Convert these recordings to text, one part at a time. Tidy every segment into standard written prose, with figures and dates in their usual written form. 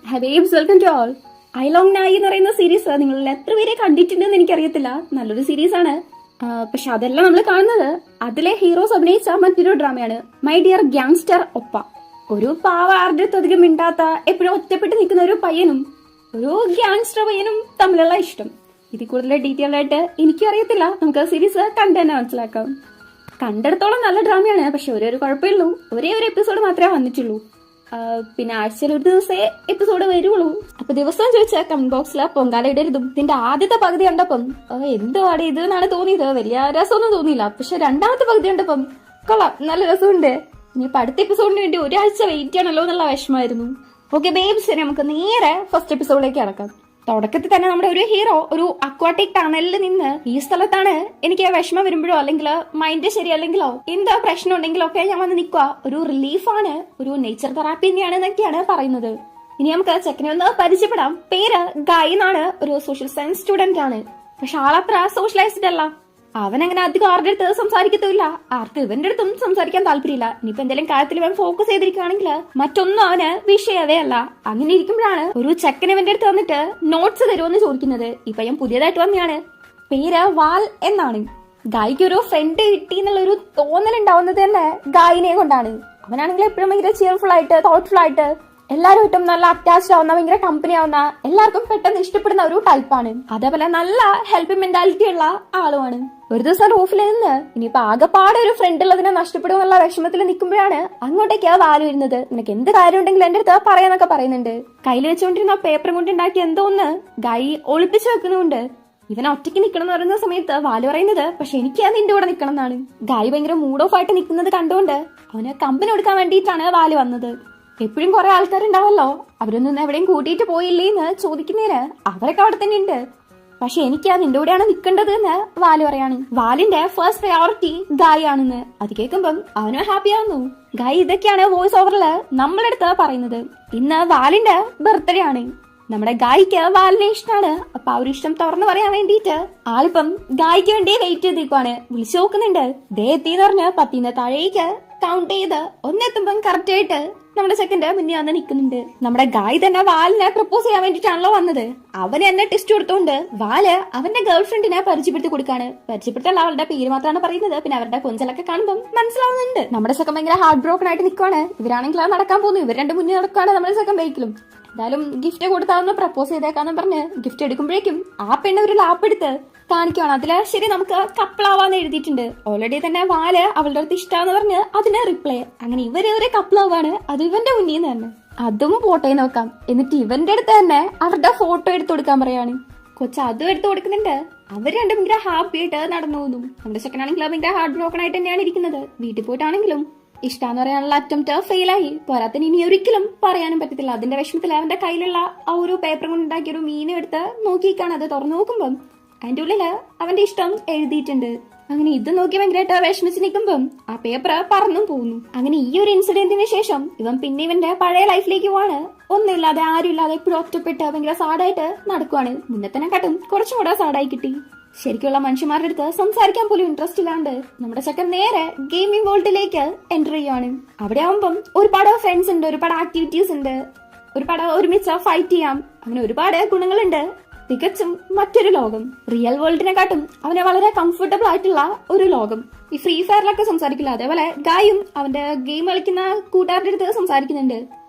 ഹബീബ്സ് welcome to all. I long നായി എന്ന് പറയുന്ന സീരീസ് നിങ്ങളിൽ എത്ര പേരെ കണ്ടിട്ടുണ്ടെന്ന് എനിക്കറിയത്തില്ല. നല്ലൊരു സീരീസ് ആണ്. പക്ഷെ അതെല്ലാം നമ്മൾ കാണുന്നത് അതിലെ ഹീറോസ് അഭിനയിച്ച മറ്റൊരു ഡ്രാമയാണ് മൈ ഡിയർ ഗ്യാങ്സ്റ്റർ ഒപ്പ. ഒരു പാവ ആരുടെയധികം മിണ്ടാത്ത എപ്പോഴും ഒറ്റപ്പെട്ട് നിൽക്കുന്ന ഒരു പയ്യനും ഒരു ഗ്യാങ്സ്റ്റർ പയ്യനും തമ്മിലുള്ള ഇഷ്ടം. ഇതിൽ കൂടുതൽ ഡീറ്റെയിൽ ആയിട്ട് എനിക്കും അറിയത്തില്ല. നമുക്ക് സീരീസ് കണ്ടു തന്നെ മനസ്സിലാക്കാം. കണ്ടിടത്തോളം നല്ല ഡ്രാമയാണ്. പക്ഷെ ഒരു കുഴപ്പമുള്ളൂ, ഒരേ ഒരു എപ്പിസോഡ് മാത്രമേ വന്നിട്ടുള്ളൂ. പിന്നെ ആഴ്ചയിൽ ഒരു ദിവസമേ എപ്പിസോഡ് വരുള്ളൂ. അപ്പൊ ദിവസം ചോദിച്ചാൽ കമന്റ് ബോക്സിൽ പൊങ്കാല ഇടരുതും. ഇതിന്റെ ആദ്യത്തെ പകുതി കണ്ടപ്പം എന്തോ ആടെ ഇത് എന്നാണ് തോന്നിയത്. വലിയ രസമൊന്നും തോന്നിയില്ല. പക്ഷെ രണ്ടാമത്തെ പകുതി കണ്ടപ്പം കൊള്ളാം, നല്ല രസമുണ്ട്. ഇനിയിപ്പോ അടുത്ത എപ്പിസോഡിന് വേണ്ടി ഒരാഴ്ച വെയിറ്റ് ചെയ്യണല്ലോ എന്നുള്ള വിഷമമായിരുന്നു. ഓക്കെ ബേബ്സ്, നമുക്ക് നേരെ ഫസ്റ്റ് എപ്പിസോഡിലേക്ക് കടക്കാം. തുടക്കത്തിൽ തന്നെ നമ്മുടെ ഒരു ഹീറോ ഒരു അക്വാട്ടിക് ടണലിൽ നിന്ന് ഈ സ്ഥലത്താണ് എനിക്ക് വിഷമം വരുമ്പോഴോ അല്ലെങ്കിൽ മൈൻഡ് ശരിയല്ലെങ്കിലോ എന്താ പ്രശ്നം ഉണ്ടെങ്കിലോ ഒക്കെ ഞാൻ വന്ന് നിൽക്കുക, ഒരു റിലീഫാണ്, ഒരു നേച്ചർ തെറാപ്പി തന്നെയാണ് എന്നൊക്കെയാണ് പറയുന്നത്. ഇനി നമുക്ക് ചെക്കനെ ഒന്ന് പരിചയപ്പെടാം. പേര് ഗായ് എന്നാണ്. ഒരു സോഷ്യൽ സയൻസ് സ്റ്റുഡന്റ് ആണ്. പക്ഷെ ആളത്ര സോഷ്യലൈസ്ഡ് അല്ല. അവൻ അങ്ങനെ അധികം ആരുടെ അടുത്ത് സംസാരിക്കത്തില്ല. ആർക്ക് ഇവന്റെ അടുത്തും സംസാരിക്കാൻ താല്പര്യമില്ല. ഇനിയിപ്പോ എന്തെങ്കിലും കാര്യത്തിൽ ഇവൻ ഫോക്കസ് ചെയ്തിരിക്കുകയാണെങ്കിൽ മറ്റൊന്നും അവന് വിഷയമേ അല്ല. അങ്ങനെ ഇരിക്കുമ്പോഴാണ് ഒരു ചെക്കൻ ഇവന്റെ അടുത്ത് വന്നിട്ട് നോട്ട്സ് തരുമെന്ന് ചോദിക്കുന്നത്. ഇപ്പൊ ഞാൻ പുതിയതായിട്ട് വന്നെയാണ്. പേര് വാൽ എന്നാണ്. ഗായിക്ക് ഒരു ഫ്രണ്ട് കിട്ടി എന്നുള്ള ഒരു തോന്നൽ ഉണ്ടാവുന്നത് തന്നെ ഗായിനെ കൊണ്ടാണ്. അവനാണെങ്കിൽ എപ്പോഴും ഭയങ്കര ചിയർഫുൾ ആയിട്ട് തോട്ട്ഫുൾ ആയിട്ട് എല്ലാവരുമായിട്ടും നല്ല അറ്റാച്ച്ഡ് ആവുന്ന, ഭയങ്കര കമ്പനി ആവുന്ന, എല്ലാവർക്കും പെട്ടെന്ന് ഇഷ്ടപ്പെടുന്ന ഒരു ടൈപ്പാണ്. അതേപോലെ നല്ല ഹെൽപ്പിംഗ് മെന്റാലിറ്റി ഉള്ള ആളുമാണ്. ഒരു ദിവസം റൂഫിൽ നിന്ന് ഇനിയിപ്പോ ആകെപ്പാടെ ഒരു ഫ്രണ്ട് ഉള്ളതിനെ നഷ്ടപ്പെടുമെന്നുള്ള വിഷമത്തിൽ നിൽക്കുമ്പോഴാണ് അങ്ങോട്ടേക്ക് വാല് വരുന്നത്. നിനക്ക് എന്ത് കാര്യം ഉണ്ടെങ്കിലും എന്റെ അടുത്ത് പറയാന്നൊക്കെ പറയുന്നുണ്ട്. കയ്യിൽ വെച്ചുകൊണ്ടിരുന്ന പേപ്പർ കൊണ്ട് ഉണ്ടാക്കി എന്തോന്ന് ഗായി ഒളിപ്പിച്ചു വെക്കുന്നുണ്ട്. ഇവൻ ഒറ്റയ്ക്ക് നിൽക്കണം എന്ന് പറയുന്ന സമയത്ത് വാല് പറയുന്നത് പക്ഷെ എനിക്ക് നിന്റെ കൂടെ നിൽക്കണം എന്നാണ്. ഗായി ഭയങ്കര മൂഡ് ഓഫ് ആയിട്ട് നിൽക്കുന്നത് കണ്ടുകൊണ്ട് അവന് കമ്പനി കൊടുക്കാൻ വേണ്ടിയിട്ടാണ് വാല് വന്നത്. എപ്പോഴും കുറെ ആൾക്കാരുണ്ടാവല്ലോ, അവരൊന്നും എവിടെയും കൂട്ടിയിട്ട് പോയില്ലേന്ന് ചോദിക്കുന്നതിന് അവരൊക്കെ അവിടെ തന്നെ ഉണ്ട്. പക്ഷെ എനിക്ക് നിന്റെ കൂടെയാണ് നിൽക്കേണ്ടത് എന്ന് വാല് പറയാണ്. വാലിന്റെ ഫസ്റ്റ് പ്രയോറിറ്റി ഗായ് ആണെന്ന് അത് കേൾക്കുമ്പം അവനും ഹാപ്പി ആവുന്നു. ഗായ് ഇതൊക്കെയാണ് വോയിസ് ഓവറില് നമ്മളെടുത്ത് പറയുന്നത്. ഇന്ന് വാലിന്റെ ബർത്ത്ഡേ ആണ്. നമ്മുടെ ഗായിക്ക് വാലിനെ ഇഷ്ടമാണ്. അപ്പൊ ആ ഒരു ഇഷ്ടം തുറന്നു പറയാൻ വേണ്ടിയിട്ട് ആളിപ്പം ഗായിക്ക് വേണ്ടി വെയിറ്റ് ചെയ്തിരിക്കുവാണ്. വിളിച്ചു നോക്കുന്നുണ്ട്. ദേ എത്തിന്ന് പറഞ്ഞ് 10 താഴേക്ക് കൗണ്ട് ചെയ്ത് ഒന്നെത്തുമ്പം കറക്റ്റ് ആയിട്ട് നമ്മുടെ സെക്കൻഡ് മുന്നേ വന്ന് നിൽക്കുന്നുണ്ട്. നമ്മുടെ ഗായ് തന്നെ വാലിനെ പ്രപ്പോസ് ചെയ്യാൻ വേണ്ടിട്ടാണല്ലോ വന്നത്. അവന് എന്നെ ടെസ്റ്റ് കൊടുത്തോണ്ട് വാല് അവന്റെ ഗേൾ ഫ്രണ്ടിനെ പരിചയപ്പെടുത്തി കൊടുക്കാണ്. പരിചയപ്പെടുത്തല്ല, അവളുടെ പേര് മാത്രമാണ് പറയുന്നത്. പിന്നെ അവരുടെ കൊഞ്ചലൊക്കെ കാണുമ്പോൾ മനസ്സിലാവുന്നുണ്ട്. നമ്മുടെ സെക്കൻ ഭയങ്കര ഹാർട്ട് ബ്രോക്കൺ ആയിട്ട് നിൽക്കുവാണ്. ഇവരാണെങ്കിൽ അത് നടക്കാൻ പോകുന്നു. ഇവർ രണ്ട് മുന്നേ നടക്കുകയാണ് നമ്മുടെ സെക്കൻ ബൈക്കിലും. എന്തായാലും ഗിഫ്റ്റ് കൊടുത്താന്ന് പ്രപ്പോസ് ചെയ്തേക്കാന്ന് പറഞ്ഞ് ഗിഫ്റ്റ് എടുക്കുമ്പോഴേക്കും ആ പെണ്ണ് ഒരു ലാപ്പ് എടുത്ത് കാണിക്കുവാണ്. അതില് ശരി നമുക്ക് കപ്പിളാവാന്ന് എഴുതിയിട്ടുണ്ട്. ഓൾറെഡി തന്നെ വാല് അവളുടെ അടുത്ത് ഇഷ്ടാന്ന് പറഞ്ഞ് അതിന് റിപ്ലൈ. അങ്ങനെ ഇവരെ കപ്പിളാവാണ്. അത് ഇവന്റെ മുന്നിൽ നിന്ന് തന്നെ. അതും ഫോട്ടോ നോക്കാം. എന്നിട്ട് ഇവന്റെ അടുത്ത് തന്നെ അവരുടെ ഫോട്ടോ എടുത്തു കൊടുക്കാൻ പറയാണ്. കൊച്ചു അതും എടുത്തു കൊടുക്കുന്നുണ്ട്. അവർ രണ്ടും ഭയങ്കര ഹാപ്പി ആയിട്ട് നടന്നു പോകുന്നു. നമ്മുടെ സെക്കൻഡാണെങ്കിൽ ഭയങ്കര ഹാർട്ട് ബ്രോക്കൺ ആയിട്ട് തന്നെയാണ് ഇരിക്കുന്നത്. വീട്ടിൽ പോയിട്ടാണെങ്കിലും ഇഷ്ടാന്ന് പറയാനുള്ള അറ്റംപ്റ്റ് ഫെയിലായി. പോരാത്തിന് ഇനി ഒരിക്കലും പറയാനും പറ്റത്തില്ല. അതിന്റെ വിഷമത്തിൽ അവന്റെ കയ്യിലുള്ള ആ ഒരു പേപ്പർ കൊണ്ട് ഉണ്ടാക്കിയ ഒരു മീനും എടുത്ത് നോക്കിക്കാണ്. അത് തുറന്നു നോക്കുമ്പം അതിന്റെ ഉള്ളില് അവന്റെ ഇഷ്ടം എഴുതിയിട്ടുണ്ട്. അങ്ങനെ ഇത് നോക്കി ഭയങ്കരമായിട്ട് വിഷമിച്ച് നിൽക്കുമ്പം ആ പേപ്പർ പറന്നും പോകുന്നു. അങ്ങനെ ഈ ഒരു ഇൻസിഡന്റിന് ശേഷം ഇവൻ പിന്നെ ഇവന്റെ പഴയ ലൈഫിലേക്ക് പോവാണ്. ഒന്നുമില്ലാതെ ആരും ഇല്ലാതെ എപ്പോഴും ഒറ്റപ്പെട്ട് ഭയങ്കര സാഡായിട്ട് നടക്കുവാണ്. മുന്നത്തെ കാട്ടും കുറച്ചും കൂടെ സാഡായി കിട്ടി. ശരിക്കുള്ള മനുഷ്യന്മാരുടെ അടുത്ത് സംസാരിക്കാൻ പോലും ഇൻട്രസ്റ്റ് ഇല്ലാണ്ട് നമ്മുടെ ചെക്കൻ നേരെ ഗെയിമിംഗ് വേൾഡിലേക്ക് എൻ്റർ ചെയ്യുവാണ്. അവിടെ ആവുമ്പം ഒരുപാട് ഫ്രണ്ട്സ് ഉണ്ട്, ഒരുപാട് ആക്ടിവിറ്റീസ് ഉണ്ട്, ഒരുപാട് ഒരുമിച്ച് ഫൈറ്റ് ചെയ്യാം. അങ്ങനെ ഒരുപാട് ഗുണങ്ങളുണ്ട്. തികച്ചും മറ്റൊരു ലോകം. റിയൽ വേൾഡിനെക്കാട്ടും അവനെ വളരെ കംഫർട്ടബിൾ ആയിട്ടുള്ള ഒരു ലോകം. ഈ ഫ്രീ ഫയറിലൊക്കെ സംസാരിക്കില്ല. അതേപോലെ ഗായും അവന്റെ ഗെയിം കളിക്കുന്ന കൂട്ടുകാരുടെ അടുത്ത് സംസാരിക്കുന്നുണ്ട്.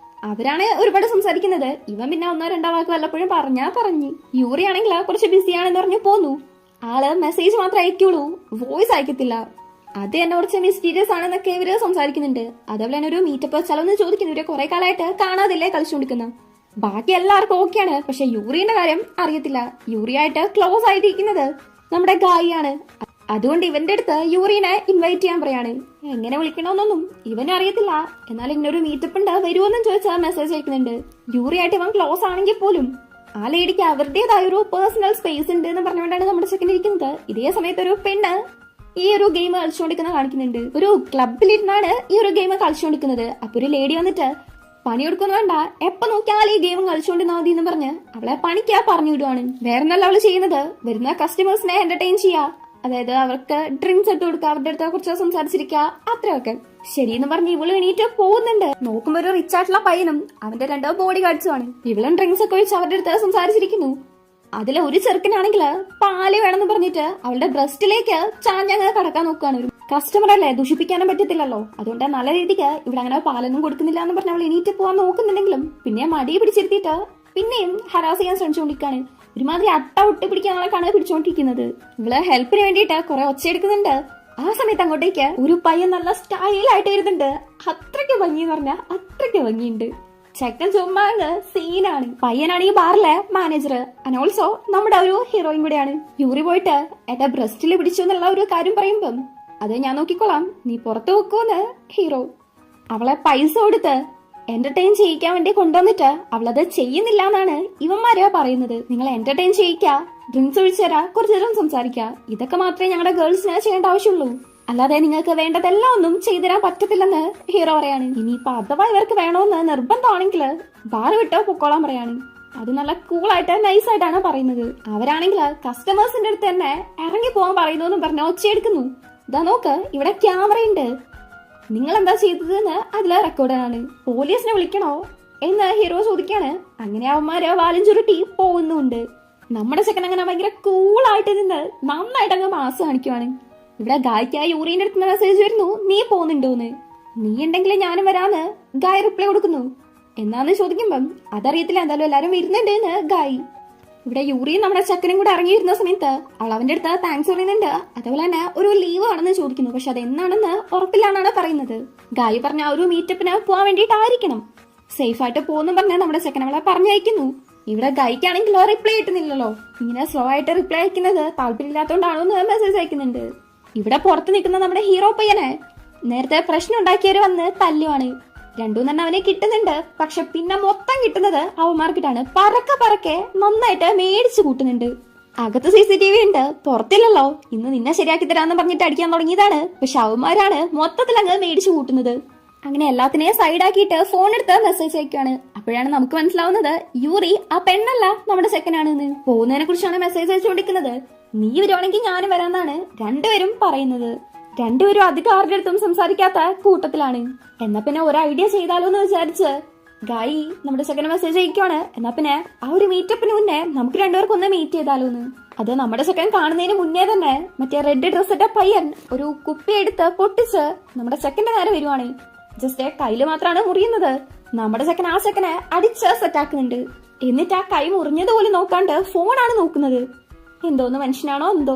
അവരാണ് ഒരുപാട് സംസാരിക്കുന്നത്. ഇവൻ പിന്നെ 1-2 വാക്ക് വല്ലപ്പോഴും പറഞ്ഞു. യൂറി ആണെങ്കിൽ കുറച്ച് ബിസിയാണെന്ന് പറഞ്ഞ് പോന്നു. ആള് മെസ്സേജ് മാത്രമേ അയക്കുള്ളൂ, വോയിസ് അയക്കത്തില്ല. അത് എന്നെ കുറച്ച് മിസ്റ്റീരിയസ് ആണെന്നൊക്കെ ഇവര് സംസാരിക്കുന്നുണ്ട്. അതേപോലെ തന്നെ ഒരു മീറ്റപ്പ് വെച്ചാലോന്ന് ചോദിക്കുന്നു. ഇവരെ കുറെ കാലമായിട്ട് കാണാതില്ലേ കളിച്ചുകൊണ്ടിരിക്കുന്ന. ബാക്കി എല്ലാവർക്കും ഓക്കെയാണ്. പക്ഷെ യൂറിയുടെ കാര്യം അറിയത്തില്ല. യൂറിയായിട്ട് ക്ലോസ് ആയിട്ടിരിക്കുന്നത് നമ്മുടെ ഗായിയാണ്. അതുകൊണ്ട് ഇവന്റെ അടുത്ത് യൂറിനെ ഇൻവൈറ്റ് ചെയ്യാൻ പറയാണ്. എങ്ങനെ വിളിക്കണമെന്നൊന്നും ഇവനും അറിയത്തില്ല. എന്നാൽ ഇങ്ങനൊരു മീറ്റപ്പ് ഉണ്ട്, വരുമോന്നും ചോദിച്ചാൽ മെസ്സേജ് അയക്കുന്നുണ്ട്. യൂറിയായിട്ട് ഇവൻ ക്ലോസ് ആണെങ്കിൽ പോലും ആ ലേഡിക്ക് അവരുടേതായ ഒരു പേഴ്സണൽ സ്പേസ് ഉണ്ട് എന്ന് പറഞ്ഞുകൊണ്ടാണ് നമ്മുടെ സെക്കൻഡ് ഇരിക്കുന്നത്. ഇതേ സമയത്ത് ഒരു പെണ്ണ് ഈ ഒരു ഗെയിം കളിച്ചുകൊണ്ടിരിക്കുന്നത് കാണിക്കുന്നുണ്ട്. ഒരു ക്ലബിലിരുന്നാണ് ഈ ഒരു ഗെയിം കളിച്ചുകൊണ്ടിരിക്കുന്നത്. അപ്പൊ ഒരു ലേഡി വന്നിട്ട് പണിയെടുക്കുന്നു വേണ്ട, എപ്പൊ നോക്കിയാൽ ഈ ഗെയിം കളിച്ചുകൊണ്ടിരുന്നാ മതി എന്ന് പറഞ്ഞ് അവളെ പണിക്കാ പറഞ്ഞു വിടുവാണ്. വേറെ നല്ല അവള് ചെയ്യുന്നത് വരുന്ന കസ്റ്റമേഴ്സിനെ എന്റർടൈൻ ചെയ്യാ. അതായത് അവർക്ക് ഡ്രിങ്ക്സ് എടുത്ത് കൊടുക്കുക, അവരുടെ അടുത്ത് കുറച്ച് സംസാരിച്ചിരിക്കുക, അത്രയൊക്കെ. ശരിയെന്ന് പറഞ്ഞ് ഇവള് എണീറ്റ് പോകുന്നുണ്ട്. നോക്കുമ്പോ ഒരു റിച്ച് ആയിട്ടുള്ള പയ്യനും അവന്റെ 2 ബോഡി ഗാർഡ്സുമാണ്. ഇവളും ഡ്രിങ്ക്സ് ഒക്കെ ഒഴിച്ച് അവരുടെ അടുത്ത് സംസാരിച്ചിരിക്കുന്നു. അതിലെ ഒരു ചെറുക്കനാണെങ്കിൽ പാല് വേണമെന്ന് പറഞ്ഞിട്ട് അവളുടെ ബ്രസ്റ്റിലേക്ക് ചാഞ്ഞങ്ങനെ കടക്കാൻ നോക്കുകയാണ്. ഒരു കസ്റ്റമർ അല്ലേ, ദുഷിപ്പിക്കാനും പറ്റത്തില്ലല്ലോ. അതുകൊണ്ട് നല്ല രീതിക്ക് ഇവിടെ അങ്ങനെ പാലൊന്നും കൊടുക്കുന്നില്ല എന്ന് പറഞ്ഞ് അവൾ എണീറ്റ് പോകാൻ നോക്കുന്നുണ്ടെങ്കിലും പിന്നെ മടി പിടിച്ചിരുത്തിയിട്ട് പിന്നെയും ഹരാസ് ചെയ്യാൻ ശ്രമിച്ചുകൊണ്ടിരിക്കുകയാണ്. ഒരുമാതിരി അട്ട ഒട്ടി പിടിക്കാനുള്ളതാണ് പിടിച്ചോണ്ടിരിക്കുന്നത്. ഇവള് ഹെൽപ്പിന് വേണ്ടിയിട്ട് കുറെ ഒച്ചയെടുക്കുന്നുണ്ട്. ആ സമയത്ത് അങ്ങോട്ടേക്ക് ഒരു പയ്യൻ നല്ല സ്റ്റൈലായിട്ട് വരുന്നുണ്ട്. അത്രയ്ക്ക് ഭംഗി എന്ന് പറഞ്ഞാൽ അത്രയ്ക്ക് ഭംഗിയുണ്ട്. ചെക്കൻ ചുമ്മാ സീനാണ്. പയ്യനാണ് ഈ ബാറിലെ മാനേജർ ആൻഡ് ഓൾസോ നമ്മുടെ ഒരു ഹീറോയിൻ കൂടെയാണ്. യൂറി പോയിട്ട് എന്റെ ബ്രസ്റ്റിൽ പിടിച്ചു എന്നുള്ള ഒരു കാര്യം പറയുമ്പം അത് ഞാൻ നോക്കിക്കോളാം, നീ പുറത്തു വെക്കൂന്ന് ഹീറോ. അവളെ പൈസ കൊടുത്ത് എന്റർടൈൻ ചെയ്യിക്കാൻ വേണ്ടി കൊണ്ടുവന്നിട്ട് അവളത് ചെയ്യുന്നില്ല എന്നാണ് ഇവന്മാര് പറയുന്നത്. നിങ്ങൾ എന്റർടൈൻ ചെയ്യിക്ക, ഡ്രിങ്ക്സ് ഒഴിച്ചു തരാ, കുറച്ചു നേരം സംസാരിക്കുക, ഇതൊക്കെ മാത്രമേ ഞങ്ങളുടെ ഗേൾസിന് ചെയ്യേണ്ട ആവശ്യമുള്ളൂ. അല്ലാതെ നിങ്ങൾക്ക് വേണ്ടതെല്ലാം ഒന്നും ചെയ്തുതരാൻ പറ്റത്തില്ലെന്ന് ഹീറോ പറയാണ്. ഇനിയിപ്പൊ അഥവാ ഇവർക്ക് വേണമെന്ന് നിർബന്ധമാണെങ്കിൽ ബാർ വിട്ടോ പൊക്കോളാൻ പറയാണ്. അത് നല്ല കൂളായിട്ട് നൈസായിട്ടാണ് പറയുന്നത്. അവരാണെങ്കിൽ കസ്റ്റമേഴ്സിന്റെ അടുത്ത് തന്നെ ഇറങ്ങി പോകാൻ പറയുന്നു പറഞ്ഞ ഒച്ചയെടുക്കുന്നു. ഇതാ നോക്ക്, ഇവിടെ ക്യാമറയുണ്ട്, നിങ്ങൾ എന്താ ചെയ്തതെന്ന് അതിലെ റെക്കോർഡാണ്. പോലീസിനെ വിളിക്കണോ എന്ന് ഹീറോ ചോദിക്കാണ്. അങ്ങനെ അവന്മാര് വാലും ചുരുട്ടി പോകുന്നുണ്ട്. നമ്മുടെ ചെക്കൻ അങ്ങനെ ഭയങ്കര കൂളായിട്ട് നിന്ന് നന്നായിട്ട് അങ്ങ് മാസ് കാണിക്കുവാണ്. ഇവിടെ ഗായ്ക്കായി യൂറിന്റെ അടുത്ത് മെസ്സേജ് വരുന്നു, നീ പോകുന്നുണ്ടോന്ന്. നീ ഉണ്ടെങ്കിൽ ഞാനും വരാന്ന് ഗായ് റിപ്ലൈ കൊടുക്കുന്നു. എന്നാന്ന് ചോദിക്കുമ്പം അതറിയത്തില്ല, എന്തായാലും എല്ലാരും വരുന്നുണ്ട് എന്ന് ഗായ്. ഇവിടെ യൂറിയും നമ്മുടെ ചക്കനും കൂടെ ഇറങ്ങി വരുന്ന സമയത്ത് അവൾ അവന്റെ അടുത്ത് താങ്ക്സ് പറയുന്നുണ്ട്. അതേപോലെ തന്നെ ഒരു ലീവ് ആണെന്ന് ചോദിക്കുന്നു. പക്ഷെ അതെന്നാണെന്ന് ഉറപ്പില്ലാന്നാണ് പറയുന്നത്. ഗായ് പറഞ്ഞ ആ ഒരു മീറ്റപ്പിന് പോകാൻ വേണ്ടിയിട്ടായിരിക്കണം. സേഫ് ആയിട്ട് പോകുന്നു പറഞ്ഞ നമ്മുടെ ചെക്കൻ അവളെ പറഞ്ഞയക്കുന്നു. ഇവിടെ ഗായ്ക്കാണെങ്കിലോ റിപ്ലൈ കിട്ടുന്നില്ലല്ലോ. ഇങ്ങനെ സ്ലോ ആയിട്ട് റിപ്ലൈ അയക്കുന്നത് താല്പര്യമില്ലാത്തോണ്ടാണോ എന്ന് മെസ്സേജ് അയക്കുന്നുണ്ട്. ഇവിടെ പുറത്ത് നിൽക്കുന്ന നമ്മുടെ ഹീറോ പയ്യനെ നേരത്തെ പ്രശ്നം ഉണ്ടാക്കിയവര് വന്ന് തല്ലുവാണ്. 2 അവനെ കിട്ടുന്നുണ്ട്. പക്ഷെ പിന്നെ മൊത്തം കിട്ടുന്നത് അവന്മാർക്കിട്ടാണ്. പറക്കെ നന്നായിട്ട് മേടിച്ചു കൂട്ടുന്നുണ്ട്. അകത്ത് CCTV ഉണ്ട്, പുറത്തില്ലല്ലോ. ഇന്ന് നിന്നെ ശരിയാക്കി തരാന്ന് പറഞ്ഞിട്ട് അടിക്കാൻ തുടങ്ങിയതാണ്. പക്ഷെ അവന്മാരാണ് മൊത്തത്തിൽ അങ്ങ് മേടിച്ചു കൂട്ടുന്നത്. അങ്ങനെ എല്ലാത്തിനെയും സൈഡാക്കിയിട്ട് ഫോൺ എടുത്ത് മെസ്സേജ് അയക്കുകയാണ്. അപ്പോഴാണ് നമുക്ക് മനസ്സിലാവുന്നത് യൂറി ആ പെണ്ണല്ല നമ്മുടെ സെക്കൻഡാണെന്ന്. പോകുന്നതിനെ കുറിച്ചാണ് മെസ്സേജ് അയച്ചുകൊണ്ടിരിക്കുന്നത്. നീ വരുവാണെങ്കിൽ ഞാനും വരാന്നാണ് രണ്ടുപേരും പറയുന്നത്. രണ്ടുപേരും അധികം ആരുടെ അടുത്തും സംസാരിക്കാത്ത കൂട്ടത്തിലാണ്. എന്നാ പിന്നെ ഒരു ഐഡിയ ചെയ്താലോ എന്ന് വിചാരിച്ച് ഗായി നമ്മുടെ സെക്കൻഡ് മെസ്സേജ് അയക്കുവാണ്. എന്നാ പിന്നെ ആ ഒരു മീറ്റപ്പിന് മുന്നേ നമുക്ക് രണ്ടുപേർക്കും ഒന്ന് മീറ്റ് ചെയ്താലോന്ന്. അത് നമ്മുടെ സെക്കൻഡ് കാണുന്നതിന് മുന്നേ തന്നെ മറ്റേ റെഡ് ഡ്രസ് ഇട്ട പയ്യൻ ഒരു കുപ്പി എടുത്ത് പൊട്ടിച്ച് നമ്മുടെ സെക്കൻഡ് നേരെ വരുവാണ്. ജസ്റ്റ് കയ്യില് മാത്രമാണ് മുറിയുന്നത്. നമ്മുടെ സെക്കൻഡ് ആ സെക്കൻഡ് അടിച്ച് സെറ്റാക്കുന്നുണ്ട്. എന്നിട്ട് ആ കൈ മുറിഞ്ഞതുപോലെ നോക്കാണ്ട് ഫോണാണ് നോക്കുന്നത്. എന്തോന്ന് മനുഷ്യനാണോ എന്തോ.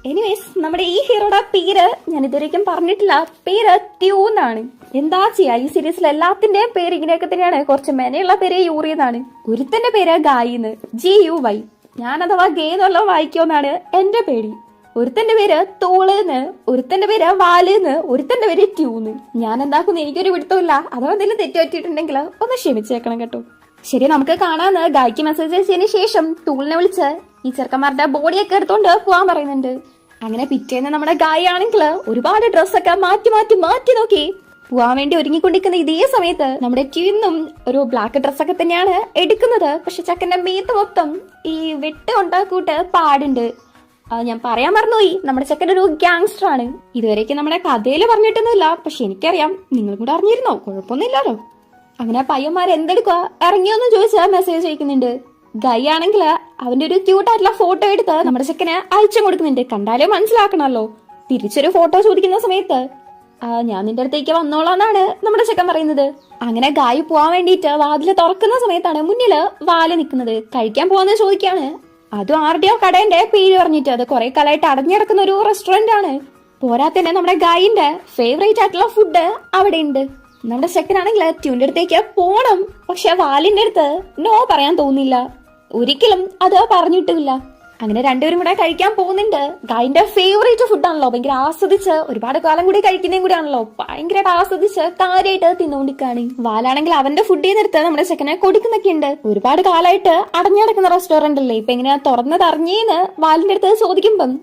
എനിവേസ് നമ്മുടെ ഈ ഹീറോയുടെ പേര് ഞാൻ ഇതുവരെയ്ക്കും പറഞ്ഞിട്ടില്ല. പേര് ട്യൂന്നാണ്. എന്താ ചെയ്യാ, ഈ സീരീസിൽ എല്ലാത്തിന്റെയും പേര് ഇങ്ങനെയൊക്കെ തന്നെയാണ്. കുറച്ച് മെനയുള്ള പേര് യൂറി എന്നാണ്. ഒരുത്തന്റെ പേര് ഗായിന്ന്, GUY. ഞാൻ അഥവാ ഗേ എന്നുള്ള വായിക്കുമെന്നാണ് എന്റെ പേടി. ഒരുത്തന്റെ പേര് തോളെന്ന്, ഒരുത്തന്റെ പേര് വാലെന്ന്, ഒരുത്തന്റെ പേര് ട്യൂന്ന്. ഞാൻ എന്താക്കുന്നു എനിക്കൊരു പിടുത്തമില്ല. അഥവാ എന്തെങ്കിലും തെറ്റുപറ്റിയിട്ടുണ്ടെങ്കിൽ ഒന്ന് ക്ഷമിച്ചേക്കണം കേട്ടോ. ശരി, നമുക്ക് കാണാന്ന് ഗായ്ക്ക് മെസ്സേജ് അയച്ചതിന് ശേഷം ടൂളിനെ വിളിച്ച് ഈ ചെറുക്കന്മാരുടെ ബോഡിയൊക്കെ എടുത്തോണ്ട് പോവാൻ പറയുന്നുണ്ട്. അങ്ങനെ പിറ്റേന്ന് നമ്മുടെ ഗായ് ആണെങ്കിൽ ഒരുപാട് ഡ്രസ്സൊക്കെ മാറ്റി നോക്കി പോവാൻ വേണ്ടി ഒരുങ്ങിക്കൊണ്ടിരിക്കുന്ന ഇതേ സമയത്ത് നമ്മുടെ ട്യൂന്നും ഒരു ബ്ലാക്ക് ഡ്രസ്സൊക്കെ തന്നെയാണ് എടുക്കുന്നത്. പക്ഷെ ചക്കന്റെ മേത്ത് മൊത്തം ഈ വെട്ട് ഉണ്ടാക്കൂട്ട് പാടുണ്ട്. ഞാൻ പറയാൻ മറന്നുപോയി, നമ്മുടെ ചെക്കൻ ഒരു ഗാങ്സ്റ്റർ ആണ്. ഇതുവരെയ്ക്ക് നമ്മുടെ കഥയില് പറഞ്ഞിട്ടൊന്നുമില്ല. പക്ഷെ എനിക്കറിയാം, നിങ്ങളും കൂടെ അറിഞ്ഞിരുന്നോ? കുഴപ്പമൊന്നുമില്ലല്ലോ. അങ്ങനെ പയ്യന്മാർ എന്തെടുക്കുക ഇറങ്ങിയോന്ന് ചോദിച്ചാൽ മെസ്സേജ് അയക്കുന്നുണ്ട്. ഗൈ ആണെങ്കിൽ അവന്റെ ഒരു ക്യൂട്ടായിട്ടുള്ള ഫോട്ടോ എടുത്ത് നമ്മുടെ ചെക്കന് അയച്ചു കൊടുക്കുന്നുണ്ട്. കണ്ടാലേ മനസ്സിലാക്കണമല്ലോ. തിരിച്ചൊരു ഫോട്ടോ ചോദിക്കുന്ന സമയത്ത് ഞാൻ നിന്റെ അടുത്തേക്ക് വന്നോളാന്നാണ് നമ്മുടെ ചെക്കൻ പറയുന്നത്. അങ്ങനെ ഗായ് പോവാൻ വേണ്ടിയിട്ട് വാതില് തുറക്കുന്ന സമയത്താണ് മുന്നില് വാല് നിൽക്കുന്നത്. കഴിക്കാൻ പോവാന്ന് ചോദിക്കാണ്. അതും ആരുടെയോ കടേന്റെ പേര് പറഞ്ഞിട്ട്. അത് കുറെ കാലമായിട്ട് അടഞ്ഞിടക്കുന്ന ഒരു റെസ്റ്റോറന്റ് ആണ്. പോരാത്തന്നെ നമ്മുടെ ഗായിന്റെ ഫേവറേറ്റ് ആയിട്ടുള്ള ഫുഡ് അവിടെ ഉണ്ട്. നമ്മുടെ സെക്കൻഡാണെങ്കിൽ ട്യൂന്റെ അടുത്തേക്ക് പോണം. പക്ഷെ വാലിന്റെ അടുത്ത് നോ പറയാൻ തോന്നില്ല. ഒരിക്കലും അത് പറഞ്ഞിട്ടില്ല. അങ്ങനെ രണ്ടുപേരും കൂടെ കഴിക്കാൻ പോകുന്നുണ്ട്. ഗായിന്റെ ഫേവറേറ്റ് ഫുഡാണല്ലോ. ഭയങ്കര ആസ്വദിച്ച് ഒരുപാട് കാലം കൂടി കഴിക്കുന്നതും കൂടിയാണല്ലോ. ഭയങ്കരമായിട്ട് ആസ്വദിച്ച് കാര്യമായിട്ട് തിന്നുകൊണ്ടിരിക്കുകയാണ്. വാലാണെങ്കിൽ അവന്റെ ഫുഡ് ചെയ്തെടുത്ത് നമ്മുടെ ചെക്കനെ കൊടുക്കുന്നൊക്കെ ഉണ്ട്. ഒരുപാട് കാലമായിട്ട് അടഞ്ഞടക്കുന്ന റെസ്റ്റോറന്റ് അല്ലേ, ഇപ്പൊ എങ്ങനെയാ തുറന്നത് അറിഞ്ഞേന്ന് വാലിന്റെ അടുത്ത് ചോദിക്കുമ്പം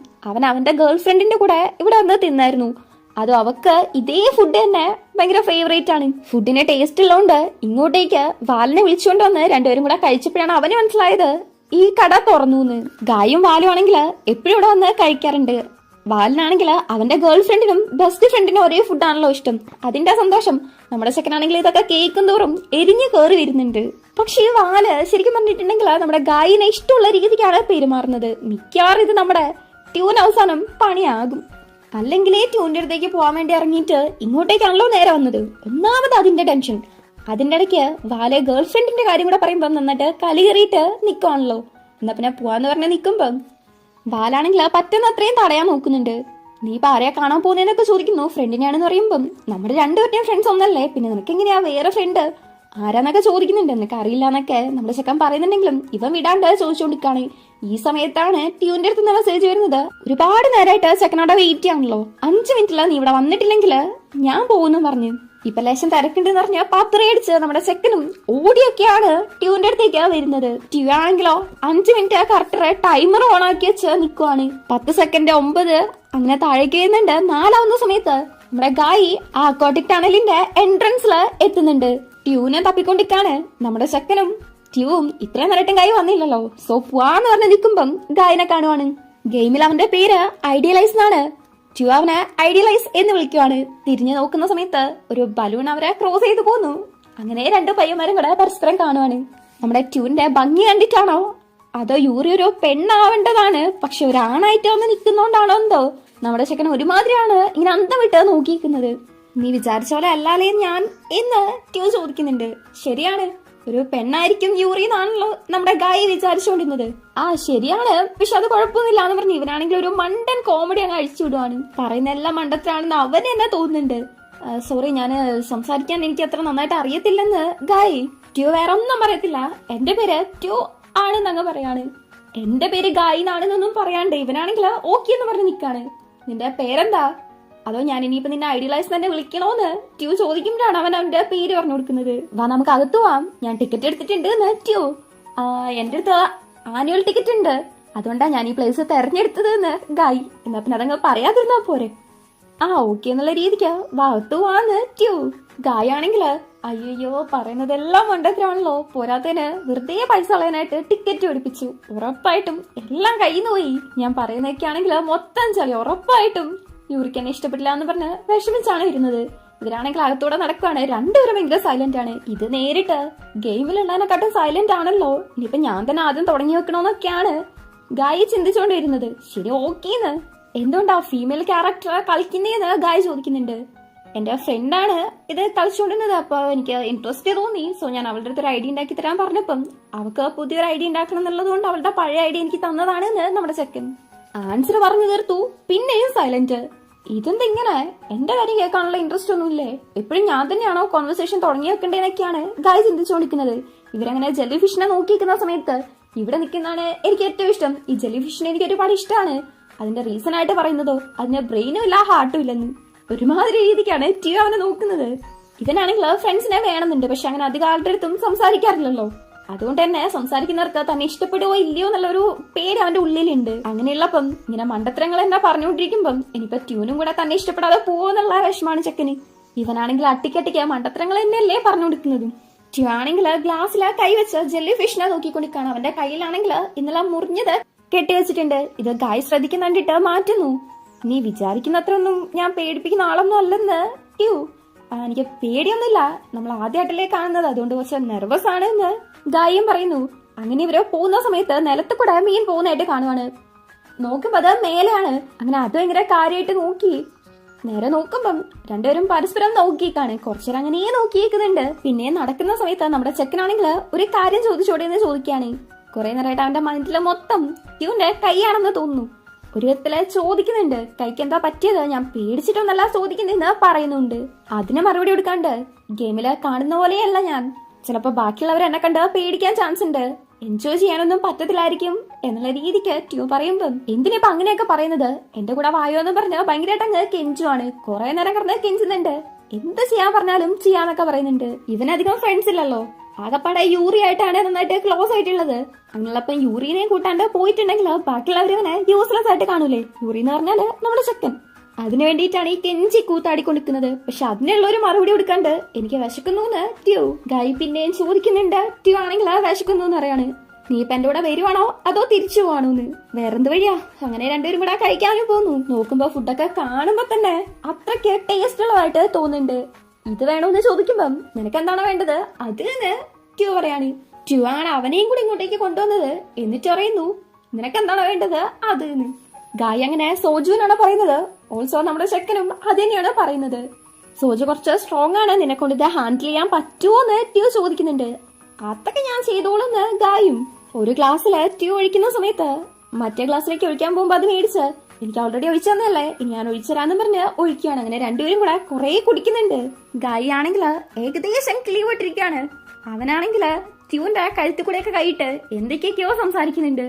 അവന്റെ ഗേൾ ഫ്രണ്ടിന്റെ കൂടെ ഇവിടെ വന്ന് തിന്നായിരുന്നു. അതും അവക്ക് ഇതേ ഫുഡ് തന്നെ ഭയങ്കര ഫേവറേറ്റ് ആണ്. ഫുഡിന്റെ ടേസ്റ്റ് ഉള്ളതുകൊണ്ട് ഇങ്ങോട്ടേക്ക് വാലിനെ വിളിച്ചുകൊണ്ട് വന്ന് രണ്ടുപേരും കൂടെ കഴിച്ചപ്പോഴാണ് അവന് മനസ്സിലായത് ഈ കട തുറന്നു. ഗായും വാലും ആണെങ്കിൽ എപ്പോഴും ഇവിടെ വന്ന് കഴിക്കാറുണ്ട്. ബാലനാണെങ്കിൽ അവന്റെ ഗേൾ ഫ്രണ്ടിനും ബെസ്റ്റ് ഫ്രണ്ടിനും ഒരേ ഫുഡാണല്ലോ ഇഷ്ടം. അതിന്റെ സന്തോഷം നമ്മുടെ ചെക്കനാണെങ്കിൽ ഇതൊക്കെ കേൾക്കും തോറും എരിഞ്ഞു കയറി വരുന്നുണ്ട്. പക്ഷേ ഈ വാല് ശരിക്കും പറഞ്ഞിട്ടുണ്ടെങ്കിൽ നമ്മുടെ ഗായിനെ ഇഷ്ടമുള്ള രീതിക്കാണ് പെരുമാറുന്നത്. മിക്കവാറും ഇത് നമ്മുടെ ട്യൂൺ അവസാനം പണിയാകും. അല്ലെങ്കിലേ ട്യൂണിന്റെ അടുത്തേക്ക് പോകാൻ വേണ്ടി ഇറങ്ങിയിട്ട് ഇങ്ങോട്ടേക്കാണല്ലോ നേരെ വന്നത്. ഒന്നാമത് അതിന്റെ ടെൻഷൻ. അതിന്റെ ഇടയ്ക്ക് വാലെ ഗേൾ ഫ്രണ്ടിന്റെ കാര്യം കൂടെ പറയുമ്പം നന്നായിട്ട് കലി കയറിയിട്ട് നിൽക്കുവാണല്ലോ. എന്നാ പിന്നെ പോവാന്ന് പറഞ്ഞ് നിൽക്കുമ്പം ബാലാണെങ്കിൽ പറ്റുന്ന അത്രയും തടയാൻ നോക്കുന്നുണ്ട്. നീ ഇപ്പൊ ആരെയാ കാണാൻ പോകുന്നതെന്നൊക്കെ ചോദിക്കുന്നു. ഫ്രണ്ടിനെയാണെന്ന് പറയുമ്പം നമ്മുടെ രണ്ടുപേരുടെയും ഫ്രണ്ട്സ് ഒന്നല്ലേ, പിന്നെ നിനക്ക് എങ്ങനെയാ വേറെ ഫ്രണ്ട് ആരാന്നൊക്കെ ചോദിക്കുന്നുണ്ട്. നിനക്ക് അറിയില്ല എന്നൊക്കെ നമ്മുടെ ചെക്കൻ പറയുന്നുണ്ടെങ്കിലും ഇവൻ വിടാണ്ട് ചോദിച്ചുകൊണ്ടിരിക്കാണ്. ഈ സമയത്താണ് ട്യൂന്റെ അടുത്ത് നിന്ന് മെസ്സേജ് വരുന്നത്. ഒരുപാട് നേരമായിട്ട് ചെക്കനോടെ വെയിറ്റ് ചെയ്യാണല്ലോ. 5 മിനിറ്റില് നീ ഇവിടെ വന്നിട്ടില്ലെങ്കിൽ ഞാൻ പോകുന്നു പറഞ്ഞു. ഇപ്പൊ ലേശം തിരക്കുണ്ടെന്ന് പറഞ്ഞ പത്രയടിച്ച് നമ്മുടെ ചെക്കനും ഓടിയൊക്കെയാണ് ട്യൂന്റെ അടുത്തേക്ക് വരുന്നത്. ട്യൂ ആണെങ്കിലോ 5 മിനിറ്റ് കറക്റ്റ് ടൈമർ ഓൺ ആക്കി വെച്ച് നിൽക്കുവാണ്. 10 സെക്കൻഡ് 9 അങ്ങനെ താഴേക്ക് വരുന്നുണ്ട്. 4ആവുന്ന സമയത്ത് നമ്മുടെ ഗായി ആ അക്വാട്ടിക് ടണലിന്റെ എൻട്രൻസില് എത്തുന്നുണ്ട്. ട്യൂനെ തപ്പിക്കൊണ്ടിരിക്കാണ് നമ്മുടെ ചെക്കനും. ട്യൂവും ഇത്രയും നേരട്ടും ഗായി വന്നില്ലല്ലോ, സോ പോവാന്ന് പറഞ്ഞ് നിൽക്കുമ്പം ഗായിനെ കാണുവാണ്. ഗെയിമിൽ അവന്റെ പേര് ഐഡിയലൈസ് എന്നാണ്. ട്യൂ അവനെ ഐഡിയലൈസ് എന്ന് വിളിക്കുവാണ്. തിരിഞ്ഞു നോക്കുന്ന സമയത്ത് ഒരു ബലൂൺ അവരെ ക്രോസ് ചെയ്ത് പോന്നു. അങ്ങനെ 2 പയ്യന്മാരും കൂടെ പരസ്പരം കാണുവാണ്. നമ്മുടെ ട്യൂന്റെ ഭംഗി കണ്ടിട്ടാണോ അതോ യൂറി ഒരു പെണ്ണാവേണ്ടതാണ്, പക്ഷെ ഒരാണായിട്ട് വന്ന് നിൽക്കുന്നോണ്ടാണോ എന്തോ നമ്മുടെ ചെക്കൻ ഒരുമാതിരിയാണ് ഇങ്ങനെ അന്തം വിട്ട് നോക്കിയിരിക്കുന്നത്. നീ വിചാരിച്ച പോലെ അല്ലാലേ ഞാൻ എന്ന് ട്യൂ ചോദിക്കുന്നുണ്ട്. ശരിയാണ്, ഒരു പെണ്ണായിരിക്കും യൂറി എന്നാണല്ലോ നമ്മുടെ ഗായി വിചാരിച്ചുകൊണ്ടിരുന്നത്. ആ ശരിയാണ്, പക്ഷെ അത് കുഴപ്പമൊന്നുമില്ല എന്ന് പറഞ്ഞ് ഇവനാണെങ്കിൽ ഒരു മണ്ടൻ കോമഡി അങ്ങ് അഴിച്ചു വിടുവാണ്. പറയുന്ന എല്ലാം മണ്ടത്തിലാണെന്ന് അവന് തന്നെ തോന്നുന്നുണ്ട്. സോറി, ഞാൻ സംസാരിക്കാൻ എനിക്ക് അത്ര നന്നായിട്ട് അറിയത്തില്ലെന്ന് ഗായി. ട്യൂ വേറെ ഒന്നും പറയത്തില്ല, എന്റെ പേര് ട്യൂ ആണെന്നങ്ങ് പറയാണ്. എന്റെ പേര് ഗായി എന്നാണെന്നൊന്നും പറയാണ്ട് ഇവനാണെങ്കിൽ ഓക്കെ എന്ന് പറഞ്ഞ് നിക്കാണ്. നിന്റെ പേരെന്താ, അതോ ഞാൻ ഇനിയിപ്പോ നിന്നെ ഐഡിയലൈസ് തന്നെ വിളിക്കണോന്ന് ട്യൂ ചോദിക്കുമ്പോഴാണ് അവൻ അവന്റെ പേര് പറഞ്ഞു കൊടുക്കുന്നത്. വാ നമുക്ക് അകത്ത് പോവാം, ഞാൻ ടിക്കറ്റ് എടുത്തിട്ടുണ്ട് എന്ന് ട്യൂ. എന്റെ അടുത്ത് ആനുവൽ ടിക്കറ്റ് ഉണ്ട്, അതുകൊണ്ടാ ഞാൻ ഈ പ്ലേസ് തെരഞ്ഞെടുത്തത് എന്ന് ഗായി. എന്നാ പിന്നെ അതങ്ങ് പറയാതിരുന്നാ പോരെ. ഓക്കെ എന്നുള്ള രീതിക്ക് വാ അകത്ത് പോവാന്ന് ട്യൂ. ഗായി ആണെങ്കില് അയ്യോ പറയുന്നതെല്ലാം മണ്ടത്തിലാണല്ലോ, പോരാത്തതിന് വെറുതെ പൈസ കളയാനായിട്ട് ടിക്കറ്റ് പിടിപ്പിച്ചു. ഉറപ്പായിട്ടും എല്ലാം കയ്യിൽ നിന്ന് പോയി. ഞാൻ പറയുന്നതൊക്കെ ആണെങ്കിൽ മൊത്തം ചളി. ഉറപ്പായിട്ടും യൂറിക്ക് എന്നെ ഇഷ്ടപ്പെട്ടില്ല എന്ന് പറഞ്ഞ് വിഷമിച്ചാണ് വരുന്നത്. ഇവരാണെങ്കിൽ അകത്തൂടെ നടക്കുവാണ്. രണ്ടുപേരും ഭയങ്കര സൈലന്റ് ആണ്. ഇത് നേരിട്ട് ഗെയിമിലുള്ളതിനെക്കാട്ടും സൈലന്റ് ആണല്ലോ. ഇനിയിപ്പൊ ഞാൻ തന്നെ ആദ്യം തുടങ്ങി വെക്കണോന്നൊക്കെയാണ് ഗായി ചിന്തിച്ചുകൊണ്ട് വരുന്നത്. ശരി ഓക്കേന്ന്. എന്തുകൊണ്ടാ ഫീമെയിൽ ക്യാരക്ടർ കളിക്കുന്നതെന്ന് ഗായി ചോദിക്കുന്നുണ്ട്. എന്റെ ഫ്രണ്ടാണ് ഇത് കളിച്ചുകൊണ്ടിരുന്നത്, അപ്പൊ എനിക്ക് ഇൻട്രസ്റ്റ് തോന്നി. സോ ഞാൻ അവളുടെ അടുത്ത് ഒരു ഐഡിയ ഉണ്ടാക്കി തരാൻ പറഞ്ഞപ്പം അവൾക്ക് പുതിയൊരു ഐഡിയ ഉണ്ടാക്കണം എന്നുള്ളത് കൊണ്ട് അവളുടെ പഴയ ഐഡിയ എനിക്ക് തന്നതാണ് നമ്മുടെ ചെക്കൻ ആൻസർ പറഞ്ഞു തീർത്തു. പിന്നെയും സൈലന്റ്. ഇതെന്തിങ്ങനെ, എന്റെ കാര്യം കേൾക്കാനുള്ള ഇൻട്രസ്റ്റ് ഒന്നുമില്ലേ? എപ്പോഴും ഞാൻ തന്നെയാണോ കോൺവെർസേഷൻ തുടങ്ങി വെക്കേണ്ടതെന്നൊക്കെയാണ് ഗായ് ചിന്തിച്ചുകൊണ്ടിരിക്കുന്നത്. ഇവരങ്ങനെ ജെല്ലി ഫിഷിനെ നോക്കിയിരിക്കുന്ന സമയത്ത് ഇവിടെ നിൽക്കുന്നതാണ് എനിക്ക് ഏറ്റവും ഇഷ്ടം. ഈ ജെല്ലി ഫിഷിനെ എനിക്ക് ഒരുപാട് ഇഷ്ടമാണ്. അതിന്റെ റീസൺ ആയിട്ട് പറയുന്നതോ അതിന് ബ്രെയിനും ഇല്ല ഹാർട്ടും ഇല്ലെന്ന്. ഒരുമാതിരി രീതിക്കാണ് ട്യൂ അവനെ നോക്കുന്നത്. ഇവനാണെങ്കിൽ ഫ്രണ്ട്സിനെ വേണമെന്നുണ്ട്, പക്ഷെ അങ്ങനെ അധികം ആളുടെ അടുത്തും സംസാരിക്കാറില്ലല്ലോ. അതുകൊണ്ട് തന്നെ സംസാരിക്കുന്നവർക്ക് തന്നെ ഇഷ്ടപ്പെടുവോ ഇല്ലയോ എന്നുള്ളൊരു പേര് അവന്റെ ഉള്ളിലുണ്ട്. അങ്ങനെയുള്ളപ്പം ഇങ്ങനെ മണ്ടത്തരങ്ങൾ എന്നാ പറഞ്ഞുകൊണ്ടിരിക്കുമ്പം ഇനിയിപ്പോ ട്യൂനും കൂടെ തന്നെ ഇഷ്ടപ്പെടാതെ പോവെന്നുള്ള വിഷമാണ് ചെക്കന്. ഇവനാണെങ്കിൽ അട്ടിക്കട്ടിക്ക് മണ്ടത്തരങ്ങൾ തന്നെയല്ലേ പറഞ്ഞുകൊടുക്കുന്നതും. ട്യൂ ആണെങ്കിൽ ഗ്ലാസ്സില് കൈവച്ച് ജെല്ലി ഫിഷിനെ നോക്കിക്കൊണ്ടിരിക്കാണ്. അവന്റെ കയ്യിലാണെങ്കിൽ ഇന്നലെ മുറിഞ്ഞത് കെട്ടിവെച്ചിട്ടുണ്ട്. ഇത് ഗായ് ശ്രദ്ധിക്കുന്ന കണ്ടിട്ട് മാറ്റുന്നു. നീ വിചാരിക്കുന്നത്ര ഒന്നും ഞാൻ പേടിപ്പിക്കുന്ന ആളൊന്നും അല്ലെന്ന് ട്യൂ. എനിക്ക് പേടിയൊന്നുമില്ല, നമ്മൾ ആദ്യമായിട്ടല്ലേ കാണുന്നത്, അതുകൊണ്ട് കുറച്ച് നെർവസ് ആണ് എന്ന് ഗായും പറയുന്നു. അങ്ങനെ ഇവര് പോകുന്ന സമയത്ത് നിലത്ത് കൂടെ മീൻ പോകുന്നതായിട്ട് കാണുവാണ്. നോക്കുമ്പോ അത് മേലെയാണ്. അങ്ങനെ അത് ഭയങ്കര കാര്യമായിട്ട് നോക്കി. നേരെ നോക്കുമ്പം രണ്ടുപേരും പരസ്പരം നോക്കിയേക്കാണ്. കുറച്ചേരം അങ്ങനെ നോക്കിയേക്കുന്നുണ്ട്. പിന്നെ നടക്കുന്ന സമയത്ത് നമ്മുടെ ചെക്കനാണെങ്കിൽ ഒരു കാര്യം ചോദിച്ചോടെന്ന് ചോദിക്കാണ്. കുറെ നേരമായിട്ട് അവന്റെ മൈൻഡില് മൊത്തം ട്യൂന്റെ കൈയാണെന്ന് തോന്നുന്നു. ഒരു വിധത്തില് ചോദിക്കുന്നുണ്ട്, കൈക്ക് എന്താ പറ്റിയത്, ഞാൻ പേടിച്ചിട്ടൊന്നല്ല ചോദിക്കുന്നെന്ന് പറയുന്നുണ്ട്. അതിന് മറുപടി കൊടുക്കാണ്ട് ഗെയിമില് കാണുന്ന പോലെയല്ല ഞാൻ, ചിലപ്പോ ബാക്കിയുള്ളവർ എന്നെ കണ്ട് പേടിക്കാൻ ചാൻസ് ഉണ്ട്, എൻജോയ് ചെയ്യാനൊന്നും പറ്റത്തില്ലായിരിക്കും എന്നുള്ള രീതിക്ക് ട്യൂ പറയുമ്പം എന്തിനിപ്പോ അങ്ങനെയൊക്കെ പറയുന്നത്, എന്റെ കൂടെ വായോ എന്ന് പറഞ്ഞ് ഭയങ്കരമായിട്ട് അങ്ങ് കെഞ്ചുവാണ്. കുറെ നേരം കിടന്ന് കെഞ്ചുന്നുണ്ട്. എന്ത് ചെയ്യാൻ പറഞ്ഞാലും ചെയ്യാന്നൊക്കെ പറയുന്നുണ്ട്. ഇവനധികം ഫ്രണ്ട്സ് ഇല്ലല്ലോ, ആകപ്പാടെ യൂറി ആയിട്ടാണ് നന്നായിട്ട് ക്ലോസ് ആയിട്ടുള്ളത്. അങ്ങനെയുള്ളപ്പം യൂറിനെ കൂട്ടാണ്ട് പോയിട്ടുണ്ടെങ്കിൽ ബാക്കിയുള്ളവരവനെ യൂസ്ലെസ് ആയിട്ട് കാണൂലേ. യൂറി എന്ന് പറഞ്ഞാല് നമ്മുടെ ചെക്കൻ. അതിനു വേണ്ടിയിട്ടാണ് ഈ കെഞ്ചി കൂത്താടിക്കൊണ്ടിരിക്കുന്നത്. പക്ഷെ അതിനുള്ള ഒരു മറുപടി കൊടുക്കാണ്ട് എനിക്ക് വിശക്കുന്നു ട്യൂ. ഗായി പിന്നെയും ചോദിക്കുന്നുണ്ട്. ട്യൂ ആണെങ്കിൽ വിശക്കുന്നു എന്ന് പറയാണ്. നീ ഇപ്പൊ എന്റെ കൂടെ വരുവാണോ അതോ തിരിച്ചു പോവാണോന്ന്. വേറെന്ത് വഴിയാ. അങ്ങനെ രണ്ടുപേരും കൂടെ കഴിക്കാനും പോന്നു. നോക്കുമ്പോ ഫുഡൊക്കെ കാണുമ്പോ തന്നെ അത്രയ്ക്ക് ടേസ്റ്റ് ഉള്ളതായിട്ട് തോന്നുന്നുണ്ട്. ഇത് വേണോന്ന് ചോദിക്കുമ്പം നിനക്ക് എന്താണോ വേണ്ടത് അത് എന്ന് ട്യൂ പറയാണ്. ട്യൂ ആണ് അവനെയും കൂടി ഇങ്ങോട്ടേക്ക് കൊണ്ടുവന്നത്. എന്നിട്ട് പറയുന്നു നിനക്ക് എന്താണോ വേണ്ടത് അത് എന്ന്. ഗായ് അങ്ങനെ സോജുവിനാണ് പറയുന്നത്. ഓൾസോ നമ്മുടെ ചെക്കനും അത് തന്നെയാണ് പറയുന്നത്. സോജു കുറച്ച് സ്ട്രോങ് ആണ്, നിന്നെ കൊണ്ട് ഇത് ഹാൻഡിൽ ചെയ്യാൻ പറ്റുമോന്ന് ട്യൂ ചോദിക്കുന്നുണ്ട്. അതൊക്കെ ഞാൻ ചെയ്തോളൂന്ന് ഗായും. ഒരു ഗ്ലാസ്സില് ട്യൂ ഒഴിക്കുന്ന സമയത്ത് മറ്റേ ഗ്ലാസ്സിലേക്ക് ഒഴിക്കാൻ പോകുമ്പോ അത് മേടിച്ച് എനിക്ക് ഓൾറെഡി ഒഴിച്ചതന്നല്ലേ, ഇനി ഞാൻ ഒഴിച്ചരാന്നും പറഞ്ഞ് ഒഴിക്കുകയാണ്. അങ്ങനെ രണ്ടുപേരും കൂടെ കുറെ കുടിക്കുന്നുണ്ട്. ഗായി ആണെങ്കില് ഏകദേശം കിളിവിട്ടിരിക്കുകയാണ്. അവനാണെങ്കില് ട്യൂന്റെ കഴുത്തിൽ കൂടെയൊക്കെ കൈയിട്ട് എന്തൊക്കെയൊക്കെയോ സംസാരിക്കുന്നുണ്ട്.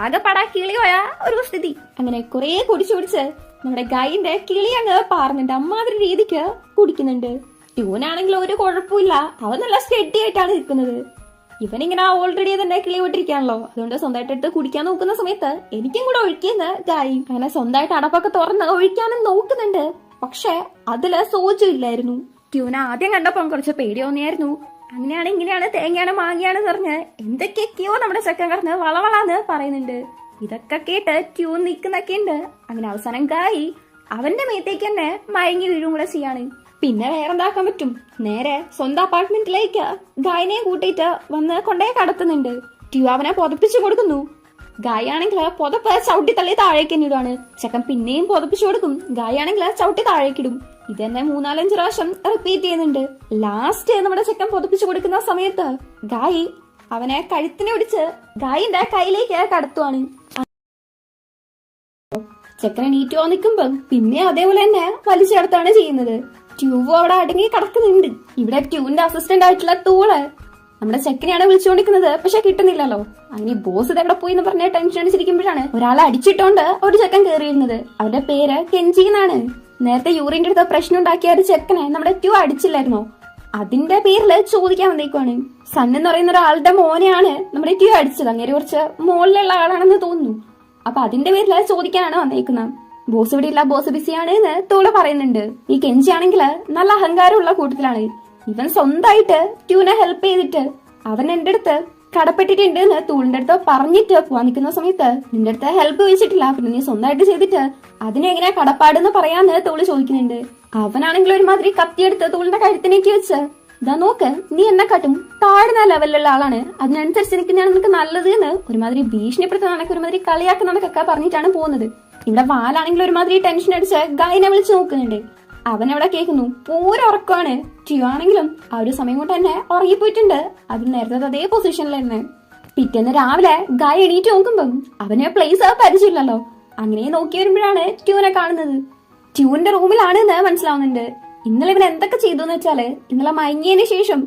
ആകെ പടാ കിളിയോയ ഒരു സ്ഥിതി. അങ്ങനെ കുറെ കുടിച്ച് നമ്മുടെ ഗായിന്റെ കിളി അങ്ങ് പാറുന്നുണ്ട്. അമ്മാതിരി രീതിക്ക് കുടിക്കുന്നുണ്ട്. ട്യൂനാണെങ്കിൽ ഒരു കുഴപ്പമില്ല, അവൻ നല്ല സ്റ്റഡി ആയിട്ടാണ് നിൽക്കുന്നത്. ഇവനിങ്ങനെ ഓൾറെഡി തന്നെ കിളി വിട്ടിരിക്കാണല്ലോ, അതുകൊണ്ട് സ്വന്തമായിട്ട് എടുത്ത് കുടിക്കാൻ നോക്കുന്ന സമയത്ത് എനിക്കും കൂടെ ഒഴിക്കുന്ന ഗായി. അങ്ങനെ സ്വന്തമായിട്ട് അടപ്പൊക്കെ തുറന്ന് ഒഴിക്കാനും നോക്കുന്നുണ്ട്. പക്ഷെ അതില് സോജു ഇല്ലായിരുന്നു. ട്യൂന ആദ്യം കണ്ടപ്പോ കുറച്ച് പേടി തോന്നിയായിരുന്നു. അങ്ങനെയാണ് ഇങ്ങനെയാണ് തേങ്ങയാണ് മാങ്ങയാണ് പറഞ്ഞ് എന്തൊക്കെയൊക്കെയോ നമ്മുടെ ചെക്കൻ കിടന്ന് വളവളാന്ന് പറയുന്നുണ്ട്. ഇതൊക്കെ കേട്ട് ട്യൂൺ നിൽക്കുന്നൊക്കെ ഉണ്ട്. അങ്ങനെ അവസാനം ഗായി അവന്റെ മേത്തേക്ക് തന്നെ മയങ്ങി വീഴും കൂടെ ചെയ്യാണ്. പിന്നെ വേറെന്താക്കാൻ പറ്റും, നേരെ സ്വന്തം അപ്പാർട്ട്മെന്റിലേക്ക് ഗായനെ കൂട്ടിയിട്ട് വന്ന് കൊണ്ടേ കടത്തുന്നുണ്ട്. ട്യൂ അവനെ പുതപ്പിച്ചു കൊടുക്കുന്നു. ഗായ് ആണെങ്കിൽ പുതപ്പ് ചവിട്ടി തള്ളി താഴേക്ക് ഇടുവാണ്. ചെക്കൻ പിന്നെയും പുതപ്പിച്ചു കൊടുക്കും. ഗായ് ആണെങ്കിൽ ചവിട്ടി താഴേക്കിടും. ഇത് തന്നെ 3-4 പ്രാവശ്യം റിപ്പീറ്റ് ചെയ്യുന്നുണ്ട്. ലാസ്റ്റ് നമ്മുടെ ചെക്കൻ പുതപ്പിച്ചു കൊടുക്കുന്ന സമയത്ത് ഗായ് അവനെ കഴുത്തിനെ പിടിച്ച് ഗായിന്റെ കയ്യിലേക്ക് കടത്തുവാണ്. ചെക്കനെ നീറ്റുവാ നിൽക്കുമ്പം പിന്നെ അതേപോലെ തന്നെ വലിച്ചെടുത്താണ് ചെയ്യുന്നത്. ട്യൂബ് അവിടെ അടങ്ങി കിടക്കുന്നുണ്ട്. ഇവിടെ ട്യൂബിന്റെ അസിസ്റ്റന്റ് ആയിട്ടുള്ള തൂള് നമ്മുടെ ചെക്കനെയാണ് വിളിച്ചുകൊണ്ടിരിക്കുന്നത്. പക്ഷെ കിട്ടുന്നില്ലല്ലോ. അങ്ങനെ ബോസ് ഇതെവിടെ പോയി എന്ന് പറഞ്ഞ ടെൻഷൻ അടിച്ചിരിക്കുമ്പോഴാണ് ഒരാളെ അടിച്ചിട്ടോണ്ട് ഒരു ചെക്കൻ കയറിയിരുന്നത്. അവരുടെ പേര് കെഞ്ചി എന്നാണ്. നേരത്തെ യൂറിന്റെ അടുത്ത് പ്രശ്നം ഉണ്ടാക്കിയ ഒരു ചെക്കനെ നമ്മുടെ ട്യൂ അടിച്ചില്ലായിരുന്നോ, അതിന്റെ പേരില് ചോദിക്കാൻ വന്നേക്കുവാണ്. സൺ എന്ന് പറയുന്ന ഒരാളുടെ മോനെയാണ് നമ്മുടെ ട്യൂ അടിച്ചത്. അങ്ങനെ കുറച്ച് മുകളിലുള്ള ആളാണെന്ന് തോന്നുന്നു. അപ്പൊ അതിന്റെ പേരില് ചോദിക്കാനാണ് വന്നേക്കുന്നത്. ബോസ് ഇവിടെ ഇല്ല, ബോസ് ബിസിയാണ് എന്ന് തോള് പറയുന്നുണ്ട്. ഈ കെഞ്ചി ആണെങ്കിൽ നല്ല അഹങ്കാരമുള്ള കൂട്ടത്തിലാണ്. ഇവൻ സ്വന്തമായിട്ട് ട്യൂനെ ഹെൽപ്പ് ചെയ്തിട്ട് അവൻ എന്റെ അടുത്ത് കടപ്പെട്ടിട്ടുണ്ട് എന്ന് തൂളിന്റെ അടുത്ത് പറഞ്ഞിട്ട് പോവാൻ നിൽക്കുന്ന സമയത്ത് നിന്റെ അടുത്ത് ഹെൽപ്പ് ചോദിച്ചിട്ടില്ല, പിന്നെ നീ സ്വന്തമായിട്ട് ചെയ്തിട്ട് അതിനെങ്ങനെ കടപ്പാടെന്ന് പറയാന്ന് തോള് ചോദിക്കുന്നുണ്ട്. അവനാണെങ്കിൽ ഒരുമാതിരി കത്തിയെടുത്ത് തൂളിന്റെ കഴുത്തിനേക്ക് വെച്ച് ഇതാ നോക്ക്, നീ എന്നെ കാട്ടും താഴ്ന്ന ലെവലിലുള്ള ആളാണ്, അതിനനുസരിച്ച് നിൽക്കുന്നതാണ് നിനക്ക് നല്ലത് എന്ന് ഒരുമാതിരി ഭീഷണിപ്പെടുത്തുന്ന കണക്ക് ഒരുമാതിരി കളിയാക്കുന്ന കണക്കൊക്കെ പറഞ്ഞിട്ടാണ് പോകുന്നത്. ഇവിടെ വാലാണെങ്കിൽ ഒരുമാതിരി ടെൻഷൻ അടിച്ച് ഗായനെ വിളിച്ചു നോക്കുന്നുണ്ട്. അവനവിടെ കേൾക്കുന്നു. പൂര ഉറക്കമാണ്. ട്യൂ ആണെങ്കിലും ആ ഒരു സമയം കൊണ്ട് തന്നെ ഉറങ്ങിപ്പോയിട്ടുണ്ട്. അത് നേരത്തെ അതേ പൊസിഷനിലായിരുന്നു. പിറ്റേന്ന് രാവിലെ ഗായ എണീറ്റ് നോക്കുമ്പം അവനെ പ്ലേസ് പരിചയമില്ലല്ലോ. അങ്ങനെ നോക്കി വരുമ്പോഴാണ് ട്യൂനെ കാണുന്നത്. ട്യൂന്റെ റൂമിലാണ് എന്ന് മനസ്സിലാവുന്നുണ്ട്. ഇന്നലെ ഇവൻ എന്തൊക്കെ ചെയ്തു എന്ന് വെച്ചാല് ഇന്നലെ മയങ്ങിയതിനു ശേഷം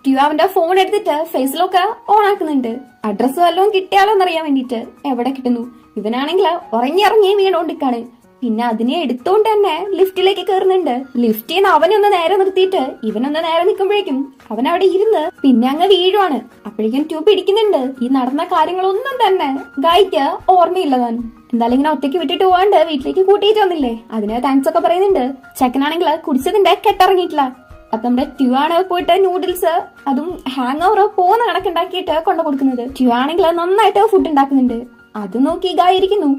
ട്യൂ അവന്റെ ഫോൺ എടുത്തിട്ട് ഫേസിലൊക്കെ ഓൺ ആക്കുന്നുണ്ട്. അഡ്രസ് വല്ലതും കിട്ടിയാലോ എന്നറിയാൻ വേണ്ടിട്ട്. എവിടെ കിട്ടുന്നു. ഇവനാണെങ്കിൽ ഉറങ്ങി വീണോണ്ടിരിക്കാണ്. പിന്നെ അതിനെ എടുത്തോണ്ട് തന്നെ ലിഫ്റ്റിലേക്ക് കയറുന്നുണ്ട്. ലിഫ്റ്റിൽ നിന്ന് അവനൊന്ന് നേരെ നിർത്തിയിട്ട് ഇവനൊന്ന് നേരെ നിൽക്കുമ്പോഴേക്കും അവൻ അവിടെ ഇരുന്ന് പിന്നെ അങ്ങ് വീഴുവാണ്. അപ്പോഴേക്കും ട്യൂബ് പിടിക്കുന്നുണ്ട്. ഈ നടന്ന കാര്യങ്ങളൊന്നും തന്നെ ഗായിക്ക് ഓർമ്മയില്ലതാൻ. എന്തായാലും ഇങ്ങനെ ഒറ്റയ്ക്ക് വിട്ടിട്ട് പോകാണ്ട് വീട്ടിലേക്ക് കൂട്ടിയിട്ട് വന്നില്ലേ, അതിന് താങ്ക്സ് ഒക്കെ പറയുന്നുണ്ട്. ചെക്കനാണെങ്കിൽ കുടിച്ചതിന്റെ കെട്ടിറങ്ങിയിട്ടില്ല. അപ്പൊ നമ്മുടെ ട്യൂ ആണ് പോയിട്ട് നൂഡിൽസ് അതും ഹാങ് ഓവർ പോകുന്ന കണക്കുണ്ടാക്കിയിട്ട് കൊണ്ടു കൊടുക്കുന്നത്. ട്യൂ ആണെങ്കിൽ നന്നായിട്ട് ഫുഡ് ഉണ്ടാക്കുന്നുണ്ട്. അത് നോക്കി ഗായി ഇരിക്കുന്നു.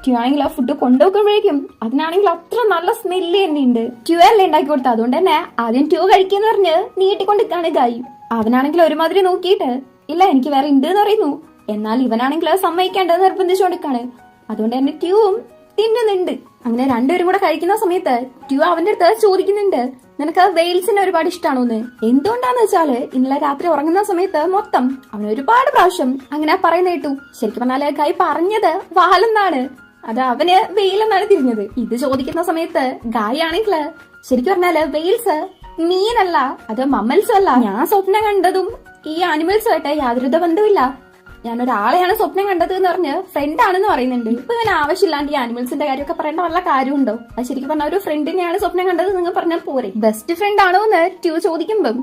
ട്യൂ ആണെങ്കിൽ ആ ഫുഡ് കൊണ്ടുപോകുമ്പോഴേക്കും അതിനാണെങ്കിൽ അത്ര നല്ല സ്മെല്ല് തന്നെ ഉണ്ട്. ട്യൂ അല്ലേ ഉണ്ടാക്കി കൊടുത്തത്, അതുകൊണ്ട് തന്നെ ആദ്യം ട്യൂ കഴിക്കുന്ന പറഞ്ഞ് നീട്ടിക്കൊണ്ടിരിക്കാണ് ഗായി. അവനാണെങ്കിൽ ഒരുമാതിരി നോക്കിയിട്ട് ഇല്ല എനിക്ക് വേറെ ഉണ്ട് എന്ന് പറയുന്നു. എന്നാൽ ഇവനാണെങ്കിൽ സമ്മതിക്കേണ്ടത് നിർബന്ധിച്ചുകൊണ്ടിരിക്കാണ്. അതുകൊണ്ട് തന്നെ ട്യൂവും തിന്നുന്നുണ്ട്. അങ്ങനെ രണ്ടുപേരും കൂടെ കഴിക്കുന്ന സമയത്ത് ട്യൂ അവന്റെ അടുത്ത് ചോദിക്കുന്നുണ്ട് നിനക്ക് വെയിൽസിനെ ഒരുപാട് ഇഷ്ടമാണോന്ന്. എന്തുകൊണ്ടാന്ന് വെച്ചാല് ഇന്നലെ രാത്രി ഉറങ്ങുന്ന സമയത്ത് മൊത്തം അവന് ഒരുപാട് പ്രാവശ്യം അങ്ങനെ പറയുന്ന കേട്ടു. ശരിക്കും പറഞ്ഞാല് ഗായ് പറഞ്ഞത് വാലെന്നാണ്, അത് അവന് വെയിലെന്നാണ് തിരിഞ്ഞത്. ഇത് ചോദിക്കുന്ന സമയത്ത് ഗായ് ആണെങ്കിൽ ശരിക്കും പറഞ്ഞാല് വെയിൽസ് മീനല്ല, അത് മമ്മൽസും അല്ല. ഞാൻ സ്വപ്നം കണ്ടതും ഈ ആനിമൽസുമായിട്ട് യാതൊരു ബന്ധമില്ല. ഞാനൊരാളെയാണ് സ്വപ്നം കണ്ടത് എന്ന് പറഞ്ഞ് ഫ്രണ്ട് ആണെന്ന് പറയുന്നുണ്ട്. ഇപ്പൊ ഇവന് ആവശ്യമില്ലാണ്ട് ഈ ആനിമൽസിന്റെ കാര്യമൊക്കെ പറയേണ്ട വല്ല കാര്യമുണ്ടോ? അത് ശരിക്കും പറഞ്ഞ ഒരു ഫ്രണ്ടിനെയാണ് സ്വപ്നം കണ്ടത് നിങ്ങൾ പറഞ്ഞാൽ പോരെ. ബെസ്റ്റ് ഫ്രണ്ട് ആണോ എന്ന് ട്യൂ ചോദിക്കുമ്പം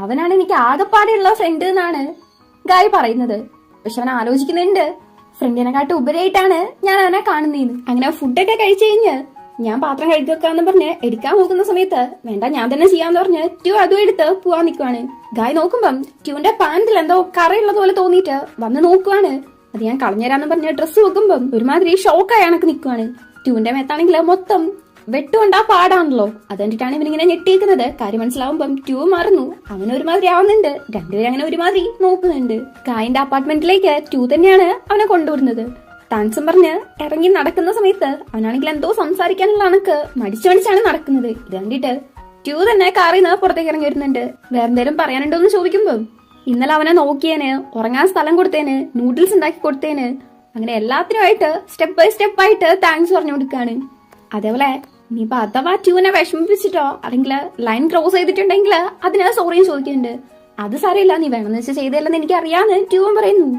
അവനാണ് എനിക്ക് ആകെപ്പാടെയുള്ള ഫ്രണ്ട് എന്നാണ് ഗായ് പറയുന്നത്. പക്ഷെ അവൻ ആലോചിക്കുന്നുണ്ട് ഫ്രണ്ടിനെക്കാട്ട് ഉപരിയായിട്ടാണ് ഞാൻ അവനെ കാണുന്നതെന്ന്. അങ്ങനെ ഫുഡൊക്കെ കഴിച്ചു കഴിഞ്ഞ് ഞാൻ പാത്രം കഴുകിവെക്കാന്ന് പറഞ്ഞ് എടുക്കാൻ നോക്കുന്ന സമയത്ത് വേണ്ട ഞാൻ തന്നെ ചെയ്യാന്ന് പറഞ്ഞ് ട്യൂ അതും എടുത്ത് പോവാൻ നിൽക്കുവാണ്. ഗായ് നോക്കുമ്പം ട്യൂന്റെ പാന്റിൽ എന്തോ കറയുള്ളത് പോലെ തോന്നിയിട്ട് വന്ന് നോക്കുവാണ്. അത് ഞാൻ കളഞ്ഞുതരാന്ന് പറഞ്ഞ് ഡ്രസ്സ് വെക്കുമ്പം ഒരുമാതിരി ഷോക്കായി കണക്ക് നിൽക്കുവാണ്. ട്യൂന്റെ മേത്താണെങ്കിൽ മൊത്തം വെട്ടുകൊണ്ടാ പാടാണല്ലോ. അത് കണ്ടിട്ടാണ് ഇവനിങ്ങനെ ഞെട്ടിയിരിക്കുന്നത്. കാര്യം മനസ്സിലാവുമ്പം ട്യൂ മാറുന്നു. അവന് ഒരുമാതിരി ആവുന്നുണ്ട്. രണ്ടുപേരും അങ്ങനെ ഒരുമാതിരി നോക്കുന്നുണ്ട്. ഗായിന്റെ അപ്പാർട്ട്മെന്റിലേക്ക് ട്യൂ തന്നെയാണ് അവനെ കൊണ്ടുവരുന്നത്. താൻസും പറഞ്ഞ് ഇറങ്ങി നടക്കുന്ന സമയത്ത് അവനാണെങ്കിൽ എന്തോ സംസാരിക്കാനുള്ള കണക്ക് മടിച്ചാണ് നടക്കുന്നത്. ഇത് കണ്ടിട്ട് ട്യൂ തന്നെ കാറിൽ നിന്ന് പുറത്തേക്ക് ഇറങ്ങി വരുന്നുണ്ട്. വേറെ എന്തേലും പറയാനുണ്ടോ എന്ന് ചോദിക്കുമ്പോൾ ഇന്നലെ അവനെ നോക്കിയേന്, ഉറങ്ങാൻ സ്ഥലം കൊടുത്തേന്, നൂഡിൽസ് ഉണ്ടാക്കി കൊടുത്തേന്, അങ്ങനെ എല്ലാത്തിനുമായിട്ട് സ്റ്റെപ്പ് ബൈ സ്റ്റെപ്പ് ആയിട്ട് താങ്ക്സ് പറഞ്ഞു കൊടുക്കാണ്. അതേപോലെ ഇനിയിപ്പൊ അഥവാ ട്യൂനെ വിഷമിപ്പിച്ചിട്ടോ അല്ലെങ്കിൽ ലൈൻ ക്രോസ് ചെയ്തിട്ടുണ്ടെങ്കിൽ അതിന് സോറിയും ചോദിക്കുന്നുണ്ട്. അത് സാരമില്ല, നീ വേണമെന്ന് വെച്ചാൽ ചെയ്തല്ലെന്ന് എനിക്ക് അറിയാന്ന് ട്യൂൻ പറയുന്നു.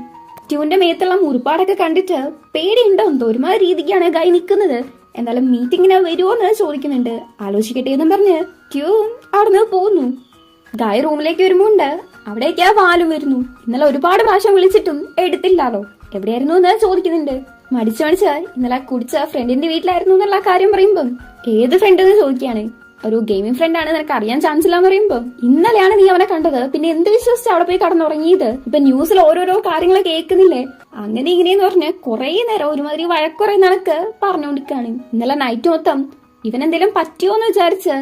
ട്യൂന്റെ മേത്തുള്ള മുറിപ്പാടൊക്കെ കണ്ടിട്ട് പേടിയുണ്ടോ എന്തോ ഒരുമാതിരി രീതിക്കാണ് ഗായ് നിൽക്കുന്നത്. എന്തായാലും മീറ്റിങ്ങിന് വരുമോന്ന് ചോദിക്കുന്നുണ്ട്. ആലോചിക്കട്ടെ എന്നും പറഞ്ഞ് ട്യൂൻ അവിടുന്ന് പോകുന്നു. ഗായ് റൂമിലേക്ക് വരുമ്പോണ്ട് അവിടേക്ക് വാലും വരുന്നു. ഇന്നലെ ഒരുപാട് പ്രാവശ്യം വിളിച്ചിട്ടും എടുത്തില്ലാലോ, എവിടെയായിരുന്നു എന്ന് ചോദിക്കുന്നുണ്ട്. മടിച്ച് ഇന്നലെ കുടിച്ച ഫ്രണ്ടിന്റെ വീട്ടിലായിരുന്നു എന്നുള്ള കാര്യം പറയുമ്പം ഏത് ഫ്രണ്ട് എന്ന് ചോദിക്കുകയാണ്. ഒരു ഗെയിമിംഗ് ഫ്രണ്ട് ആണ്, നിനക്ക് അറിയാൻ ചാൻസ് ഇല്ലാന്ന് പറയുമ്പോ ഇന്നലെയാണ് നീ അവനെ കണ്ടത്, പിന്നെ എന്ത് വിശ്വസിച്ച് അവിടെ പോയി കടന്നുറങ്ങിയത്? ഇപ്പൊ ന്യൂസിൽ ഓരോരോ കാര്യങ്ങൾ കേൾക്കുന്നില്ലേ? അങ്ങനെ ഇങ്ങനെയെന്ന് പറഞ്ഞ് കുറെ നേരം ഒരുമാതിരി വഴക്കുറേ നടക്ക് പറഞ്ഞുകൊണ്ടിരിക്കാണ്. ഇന്നലെ നൈറ്റ് മൊത്തം ഇവനെന്തേലും പറ്റിയോന്ന് വിചാരിച്ച്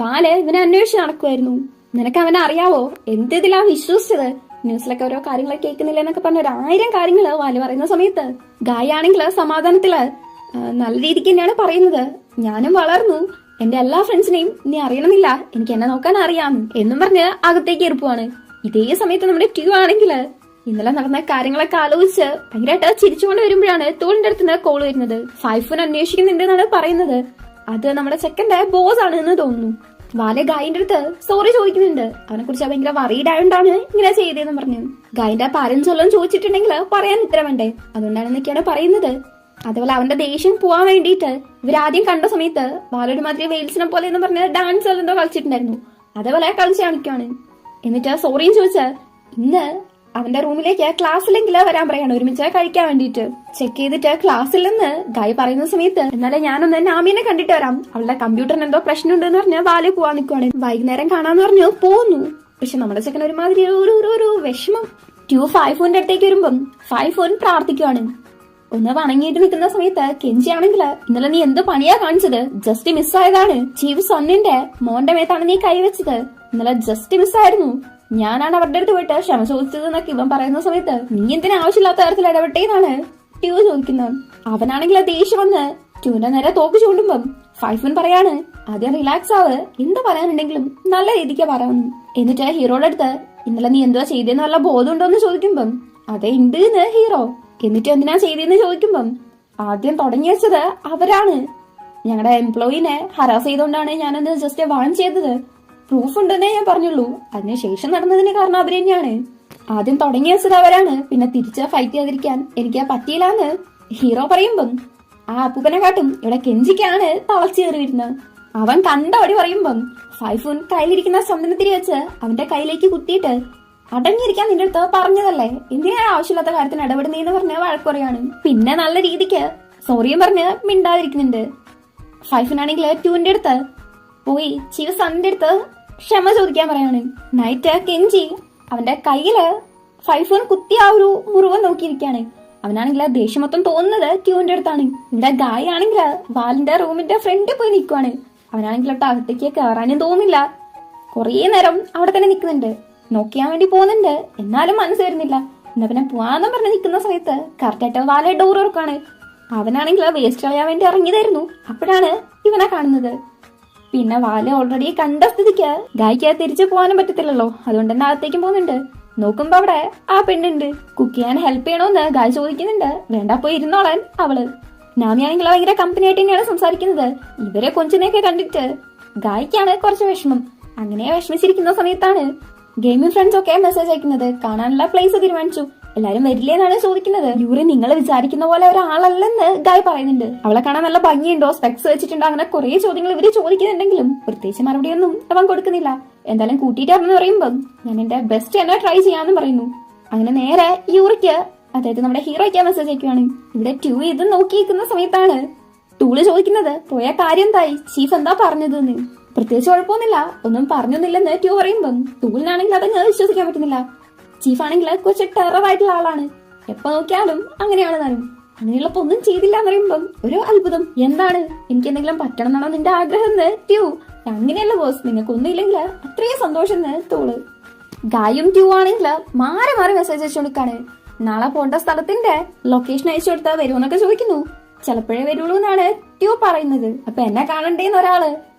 വാല് ഇവനെ അന്വേഷിച്ച് നടക്കുമായിരുന്നു. നിനക്ക് അവനെ അറിയാവോ? എന്തിലാ വിശ്വസിച്ചത്? ന്യൂസിലൊക്കെ ഓരോ കാര്യങ്ങൾ കേൾക്കുന്നില്ല എന്നൊക്കെ പറഞ്ഞ 1000 കാര്യങ്ങള് വാല് പറയുന്ന സമയത്ത് ഗായ് ആണെങ്കിൽ സമാധാനത്തില് നല്ല രീതിക്ക് തന്നെയാണ് പറയുന്നത്. ഞാനും വളർന്നു, എന്റെ എല്ലാ ഫ്രണ്ട്സിനെയും നീ അറിയണമെന്നില്ല, എനിക്ക് എന്നെ നോക്കാൻ അറിയാം എന്നും പറഞ്ഞ് അകത്തേക്ക് ഇറുപ്പുവാണ്. ഇതേ സമയത്ത് നമ്മുടെ ട്യൂ ആണെങ്കില് ഇന്നലെ നടന്ന കാര്യങ്ങളൊക്കെ ആലോചിച്ച് ഭയങ്കരമായിട്ട് ചിരിച്ചുകൊണ്ട് വരുമ്പോഴാണ് തോളിന്റെ അടുത്ത് കോൾ വരുന്നത്. ഫൈഫിനെ അന്വേഷിക്കുന്നുണ്ടെന്നാണ് പറയുന്നത്. അത് നമ്മുടെ ചെക്കന്റെ ബോസ് ആണ് എന്ന് തോന്നുന്നു. വാലെ ഗായിന്റെ അടുത്ത് സോറി ചോദിക്കുന്നുണ്ട്. അവനെ കുറിച്ച് ഭയങ്കര വറീഡ് ആയതുകൊണ്ടാണ് ഇങ്ങനെ ചെയ്തതെന്ന് പറഞ്ഞു. ഗായിന്റെ പാരന്റ്സ് എല്ലാം ചോദിച്ചിട്ടുണ്ടെങ്കിൽ പറയാൻ ഉത്തരം വേണ്ടേ, അതുകൊണ്ടാണെന്നൊക്കെയാണ് പറയുന്നത്. അതുപോലെ അവന്റെ ദേഷ്യം പോവാൻ വേണ്ടിയിട്ട് ഇവരാദ്യം കണ്ട സമയത്ത് വാലൊരു മാതിരി വെയിൽസിനെ പോലെ എന്ന് പറഞ്ഞ് ഡാൻസ് എന്തോ കളിച്ചിട്ടുണ്ടായിരുന്നു. അതേപോലെ കളിച്ച് കാണിക്കുകയാണ്. എന്നിട്ട് സോറിയും ചോദിച്ചാൽ ഇന്ന് അവന്റെ റൂമിലേക്ക് ക്ലാസ്സിലെങ്കിൽ വരാൻ പറയാണ്, ഒരുമിച്ച് കഴിക്കാൻ വേണ്ടിയിട്ട്. ചെക്ക് ചെയ്തിട്ട് ക്ലാസ്സിൽ നിന്ന് ഗായ് പറയുന്ന സമയത്ത് എന്നാലേ ഞാനൊന്ന് നാമിനെ കണ്ടിട്ട് വരാം, അവളുടെ കമ്പ്യൂട്ടറിന് എന്തോ പ്രശ്നമുണ്ടെന്ന് പറഞ്ഞ് വാല് പോവാൻ നിൽക്കുവാണ്. വൈകുന്നേരം കാണാന്ന് പറഞ്ഞു പോകുന്നു. പക്ഷെ നമ്മുടെ ചെക്കൻ ഒരുമാതിരി ഒരു വിഷമം. ട്യൂ ഫൈഫോന്റെ അടുത്തേക്ക് വരുമ്പം ഫൈഫോൻ പ്രാർത്ഥിക്കുവാണ്. ഒന്ന് വണങ്ങിയിട്ട് നിൽക്കുന്ന സമയത്ത് കെഞ്ചി ആണെങ്കിൽ ഇന്നലെ നീ എന്ത് പണിയാ കാണിച്ചത്? ജസ്റ്റ് മിസ്സായതാണ്. ചീഫ് സൊന്നിന്റെ മോന്റെ മേത്താണ് നീ കൈവച്ചത്. ഇന്നലെ ജസ്റ്റ് മിസ്സായിരുന്നു. ഞാനാണ് അവരുടെ അടുത്ത് പോയിട്ട് ക്ഷമ ചോദിച്ചത് എന്നൊക്കെ ഇവൻ പറയുന്ന സമയത്ത് നീ എന്തിനാ ആവശ്യമില്ലാത്ത തരത്തിൽ ഇടപെട്ടേന്നാണ് ട്യൂ ചോദിക്കുന്നത്. അവനാണെങ്കിൽ ദേഷ്യം വന്ന് ട്യൂന്റെ നേരെ തോക്ക് ചൂണ്ടുമ്പം ഫൈഫൻ പറയാണ് ആദ്യം റിലാക്സ് ആവ്, എന്ത് പറയാനുണ്ടെങ്കിലും നല്ല രീതിക്ക് പറയാമെന്ന്. എന്നിട്ട് ഹീറോയുടെ അടുത്ത് ഇന്നലെ നീ എന്തുവാ ചെയ്തേന്ന് വല്ല ബോധമുണ്ടോന്ന് ചോദിക്കുമ്പം അതെ ഉണ്ട് എന്ന് ഹീറോ. എന്നിട്ട് എന്തിനാ ചെയ്തതെന്ന് ചോദിക്കുമ്പം ആദ്യം തുടങ്ങി വെച്ചത് അവരാണ്, ഞങ്ങളുടെ എംപ്ലോയിനെ ഹരാസ് ചെയ്തുകൊണ്ടാണ് ഞാനത് ജസ്റ്റ് വാൺ ചെയ്തത്, പ്രൂഫ് ഉണ്ടെന്നേ ഞാൻ പറഞ്ഞുള്ളൂ. അതിനുശേഷം നടന്നതിന് കാരണം അവര് തന്നെയാണ്. ആദ്യം തുടങ്ങി വെച്ചത് അവരാണ്, പിന്നെ തിരിച്ച് ഫൈറ്റ് ചെയ്യാതിരിക്കാൻ എനിക്ക് പറ്റിയില്ലാന്ന് ഹീറോ പറയുമ്പം ആ അപ്പൂപ്പനെ കാട്ടും ഇവിടെ കെഞ്ചിക്കാണ് തളച്ചു കയറി വരുന്നത്. അവൻ കണ്ടപടി പറയുമ്പം ഫൈഫൂൻ കയ്യിലിരിക്കുന്ന ചന്ദനത്തിരി വെച്ച് അവന്റെ കയ്യിലേക്ക് കുത്തിയിട്ട് അടങ്ങിയിരിക്കാൻ നിന്റെ അടുത്ത് പറഞ്ഞതല്ലേ, എന്തിനാ ആവശ്യമില്ലാത്ത കാര്യത്തിന് ഇടപെടുന്നേന്ന് പറഞ്ഞ് വഴക്കുറയാണ്. പിന്നെ നല്ല രീതിക്ക് സോറിയും പറഞ്ഞ് മിണ്ടാതിരിക്കുന്നുണ്ട്. ഫൈഫിനാണെങ്കിൽ ട്യൂന്റെ അടുത്ത് പോയി ചീഫ് സണ്ണിന്റെ അടുത്ത് ക്ഷമ ചോദിക്കാൻ പറയാണ്. നൈറ്റ് കെഞ്ചി അവന്റെ കയ്യില് ഫൈഫോൻ കുത്തി ആ ഒരു മുറിവ് നോക്കിയിരിക്കാണ്. അവനാണെങ്കിൽ ദേഷ്യം മൊത്തം തോന്നുന്നത് ട്യൂന്റെ അടുത്താണ്. ഇവിടെ ഗായ് ആണെങ്കിൽ വാലിന്റെ റൂമിന്റെ ഫ്രണ്ടിൽ പോയി നിൽക്കുവാണ്. അവനാണെങ്കിൽ അകത്തേക്ക് കയറാനും തോന്നില്ല. കുറേ നേരം അവിടെ തന്നെ നിൽക്കുന്നുണ്ട്, നോക്കിയാൻ വേണ്ടി പോകുന്നുണ്ട്. എന്നാലും മനസ്സ് വരുന്നില്ല. എന്നാ പിന്നെ പോവാന്നും പറഞ്ഞ് നിൽക്കുന്ന സമയത്ത് കറക്റ്റായിട്ട് വാലെ ഡോർ തുറക്കാണ്. അവനാണെങ്കിൽ വേസ്റ്റ് കളയാൻ വേണ്ടി ഇറങ്ങിയതായിരുന്നു. അപ്പോഴാണ് ഇവനെ കാണുന്നത്. പിന്നെ വാല് ഓൾറെഡി കണ്ട സ്ഥിതിക്ക് ഗായ്ക്ക് തിരിച്ചു പോകാനും പറ്റത്തില്ലല്ലോ, അതുകൊണ്ട് തന്നെ അകത്തേക്കും പോകുന്നുണ്ട്. നോക്കുമ്പോ അവിടെ ആ പെണ്ണുണ്ട്. കുക്ക് ചെയ്യാൻ ഹെൽപ്പ് ചെയ്യണോന്ന് ഗായ് ചോദിക്കുന്നുണ്ട്. വേണ്ട പോയി ഇരുന്നോളാൻ അവള്. നാമിയാണെങ്കിൽ ഭയങ്കര കമ്പനി ആയിട്ട് തന്നെയാണ് സംസാരിക്കുന്നത്. ഇവരെ കൊഞ്ചിനെയൊക്കെ കണ്ടിട്ട് ഗായ്ക്കാണ് കുറച്ച് വിഷമം. അങ്ങനെ വിഷമിച്ചിരിക്കുന്ന സമയത്താണ് ഗെയിമിംഗ് ഫ്രണ്ട്സ് ഒക്കെ മെസ്സേജ് അയക്കുന്നത്. കാണാനുള്ള പ്ലേസ് തീരുമാനിച്ചു, എല്ലാരും വരില്ലേന്നാണ് ചോദിക്കുന്നത്. യൂറി നിങ്ങൾ വിചാരിക്കുന്ന പോലെ ഒരാളല്ലെന്ന് ഗായ് പറയുന്നുണ്ട്. അവളെ കാണാൻ നല്ല ഭംഗിയുണ്ടോ, സ്പെക്സ് വെച്ചിട്ടുണ്ടോ, അങ്ങനെ കുറെ ചോദ്യങ്ങൾ ഇവര് ചോദിക്കുന്നുണ്ടെങ്കിലും പ്രത്യേകിച്ച് മറുപടിയൊന്നും അവൻ കൊടുക്കുന്നില്ല. എന്തായാലും കൂട്ടിയിട്ടാണെന്ന് പറയുമ്പം ഞാൻ എന്റെ ബെസ്റ്റ് തന്നെ ട്രൈ ചെയ്യാന്ന് പറയുന്നു. അങ്ങനെ നേരെ യൂറിക്ക്, അതായത് നമ്മുടെ ഹീറോയ്ക്ക് മെസ്സേജ് അയക്കുവാണ്. ഇവിടെ ട്യൂ ഇത് നോക്കിയിരിക്കുന്ന സമയത്താണ് ടൂള് ചോദിക്കുന്നത് പോയ കാര്യം എന്തായി, ചീഫ് എന്താ പറഞ്ഞതെന്ന്. പ്രത്യേകിച്ച് കുഴപ്പമൊന്നുമില്ല, ഒന്നും പറഞ്ഞൊന്നുമില്ലെന്ന് ട്യൂ പറയുമ്പം ടൂളിനാണെങ്കിൽ അതങ്ങ് വിശ്വസിക്കാൻ പറ്റുന്നില്ല. ചീഫ് ആണെങ്കിൽ കുറച്ച് ടെററായിട്ടുള്ള ആളാണ്, എപ്പോ നോക്കിയാലും അങ്ങനെയാണ് താനും. അങ്ങനെയുള്ളപ്പോ ഒന്നും ചെയ്തില്ല എന്ന് പറയുമ്പം ഒരു അത്ഭുതം. എന്താണ്, എനിക്ക് എന്തെങ്കിലും പറ്റണം എന്നാണോ നിന്റെ ആഗ്രഹം എന്ന് ട്യൂ. അങ്ങനെയല്ല ബോസ്, നിങ്ങൾക്കൊന്നും ഇല്ലെങ്കിൽ അത്രയും സന്തോഷം എന്ന് ടൂള്. ഗായും ട്യൂ ആണെങ്കിൽ മാറി മാറി മെസ്സേജ് അയച്ചുകൊടുക്കാണ്. നാളെ പോണ്ട സ്ഥലത്തിന്റെ ലൊക്കേഷൻ അയച്ചു കൊടുത്താൽ വരുമെന്നൊക്കെ ചോദിക്കുന്നു. ചിലപ്പോഴേ വരുള്ളൂ എന്നാണ് ട്യൂ പറയുന്നത്. അപ്പൊ എന്നെ കാണണ്ടേന്ന് ഒരാള്,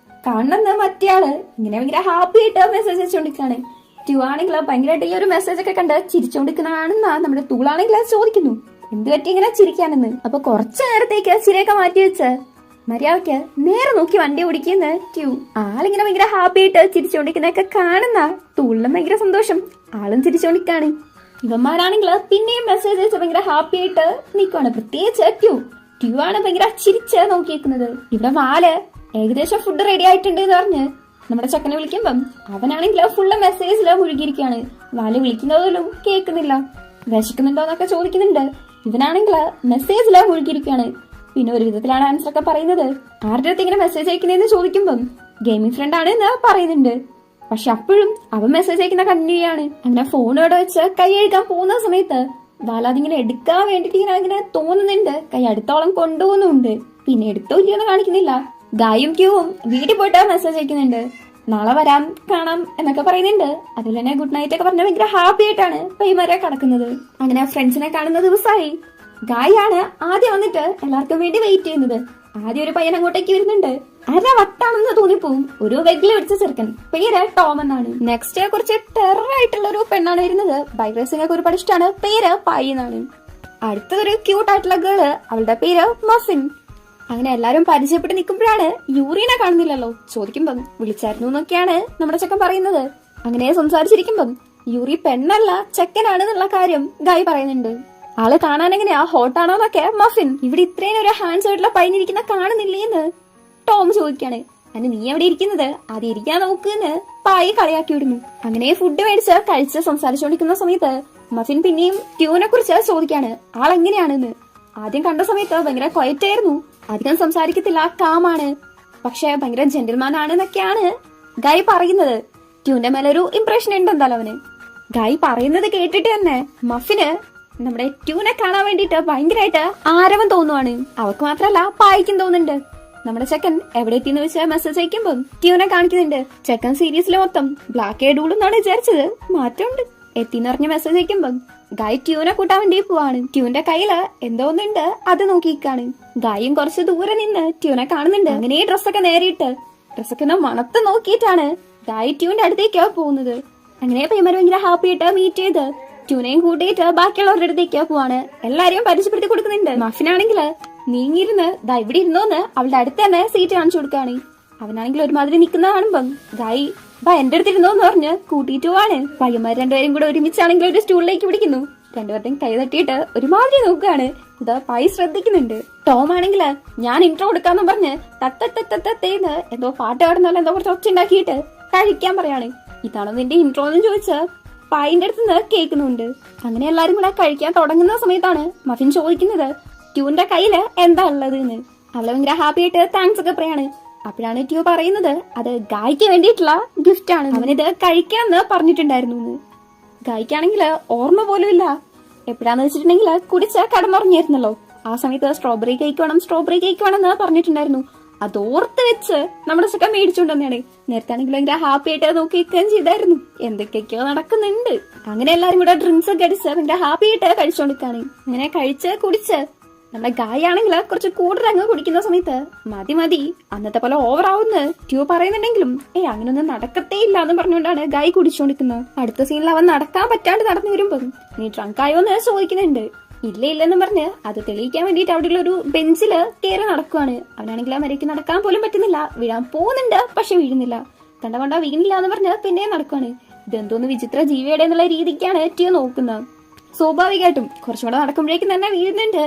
കാണണമെന്ന് മറ്റേയാള്. ഇങ്ങനെ ഭയങ്കര ഹാപ്പി ആയിട്ട് മെസ്സേജ് അയച്ചുകൊണ്ടിരിക്കാണ്. ട്യൂ ആണെങ്കിൽ ഭയങ്കരമായിട്ട് ഈ ഒരു മെസ്സേജ് ഒക്കെ കണ്ട് ചിരിച്ചുകൊണ്ടിരിക്കുന്നതാണെന്നാ നമ്മുടെ ടൂളാണെങ്കിൽ ചോദിക്കുന്നു, എന്ത് പറ്റി ഇങ്ങനെ ചിരിക്കാനെന്ന്. അപ്പൊ കുറച്ചു നേരത്തേക്ക് ചിരിയൊക്കെ മാറ്റി വെച്ച് മര്യാദക്ക് നേരെ നോക്കി വണ്ടി ഓടിക്കുന്ന ട്യൂ. ആളിങ്ങനെ ഭയങ്കര ഹാപ്പി ആയിട്ട് ചിരിച്ചുകൊണ്ടിരിക്കുന്നതൊക്കെ കാണുന്ന ടൂളിനും ഭയങ്കര സന്തോഷം, ആളും ചിരിച്ചുകൊണ്ടിരിക്കാണ്. ഇവന്മാരാണെങ്കിൽ പിന്നെയും മെസ്സേജ് അയച്ച് ഭയങ്കര ഹാപ്പി ആയിട്ട് നിൽക്കുവാണ്. പ്രത്യേകിച്ച് ട്യൂ ആണ് ഭയങ്കര ചിരിച്ച് നോക്കിയിരിക്കുന്നത്. ഇവിടെ വാല് ഏകദേശം ഫുഡ് റെഡി ആയിട്ടുണ്ട് എന്ന് പറഞ്ഞ് നമ്മുടെ ചെക്കനെ വിളിക്കുമ്പം അവനാണെങ്കിൽ ഫുള്ള് മെസ്സേജില് മുഴുകിയിരിക്കുകയാണ്. വാല് വിളിക്കുന്നതിലും കേൾക്കുന്നില്ല. വിശക്കുന്നുണ്ടോന്നൊക്കെ ചോദിക്കുന്നുണ്ട്. ഇവനാണെങ്കിൽ മെസ്സേജില് മുഴുകിയിരിക്കുകയാണ്. പിന്നെ ഒരു വിധത്തിലാണ് ആൻസർ ഒക്കെ പറയുന്നത്. ആരുടെ അടുത്ത് ഇങ്ങനെ മെസ്സേജ് അയക്കുന്നതെന്ന് ചോദിക്കുമ്പം ഗെയിമിംഗ് ഫ്രണ്ട് ആണ് എന്ന് പറയുന്നുണ്ട്. പക്ഷെ അപ്പോഴും അവൻ മെസ്സേജ് അയക്കുന്ന കണ്ടിന്യൂ ചെയ്യാണ്. അങ്ങനെ ഫോണോടെ വെച്ച് കൈ എഴുതാൻ പോകുന്ന സമയത്ത് വാലാതിങ്ങനെ എടുക്കാൻ വേണ്ടിട്ട് ഇങ്ങനെ തോന്നുന്നുണ്ട്. കൈ അടുത്തോളം കൊണ്ടുപോകുന്നുണ്ട്. പിന്നെ എടുത്തോ ഇല്ലയോന്ന് കാണിക്കുന്നില്ല. ഗായും ട്യൂവും വീട്ടിൽ പോയിട്ട് മെസ്സേജ് അയക്കുന്നുണ്ട്. നാളെ വരാം, കാണാം എന്നൊക്കെ പറയുന്നുണ്ട്. അതുപോലെ തന്നെ ഗുഡ് നൈറ്റ് ഒക്കെ പറഞ്ഞ ഭയങ്കര ഹാപ്പി ആയിട്ടാണ് പൈമാരെ കിടക്കുന്നത്. അങ്ങനെ ഫ്രണ്ട്സിനെ കാണുന്ന ദിവസമായി. ഗായാണ് ആദ്യം വന്നിട്ട് എല്ലാവർക്കും വേണ്ടി വെയിറ്റ് ചെയ്യുന്നത്. ആദ്യം ഒരു പയ്യൻ അങ്ങോട്ടേക്ക് വരുന്നുണ്ട്. ആരാ വട്ടാണെന്ന് തോന്നിപ്പോവും. ഒരു വെഗ്ഗിൽ പിടിച്ച ചെറുക്കൻ, പേര് ടോം എന്നാണ്. നെക്സ്റ്റ് കുറച്ച് ടെറർ ആയിട്ടുള്ള ഒരു പെണ്ണാണ് വരുന്നത്. ബൈക്ക് റേസിംഗ് ഒക്കെ ഒരുപാട് ഇഷ്ടമാണ്, പേര് പായി എന്നാണ്. അടുത്തൊരു ക്യൂട്ട് ആയിട്ടുള്ള ഗേള്, അവളുടെ പേര് മഫിൻ. അങ്ങനെ എല്ലാരും പരിചയപ്പെട്ട് നിൽക്കുമ്പോഴാണ് യൂറിനെ കാണുന്നില്ലല്ലോ. ചോദിക്കുമ്പം വിളിച്ചായിരുന്നു എന്നൊക്കെയാണ് നമ്മുടെ ചെക്കൻ പറയുന്നത്. അങ്ങനെ സംസാരിച്ചിരിക്കുമ്പം യൂറി പെണ്ണല്ല ചെക്കനാണെന്നുള്ള കാര്യം ഗായ് പറയുന്നുണ്ട്. ആള് കാണാൻ എങ്ങനെയാ, ഹോട്ടാണോന്നൊക്കെ മഫിൻ. ഇവിടെ ഇത്രയും ഒരു ഹാൻഡ്സ് ആയിട്ടുള്ള പയ്യനിരിക്കുന്ന കാണുന്നില്ലേന്ന് ടോം ചോദിക്കാണ്. അതിന് നീ എവിടെ ഇരിക്കുന്നത്, ആദ്യം ഇരിക്കാൻ നോക്കുന്ന് പായി കളിയാക്കി വിടുന്നു. അങ്ങനെ ഫുഡ് മേടിച്ച് കഴിച്ച് സംസാരിച്ചുകൊണ്ടിരിക്കുന്ന സമയത്ത് മഫിൻ പിന്നെയും ട്യൂനെ കുറിച്ച് ചോദിക്കാണ്, ആളെങ്ങനെയാണെന്ന്. ആദ്യം കണ്ട സമയത്ത് ഭയങ്കര ക്വയറ്റ് ആയിരുന്നു, അധികം സംസാരിക്കത്തില്ല, കാമാണ്, പക്ഷെ ഭയങ്കര ജെന്റിൽമാൻ ആണ് എന്നൊക്കെയാണ് ഗായ് പറയുന്നത്. ട്യൂന്റെ മേലെ ഒരു ഇംപ്രഷൻ ഉണ്ട് എന്തായാലും അവന്. ഗായ് പറയുന്നത് കേട്ടിട്ട് തന്നെ മഫിന് നമ്മുടെ ട്യൂനെ കാണാൻ വേണ്ടിട്ട് ഭയങ്കരമായിട്ട് ആരവം തോന്നുവാണ്. അവർക്ക് മാത്രല്ല പായിക്കും തോന്നുന്നുണ്ട്. നമ്മുടെ ചെക്കൻ എവിടെ എത്തിന്ന് വെച്ചാൽ മെസ്സേജ് അയക്കുമ്പം ട്യൂനെ കാണിക്കുന്നുണ്ട്. ചെക്കൻ സീരീസിൽ മൊത്തം ബ്ലാക്ക് എയ്ഡൂളെന്നാണ് വിചാരിച്ചത്, മാറ്റമുണ്ട്. എത്തിന്ന് പറഞ്ഞ മെസ്സേജ് അയക്കുമ്പം ഗായ് ട്യൂനെ കൂട്ടാൻ വേണ്ടി പോവാണ്. ട്യൂന്റെ കയ്യില് എന്തോ ഒന്നുണ്ട്, അത് നോക്കിക്കാണ്. ഗായും കുറച്ച് ദൂരെ നിന്ന് ട്യൂനെ കാണുന്നുണ്ട്. അങ്ങനെ ഡ്രസ്സൊക്കെ നേരിട്ട് ഡ്രസ്സൊക്കെ മണത്ത് നോക്കിയിട്ടാണ് ഗായ് ട്യൂന്റെ അടുത്തേക്ക് പോകുന്നത്. അങ്ങനെ പയ്യന്മാർ ഭയങ്കര ഹാപ്പി ആയിട്ട് മീറ്റ് ചെയ്ത് ട്യൂനെയും കൂട്ടിയിട്ട് ബാക്കിയുള്ളവരുടെ അടുത്തേക്ക് പോവാണ്. എല്ലാരെയും പരിചയപ്പെടുത്തി കൊടുക്കുന്നുണ്ട്. മഫിനാണെങ്കില് നീങ്ങിയിരുന്ന് ദാ ഇവിടെ ഇരുന്നോന്ന് അവളുടെ അടുത്ത് തന്നെ സീറ്റ് കാണിച്ചു കൊടുക്കാണ്. അവനാണെങ്കിൽ ഒരുമാതിരി നിൽക്കുന്ന കാണുമ്പം ഗായ് എന്റെ അടുത്തിരുന്നോന്ന് പറഞ്ഞ് കൂട്ടിയിട്ട് പോവാണ്. പയ്യന്മാർ രണ്ടുപേരും കൂടെ ഒരുമിച്ചാണെങ്കിൽ ഒരു സ്റ്റൂളിലേക്ക് പിടിക്കുന്നു. രണ്ടുപേരുടെയും കൈ തട്ടിയിട്ട് ഒരുമാതിരി നോക്കുകയാണ്. ഇത് പായി ശ്രദ്ധിക്കുന്നുണ്ട്. ടോം ആണെങ്കില് ഞാൻ ഇൻട്രോ കൊടുക്കാന്ന് പറഞ്ഞ് തത്തേന്ന് എന്തോ പാട്ട് പാടുന്നല്ലോ എന്തോ കുറച്ച് ഒച്ച ഉണ്ടാക്കിയിട്ട് കഴിക്കാൻ പറയാണ്. ഇതാണോ നിന്റെ ഇൻട്രോ എന്ന് ചോദിച്ച് പായിന്റെ അടുത്ത് നിന്ന് കേൾക്കുന്നുണ്ട്. അങ്ങനെ എല്ലാരും കൂടെ കഴിക്കാൻ തുടങ്ങുന്ന സമയത്താണ് മഫിൻ ചോദിക്കുന്നത് ട്യൂന്റെ കയ്യില് എന്താ ഉള്ളത് എന്ന്. അവളെ ഭയങ്കര ഹാപ്പി ആയിട്ട് താങ്ക്സ് ഒക്കെ പറയാണ്. അപ്പോഴാണ് ട്യൂ പറയുന്നത് അത് ഗായ്ക്ക് വേണ്ടിയിട്ടുള്ള ഗിഫ്റ്റ് ആണ്, അവനിത് കഴിക്കാന്ന് പറഞ്ഞിട്ടുണ്ടായിരുന്നു എന്ന്. ഗായ്ക്കാണെങ്കിൽ ഓർമ്മ പോലും ഇല്ല. എപ്പോഴാന്ന് വെച്ചിട്ടുണ്ടെങ്കിൽ കുടിച്ച കടന്നുറങ്ങിയായിരുന്നല്ലോ. ആ സമയത്ത് സ്ട്രോബെറി കേക്ക് വേണം എന്ന് പറഞ്ഞിട്ടുണ്ടായിരുന്നു. അതോർത്ത് വെച്ച് നമ്മുടെ ചെക്കൻ മേടിച്ചുകൊണ്ടുവന്നെയാണ്. നേരത്തെ ആണെങ്കിൽ ഭയങ്കര ഹാപ്പി ആയിട്ട് നോക്കിയിരിക്കുകയും ചെയ്തായിരുന്നു. എന്തൊക്കെയൊക്കെയോ നടക്കുന്നുണ്ട്. അങ്ങനെ എല്ലാരും കൂടെ ഡ്രിങ്ക്സ് ഒക്കെ അടിച്ച് ഭയങ്കര ഹാപ്പി ആയിട്ട് കഴിച്ചോണ്ടിരിക്കാണ്. അങ്ങനെ കഴിച്ച് കുടിച്ച് നമ്മുടെ ഗായ് ആണെങ്കിൽ കുറച്ച് കൂടുതൽ അങ്ങ് കുടിക്കുന്ന സമയത്ത് മതി അന്നത്തെ പോലെ ഓവർ ആവുന്ന് ട്യൂ പറയുന്നുണ്ടെങ്കിലും അങ്ങനൊന്നും നടക്കത്തേ ഇല്ല എന്ന് പറഞ്ഞുകൊണ്ടാണ് ഗായ് കുടിച്ചോണ്ടിരിക്കുന്നത്. അടുത്ത സീനിൽ അവൻ നടക്കാൻ പറ്റാണ്ട് നടന്നു വരുമ്പോ നീ ട്രങ്കായോ എന്ന് ചോദിക്കുന്നുണ്ട്. ഇല്ലെന്നും പറഞ്ഞ് അത് തെളിയിക്കാൻ വേണ്ടിട്ട് അവിടെയുള്ള ഒരു ബെഞ്ചില് കയറി നടക്കുവാണ്. അവനാണെങ്കിൽ ആ മരയ്ക്ക് നടക്കാൻ പോലും പറ്റുന്നില്ല. വീഴാൻ പോകുന്നുണ്ട്, പക്ഷെ വീഴുന്നില്ല. കണ്ട വീണില്ല എന്ന് പറഞ്ഞ് പിന്നെ നടക്കുവാണ്. ഇതെന്തോന്ന് വിചിത്ര ജീവിയുടെ എന്നുള്ള രീതിക്കാണ് ട്യൂ നോക്കുന്നത്. സ്വാഭാവികമായിട്ടും കുറച്ചുകൂടെ നടക്കുമ്പോഴേക്കും തന്നെ വീഴുന്നുണ്ട്.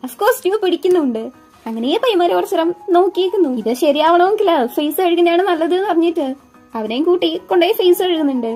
അഫ്കോഴ്സ് ട്യൂ പിടിക്കുന്നുണ്ട്. അങ്ങനെ പൈമാരെ കുറച്ചേരം നോക്കിയിരിക്കുന്നു. ഇത് ശരിയാവണമെങ്കിൽ ഫേസ് കഴുകുന്നതാണ് നല്ലത് എന്ന് പറഞ്ഞിട്ട് അവനെയും കൂട്ടി കൊണ്ടുപോയി ഫേസ് കഴുകുന്നുണ്ട്.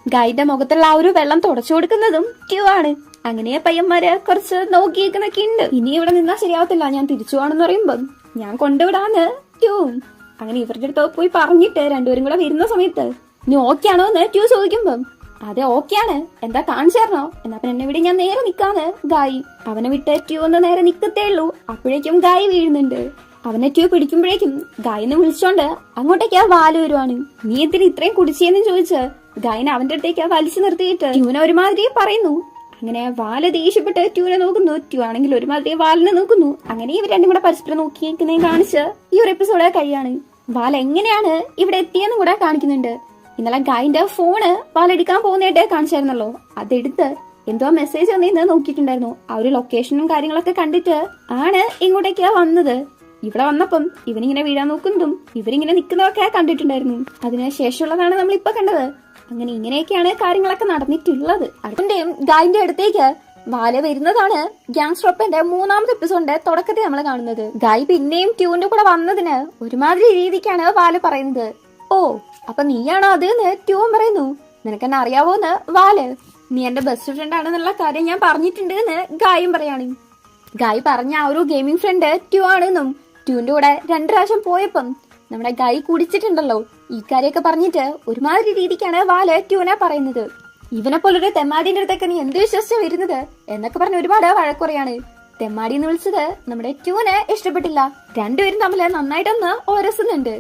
ഗായിന്റെ മുഖത്തുള്ള ആ ഒരു വെള്ളം തുടച്ചു കൊടുക്കുന്നതും ട്യൂ ആണ്. അങ്ങനെ പയ്യന്മാര് കുറച്ച് നോക്കിയിരിക്കുന്നൊക്കെ ഉണ്ട്. ഇനി ഇവിടെ നിന്നാ ശരിയാവത്തില്ല, ഞാൻ തിരിച്ചു പോകണമെന്ന് പറയുമ്പം ഞാൻ കൊണ്ടുവിടാന്ന് ട്യൂവും. അങ്ങനെ ഇവരുടെ അടുത്ത് പോയി പറഞ്ഞിട്ട് രണ്ടുപേരും കൂടെ വരുന്ന സമയത്ത് നീ ഓക്കെ ആണോ എന്ന് ട്യൂ ചോദിക്കുമ്പം അതെ ഓക്കെ ആണ്, എന്താ കാണിച്ചു തരണോ? എന്നാ പിന്നെ എന്നെ വിട്, ഞാൻ നേരെ നിക്കാന്ന് ഗായി. അവനെ വിട്ട് ട്യൂ ഒന്ന് നേരെ നിക്കത്തേ ഉള്ളൂ, അപ്പോഴേക്കും ഗായി വീഴുന്നുണ്ട്. അവനെ ട്യൂ പിടിക്കുമ്പോഴേക്കും ഗായിന്ന് വിളിച്ചോണ്ട് അങ്ങോട്ടേക്കാ വാല് വരുവാണ്. നീ എന്തിന് ഇത്രയും കുടിച്ചെന്ന് ചോദിച്ച് ഗായിനെ അവന്റെ അടുത്തേക്ക് വലിച്ചു നിർത്തിയിട്ട് ട്യൂനെ ഒരുമാതിരി പറയുന്നു. അങ്ങനെ വാല് ദേഷ്യപ്പെട്ട് ട്യൂനെ നോക്കുന്നു. ട്യൂ ആണെങ്കിൽ ഒരുമാതിരി വാലിനെ നോക്കുന്നു. അങ്ങനെ ഇവർ രണ്ടും കൂടെ പരസ്പരം നോക്കി കാണിച്ച് ഈ ഒരു എപ്പിസോഡ് കഴിയാണ്. വാൽ എങ്ങനെയാണ് ഇവിടെ എത്തിയെന്നും കൂടെ കാണിക്കുന്നുണ്ട്. ഇന്നലെ ഗായിന്റെ ഫോണ് വാലെടുക്കാൻ പോകുന്നതായിട്ട് കാണിച്ചായിരുന്നല്ലോ, അതെടുത്ത് എന്തോ മെസ്സേജ് വന്നിന്ന് നോക്കിയിട്ടുണ്ടായിരുന്നു. ആ ഒരു ലൊക്കേഷനും കാര്യങ്ങളൊക്കെ കണ്ടിട്ട് ആണ് ഇങ്ങോട്ടേക്കാ വന്നത്. ഇവിടെ വന്നപ്പം ഇവനിങ്ങനെ വീഴാൻ നോക്കുന്നതും ഇവരിങ്ങനെ നിൽക്കുന്നതൊക്കെ കണ്ടിട്ടുണ്ടായിരുന്നു. അതിനുശേഷമുള്ളതാണ് നമ്മൾ ഇപ്പൊ കണ്ടത്. അങ്ങനെ ഇങ്ങനെയൊക്കെയാണ് കാര്യങ്ങളൊക്കെ നടന്നിട്ടുള്ളത്. അതിന്റെയും ഗായിന്റെ അടുത്തേക്ക് വാല് വരുന്നതാണ് ഗ്യാങ്സ്റ്റർ ഓപ്പന്റെ 3ാമത്തെ എപ്പിസോഡിന്റെ തുടക്കത്തിൽ നമ്മൾ കാണുന്നത്. ഗായ് പിന്നെയും ട്യൂന്റെ കൂടെ വന്നതിന് ഒരുമാതിരി രീതിക്കാണ് വാല് പറയുന്നത്. ഓ അപ്പൊ നീയാണോ അത് എന്ന് ട്യൂൻ പറയുന്നു. നിനക്കെന്നെ അറിയാവോന്ന് വാല്, നീ എന്റെ ബെസ്റ്റ് ഫ്രണ്ട് ആണെന്നുള്ള കാര്യം ഞാൻ പറഞ്ഞിട്ടുണ്ട് എന്ന് ഗായും പറയാണ്. ഗായ് പറഞ്ഞ ആ ഒരു ഗെയിമിംഗ് ഫ്രണ്ട് ട്യൂ ആണെന്നും ട്യൂന്റെ കൂടെ 2 പ്രാവശ്യം പോയപ്പം നമ്മുടെ ഗായ് കുടിച്ചിട്ടുണ്ടല്ലോ, ഈ കാര്യമൊക്കെ പറഞ്ഞിട്ട് ഒരുമാതിരി രീതിക്കാണ് വാല് ട്യൂനെ പറയുന്നത്. ഇവനെ പോലൊരു തെമ്മാടിന്റെ അടുത്തൊക്കെ നീ എന്ത് വിശ്വസിച്ചാ വരുന്നത് എന്നൊക്കെ പറഞ്ഞ് ഒരുപാട് വഴക്കുറയാണ്. തെമ്മാടി എന്ന് വിളിച്ചത് നമ്മുടെ ട്യൂനെ ഇഷ്ടപ്പെട്ടില്ല. രണ്ടുപേരും തമ്മിൽ നന്നായിട്ടൊന്ന് ഓരസുന്നുണ്ട്.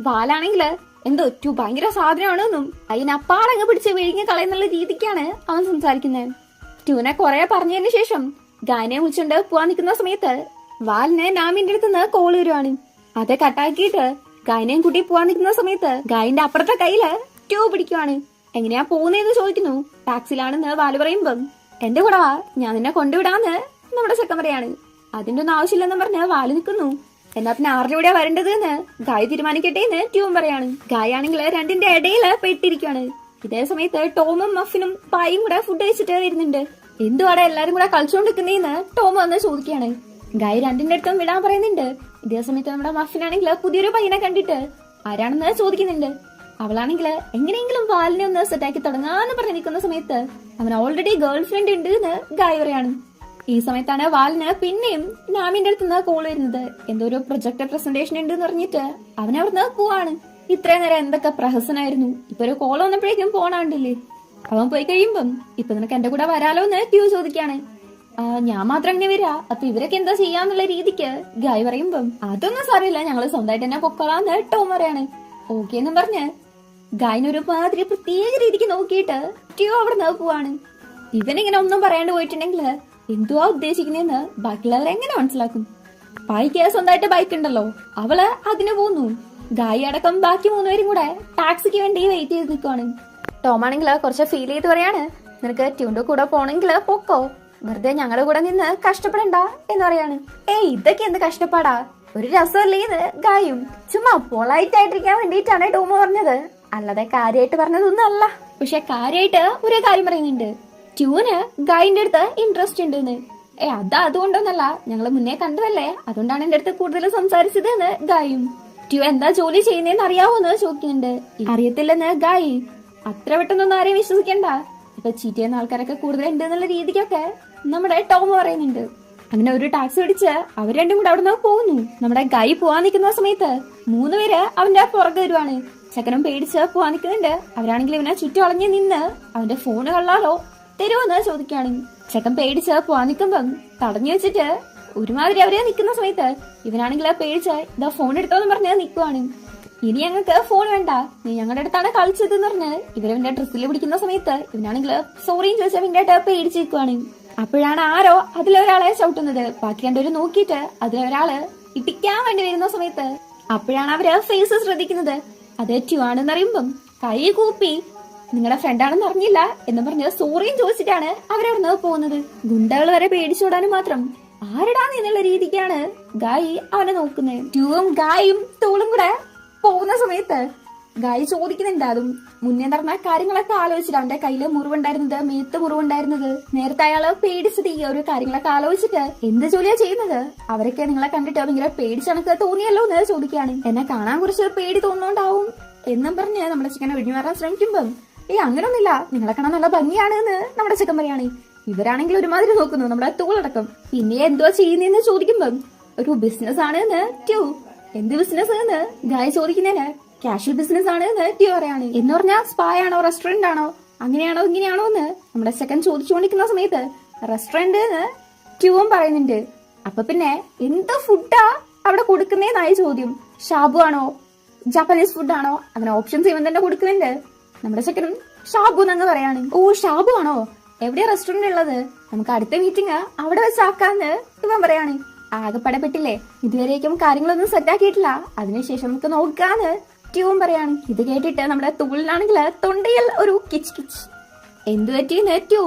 വാലാണെങ്കില് എന്തോ ട്യൂ ഭയങ്കര സാധനമാണെന്നും അതിനപ്പാടങ്ങ് പിടിച്ച് വിഴുങ്ങി കളയുന്നുള്ള രീതിക്കാണ് അവൻ സംസാരിക്കുന്നത്. ട്യൂനെ കുറെ പറഞ്ഞതിന് ശേഷം ഗായനെ വിളിച്ചോണ്ട് പോവാൻ നിൽക്കുന്ന സമയത്ത് വാലിന് നാമിന്റെ അടുത്ത് നിന്ന് കോൾ വരുവാണ്. അത് കട്ടാക്കിയിട്ട് ഗായനെയും കൂട്ടി പോവാൻ നിൽക്കുന്ന സമയത്ത് ഗായന്റെ അപ്പുറത്തെ കയ്യില് ട്യൂ പിടിക്കുവാണ്. എങ്ങനെയാ പോകുന്നതെന്ന് ചോദിക്കുന്നു. ടാക്സിലാണെന്ന് വാല് പറയുമ്പം എന്റെ കൂടെ വാ, ഞാൻ നിന്നെ കൊണ്ടുവിടാന്ന് നമ്മുടെ ചെക്കൻ പറയാണ്. അതിന്റെ ഒന്നും ആവശ്യമില്ലെന്ന് പറഞ്ഞ് വാല് നിൽക്കുന്നു. എന്നാ പിന്നെ ആരുടെ കൂടെയാ വരേണ്ടത് എന്ന് ഗായ് തീരുമാനിക്കട്ടെ എന്ന് ട്യൂൺ പറയാണ്. ഗായ് ആണെങ്കിൽ രണ്ടിന്റെ ഇടയില് പെട്ടിരിക്കുകയാണ്. ഇതേ സമയത്ത് ടോമും മഫിനും പായും കൂടെ ഫുഡ് കഴിച്ചിട്ട് വരുന്നുണ്ട്. എന്തുവാടെ എല്ലാരും കൂടെ കളിച്ചോണ്ടിരിക്കുന്നേന്ന് ടോം വന്ന് ചോദിക്കുകയാണ്. ഗായ് രണ്ടിന്റെ അടുത്തും വിടാൻ പറയുന്നുണ്ട്. ഇതേ സമയത്ത് നമ്മുടെ മഫിനാണെങ്കിൽ പുതിയൊരു പയ്യനെ കണ്ടിട്ട് ആരാണെന്ന് ചോദിക്കുന്നുണ്ട്. അവളാണെങ്കിൽ എങ്ങനെയെങ്കിലും വാലിനെ ഒന്ന് സെറ്റാക്കി തുടങ്ങാന്ന് പറഞ്ഞ് നിൽക്കുന്ന സമയത്ത് അവൻ ഓൾറെഡി ഗേൾ ഫ്രണ്ട് ഉണ്ട് എന്ന് ഗായ് പറയാണ്. ഈ സമയത്താണ് വാലിന് പിന്നെയും നാമിന്റെ അടുത്ത് നിന്ന് കോൾ വരുന്നത്. എന്തോ ഒരു പ്രൊജക്ട് പ്രസന്റേഷൻ ഉണ്ട് എന്ന് പറഞ്ഞിട്ട് അവൻ അവിടുന്ന് പോവാണ്. ഇത്രയും നേരം എന്തൊക്കെ പ്രഹസനായിരുന്നു, ഇപ്പൊ ഒരു കോൾ വന്നപ്പോഴേക്കും പോണാണ്ടില്ലേ. അവൻ പോയി കഴിയുമ്പം ഇപ്പൊ നിനക്ക് എന്റെ കൂടെ വരാലോ എന്ന് ട്യൂ ചോദിക്കാണ്. ഞാൻ മാത്രം അങ്ങനെ വരാ, അപ്പൊ ഇവരൊക്കെ എന്താ ചെയ്യാന്നുള്ള രീതിക്ക് ഗായ് പറയുമ്പം അതൊന്നും സാരമില്ല, ഞങ്ങള് സ്വന്തമായിട്ട് തന്നെ പൊക്കളാന്ന് ടോം പറയാണ്. ഓക്കെ എന്നും പറഞ്ഞ് ഗായിനൊരു മാതിരി പ്രത്യേക രീതിക്ക് നോക്കിയിട്ട് ട്യൂ അവിടെ നിന്ന് പോവാണ്. ഇവനിങ്ങനെ ഒന്നും പറയാണ്ട് പോയിട്ടുണ്ടെങ്കിൽ എന്തുവാ ഉദ്ദേശിക്കുന്നതെന്ന് ബാക്കിയുള്ളവർ എങ്ങനെ മനസ്സിലാക്കും? പായിക്ക് സ്വന്തമായിട്ട് ബൈക്ക് ഉണ്ടല്ലോ, അവള് അതിന് പോന്നു. ഗായി അടക്കം ബാക്കി 3 പേരും കൂടെ ടാക്സിക്ക് വേണ്ടി വെയിറ്റ് ചെയ്ത് നിൽക്കുവാണ്. ടോമാണെങ്കിൽ കുറച്ച് ഫീൽ ചെയ്ത് പറയാണ്, നിനക്ക് ട്യൂന്റെ കൂടെ പോണെങ്കിൽ പൊക്കോ, വെറുതെ ഞങ്ങളുടെ കൂടെ നിന്ന് കഷ്ടപ്പെടണ്ട എന്ന് പറയാണ്. ഇതൊക്കെ എന്ത് കഷ്ടപ്പാടാ, ഒരു രസമല്ലേന്ന് ഗായും. ചുമ്മാ പൊളൈറ്റ് ആയിട്ടിരിക്കാൻ വേണ്ടിയിട്ടാണ് ടോമ പറഞ്ഞത്, അല്ലാതെ കാര്യമായിട്ട് പറഞ്ഞതൊന്നും അല്ല. പക്ഷെ കാര്യമായിട്ട് ഒരു കാര്യം പറയുന്നുണ്ട്, ട്യൂന് ഗായിന്റെ അടുത്ത് ഇൻട്രസ്റ്റ് ഉണ്ടെന്ന്. അതുകൊണ്ടൊന്നല്ല, ഞങ്ങള് മുന്നേ കണ്ടതല്ലേ, അതുകൊണ്ടാണ് എന്റെ അടുത്ത് കൂടുതൽ സംസാരിച്ചത് എന്ന് ഗായും. ട്യൂ എന്താ ജോലി ചെയ്യുന്നതെന്ന് അറിയാവോന്ന് ചോദിക്കുന്നുണ്ട്. അറിയത്തില്ലെന്ന് ഗായി. അത്ര പെട്ടെന്നൊന്നും ആരെയും വിശ്വസിക്കണ്ട, ഇപ്പൊ ചീറ്റ് ചെയ്യുന്ന ആൾക്കാരൊക്കെ കൂടുതൽ ഉണ്ട് എന്നുള്ള രീതിക്കൊക്കെ നമ്മുടെ ടോം പറയുന്നുണ്ട്. അങ്ങനെ ഒരു ടാക്സി പിടിച്ച് അവർ രണ്ടും കൂടെ അവിടെ നിന്ന് പോകുന്നു. നമ്മുടെ ഗായി പോവാൻ നിൽക്കുന്ന സമയത്ത് 3 പേര് അവന്റെ പുറകെ വരുവാണ്. ചെക്കനും പേടിച്ച് പോവാൻ നിൽക്കുന്നുണ്ട്. അവരാണെങ്കിൽ ഇവനെ ചുറ്റും വളഞ്ഞ് നിന്ന് അവന്റെ ഫോണ് കള്ളാലോ തരുമെന്ന് ചോദിക്കുകയാണ്. ചെക്കൻ പേടിച്ച് പോവാൻ നിൽക്കുമ്പം തടഞ്ഞു വെച്ചിട്ട് ഒരുമാതിരി അവരെ നിൽക്കുന്ന സമയത്ത് ഇവനാണെങ്കിൽ പേടിച്ച് ഇതാ ഫോൺ എടുത്തോന്ന് പറഞ്ഞ് നിൽക്കുവാണ്. ഇനി ഞങ്ങൾക്ക് ഫോൺ വേണ്ട, നീ ഞങ്ങളുടെ അടുത്താണ് കളിച്ചത് എന്ന് പറഞ്ഞ് ഇവരവന്റെ ഡ്രസ്സിൽ പിടിക്കുന്ന സമയത്ത് ഇവനാണെങ്കിൽ സോറിയും ചോദിച്ചാൽ അവന്റെ പേടിച്ച് നിൽക്കുവാണ്. അപ്പോഴാണ് ആരോ അതിലൊരാളെ ചവിട്ടുന്നത്. ബാക്കി രണ്ടുപേരും നോക്കിയിട്ട് അതിലൊരാള് ഇടിക്കാൻ വേണ്ടി വരുന്ന സമയത്ത് അപ്പോഴാണ് അവര് ഫേസ് ശ്രദ്ധിക്കുന്നത്. അത് ട്യൂ ആണെന്ന് അറിയുമ്പം കൈ കൂപ്പി നിങ്ങളുടെ ഫ്രണ്ടാണെന്ന് അറിഞ്ഞില്ല എന്ന് പറഞ്ഞ് സോറിയും ചോദിച്ചിട്ടാണ് അവരവിടുന്ന് പോകുന്നത്. ഗുണ്ടകൾ വരെ പേടിച്ചോടാനും മാത്രം ആരടാന്ന് എന്നുള്ള രീതിക്കാണ് ഗായി അവനെ നോക്കുന്നത്. ട്യൂവും ഗായും ടൂളും കൂടെ പോകുന്ന സമയത്ത് ഗായി ചോദിക്കുന്നുണ്ട്, അതും മുന്നേ നടന്ന കാര്യങ്ങളൊക്കെ ആലോചിച്ചിട്ട് അവന്റെ കയ്യില് മുറിവുണ്ടായിരുന്നത്, മേത്ത് മുറിവുണ്ടായിരുന്നത്, നേരത്തെ അയാള് പേടിച്ചിട്ട് ഈ ഒരു കാര്യങ്ങളൊക്കെ ആലോചിച്ചിട്ട് എന്ത് ജോലിയാ ചെയ്യുന്നത്, അവരൊക്കെ നിങ്ങളെ കണ്ടിട്ട് ഭയങ്കര പേടിച്ചണക്ക് തോന്നിയല്ലോ എന്ന് ചോദിക്കുകയാണ്. എന്നെ കാണാൻ കുറച്ച് പേടി തോന്നുന്നുണ്ടാവും എന്നും പറഞ്ഞ് നമ്മുടെ ചിക്കനെ ഒഴിഞ്ഞു മാറാൻ ശ്രമിക്കുമ്പം അങ്ങനൊന്നുമില്ല, നിങ്ങളെ കാണാൻ നല്ല ഭംഗിയാണ് എന്ന് നമ്മുടെ ചിക്കൻ പറയാണ്. ഇവരാണെങ്കിൽ ഒരുമാതിരി നോക്കുന്നു നമ്മുടെ തൂളടക്കം. പിന്നെ എന്തോ ചെയ്യുന്നതെന്ന് ചോദിക്കുമ്പം ഒരു ബിസിനസ് ആണ് എന്ന് ട്യൂ. എന്ത് ബിസിനസ് എന്ന് ഗായ് ചോദിക്കുന്നതിന് കാഷ്വൽ ബിസിനസ് ആണ് എന്ന് ട്യൂ പറയാണ്. എന്ന് പറഞ്ഞാൽ സ്പാ ആണോ റെസ്റ്റോറന്റ് ആണോ അങ്ങനെയാണോ ഇങ്ങനെയാണോ എന്ന് നമ്മുടെ സെക്കൻഡ് ചോദിച്ചുകൊണ്ടിരിക്കുന്ന സമയത്ത് റെസ്റ്റോറന്റ് എന്ന് ട്യൂവും പറയുന്നുണ്ട്. അപ്പൊ പിന്നെ എന്ത് ഫുഡാ അവിടെ കൊടുക്കുന്നേന്നായ ചോദ്യം. ഷാബു ആണോ ജാപ്പനീസ് ഫുഡാണോ അങ്ങനെ ഓപ്ഷൻസ് ഇവൻ തന്നെ കൊടുക്കുന്നുണ്ട്. നമ്മുടെ സെക്കൻഡ് ഷാബു എന്നങ്ങ് പറയാണ്. ഓ ഷാബു ആണോ, എവിടെയാ റെസ്റ്റോറന്റ് ഉള്ളത്, നമുക്ക് അടുത്ത മീറ്റിംഗ് അവിടെ വെച്ചാക്കാന്ന് ഇവൻ പറയാണ്. ആകെപ്പടെ പെട്ടില്ലേ, ഇതുവരേക്കും കാര്യങ്ങളൊന്നും സെറ്റ് ആക്കിയിട്ടില്ല, അതിനുശേഷം നമുക്ക് നോക്കാന്ന് ട്യൂവും പറയാണ്. ഇത് കേട്ടിട്ട് നമ്മുടെ തൂളിനാണെങ്കിൽ തൊണ്ടയിൽ ഒരു കിച്ച് കിച്ച്. എന്തു പറ്റിയെന്ന് ട്യൂ.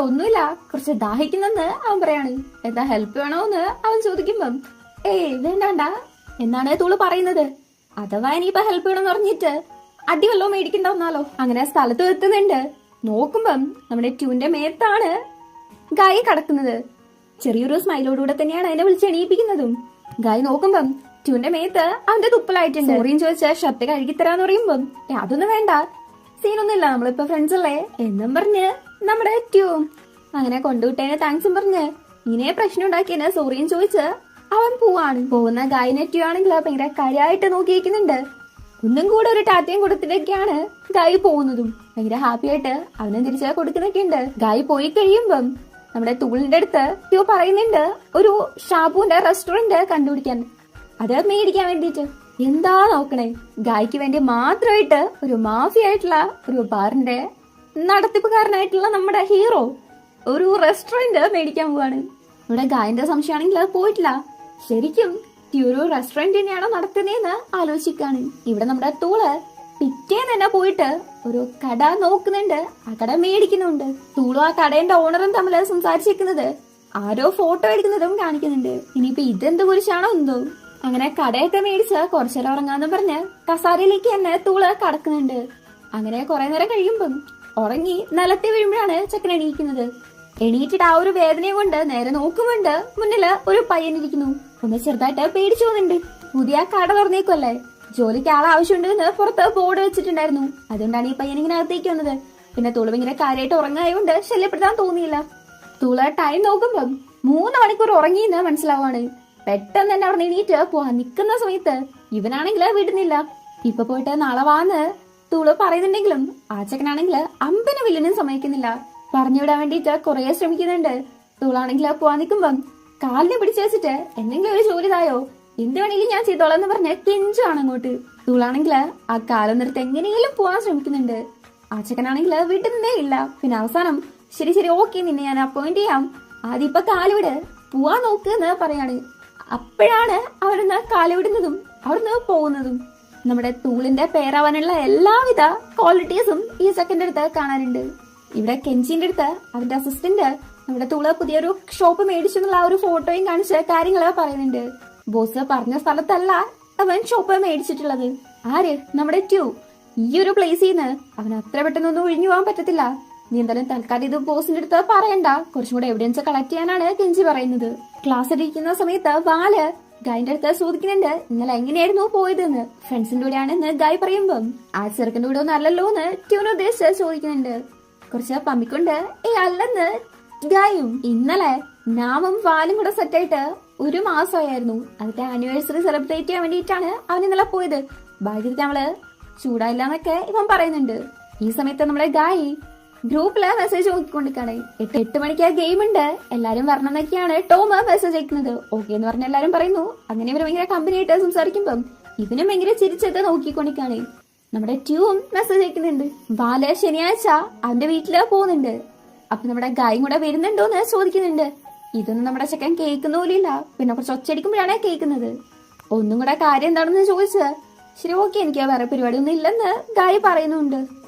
ഒന്നുമില്ല, കുറച്ച് ദാഹിക്കുന്നെന്ന് അവൻ പറയാണ്. എന്താ ഹെൽപ്പ് വേണോന്ന് അവൻ ചോദിക്കുമ്പം വേണ്ട എന്നാണ് തൂള് പറയുന്നത്. അഥവാ ഇനിയിപ്പോ ഹെൽപ്പ് വേണമെന്ന് പറഞ്ഞിട്ട് അടിവല്ലോ മേടിക്കണ്ടാവുന്നാലോ. അങ്ങനെ സ്ഥലത്ത് എത്തുന്നുണ്ട്. നോക്കുമ്പം നമ്മുടെ ട്യൂന്റെ മേത്താണ് ഗായി കിടക്കുന്നത്. ചെറിയൊരു സ്മൈലോടുകൂടെ തന്നെയാണ് എന്നെ വിളിച്ച് എണീപ്പിക്കുന്നതും. ഗായി നോക്കുമ്പം ട്യൂന്റെ മേത്ത് അവന്റെ തുപ്പലായിട്ടുണ്ട്. സോറിയും ചോദിച്ച ഷർട്ട് കഴുകിത്തരാന്ന് പറയുമ്പം അതൊന്നും വേണ്ട, സീനൊന്നുമില്ല, നമ്മളിപ്പോ ഫ്രണ്ട്സ് അല്ലേ എന്നും പറഞ്ഞ് നമ്മുടെ ട്യൂ അങ്ങനെ കൊണ്ടുവിട്ടേനെ താങ്ക്സും പറഞ്ഞ് ഇങ്ങനെ പ്രശ്നം ഉണ്ടാക്കിയതിന് സോറിയും ചോദിച്ച് അവൻ പോവാണ്. പോകുന്ന ഗായിനെ ട്യൂ ആണെങ്കിൽ ഭയങ്കര കാര്യമായിട്ട് നോക്കിയിരിക്കുന്നുണ്ട്. ഒന്നും കൂടെ ഒരു ടാറ്റയും കൊടുത്തിട്ടൊക്കെയാണ് ഗായി പോകുന്നതും. ഭയങ്കര ഹാപ്പി ആയിട്ട് അവനും തിരിച്ച് കൊടുക്കുന്നൊക്കെ ഉണ്ട്. ഗായി പോയി കഴിയുമ്പം നമ്മുടെ തൂളിന്റെ അടുത്ത് ട്യൂ പറയുന്നുണ്ട് ഒരു ഷാബുവിന്റെ റെസ്റ്റോറന്റ് കണ്ടുപിടിക്കാൻ, അത് മേടിക്കാൻ വേണ്ടിട്ട്. എന്താ നോക്കണേ, ഗായ്ക്ക് വേണ്ടി മാത്രമായിട്ട് ഒരു മാഫിയ ആയിട്ടുള്ള ഒരു ബാറിന്റെ നടത്തിപ്പുകാരനായിട്ടുള്ള നമ്മുടെ ഹീറോ ഒരു റെസ്റ്റോറന്റ് മേടിക്കാൻ പോവാണ്. ഇവിടെ ഗായന്റെ സംശയമാണെങ്കിൽ അത് പോയിട്ടില്ല. ശരിക്കും ഒരു റെസ്റ്റോറന്റ് തന്നെയാണോ നടത്തുന്നതെന്ന് ആലോചിക്കാണ്. ഇവിടെ നമ്മുടെ തൂള് പിറ്റേന്ന് തന്നെ പോയിട്ട് ഒരു കട നോക്കുന്നുണ്ട്, ആ കട മേടിക്കുന്നുണ്ട്. തൂളും ആ കടയുടെ ഓണറും തമ്മിൽ സംസാരിച്ചിരിക്കുന്നത് ആരോ ഫോട്ടോ എടുക്കുന്നതും കാണിക്കുന്നുണ്ട്. ഇനിയിപ്പോ ഇതെന്ത് കുറിച്ചാണോ എന്തോ. അങ്ങനെ കടയൊക്കെ മേടിച്ച് കുറച്ചേരം ഉറങ്ങാന്ന് പറഞ്ഞ് കസാരയിലേക്ക് തന്നെ തൂള് കടക്കുന്നുണ്ട്. അങ്ങനെ കുറെ നേരം കഴിയുമ്പം ഉറങ്ങി നിലത്തി വീഴുമ്പോഴാണ് ചെക്കൻ എണീക്കുന്നത്. എണീറ്റിട്ട് ആ ഒരു വേദനയും കൊണ്ട് നേരെ നോക്കുമ്പോണ്ട് മുന്നില് ഒരു പയ്യനിരിക്കുന്നു. ഒന്ന് ചെറുതായിട്ട് പേടിച്ചു പോകുന്നുണ്ട്. പുതിയ കട തുറന്നേക്കുമല്ലേ, ജോലിക്ക് ആളെ ആവശ്യമുണ്ടെന്ന് പുറത്ത് ബോർഡ് വെച്ചിട്ടുണ്ടായിരുന്നു. അതുകൊണ്ടാണ് ഈ പയ്യൻ ഇങ്ങനെ അകത്തേക്ക് വന്നത്. പിന്നെ തുളു ഇങ്ങനെ കാര്യമായിട്ട് ഉറങ്ങായതുകൊണ്ട് ശല്യപ്പെടുത്താൻ തോന്നിയില്ല. തുള ടൈം നോക്കുമ്പം 3 മണിക്കൂർ ഉറങ്ങിയെന്ന് മനസ്സിലാവാണ്. പെട്ടെന്ന് തന്നെ അവിടെ എണീറ്റ് പോവാൻ നിൽക്കുന്ന സമയത്ത് ഇവനാണെങ്കിൽ വിടുന്നില്ല. ഇപ്പൊ പോയിട്ട് നാളെ വാന്ന് തുളു പറയുന്നുണ്ടെങ്കിലും ആ ചെക്കനാണെങ്കിൽ അമ്പന് വില്ലിനും സമ്മതിക്കുന്നില്ല. പറഞ്ഞുവിടാൻ വേണ്ടിട്ട് കുറെ ശ്രമിക്കുന്നുണ്ട്. തുളാണെങ്കിൽ പോവാൻ നിൽക്കുമ്പം കാലിനെ പിടിച്ചു വെച്ചിട്ട് എന്തെങ്കിലും ഒരു ജോലി തായോ, എന്ത് വേണമെങ്കിലും ഞാൻ ചെയ്തോളാം എന്ന് പറഞ്ഞ് കെഞ്ചാണ് അങ്ങോട്ട്. തുളാണെങ്കിൽ ആ കാലം നിർത്തി എങ്ങനെയെങ്കിലും പോവാൻ ശ്രമിക്കുന്നുണ്ട്. ആ ചെക്കനാണെങ്കിൽ വിടുന്നേ ഇല്ല. പിന്നെ അവസാനം ശരി ശരി ഓക്കെ, നിന്നെ ഞാൻ അപ്പോയിന്റ് ചെയ്യാം, ആദ്യം ഇപ്പൊ കാലുവിട് പോവാൻ നോക്ക് എന്ന് പറയാണ്. അപ്പോഴാണ് അവിടുന്ന് കാലുവിടുന്നതും അവിടുന്ന് പോകുന്നതും. നമ്മുടെ തൂളിന്റെ പേരാവാനുള്ള എല്ലാവിധ ക്വാളിറ്റീസും ഈ സെക്കൻഡ് അടുത്ത് കാണാനുണ്ട്. ഇവിടെ കെഞ്ചിന്റെ അടുത്ത് അവന്റെ അസിസ്റ്റന്റ് നമ്മുടെ തൂള് പുതിയൊരു ഷോപ്പ് മേടിച്ചെന്നുള്ള ആ ഒരു ഫോട്ടോയും കാണിച്ച് കാര്യങ്ങള് പറയുന്നുണ്ട്. ബോസ് പറഞ്ഞ സ്ഥലത്തല്ല അവൻ ഷോപ്പ് മേടിച്ചിട്ടുള്ളത്. ആര്? നമ്മുടെ ട്യൂ. ഈ ഒരു പ്ലേസിൽ നിന്ന് അവൻ അത്ര പെട്ടെന്നൊന്നും ഒഴിഞ്ഞു പോകാൻ പറ്റത്തില്ല. നീ എന്തായാലും തൽക്കാലം ഇത് ബോസിന്റെ അടുത്ത് പറയണ്ട, കുറച്ചും കൂടെ എവിഡൻസ് കളക്ട് ചെയ്യാനാണ് കെഞ്ചി പറയുന്നത്. ക്ലാസ് ഇരിക്കുന്ന സമയത്ത് വാല് ഗായിന്റെ അടുത്ത് ചോദിക്കുന്നുണ്ട് ഇന്നലെ എങ്ങനെയായിരുന്നു പോയതെന്ന്. ഫ്രണ്ട്സിന്റെ കൂടെയാണെന്ന് ഗായ് പറയുമ്പം ആ ചെറുക്കന്റെ കൂടെ ഒന്നും അല്ലല്ലോ എന്ന് ട്യൂന് ഉദ്ദേശിച്ച് ചോദിക്കുന്നുണ്ട്. കുറച്ച് പമ്മിക്കൊണ്ട് അല്ലെന്ന് ഗായും. ഇന്നലെ നാമും വാലും കൂടെ സെറ്റായിട്ട് 1 മാസമായിരുന്നു. അതിന്റെ ആനിവേഴ്സറി സെലിബ്രേറ്റ് ചെയ്യാൻ വേണ്ടിയിട്ടാണ് അവൻ ഇന്നലെ പോയത്. ഭാഗ്യത്തിൽ നമ്മള് ചൂടായില്ല എന്നൊക്കെ ഇവൻ പറയുന്നുണ്ട്. ഈ സമയത്ത് നമ്മുടെ ഗായി ഗ്രൂപ്പില് മെസ്സേജ് നോക്കിക്കൊണ്ടിരിക്കാണ്. 8 മണിക്ക് ഗെയിം ഉണ്ട്, എല്ലാരും വരണം എന്നൊക്കെയാണ് ടോം മെസ്സേജ് അയക്കുന്നത്. ഓക്കെ എന്ന് പറഞ്ഞ എല്ലാരും പറയുന്നു. അങ്ങനെ ഇവര് ഭയങ്കര കമ്പനി ആയിട്ട് സംസാരിക്കുമ്പം ഇവനും ഭയങ്കര ചിരിച്ചത് നോക്കിക്കൊണ്ടിരിക്കാണ്. നമ്മുടെ ട്യൂവും മെസ്സേജ് അയക്കുന്നുണ്ട്. വാല് ശനിയാഴ്ച അവന്റെ വീട്ടില് പോകുന്നുണ്ട്. അപ്പൊ നമ്മുടെ ഗായും കൂടെ വരുന്നുണ്ടോന്ന് ചോദിക്കുന്നുണ്ട്. ഇതൊന്നും നമ്മുടെ ചെക്കൻ കേൾക്കുന്നില്ല. പിന്നെ കുറച്ച് ഒച്ചടിക്കുമ്പോഴാണ് കേൾക്കുന്നത്. ഒന്നും കൂടെ കാര്യം എന്താണെന്ന് ചോദിച്ച് ശരി ഓക്കെ എനിക്ക് വേറെ പരിപാടി ഒന്നും ഇല്ലെന്ന് ഗായി പറയുന്നുണ്ട്.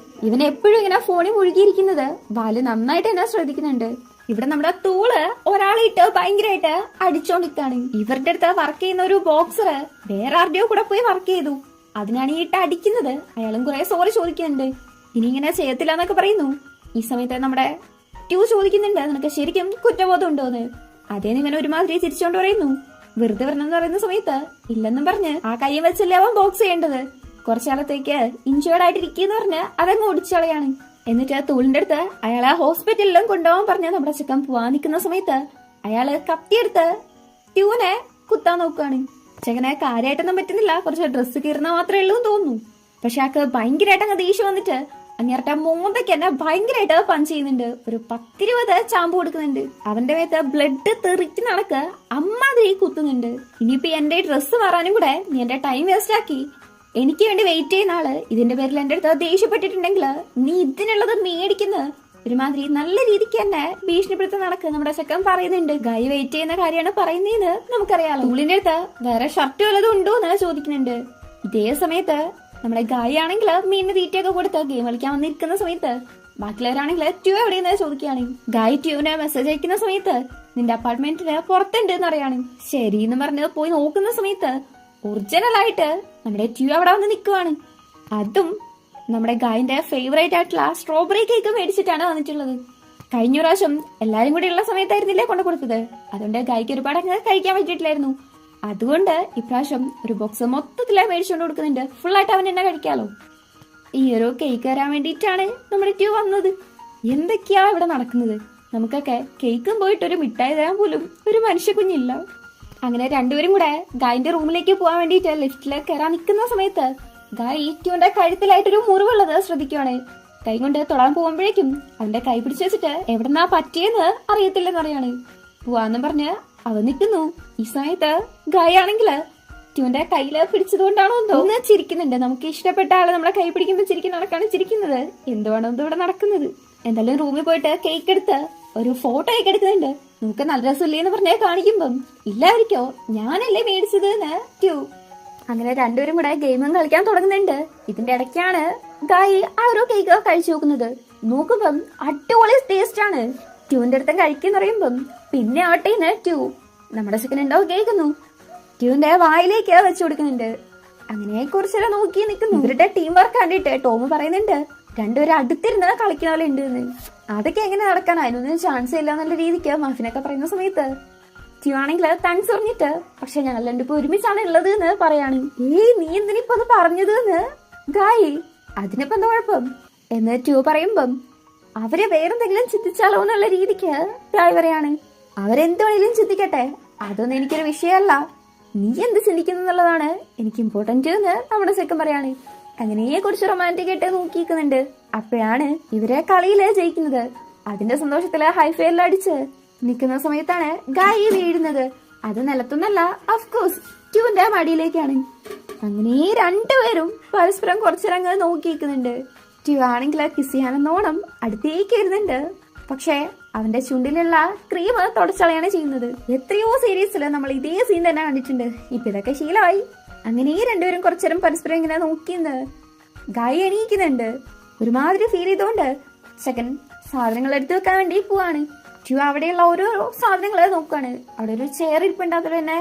ഇവൻ എപ്പോഴും ഇങ്ങനെ ഫോണിൽ മുഴുകിയിരിക്കുന്നത് വാല് നന്നായിട്ട് തന്നെ ശ്രദ്ധിക്കുന്നുണ്ട്. ഇവിടെ നമ്മുടെ തൂള് ഒരാളിട്ട് ഭയങ്കരമായിട്ട് അടിച്ചോണ്ടിരിക്കാണ്. ഇവരുടെ അടുത്ത് വർക്ക് ചെയ്യുന്ന ഒരു ബോക്സർ വേറെ ആരുടെയോ കൂടെ പോയി വർക്ക് ചെയ്തു. അതിനാണ് ഈ ഇട്ട് അടിക്കുന്നത്. അയാളും കുറെ സോറി ചോദിക്കുന്നുണ്ട്. ഇനി ഇങ്ങനെ ചെയ്യത്തില്ല എന്നൊക്കെ പറയുന്നു. ഈ സമയത്ത് നമ്മുടെ ട്യൂ ചോദിക്കുന്നുണ്ട് നിനക്ക് ശരിക്കും കുറ്റബോധം ഉണ്ടോന്ന്. അതേ ഇങ്ങനെ ഒരുമാതിരി തിരിച്ചോണ്ട് പറയുന്നു. വെറുതെ വരണമെന്ന് പറയുന്ന സമയത്ത് ഇല്ലെന്നും പറഞ്ഞ് ആ കൈയും വെച്ചല്ലേ അവൻ ബോക്സ് ചെയ്യേണ്ടത്. കുറച്ചാലത്തേക്ക് ഇഞ്ചേർഡ് ആയിട്ടിരിക്കുന്ന പറഞ്ഞ് അതങ്ങ് ഒടിച്ചളയാണ്. എന്നിട്ട് തൂളിന്റെ അടുത്ത് അയാളെ ഹോസ്പിറ്റലിലും കൊണ്ടുപോകാൻ പറഞ്ഞ് നമ്മുടെ ചെക്കൻ പോവാൻ നിൽക്കുന്ന സമയത്ത് അയാള് കത്തിയെടുത്ത് ട്യൂനെ കുത്താൻ നോക്കുകയാണ്. ചെക്കനെ കാര്യമായിട്ടൊന്നും പറ്റുന്നില്ല, കുറച്ച് ഡ്രസ്സ് കീറുന്ന മാത്രമേ ഉള്ളൂ എന്ന് തോന്നുന്നു. പക്ഷെ ആക്ക് ഭയങ്കരമായിട്ട് അങ്ങ് ദേഷ്യം വന്നിട്ട് അങ്ങേരട്ട മോന്തയ്ക്ക് എന്നെ ഭയങ്കരമായിട്ട് പഞ്ച് ചെയ്യുന്നുണ്ട്. ഒരു 10-20 ചാമ്പ് കൊടുക്കുന്നുണ്ട്. അവന്റെ മേത്ത് ബ്ലഡ് തെറിച്ച് നടക്ക് അമ്മാതിരി കുത്തുന്നുണ്ട്. ഇനിയിപ്പോ എന്റെ ഡ്രസ്സ് മാറാനും കൂടെ നീ എന്റെ ടൈം വേസ്റ്റ് ആക്കി എനിക്ക് വേണ്ടി വെയിറ്റ് ചെയ്യുന്ന ആള് ഇതിന്റെ പേരിൽ എന്റെ അടുത്ത് ദേഷ്യപ്പെട്ടിട്ടുണ്ടെങ്കിൽ നീ ഇതിനുള്ളത് മേടിക്കുന്ന ഒരുമാതിരി നല്ല രീതിക്ക് തന്നെ ഭീഷണിപ്പെടുത്തി നടക്ക് നമ്മുടെ ചെക്കൻ പറയുന്നുണ്ട്. ഗൈ വെയിറ്റ് ചെയ്യുന്ന കാര്യമാണ് പറയുന്നതെന്ന് നമുക്കറിയാലോ. ഉള്ളിന്റെ അടുത്ത് വേറെ ഷർട്ട് വല്ലതും ഉണ്ടോ എന്ന് ചോദിക്കുന്നുണ്ട്. ഇതേ സമയത്ത് നമ്മുടെ ഗായി ആണെങ്കിൽ മീനിന് തീറ്റയൊക്കെ കൊടുത്ത് ഗെയിം കളിക്കാൻ വന്നിരിക്കുന്ന സമയത്ത് ബാക്കിയുള്ളവരാണെങ്കിൽ ട്യൂ എവിടെയെന്ന് ചോദിക്കുകയാണ്. ഗായി ട്യൂവിന് മെസ്സേജ് അയക്കുന്ന സമയത്ത് നിന്റെ അപ്പാർട്ട്മെന്റിന് പുറത്തുണ്ട് എന്ന് പറയാണ്. ശരി എന്ന് പറഞ്ഞ് പോയി നോക്കുന്ന സമയത്ത് ഒറിജിനൽ ആയിട്ട് നമ്മുടെ ട്യൂ അവിടെ വന്ന് നിൽക്കുവാണ്. അതും നമ്മുടെ ഗായിന്റെ ഫേവറേറ്റ് ആയിട്ടുള്ള സ്ട്രോബെറി കേക്ക് മേടിച്ചിട്ടാണ് വന്നിട്ടുള്ളത്. കഴിഞ്ഞ പ്രാവശ്യം എല്ലാരും കൂടി ഉള്ള സമയത്തായിരുന്നില്ലേ കൊണ്ടു കൊടുത്തത്. അതുകൊണ്ട് ഗായിക്ക് ഒരുപാട് അങ്ങ് കഴിക്കാൻ പറ്റിയിട്ടില്ലായിരുന്നു. അതുകൊണ്ട് ഇപ്രാവശ്യം ഒരു ബോക്സ് മൊത്തത്തില് മേടിച്ചുകൊണ്ട് കൊടുക്കുന്നുണ്ട്. ഫുള്ളായിട്ട് അവൻ എന്നെ കഴിക്കാലോ. ഈ ഒരു കേക്ക് തരാൻ വേണ്ടിയിട്ടാണ് നമ്മുടെ ട്യൂ വന്നത്. എന്തൊക്കെയാ ഇവിടെ നടക്കുന്നത്? നമുക്കൊക്കെ കേക്കും പോയിട്ട് ഒരു മിഠായി തരാൻ പോലും ഒരു മനുഷ്യ കുഞ്ഞില്ല. അങ്ങനെ രണ്ടുപേരും കൂടെ ഗായിന്റെ റൂമിലേക്ക് പോകാൻ വേണ്ടിയിട്ട് ലിഫ്റ്റില് കയറാൻ നിൽക്കുന്ന സമയത്ത് ഗായി ട്യൂന്റെ കഴുത്തിലായിട്ടൊരു മുറിവുള്ളത് ശ്രദ്ധിക്കുവാണ്. കൈ കൊണ്ട് തൊടാൻ പോകുമ്പോഴേക്കും അവന്റെ കൈ പിടിച്ചു വെച്ചിട്ട് എവിടെന്നാ പറ്റിയെന്ന് അറിയത്തില്ലെന്ന് പറയാണ്. പോവാന്നും പറഞ്ഞ് അവൻ നിൽക്കുന്നു. ഈ സമയത്ത് ഗായി ആണെങ്കില് ട്യൂന്റെ കയ്യില് പിടിച്ചതുകൊണ്ടാണോ എന്തോ ഒന്ന് ചിരിക്കുന്നുണ്ട്. നമുക്ക് ഇഷ്ടപ്പെട്ട ആള് നമ്മളെ കൈ പിടിക്കുമ്പോ ചിരിക്കുന്ന നടക്കാണ് ചിരിക്കുന്നത്. എന്തുവാണോ എന്തോ ഇവിടെ നടക്കുന്നത്. എന്തായാലും റൂമിൽ പോയിട്ട് കേക്ക് എടുത്ത് ഒരു ഫോട്ടോ ഒക്കെ എടുക്കുന്നുണ്ട്. നമുക്ക് നല്ല രസമില്ലേന്ന് പറഞ്ഞേ കാണിക്കുമ്പം ഇല്ലായിരിക്കോ ഞാനല്ലേ മേടിച്ചത് എന്ന് ട്യൂ. അങ്ങനെ രണ്ടുപേരും കൂടെ ഗെയിമും കളിക്കാൻ തുടങ്ങുന്നുണ്ട്. ഇതിന്റെ ഇടയ്ക്കാണ് ഗായി ആ ഒരു കേക്ക് കഴിച്ചു നോക്കുന്നത്. നോക്കുമ്പം അടിപൊളി ടേസ്റ്റ് ആണ്. ട്യൂന്റെ അടുത്തും കഴിക്കുന്ന പറയുമ്പം പിന്നെ ആട്ടേന്ന് ട്യൂ നമ്മുടെ സെക്കൻഡ് ഉണ്ടോ കേൾക്കുന്നു. ട്യൂന്റെ വായിലേക്ക് വെച്ചു കൊടുക്കുന്നുണ്ട്. അങ്ങനെ കുറച്ചേരം നോക്കി നിൽക്കുന്നു. ഇവരുടെ ടീം വർക്ക് കണ്ടിട്ട് ടോം പറയുന്നുണ്ട് രണ്ടുപേരും അടുത്തിരുന്ന് കളിക്കുന്ന പോലെ ഉണ്ട് എന്ന്. അതൊക്കെ എങ്ങനെ നടക്കാൻ, അതിനൊന്നും ചാൻസ് ഇല്ല എന്നുള്ള രീതിക്ക് മഫിനൊക്കെ പറയുന്ന സമയത്ത് ട്യൂ ആണെങ്കിൽ താങ്ക്സ് പറഞ്ഞിട്ട് പക്ഷെ ഞങ്ങൾ രണ്ടിപ്പോ ഒരുമിച്ചാണ് ഉള്ളത് എന്ന് പറയാണ്. നീ എന്തിനിപ്പോ അത് പറഞ്ഞത് എന്ന് ഗായി. അതിനിപ്പോ എന്താ കുഴപ്പം എന്ന് ട്യൂ പറയുമ്പം അവരെ വേറെന്തെങ്കിലും ചിന്തിച്ചാലോ എന്നുള്ള രീതിക്ക് ഗായി പറയാണ്. അവരെന്ത് വേണേലും ചിന്തിക്കട്ടെ, അതൊന്നും എനിക്കൊരു വിഷയമല്ല. നീ എന്ത് ചിന്തിക്കുന്നു എന്നുള്ളതാണ് എനിക്ക് ഇമ്പോർട്ടന്റ് എന്ന് നമ്മുടെ സെക്കൻ പറയാണ്. അങ്ങനെ കുറച്ച് റൊമാൻറ്റിക് ആയിട്ട് നോക്കിയിരിക്കുന്നുണ്ട്. അപ്പോഴാണ് ഇവരെ കളിയില് ജയിക്കുന്നത്. അതിന്റെ സന്തോഷത്തില് ഹൈഫെല്ലാം അടിച്ച് നിൽക്കുന്ന സമയത്താണ് ഗായി വീഴുന്നത്. അത് നിലത്തൊന്നല്ല, ഓഫ്കോഴ്സ് ട്യൂന്റെ മടിയിലേക്കാണ്. അങ്ങനെ രണ്ടുപേരും പരസ്പരം കുറച്ചിറങ്ങ് നോക്കിയിരിക്കുന്നുണ്ട്. ട്യൂ ആണെങ്കിൽ കിസ് ചെയ്യാനെന്നോണം അടുത്തേക്ക് വരുന്നുണ്ട്. പക്ഷെ അവന്റെ ചുണ്ടിലുള്ള ക്രീം തുടച്ചളയാണ് ചെയ്യുന്നത്. എത്രയോ സീരീസില് നമ്മൾ ഇതേ സീൻ തന്നെ കണ്ടിട്ടുണ്ട്. ഇപ്പൊ ഇതൊക്കെ ശീലമായി. അങ്ങനെ രണ്ടുപേരും കുറച്ചേരം പരസ്പരം ഇങ്ങനെ നോക്കിയെന്ന് ഗായി എണീക്കുന്നുണ്ട്. ഒരുമാതിരി ഫീൽ ചെയ്തോണ്ട് സെക്കൻഡ് സാധനങ്ങൾ എടുത്തു വെക്കാൻ വേണ്ടി പോവാണ്. ട്യൂ അവിടെയുള്ള ഓരോ സാധനങ്ങളെ നോക്കുകയാണ്. അവിടെ ഒരു ചെയർ ഇരിപ്പുണ്ടാകുന്നത് തന്നെ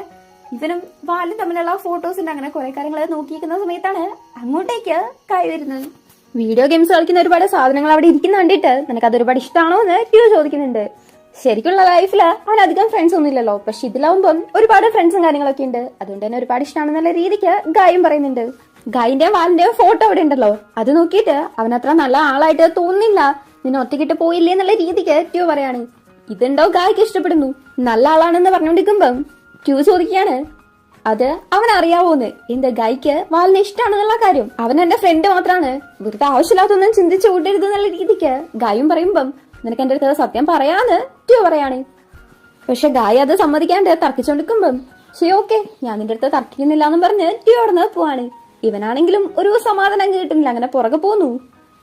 ഇവനും വാലും തമ്മിലുള്ള ഫോട്ടോസ് ഉണ്ട്. അങ്ങനെ കുറെ കാര്യങ്ങൾ നോക്കിയിരിക്കുന്ന സമയത്താണ് അങ്ങോട്ടേക്ക് കൈ വരുന്നത്. വീഡിയോ ഗെയിംസ് കളിക്കുന്ന ഒരുപാട് സാധനങ്ങൾ അവിടെ ഇരിക്കുന്ന കണ്ടിട്ട് നിനക്ക് അത് ഒരുപാട് ഇഷ്ടമാണോ എന്ന് ട്യൂ ചോദിക്കുന്നുണ്ട്. ശരിക്കുള്ള ലൈഫില് അവൻ അധികം ഫ്രണ്ട്സ് ഒന്നും ഇല്ലല്ലോ, പക്ഷെ ഇതിലാവുമ്പം ഒരുപാട് ഫ്രണ്ട്സും കാര്യങ്ങളൊക്കെ ഉണ്ട്. അതുകൊണ്ട് തന്നെ ഒരുപാട് ഇഷ്ടമാണെന്നുള്ള രീതിക്ക് ഗായും പറയുന്നുണ്ട്. ഗായിന്റെയും വാലിന്റെയും ഫോട്ടോ അവിടെ ഉണ്ടല്ലോ, അത് നോക്കിയിട്ട് അവൻ അത്ര നല്ല ആളായിട്ട് തോന്നുന്നില്ല. നിന്നെ ഒറ്റക്കിട്ട് പോയില്ലേ എന്നുള്ള രീതിക്ക് ട്യൂ പറയാണ്. ഇതുണ്ടോ ഗായ്ക്ക് ഇഷ്ടപ്പെടുന്നു, നല്ല ആളാണെന്ന് പറഞ്ഞുകൊണ്ടിരിക്കുമ്പം ട്യൂ ചോദിക്കുകയാണ് അത് അവൻ അറിയാവോന്ന്. എന്ത് ഗായ്ക്ക് വാലിനെ ഇഷ്ടമാണെന്നുള്ള കാര്യം. അവൻ എന്റെ ഫ്രണ്ട് മാത്രമാണ്, വെറുതെ ആവശ്യമില്ലാത്തൊന്നും ചിന്തിച്ചു കൂട്ടരുത് എന്നുള്ള രീതിക്ക് ഗായും പറയുമ്പം നിനക്ക് എന്റെ അടുത്ത് സത്യം പറയാന്ന് ട്യൂ പറയാണ്. പക്ഷെ ഗായ് അത് സമ്മതിക്കാണ്ട് തർക്കിച്ചോണ്ടിരിക്കുമ്പം ശരി ഓക്കെ ഞാൻ നിന്റെ അടുത്ത് തർക്കിക്കുന്നില്ല എന്നും പറഞ്ഞ് ട്യൂ അവിടെ പോവാണ്. ഇവനാണെങ്കിലും ഒരു സമാധാനം കിട്ടുന്നില്ല. അങ്ങനെ പുറകെ പോന്നു.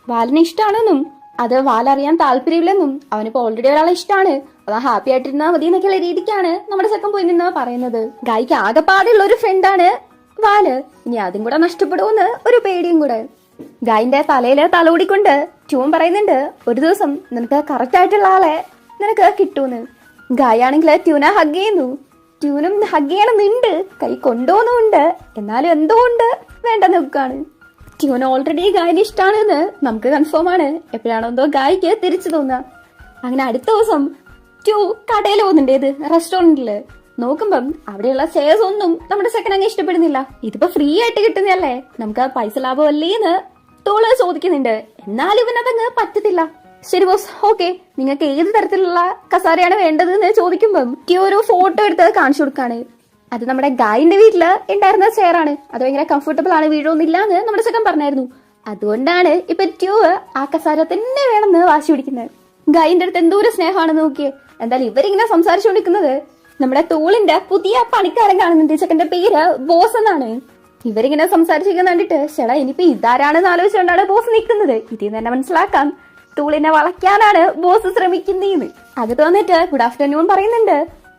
വാലിനെ ഇഷ്ടമാണെന്നും അത് വാലറിയാൻ താല്പര്യമില്ലെന്നും അവനിപ്പോ ഓൾറെഡി ഒരാളെ ഇഷ്ടമാണ്, അതാ ഹാപ്പി ആയിട്ടിരുന്നാ മതി എന്നൊക്കെയുള്ള രീതിക്കാണ് നമ്മുടെ സെക്കൻ പോയി നിന്ന് പറയുന്നത്. ഗായ്ക്ക് ആകെപ്പാടുള്ള ഒരു ഫ്രണ്ടാണ് വാല്. ഇനി അതും കൂടെ നഷ്ടപ്പെടുമെന്ന് ഒരു പേടിയും കൂടെ. ഗായിന്റെ തലയില് തലോടിക്കൊണ്ട് ട്യൂൺ പറയുന്നുണ്ട് ഒരു ദിവസം നിനക്ക് കറക്റ്റ് ആയിട്ടുള്ള ആളെ നിനക്ക് കിട്ടൂന്ന്. ഗായാണെങ്കിൽ ട്യൂനെ ഹഗ് ചെയ്യുന്നു. ട്യൂനും ഹഗ് ചെയ്യണമെന്നുണ്ട്, കൈ കൊണ്ടുപോകുന്നുണ്ട്, എന്നാലും എന്തോ ഉണ്ട് വേണ്ടെന്ന് വെക്കാണ്. ട്യൂൻ ഓൾറെഡി ഗായിന് ഇഷ്ടമാണെന്ന് നമുക്ക് കൺഫേം ആണ്. എപ്പോഴാണോ എന്തോ ഗായിക്ക് തിരിച്ചു തോന്നുക. അങ്ങനെ അടുത്ത ദിവസം ട്യൂ കടയിൽ പോകുന്നുണ്ട്. ഏത് റെസ്റ്റോറന്റില് നോക്കുമ്പം അവിടെയുള്ള ചെയർസ് ഒന്നും നമ്മുടെ സെക്കൻഡ് അങ്ങ് ഇഷ്ടപ്പെടുന്നില്ല. ഇതിപ്പോ ഫ്രീ ആയിട്ട് കിട്ടുന്നതല്ലേ, നമുക്ക് പൈസ ലാഭം അല്ലേന്ന് തോള് ചോദിക്കുന്നുണ്ട്. എന്നാലും ഇവനതങ്ങ് പറ്റത്തില്ല. ശരി ബോസ് ഓക്കെ, നിങ്ങൾക്ക് ഏത് തരത്തിലുള്ള കസാരയാണ് വേണ്ടത് എന്ന് ചോദിക്കുമ്പം ട്യൂ ഒരു ഫോട്ടോ എടുത്ത് കാണിച്ചു കൊടുക്കാണ്. അത് നമ്മുടെ ഗായിന്റെ വീട്ടില് ഉണ്ടായിരുന്ന ചെയറാണ്. അത് ഭയങ്കര കംഫർട്ടബിൾ ആണ്, വീഴൊന്നുമില്ല എന്ന് നമ്മുടെ ചെക്കൻ പറഞ്ഞായിരുന്നു. അതുകൊണ്ടാണ് ഇപ്പൊ ട്യൂ ആ കസാര തന്നെ വേണമെന്ന് വാശി പിടിക്കുന്നത്. ഗായിന്റെ അടുത്ത് എന്തോരം സ്നേഹമാണെന്ന് നോക്കിയേ. എന്തായാലും ഇവരിങ്ങനെ സംസാരിച്ചുകൊണ്ടിരിക്കുന്നത് നമ്മുടെ തൂളിന്റെ പുതിയ പണിക്കാരൻ കാണുന്നുണ്ട്. ചെക്കന്റെ പേര് ബോസ് എന്നാണ്. ഇവരിങ്ങനെ സംസാരിച്ചിരിക്കുന്ന കണ്ടിട്ട് ചേട്ടാ ഇനിയിപ്പോ ഇതാരാണെന്ന് ആലോചിച്ചുകൊണ്ടാണ് ബോസ് നിൽക്കുന്നത്. ഇതിൽ തന്നെ മനസ്സിലാക്കാം തൂളിനെ വളയ്ക്കാനാണ് ബോസ് ശ്രമിക്കുന്നതെന്ന്. അകത്ത് വന്നിട്ട് ഗുഡ് ആഫ്റ്റർനൂൺ പറയുന്നുണ്ട്.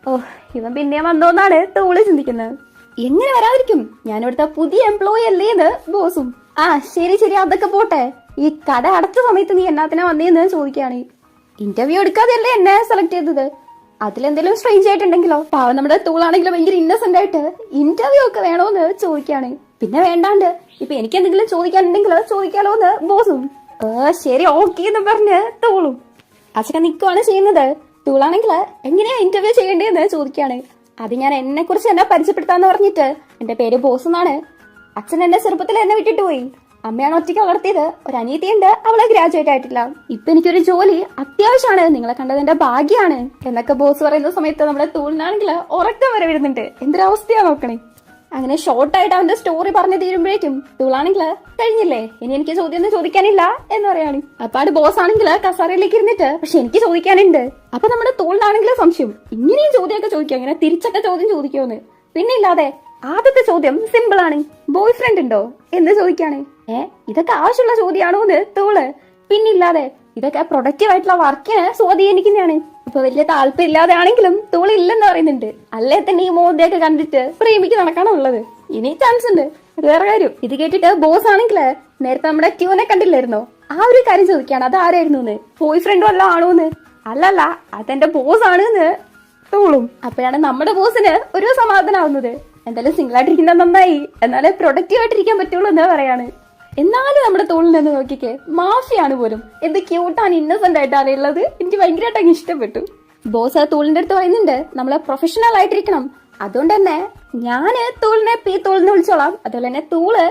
ഓഹ് ഇവൻ പിന്നെ വന്നോന്നാണ് തൂള് ചിന്തിക്കുന്നത്. എങ്ങനെ വരാതിരിക്കും, ഞാനിവിടുത്തെ പുതിയ എംപ്ലോയി അല്ലേ എന്ന് ബോസും. ആ ശരി ശരി അതൊക്കെ പോട്ടെ, ഈ കട അടച്ച സമയത്ത് നീ എന്നാത്തിനാ വന്നേന്ന് ചോദിക്കുകയാണ്. ഇന്റർവ്യൂ എടുക്കാതെയല്ലേ എന്നെ സെലക്ട് ചെയ്തത്, അതിലെന്തെങ്കിലും സ്ട്രേഞ്ച് ആയിട്ടുണ്ടെങ്കിലോ? പാവം നമ്മുടെ തൂളാണെങ്കിലും ഭയങ്കര ഇന്നസെന്റ് ആയിട്ട് ഇന്റർവ്യൂ ഒക്കെ വേണോന്ന് ചോദിക്കാണ്. പിന്നെ വേണ്ടാണ്ട് ഇപ്പൊ എനിക്ക് എന്തെങ്കിലും ചോദിക്കാനുണ്ടെങ്കിലോ ചോദിക്കാലോ എന്ന് ബോസും. ശരി ഓക്കെ എന്ന് പറഞ്ഞ് തൂളും അച്ഛൻ നിൽക്കുവാണ് ചെയ്യുന്നത്. തൂളാണെങ്കിൽ എങ്ങനെയാ ഇന്റർവ്യൂ ചെയ്യേണ്ടതെന്ന് ചോദിക്കാണ്. അത് ഞാൻ എന്നെ കുറിച്ച് എന്നെ പരിചയപ്പെടുത്താന്ന് പറഞ്ഞിട്ട് എന്റെ പേര് ബോസ് എന്നാണ്. അച്ഛൻ എന്നെ ചെറുപ്പത്തിൽ എന്നെ വിട്ടിട്ട് പോയി. അമ്മയാണ് ഒറ്റയ്ക്ക് വളർത്തിയത്. ഒരു അനിയത്തിയുണ്ട്, അവളെ ഗ്രാജുവേറ്റ് ആയിട്ടില്ല. ഇപ്പൊ എനിക്കൊരു ജോലി അത്യാവശ്യമാണ്, നിങ്ങളെ കണ്ടത് എന്റെ ഭാഗ്യാണ് എന്നൊക്കെ ബോസ് പറയുന്ന സമയത്ത് നമ്മുടെ തൂളിനാണെങ്കിൽ ഉറക്കം വരെ വരുന്നുണ്ട്. എന്തൊരവസ്ഥയാ നോക്കണേ. അങ്ങനെ ഷോർട്ടായിട്ട് അവന്റെ സ്റ്റോറി പറഞ്ഞു തീരുമ്പോഴേക്കും തൂളാണെങ്കിൽ കഴിഞ്ഞില്ലേ, ഇനി എനിക്ക് ചോദ്യം ചോദിക്കാനില്ല എന്ന് പറയാണ്. അപ്പാട് ബോസ് ആണെങ്കിൽ കസാരയിലേക്ക് ഇരുന്നിട്ട് പക്ഷെ എനിക്ക് ചോദിക്കാനുണ്ട്. അപ്പൊ നമ്മുടെ തൂളിനാണെങ്കിൽ സംശയം, ഇങ്ങനെയും ചോദ്യമൊക്കെ ചോദിക്കാം, ഇങ്ങനെ തിരിച്ചൊക്കെ ചോദ്യം ചോദിക്കുമെന്ന്. പിന്നെ ഇല്ലാതെ ആദ്യത്തെ ചോദ്യം സിമ്പിൾ ആണ്, ബോയ് ഫ്രണ്ട് ഉണ്ടോ എന്ന് ചോദിക്കാണ്. ഇതൊക്കെ ആവശ്യമുള്ള ചോദ്യമാണോ എന്ന് തൂള്. പിന്നില്ലാതെ ഇതൊക്കെ പ്രൊഡക്റ്റീവ് ആയിട്ടുള്ള വർക്കിനെ സ്വാധീനിക്കുന്നതാണ്. ഇപ്പൊ വലിയ താല്പര്യമില്ലാതെ ആണെങ്കിലും തൂള് ഇല്ലെന്ന് പറയുന്നുണ്ട്. അല്ലേ തന്നെ ഈ മോദയൊക്കെ കണ്ടിട്ട് പ്രേമിക്ക് നടക്കാണോ ഉള്ളത്? ഇനി ചാൻസ് ഉണ്ട്, അത് വേറെ കാര്യം. ഇത് കേട്ടിട്ട് ബോസ് ആണെങ്കിൽ നേരത്തെ നമ്മുടെ ട്യൂനെ കണ്ടില്ലായിരുന്നോ, ആ ഒരു കാര്യം ചോദിക്കാണ്. അത് ആരായിരുന്നു എന്ന്, ബോയ് ഫ്രണ്ടും വല്ല ആണോന്ന്. അല്ലല്ല അതെന്റെ ബോസ് ആണ് എന്ന് തൂളും. അപ്പോഴാണ് നമ്മുടെ ബോസിന് ഒരു സമാധാനാവുന്നത്. എന്തായാലും സിംഗിൾ ആയിട്ടിരിക്കുന്നത് നന്നായി, എന്നാലേ പ്രൊഡക്റ്റീവ് ആയിട്ടിരിക്കാൻ പറ്റുള്ളൂ എന്ന് പറയാണ്. എന്നാലും നമ്മുടെ തോളിൽ നോക്കിക്കേ, മാഫിയാണ് പോലും. എന്ത് ക്യൂട്ടാണ്, ഇന്നസെന്റ് ആയിട്ടാണ് ഉള്ളത്. എനിക്ക് ഭയങ്കരമായിട്ട് അങ്ങ് ഇഷ്ടപ്പെട്ടു. ബോസ് തോളിന്റെ അടുത്ത് പറയുന്നുണ്ട് നമ്മളെ പ്രൊഫഷണൽ ആയിട്ടിരിക്കണം. അതുകൊണ്ട് തന്നെ ഞാന് തോളിനെ പി തോളിന്ന് വിളിച്ചോളാം. അതുപോലെ തന്നെ തൂള്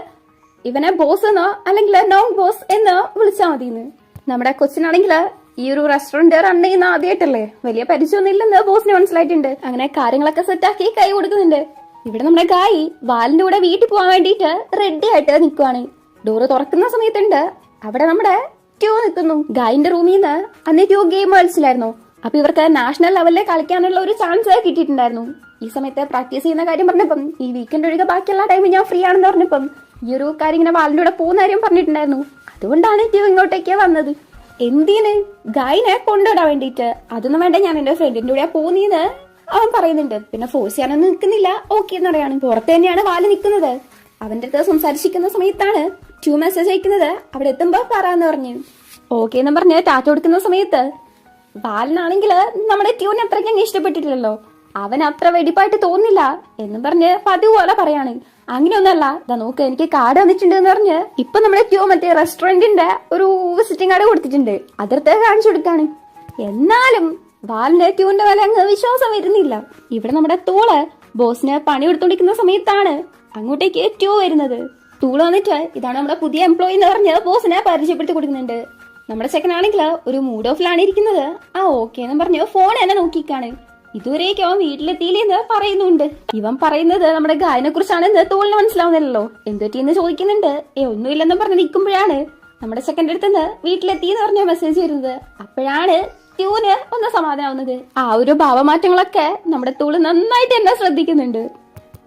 ഇവനെ ബോസ് എന്നോ അല്ലെങ്കിൽ നോങ് ബോസ് എന്നോ വിളിച്ചാൽ മതിന്ന്. നമ്മുടെ കൊച്ചിനാണെങ്കിൽ ഈ ഒരു റെസ്റ്റോറന്റ് റൺ ചെയ്യുന്ന ആദ്യമായിട്ടല്ലേ, വലിയ പരിചയമൊന്നും ഇല്ലെന്ന് ബോസിന് മനസ്സിലായിട്ടുണ്ട്. അങ്ങനെ കാര്യങ്ങളൊക്കെ സെറ്റാക്കി കൈ കൊടുക്കുന്നുണ്ട്. ഇവിടെ നമ്മുടെ ഗായി വാലിന്റെ കൂടെ വീട്ടിൽ പോകാൻ വേണ്ടിയിട്ട് റെഡി ആയിട്ട് നിൽക്കുവാണ്. ഡോറ് തുറക്കുന്ന സമയത്തുണ്ട് അവിടെ നമ്മുടെ ട്യൂ നിൽക്കുന്നു. ഗായിന്റെ റൂമിൽ നിന്ന് അന്ന് ട്യൂ ഗെയിം കളിച്ചില്ലായിരുന്നു. അപ്പൊ ഇവർക്ക് നാഷണൽ ലെവലിൽ കളിക്കാനുള്ള ഒരു ചാൻസ് കിട്ടിയിട്ടുണ്ടായിരുന്നു. ഈ സമയത്ത് പ്രാക്ടീസ് ചെയ്യുന്ന കാര്യം പറഞ്ഞപ്പം ഈ വീക്കെൻഡ് ഒഴികെ ബാക്കിയുള്ള ടൈം ഞാൻ ഫ്രീ ആണെന്ന് പറഞ്ഞപ്പം ഈ ഒരു കാര്യം ഇങ്ങനെ വാലിന്റെ കൂടെ പോകുന്ന കാര്യം പറഞ്ഞിട്ടുണ്ടായിരുന്നു. അതുകൊണ്ടാണ് ട്യൂ ഇങ്ങോട്ടേക്ക് വന്നത്. എന്തിന് ഗായിനെ കൊണ്ടുവിടാൻ വേണ്ടിയിട്ട്. അതൊന്നും വേണ്ട, ഞാൻ എന്റെ ഫ്രണ്ടിന്റെ കൂടെ പോന്നീന്ന് അവൻ പറയുന്നുണ്ട്. പിന്നെ ഫോഴ്സ് ചെയ്യാനൊന്നും നിൽക്കുന്നില്ല, ഓക്കെ എന്ന് പറയാണ്. പുറത്ത് തന്നെയാണ് വാല് നിൽക്കുന്നത്. അവന്റെ അടുത്ത് സംസാരിച്ചിരിക്കുന്ന സമയത്താണ് ട്യൂ മെസ്സേജ് അയക്കുന്നത്. അവിടെ എത്തുമ്പോ പറയാന്ന് പറഞ്ഞു. ഓക്കെ എന്ന് പറഞ്ഞ് ടാറ്റ കൊടുക്കുന്ന സമയത്ത് വാലിനാണെങ്കിൽ നമ്മുടെ ട്യൂനെ അത്രയ്ക്ക് അങ്ങ് ഇഷ്ടപ്പെട്ടിട്ടില്ലല്ലോ. അവൻ അത്ര വെടിപ്പായിട്ട് തോന്നില്ല എന്നും പറഞ്ഞ് പതിവ് പോലെ പറയാണ്. അങ്ങനെയൊന്നല്ല, ഇതാ നോക്ക് എനിക്ക് കാർഡ് വന്നിട്ടുണ്ട് എന്ന് പറഞ്ഞ് ഇപ്പൊ നമ്മുടെ ട്യൂ മറ്റേ റെസ്റ്റോറന്റിന്റെ ഒരു വിസിറ്റിംഗ് കാർഡ് കൊടുത്തിട്ടുണ്ട്. അതിർത്ത് കാണിച്ചു കൊടുക്കാണ്. എന്നാലും വാലിന്റെ ട്യൂന്റെ വില അങ്ങ് വിശ്വാസം വരുന്നില്ല. ഇവിടെ നമ്മുടെ തൂള് ബോസിന് പണി കൊടുത്തോണ്ടിരിക്കുന്ന സമയത്താണ് അങ്ങോട്ടേക്ക് ട്യൂ വരുന്നത്. തൂള് വന്നിട്ട് ഇതാണ് നമ്മുടെ പുതിയ എംപ്ലോയി എന്ന് പറഞ്ഞ് ബോസിനെ പരിചയപ്പെടുത്തി കൊടുക്കുന്നുണ്ട്. നമ്മുടെ സെക്കൻഡാണെങ്കിൽ ഒരു മൂഡ് ഓഫിലാണ് ഇരിക്കുന്നത്. ആ ഓക്കെ എന്ന് പറഞ്ഞ് ഫോൺ എന്നെ നോക്കിക്കാണ്. ഇതുവരേക്കും അവൻ വീട്ടിലെത്തിയില്ലെന്ന് പറയുന്നുണ്ട്. ഇവൻ പറയുന്നത് നമ്മുടെ ഗായനെ കുറിച്ചാണെന്ന് തോളിന് മനസ്സിലാവുന്നില്ലല്ലോ. എന്തൊറ്റിന്ന് ചോദിക്കുന്നുണ്ട്. ഒന്നുമില്ലെന്നും പറഞ്ഞ് നിൽക്കുമ്പോഴാണ് നമ്മുടെ സെക്കൻഡ് അടുത്തുനിന്ന് വീട്ടിലെത്തി എന്ന് പറഞ്ഞ മെസ്സേജ് വരുന്നത്. അപ്പോഴാണ് ട്യൂന് ഒന്ന് സമാധാനാവുന്നത്. ആ ഒരു ഭാവമാറ്റങ്ങളൊക്കെ നമ്മുടെ തോള് നന്നായിട്ട് എന്നെ ശ്രദ്ധിക്കുന്നുണ്ട്.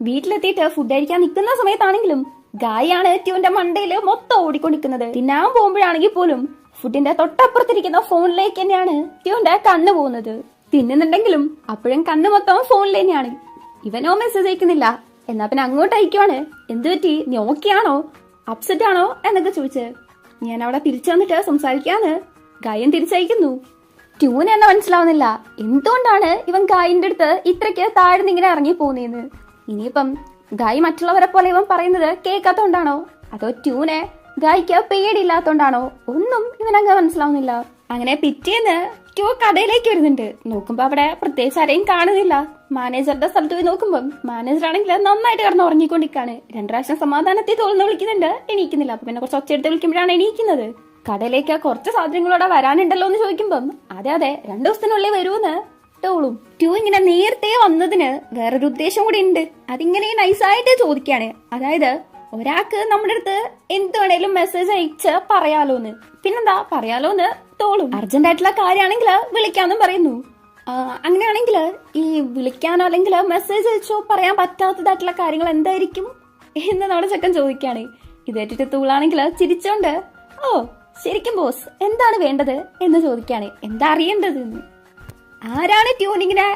വീട്ടിലെത്തിയിട്ട് ഫുഡ് കഴിക്കാൻ നിൽക്കുന്ന സമയത്താണെങ്കിലും ഗായാണ് ട്യൂന്റെ മണ്ടയില് മൊത്തം ഓടിക്കൊണ്ടിരിക്കുന്നത്. തിന്നാൻ പോകുമ്പോഴാണെങ്കിൽ പോലും ഫുഡിന്റെ തൊട്ടപ്പുറത്തിരിക്കുന്ന ഫോണിലേക്ക് തന്നെയാണ് ട്യൂന്റെ കണ്ണ് പോകുന്നത്. തിന്നുന്നുണ്ടെങ്കിലും അപ്പോഴും കണ്ണ് മൊത്തം ഫോണിൽ തന്നെയാണ്. ഇവനോ മെസ്സേജ് അയക്കുന്നില്ല. എന്നാ പിന്നെ അങ്ങോട്ട് അയക്കുവാണ്. എന്ത് പറ്റി, നീ ഓക്കെ ആണോ, അപ്സെറ്റ് ആണോ എന്നൊക്കെ ചോദിച്ച് ഞാൻ അവിടെ തിരിച്ചു വന്നിട്ട് സംസാരിക്കാന്ന് ഗായൻ തിരിച്ചയക്കുന്നു. ട്യൂന് എന്നെ മനസ്സിലാവുന്നില്ല എന്തുകൊണ്ടാണ് ഇവൻ ഗായിന്റെ അടുത്ത് ഇത്രയ്ക്ക് താഴ്ന്നിങ്ങനെ ഇറങ്ങി പോകുന്നതെന്ന്. ഇനിയിപ്പം ഗായ് മറ്റുള്ളവരെ പോലെ ഇവൻ പറയുന്നത് കേൾക്കാത്തോണ്ടാണോ അതോ ട്യൂനെ ഗായ്ക്ക് പേടിയില്ലാത്തോണ്ടാണോ ഒന്നും ഇവനങ്ങ് മനസ്സിലാവുന്നില്ല. അങ്ങനെ പിറ്റേന്ന് ട്യൂ കടയിലേക്ക് വരുന്നുണ്ട്. നോക്കുമ്പോ അവിടെ പ്രത്യേകിച്ച് ആരെയും കാണുന്നില്ല. മാനേജറുടെ സ്ഥലത്ത് പോയി നോക്കുമ്പം മാനേജർ ആണെങ്കിൽ നന്നായിട്ട് കിടന്ന് ഉറങ്ങിക്കൊണ്ടിരിക്കാണ്. 2 പ്രാവശ്യം സമാധാനത്തിൽ തോന്നുന്നു വിളിക്കുന്നുണ്ട്, എണീക്കുന്നില്ല. അപ്പൊ പിന്നെ കുറച്ച് ഒച്ചയെടുത്ത് വിളിക്കുമ്പോഴാണ് എണീക്കുന്നത്. കടയിലേക്ക് കുറച്ച് സാധനങ്ങളോടെ വരാനുണ്ടല്ലോ എന്ന് ചോദിക്കുമ്പം അതെ 2 ദിവസത്തിനുള്ളിൽ വരുമെന്ന് ടോളും. ട്യൂ ഇങ്ങനെ നേരത്തെ വന്നതിന് വേറൊരു ഉദ്ദേശം കൂടി ഉണ്ട്. അതിങ്ങനെ നൈസായിട്ട് ചോദിക്കാണ്. അതായത് ഒരാൾക്ക് നമ്മുടെ അടുത്ത് എന്ത് വേണേലും മെസ്സേജ് അയച്ച് പറയാലോന്ന്. പിന്നെന്താ പറയാലോന്ന് ടോളും. അർജന്റ് ആയിട്ടുള്ള കാര്യമാണെങ്കിൽ വിളിക്കാന്നും പറയുന്നു. അങ്ങനെയാണെങ്കിൽ ഈ വിളിക്കാനോ അല്ലെങ്കിൽ മെസ്സേജ് അയച്ചോ പറയാൻ പറ്റാത്തതായിട്ടുള്ള കാര്യങ്ങൾ എന്തായിരിക്കും എന്ന് നമ്മുടെ ചെക്കൻ ചോദിക്കാണ്. ഇതേറ്റിട്ട് തൂളാണെങ്കിൽ ചിരിച്ചോണ്ട് ഓ ശരിക്കും ബോസ് എന്താണ് വേണ്ടത് എന്ന് ചോദിക്കാണ്. എന്താ അറിയേണ്ടത്? ആരാണ് ട്യൂണിങ്ങിനെ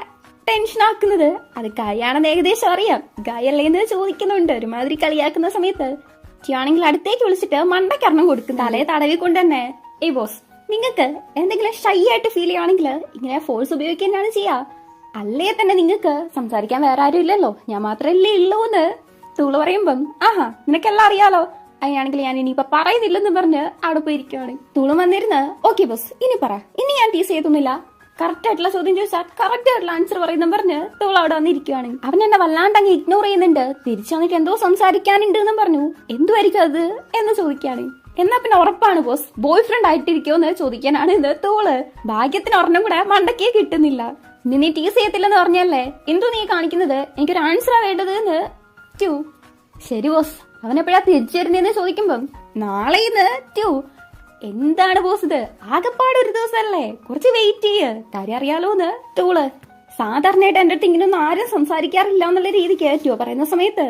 ടെൻഷൻ ആക്കുന്നത്? അത് ഗായാണെന്ന് ഏകദേശം അറിയാം. ഗായല്ലേ എന്ന് ചോദിക്കുന്നുണ്ട്. ഒരുമാതിരി കളിയാക്കുന്ന സമയത്ത് ട്യൂണെങ്കിൽ അടുത്തേക്ക് വിളിച്ചിട്ട് മണ്ടക്കരണം കൊടുക്കും. തലയെ തടവി കൊണ്ട് തന്നെ ഏയ് ബോസ്, നിങ്ങൾക്ക് എന്തെങ്കിലും ഷൈ ആയിട്ട് ഫീൽ ചെയ്യുകയാണെങ്കിൽ ഇങ്ങനെ ഫോഴ്സ് ഉപയോഗിക്കുകയാണ് ചെയ്യാ. അല്ലേ തന്നെ നിങ്ങൾക്ക് സംസാരിക്കാൻ വേറെ ആരും ഇല്ലല്ലോ, ഞാൻ മാത്രല്ലേ ഉള്ളൂ എന്ന് തൂള് പറയുമ്പം ആഹാ നിനക്കെല്ലാം അറിയാലോ, അതിനാണെങ്കിൽ ഞാൻ ഇനിയിപ്പൊ പറയുന്നില്ലെന്ന് പറഞ്ഞ് അവിടെ പോയിരിക്കുവാണ്. തൂളും വന്നിരുന്ന് ഓക്കെ ബോസ് ഇനി പറ, ഇനി ഞാൻ ടീസ് ചെയ്തൊന്നുമില്ല, കറക്റ്റ് ആയിട്ടുള്ള ചോദ്യം ചോദിച്ചാൽ കറക്റ്റ് ആയിട്ടുള്ള ആൻസർ പറയുന്ന പറഞ്ഞ് തൂൾ അവിടെ വന്നിരിക്കുവാണ്. അവൻ എന്നെ വല്ലാണ്ട് അങ്ങ് ഇഗ്നോർ ചെയ്യുന്നുണ്ട്. തിരിച്ചു വന്നിട്ട് എന്തോ സംസാരിക്കാനുണ്ട് എന്നും പറഞ്ഞു. എന്തുമായിരിക്കും അത് എന്ന് ചോദിക്കാണ്. എന്നാ പിന്നെ ഉറപ്പാണ് ബോസ് ബോയ് ഫ്രണ്ട് ആയിട്ടിരിക്കുമെന്ന് ചോദിക്കാനാണ് ഇത് തൂള്. ഭാഗ്യത്തിന് ഒരെണ്ണം കൂടെ മണ്ടക്കേ കിട്ടുന്നില്ല. നീ ടീസ് ചെയ്യത്തില്ലെന്ന് പറഞ്ഞല്ലേ, എന്തോ നീ കാണിക്കുന്നത്, എനിക്കൊരു ആൻസറാ വേണ്ടത് എന്ന് ട്യൂ. ശരി ബോസ്, അവനെപ്പോഴാ തിരിച്ചു വരുന്നതെന്ന് ചോദിക്കുമ്പം നാളെ ഇന്ന് ട്യൂ. എന്താണ് ബോസ് ഇത്, ആകെപ്പാട് ഒരു ദിവസമല്ലേ, കുറച്ച് വെയിറ്റ് ചെയ്യ്, കാര്യം അറിയാലോന്ന് ടൂള്. സാധാരണയായിട്ട് എന്റെ അടുത്ത് ഇങ്ങനൊന്നും ആരും സംസാരിക്കാറില്ല എന്നുള്ള രീതിക്ക് ട്യൂ പറയുന്ന സമയത്ത്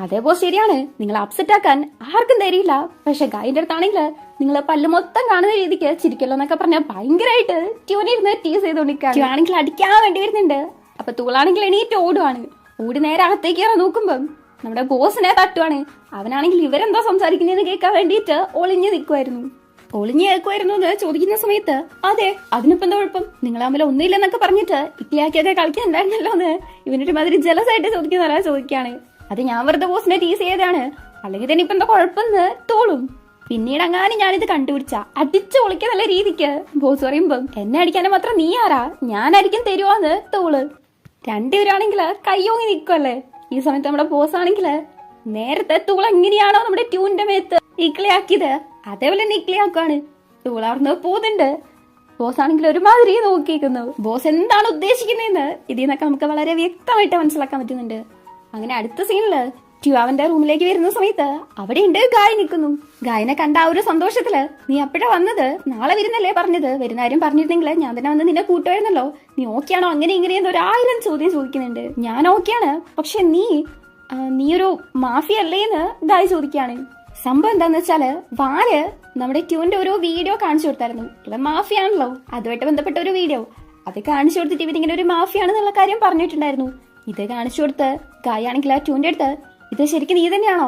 അതേ ബോസ് ശരിയാണ്, നിങ്ങൾ അപ്സെറ്റ് ആക്കാൻ ആർക്കും തരില്ല. പക്ഷെ ഗായിന്റെ അടുത്താണെങ്കിൽ നിങ്ങൾ പല്ല് മൊത്തം കാണുന്ന രീതിക്ക് ചിരിക്കല്ലോ എന്നൊക്കെ പറഞ്ഞാൽ ഭയങ്കരമായിട്ട് ട്യൂണിരുന്ന് ടീസ് ചെയ്തോണ്ടിരിക്കുക. ട്യൂ ആണെങ്കിൽ അടിക്കാൻ വേണ്ടി വരുന്നുണ്ട്. അപ്പൊ തൂളാണെങ്കിൽ എണീറ്റ് ഓടുവാണ്. ഓടി നേരെ അകത്തേക്ക് കയറാൻ നോക്കുമ്പം നമ്മുടെ ബോസിനെ തട്ടുവാണ്. അവനാണെങ്കിൽ ഇവരെന്തോ സംസാരിക്കുന്നതെന്ന് കേൾക്കാൻ വേണ്ടിയിട്ട് ഒളിഞ്ഞു നിൽക്കുമായിരുന്നു. ഒളിഞ്ഞു കേൾക്കുമായിരുന്നു എന്ന് ചോദിക്കുന്ന സമയത്ത് അതെ അതിനിപ്പോ എന്താ കുഴപ്പം, നിങ്ങൾ തമ്മിൽ ഒന്നുമില്ലെന്നൊക്കെ പറഞ്ഞിട്ട് ഇക്ലിയാക്കിയൊക്കെ കളിക്കുന്നുണ്ടായിരുന്നല്ലോ എന്ന് ഇവനൊരു മാതിരി ജലസായിട്ട് ചോദിക്കുന്നതല്ല ചോദിക്കാണ്. അത് ഞാൻ വെറുതെ ബോസിനെ ടീസ് ചെയ്തതാണ്, അല്ലെങ്കിൽ തന്നെ ഇപ്പൊ എന്താ കുഴപ്പമെന്ന് തോളും. പിന്നീട് അങ്ങനെ ഞാനിത് കണ്ടുപിടിച്ച അടിച്ചു പൊളിക്കാൻ നല്ല രീതിക്ക് ബോസ് പറയുമ്പം എന്നെ അടിക്കാനും മാത്രം നീ ആരാ, ഞാനായിരിക്കും തരുവാന്ന് തോള്. രണ്ടുപേരാണെങ്കിൽ കയ്യോങ്ങി നിൽക്കുമല്ലേ. ഈ സമയത്ത് നമ്മുടെ ബോസ് ആണെങ്കിൽ നേരത്തെ തൂൾ എങ്ങനെയാണോ നമ്മുടെ ട്യൂണിന്റെ മേത്ത് ഇക്ലിയാക്കിയത് അതേപോലെ തന്നെ ഇക്ലിയാക്കാണ്. തൂളാർന്ന് പോകുന്നുണ്ട്. ബോസ് ആണെങ്കിൽ ഒരുമാതിരി നോക്കിയിരിക്കുന്നു. ബോസ് എന്താണ് ഉദ്ദേശിക്കുന്നതെന്ന് ഇതിൽ നിന്നൊക്കെ നമുക്ക് വളരെ വ്യക്തമായിട്ട് മനസ്സിലാക്കാൻ പറ്റുന്നുണ്ട്. അങ്ങനെ അടുത്ത സീനില് ട്യൂ അവന്റെ റൂമിലേക്ക് വരുന്ന സമയത്ത് അവിടെ ഉണ്ട് ഗായ് നിൽക്കുന്നു. ഗായനെ കണ്ട ആ ഒരു സന്തോഷത്തില് നീ അപ്പോഴാ വന്നത്, നാളെ വരുന്നല്ലേ പറഞ്ഞത്, വരുന്ന കാര്യം പറഞ്ഞിരുന്നെങ്കിൽ ഞാൻ തന്നെ വന്ന് നിന്നെ കൂട്ടുമായിരുന്നല്ലോ, നീ ഓക്കെയാണോ അങ്ങനെ ഇങ്ങനെയെന്ന് 1000 ചോദ്യം ചോദിക്കുന്നുണ്ട്. ഞാൻ ഓക്കെയാണ്, പക്ഷെ നീ ഒരു മാഫിയ അല്ലേന്ന് ഗായ് ചോദിക്കാണ്. സംഭവം എന്താന്ന് വെച്ചാല് വാല് നമ്മുടെ ട്യൂന്റെ ഒരു വീഡിയോ കാണിച്ചു കൊടുത്തായിരുന്നു. ഇവൻ മാഫിയാണല്ലോ, അതുമായിട്ട് ബന്ധപ്പെട്ട ഒരു വീഡിയോ അത് കാണിച്ചു കൊടുത്തിട്ട് ഇവരിങ്ങനെ ഒരു മാഫിയാണെന്നുള്ള കാര്യം പറഞ്ഞിട്ടുണ്ടായിരുന്നു. ഇത് കാണിച്ചു കൊടുത്ത് ഗായാണെങ്കിൽ ആ ട്യൂന്റെ അടുത്ത് ഇത് ശരിക്കും നീ തന്നെയാണോ,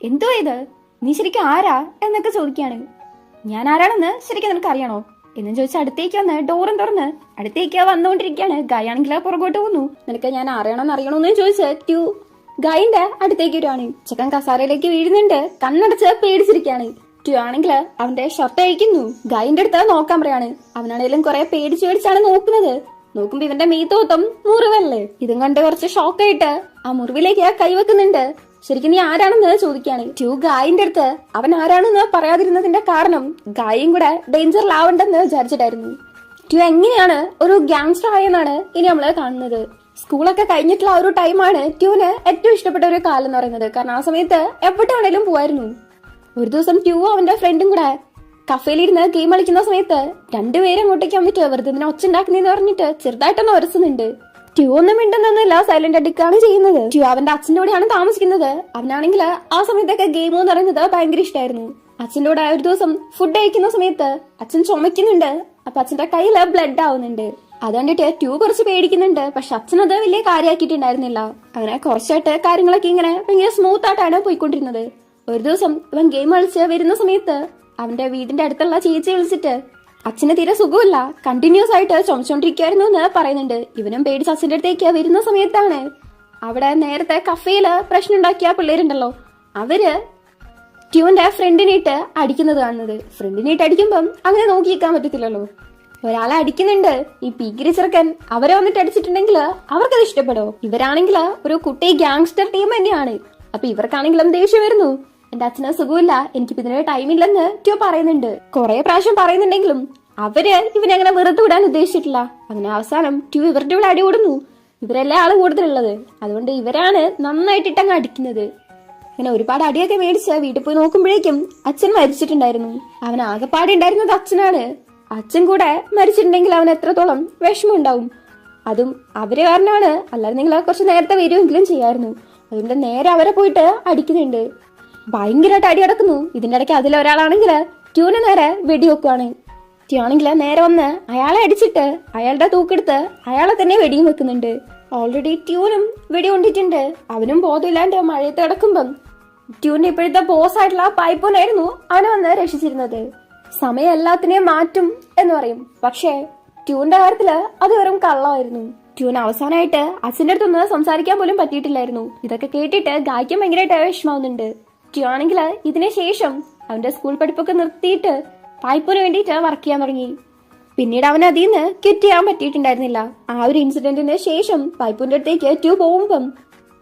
എന്തോ ഇത്, നീ ശരിക്കും ആരാ എന്നൊക്കെ ചോദിക്കാണ്. ഞാൻ ആരാണെന്ന് ശരിക്കും നിനക്ക് അറിയണോ എന്നും ചോദിച്ചാൽ അടുത്തേക്ക് വന്ന് ഡോറും തുറന്ന് അടുത്തേക്ക് വന്നുകൊണ്ടിരിക്കുകയാണ്. ഗായാണെങ്കിൽ പുറകോട്ട് പോകുന്നു. നിനക്ക് ഞാൻ അറിയണോന്ന് ചോദിച്ച് ട്യൂ ഗായിന്റെ അടുത്തേക്ക് വരുവാണ്. ചെക്കൻ കസാരയിലേക്ക് വീഴുന്നുണ്ട്. കണ്ണടച്ച് പേടിച്ചിരിക്കുകയാണ്. ട്യൂ ആണെങ്കിൽ അവന്റെ ഷർട്ട് അഴിക്കുന്നു. ഗായിന്റെ അടുത്ത് നോക്കാൻ പറയാണ്. അവനാണേലും കുറെ പേടിച്ചാണ് നോക്കുന്നത്. നോക്കുമ്പോ ഇവന്റെ മീത്തോത്തം മുറിവല്ലേ. ഇതും കണ്ട് കുറച്ച് ഷോക്കായിട്ട് ആ മുറിവിലേക്ക് കൈവെക്കുന്നുണ്ട്. ശരിക്കും നീ ആരാണെന്ന് ചോദിക്കാണ്. ട്യൂ ഗായിന്റെ അടുത്ത് അവൻ ആരാണെന്ന് പറയാതിരുന്നതിന്റെ കാരണം ഗായും കൂടെ ഡേഞ്ചറിലാവണ്ടെന്ന് വിചാരിച്ചിട്ടായിരുന്നു. ട്യൂ എങ്ങനെയാണ് ഒരു ഗ്യാങ്സ്റ്റർ ആയെന്നാണ് ഇനി നമ്മള് കാണുന്നത്. സ്കൂളൊക്കെ കഴിഞ്ഞിട്ടുള്ള ഒരു ടൈമാണ് ട്യൂന് ഏറ്റവും ഇഷ്ടപ്പെട്ട ഒരു കാലം എന്ന് പറയുന്നത്. കാരണം ആ സമയത്ത് എവിടെയാണേലും പോവായിരുന്നു. ഒരു ദിവസം ട്യൂ അവന്റെ ഫ്രണ്ടും കൂടെ കഫേലിരുന്ന് ഗെയിം കളിക്കുന്ന സമയത്ത് രണ്ടുപേരും അങ്ങോട്ടേക്ക് വന്നിട്ട് വെറുതെ ഇതിനെ ഒച്ചുണ്ടാക്കുന്നതെന്ന് പറഞ്ഞിട്ട് ചെറുതായിട്ടൊന്ന് ഉരസുന്നുണ്ട്. ട്യൂ ഒന്നും മിണ്ടുന്നൊന്നുമില്ല, സൈലന്റ് അടിക്കാണ് ചെയ്യുന്നത്. ട്യൂ അവന്റെ അച്ഛൻ്റെ കൂടെയാണ് താമസിക്കുന്നത്. അവനാണെങ്കിൽ ആ സമയത്തൊക്കെ ഗെയിം എന്ന് പറയുന്നത് ഭയങ്കര ഇഷ്ടമായിരുന്നു. അച്ഛൻ്റെ കൂടെ ഒരു ദിവസം ഫുഡ് കഴിക്കുന്ന സമയത്ത് അച്ഛൻ ചുമക്കുന്നുണ്ട്. അപ്പൊ അച്ഛന്റെ കയ്യില് ബ്ലഡ് ആവുന്നുണ്ട്. അത് കണ്ടിട്ട് ട്യൂ കുറച്ച് പേടിക്കുന്നുണ്ട്. പക്ഷെ അച്ഛനത് വലിയ കാര്യമാക്കിയിട്ടുണ്ടായിരുന്നില്ല. അങ്ങനെ കുറച്ചായിട്ട് കാര്യങ്ങളൊക്കെ ഇങ്ങനെ ഭയങ്കര സ്മൂത്ത് ആയിട്ടാണ് പോയിക്കൊണ്ടിരുന്നത്. ഒരു ദിവസം ഇവൻ ഗെയിം കളിച്ച് വരുന്ന സമയത്ത് അവന്റെ വീടിന്റെ അടുത്തുള്ള ചേച്ചിയെ വിളിച്ചിട്ട് അച്ഛന് തീരെ സുഖമില്ല, കണ്ടിന്യൂസ് ആയിട്ട് ചുമച്ചോണ്ടിരിക്കുവായിരുന്നു എന്ന് പറയുന്നുണ്ട്. ഇവനും പേടിച്ച് അച്ഛന്റെ അടുത്തേക്ക് വരുന്ന സമയത്താണ് അവിടെ നേരത്തെ കഫേയില് പ്രശ്നം ഉണ്ടാക്കിയ പിള്ളേരുണ്ടല്ലോ അവര് ട്യൂന്റെ ഫ്രണ്ടിനിട്ട് അടിക്കുന്നത് കാണുന്നത്. ഫ്രണ്ടിനിട്ട് അടിക്കുമ്പം അങ്ങനെ നോക്കിയിരിക്കാൻ പറ്റത്തില്ലല്ലോ. ഒരാളെ അടിക്കുന്നുണ്ട്. ഈ പീക്കിരി ചെറുക്കൻ അവരെ വന്നിട്ട് അടിച്ചിട്ടുണ്ടെങ്കിൽ അവർക്കത് ഇഷ്ടപ്പെടോ? ഇവരാണെങ്കിൽ ഒരു കുട്ടി ഗ്യാങ്സ്റ്റർ ടീം തന്നെയാണ്. അപ്പൊ ഇവർക്കാണെങ്കിലും ദേഷ്യം വരുന്നു. എന്റെ അച്ഛന് സുഖമില്ല, എനിക്കിപ്പോ ഇതിന് ടൈമില്ലെന്ന് ട്യൂ പറയുന്നുണ്ട്. കുറെ പ്രാവശ്യം പറയുന്നുണ്ടെങ്കിലും അവര് ഇവനങ്ങനെ വെറുതെ വിടാൻ ഉദ്ദേശിച്ചിട്ടില്ല. അങ്ങനെ അവസാനം ട്യൂ ഇവരുടെ ഇവിടെ അടികൂടുന്നു. ഇവരല്ലേ ആള് കൂടുതലുള്ളത്, അതുകൊണ്ട് ഇവരാണ് നന്നായിട്ടിട്ടങ്ങ് അടിക്കുന്നത്. അങ്ങനെ ഒരുപാട് അടിയൊക്കെ മേടിച്ച് വീട്ടിൽ പോയി നോക്കുമ്പോഴേക്കും അച്ഛൻ മരിച്ചിട്ടുണ്ടായിരുന്നു. അവൻ ആകെപ്പാടെ ഉണ്ടായിരുന്നത് അച്ഛനാണ്. അച്ഛൻ കൂടെ മരിച്ചിട്ടുണ്ടെങ്കിൽ അവൻ എത്രത്തോളം വിഷമം ഉണ്ടാവും. അതും അവര് കാരണമാണ്, അല്ലാതെ നിങ്ങൾ കുറച്ച് നേരത്തെ വരുമെങ്കിലും ചെയ്യായിരുന്നു. അതുകൊണ്ട് നേരെ അവരെ പോയിട്ട് അടിക്കുന്നുണ്ട്. ഭയങ്കരമായിട്ട് അടി നടക്കുന്നു. ഇതിന്റെ ഇടയ്ക്ക് അതിലൊരാളാണെങ്കിൽ ട്യൂന് നേരെ വെടിവെക്കുവാണ്. ട്യൂ ആണെങ്കിൽ നേരെ വന്ന് അയാളെ അടിച്ചിട്ട് അയാളുടെ തൂക്കെടുത്ത് അയാളെ തന്നെ വെടിയും വെക്കുന്നുണ്ട്. ഓൾറെഡി ട്യൂനും വെടി കൊണ്ടിട്ടുണ്ട്. അവനും ബോധമില്ലാണ്ട് മഴയത്ത് കിടക്കുമ്പം ട്യൂന്റെ ഇപ്പോഴത്തെ ബോസ് ആയിട്ടുള്ള പൈപ്പോനായിരുന്നു അവനെ വന്ന് രക്ഷിച്ചിരുന്നത്. സമയം എല്ലാത്തിനെയും മാറ്റും എന്ന് പറയും, പക്ഷേ ട്യൂന്റെ കാര്യത്തില് അത് വെറും കള്ളമായിരുന്നു. ട്യൂൻ അവസാനമായിട്ട് അച്ഛൻ്റെ അടുത്തൊന്ന് സംസാരിക്കാൻ പോലും പറ്റിയിട്ടില്ലായിരുന്നു. ഇതൊക്കെ കേട്ടിട്ട് ഗായ്ക്കും ഭയങ്കരമായിട്ട് വിഷമാവുന്നുണ്ട്. ട്യൂ ആണെങ്കിൽ ഇതിനു ശേഷം അവന്റെ സ്കൂൾ പഠിപ്പൊക്കെ നിർത്തിയിട്ട് പൈപ്പിന് വേണ്ടിയിട്ട് വർക്ക് ചെയ്യാൻ തുടങ്ങി. പിന്നീട് അവൻ അതിൽ നിന്ന് ക്വിറ്റ് ചെയ്യാൻ പറ്റിയിട്ടുണ്ടായിരുന്നില്ല. ആ ഒരു ഇൻസിഡന്റിന് ശേഷം പൈപ്പിന്റെ അടുത്തേക്ക് ട്യൂ പോകുമ്പം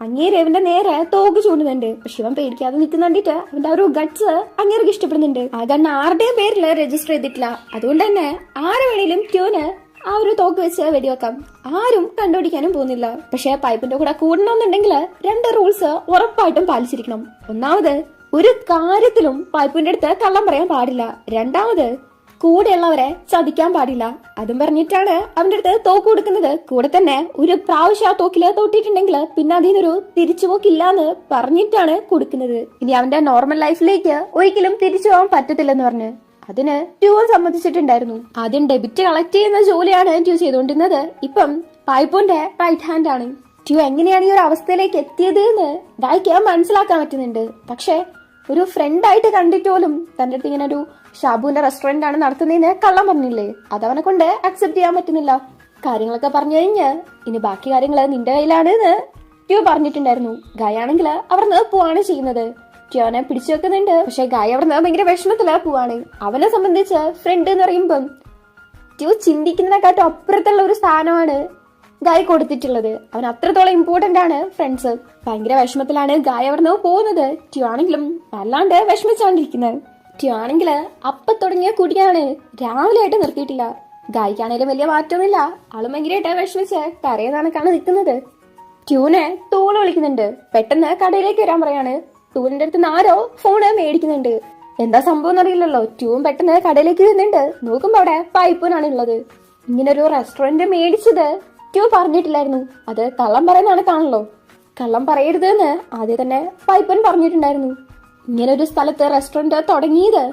അങ്ങേര് അവന്റെ നേരെ തോക്ക് ചൂണ്ടുന്നുണ്ട്. പക്ഷെ ഇവൻ പേടിക്കാതെ നിൽക്കുന്ന കണ്ടിട്ട് അവന്റെ ആ ഒരു ഗട്ട്സ് അങ്ങേർക്ക് ഇഷ്ടപ്പെടുന്നുണ്ട്. ആ ഗണ്ണ് ആരുടെയും പേരിൽ രജിസ്റ്റർ ചെയ്തിട്ടില്ല. അതുകൊണ്ട് തന്നെ ആരെ വേണേലും ട്യൂന് ആ ഒരു തോക്ക് വെച്ച് വെടിവെക്കാം. ആരും കണ്ടുപിടിക്കാനും പോകുന്നില്ല. പക്ഷെ പൈപ്പിന്റെ കൂടെ കൂടണമെന്നുണ്ടെങ്കിൽ 2 റൂൾസ് ഉറപ്പായിട്ടും പാലിച്ചിരിക്കണം. ഒന്നാമത്, ഒരു കാര്യത്തിലും പൈപ്പിന്റെ അടുത്ത് കള്ളം പറയാൻ പാടില്ല. രണ്ടാമത്, കൂടെയുള്ളവരെ ചതിക്കാൻ പാടില്ല. അതും പറഞ്ഞിട്ടാണ് അവന്റെ അടുത്ത് തോക്ക് കൊടുക്കുന്നത്. കൂടെ തന്നെ ഒരു പ്രാവശ്യം ആ തോക്കില് തൊട്ടിട്ടുണ്ടെങ്കിൽ പിന്നെ അതിനൊരു തിരിച്ചുപോക്കില്ലാന്ന് പറഞ്ഞിട്ടാണ് കൊടുക്കുന്നത്. ഇനി അവന്റെ നോർമൽ ലൈഫിലേക്ക് ഒരിക്കലും തിരിച്ചു പോകാൻ പറ്റത്തില്ലെന്ന് പറഞ്ഞ് അതിന് ട്യൂ സമ്മതിച്ചിട്ടുണ്ടായിരുന്നു. ആദ്യം ഡെബിറ്റ് കളക്ട് ചെയ്യുന്ന ജോലിയാണ് ട്യൂ ചെയ്തുകൊണ്ടിരുന്നത്. ഇപ്പം പൈപ്പോന്റെ റൈറ്റ് ഹാൻഡ് ആണ്. ട്യൂ എങ്ങനെയാണ് ഈ ഒരു അവസ്ഥയിലേക്ക് എത്തിയത് എന്ന് ഗായ്ക്ക് മനസ്സിലാക്കാൻ പറ്റുന്നുണ്ട്. പക്ഷെ ഒരു ഫ്രണ്ട് ആയിട്ട് കണ്ടിട്ട് പോലും തന്റെ അടുത്ത് ഇങ്ങനെ ഒരു ഷാബുവിന്റെ റെസ്റ്റോറന്റ് ആണ് നടത്തുന്നതിന് കള്ളം പറഞ്ഞില്ലേ, അതവനെ കൊണ്ട് അക്സെപ്റ്റ് ചെയ്യാൻ പറ്റുന്നില്ല. കാര്യങ്ങളൊക്കെ പറഞ്ഞു കഴിഞ്ഞ് ഇനി ബാക്കി കാര്യങ്ങള് നിന്റെ കയ്യിലാണ് എന്ന് ട്യൂ പറഞ്ഞിട്ടുണ്ടായിരുന്നു. ഗായ് ആണെങ്കിൽ അവിടുന്ന് പോവാണ് ചെയ്യുന്നത്. ട്യൂനെ പിടിച്ചു വെക്കുന്നുണ്ട്. പക്ഷെ ഗായ് അവിടുന്ന് ഭയങ്കര വിഷമത്തിലാ പോവാണ്. അവനെ സംബന്ധിച്ച് ഫ്രണ്ട് എന്ന് പറയുമ്പം ട്യൂ ചിന്തിക്കുന്നതിനെക്കാട്ടും അപ്പുറത്തുള്ള ഒരു സ്ഥാനമാണ് ഗായ് കൊടുത്തിട്ടുള്ളത്. അവൻ അത്രത്തോളം ഇമ്പോർട്ടന്റ് ആണ് ഫ്രണ്ട്സ്. ഭയങ്കര വിഷമത്തിലാണ് ഗായ് അവിടുന്ന് പോകുന്നത്. ട്യൂ ആണെങ്കിലും വല്ലാണ്ട് വിഷമിച്ചാണ്ടിരിക്കുന്നത്. ട്യൂ ആണെങ്കിൽ അപ്പ തുടങ്ങിയ കുടിയാണ് രാവിലെ ആയിട്ട് നിർത്തിയിട്ടില്ല. ഗായ്ക്കാണേലും വലിയ മാറ്റമൊന്നുമില്ല. ആളും ഭയങ്കരമായിട്ട് വിഷമിച്ച് കരയുന്നതാണ് നിൽക്കുന്നത്. ട്യൂനെ തൂള് വിളിക്കുന്നുണ്ട്. പെട്ടെന്ന് കടയിലേക്ക് വരാൻ പറയാണ്. ടൂലിന്റെ അടുത്ത് ആരോ ഫോണ് മേടിക്കുന്നുണ്ട്. എന്താ സംഭവം എന്നറിയില്ലല്ലോ. ട്യൂവും പെട്ടെന്ന് കടയിലേക്ക് വരുന്നുണ്ട്. നോക്കുമ്പോ അവിടെ പൈപ്പനാണ് ഉള്ളത്. ഇങ്ങനെ ഒരു റെസ്റ്റോറന്റ് മേടിച്ചത് ട്യൂ പറഞ്ഞിട്ടില്ലായിരുന്നു. അത് കള്ളം പറയുന്നതാണ് കാണല്ലോ. കള്ളം പറയരുത് എന്ന് ആദ്യം തന്നെ പൈപ്പൻ പറഞ്ഞിട്ടുണ്ടായിരുന്നു. ഇങ്ങനെ ഒരു സ്ഥലത്ത് റെസ്റ്റോറന്റ് തുടങ്ങിയത്